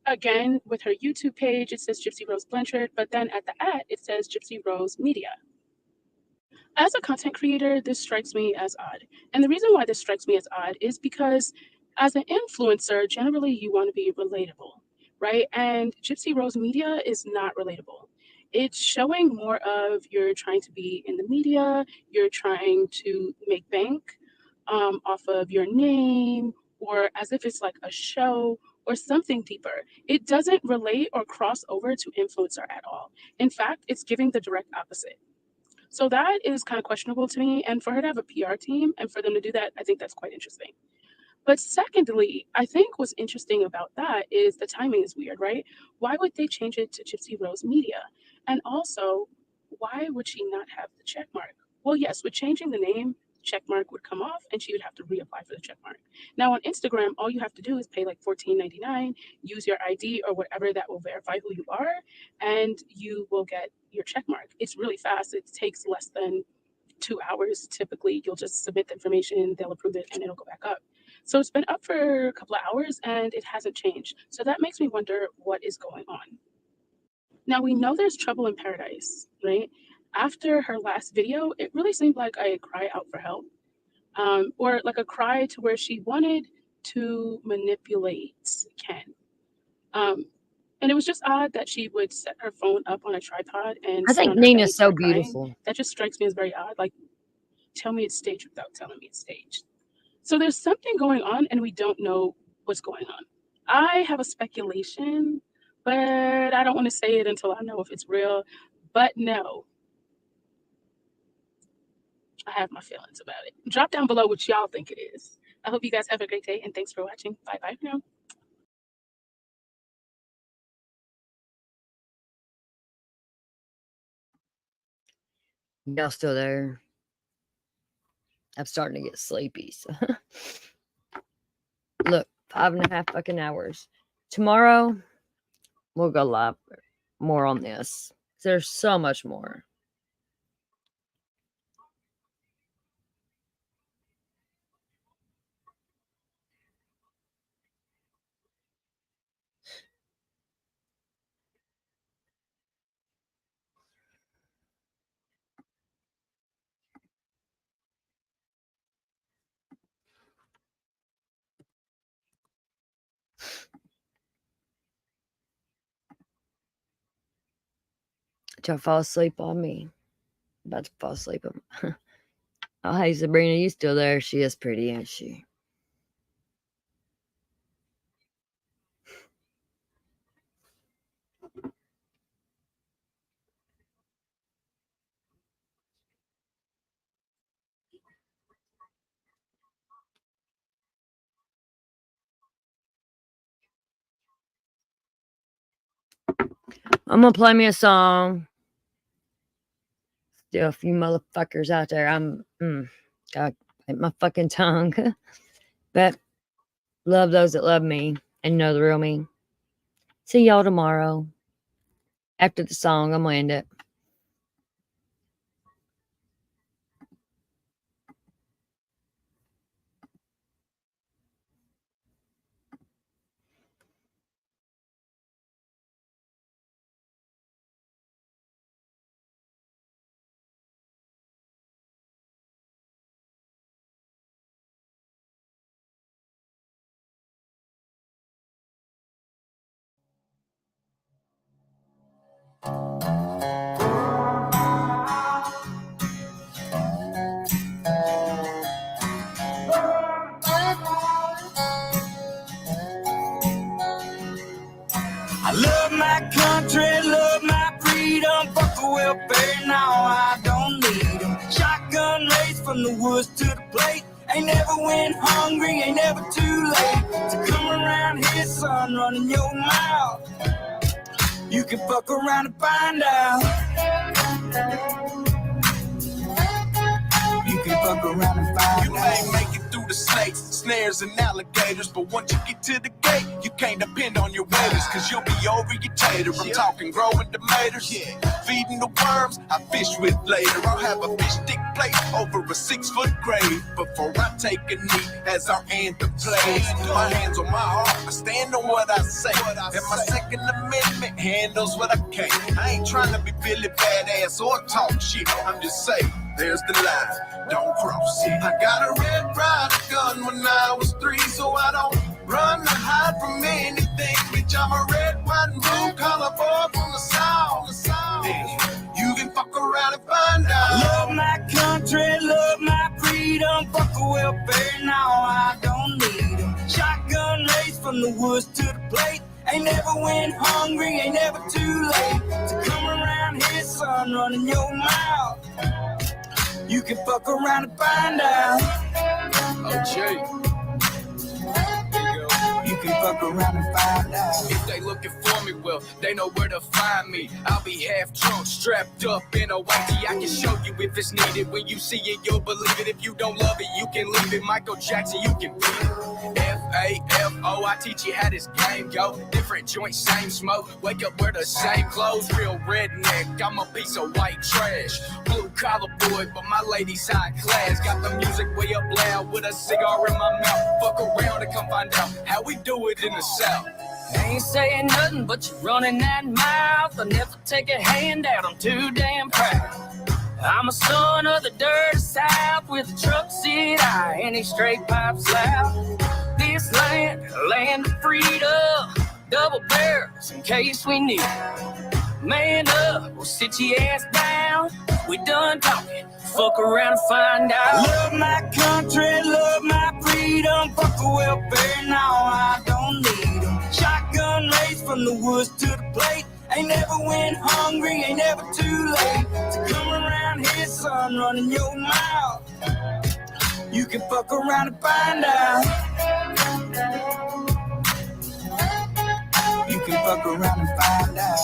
Again, with her YouTube page, it says Gypsy Rose Blanchard, but then at the @ it says Gypsy Rose Media. As a content creator, this strikes me as odd. And the reason why this strikes me as odd is because as an influencer, generally you want to be relatable, right? And Gypsy Rose Media is not relatable. It's showing more of you're trying to be in the media, you're trying to make bank off of your name, or as if it's like a show or something deeper. It doesn't relate or cross over to influencer at all. In fact, it's giving the direct opposite. So that is kind of questionable to me. And for her to have a PR team and for them to do that, I think that's quite interesting. But secondly, I think what's interesting about that is the timing is weird, right? Why would they change it to Gypsy Rose Media? And also, why would she not have the check mark? Well, yes, with changing the name, check mark would come off and she would have to reapply for the check mark. Now on Instagram, all you have to do is pay like $14.99, use your ID or whatever that will verify who you are, and you will get your check mark. It's really fast. It takes less than 2 hours. Typically, you'll just submit the information, they'll approve it, and it'll go back up. So it's been up for a couple of hours and it hasn't changed. So that makes me wonder what is going on. Now we know there's trouble in paradise, right? After her last video, it really seemed like a cry out for help, or like a cry to where she wanted to manipulate Ken. And it was just odd that she would set her phone up on a tripod and I sit think on her belly Nina's so start crying. beautiful. That just strikes me as very odd. Like, tell me it's staged without telling me it's staged. So there's something going on and we don't know what's going on. I have a speculation, but I don't want to say it until I know if it's real. But no, I have my feelings about it. Drop down below what y'all think it is. I hope you guys have a great day and thanks for watching. Bye bye for now. Y'all still there? I'm starting to get sleepy. So. Look, 5.5 fucking hours. Tomorrow, we'll go live more on this. There's so much more. Y'all fall asleep on me. About to fall asleep on. Oh, hey, Sabrina, you still there? She is pretty, ain't she? I'm gonna play me a song. Still a few motherfuckers out there. God, hit my fucking tongue. But love those that love me and know the real me. See y'all tomorrow. After the song, I'm gonna end it. I love my country, love my freedom. Fuck a welfare, now I don't need them. Shotgun race from the woods to the plate. Ain't never went hungry, ain't never too late to come around here, son, running your mouth. You can fuck around and find out. You can fuck around and find out. You may make it through the snakes, snares, and alligators, but once you get to the gate, you can't depend on your waiters, cause you'll be over your tater. I'm talking growing tomatoes, feeding the worms I fish with later. I'll have a fish stick plate over a 6-foot grave before I take a knee as our anthem plays. My hands on my heart, I stand on what I say, and my Second Amendment handles what I can. I ain't trying to be Billy Badass or talk shit, I'm just saying, there's the line, don't cross it. I got a Red Ryder gun when I was 3, so I don't run or hide from anything. Bitch, I'm a red, white, and blue collar boy from the South. You can fuck around and find out. Love my country, love my freedom. Fuck a welfare, now I don't need them. Shotgun race from the woods to the plate. Ain't never went hungry, ain't never too late to come around here, son, running your mouth. You can fuck around and find out. Okay. You can fuck around and find out. If they looking for me, well, they know where to find me. I'll be half drunk, strapped up in a whitey. I can show you if it's needed. When you see it, you'll believe it. If you don't love it, you can leave it. Michael Jackson, you can beat it. F-A-F-O, I teach you how this game go. Different joints, same smoke. Wake up, wear the same clothes. Real redneck, I'm a piece of white trash. Blue collar boy, but my lady's high class. Got the music way up loud with a cigar in my mouth. Fuck around and come find out how we do it in the South. Ain't saying nothing, but you're running that mouth. I'll never take a handout, I'm too damn proud. I'm a son of the dirty South with a truck seat high and these straight pipes loud. This land, land of freedom, double barrels in case we need. Man up, we'll sit your ass down. We done talking, fuck around and find out. Love my country, love my freedom. Fuck a welfare, now I don't need them. Shotgun race from the woods to the plate. Ain't never went hungry, ain't never too late to come around here, son, running your mouth. You can fuck around and find out. You can fuck around and find out.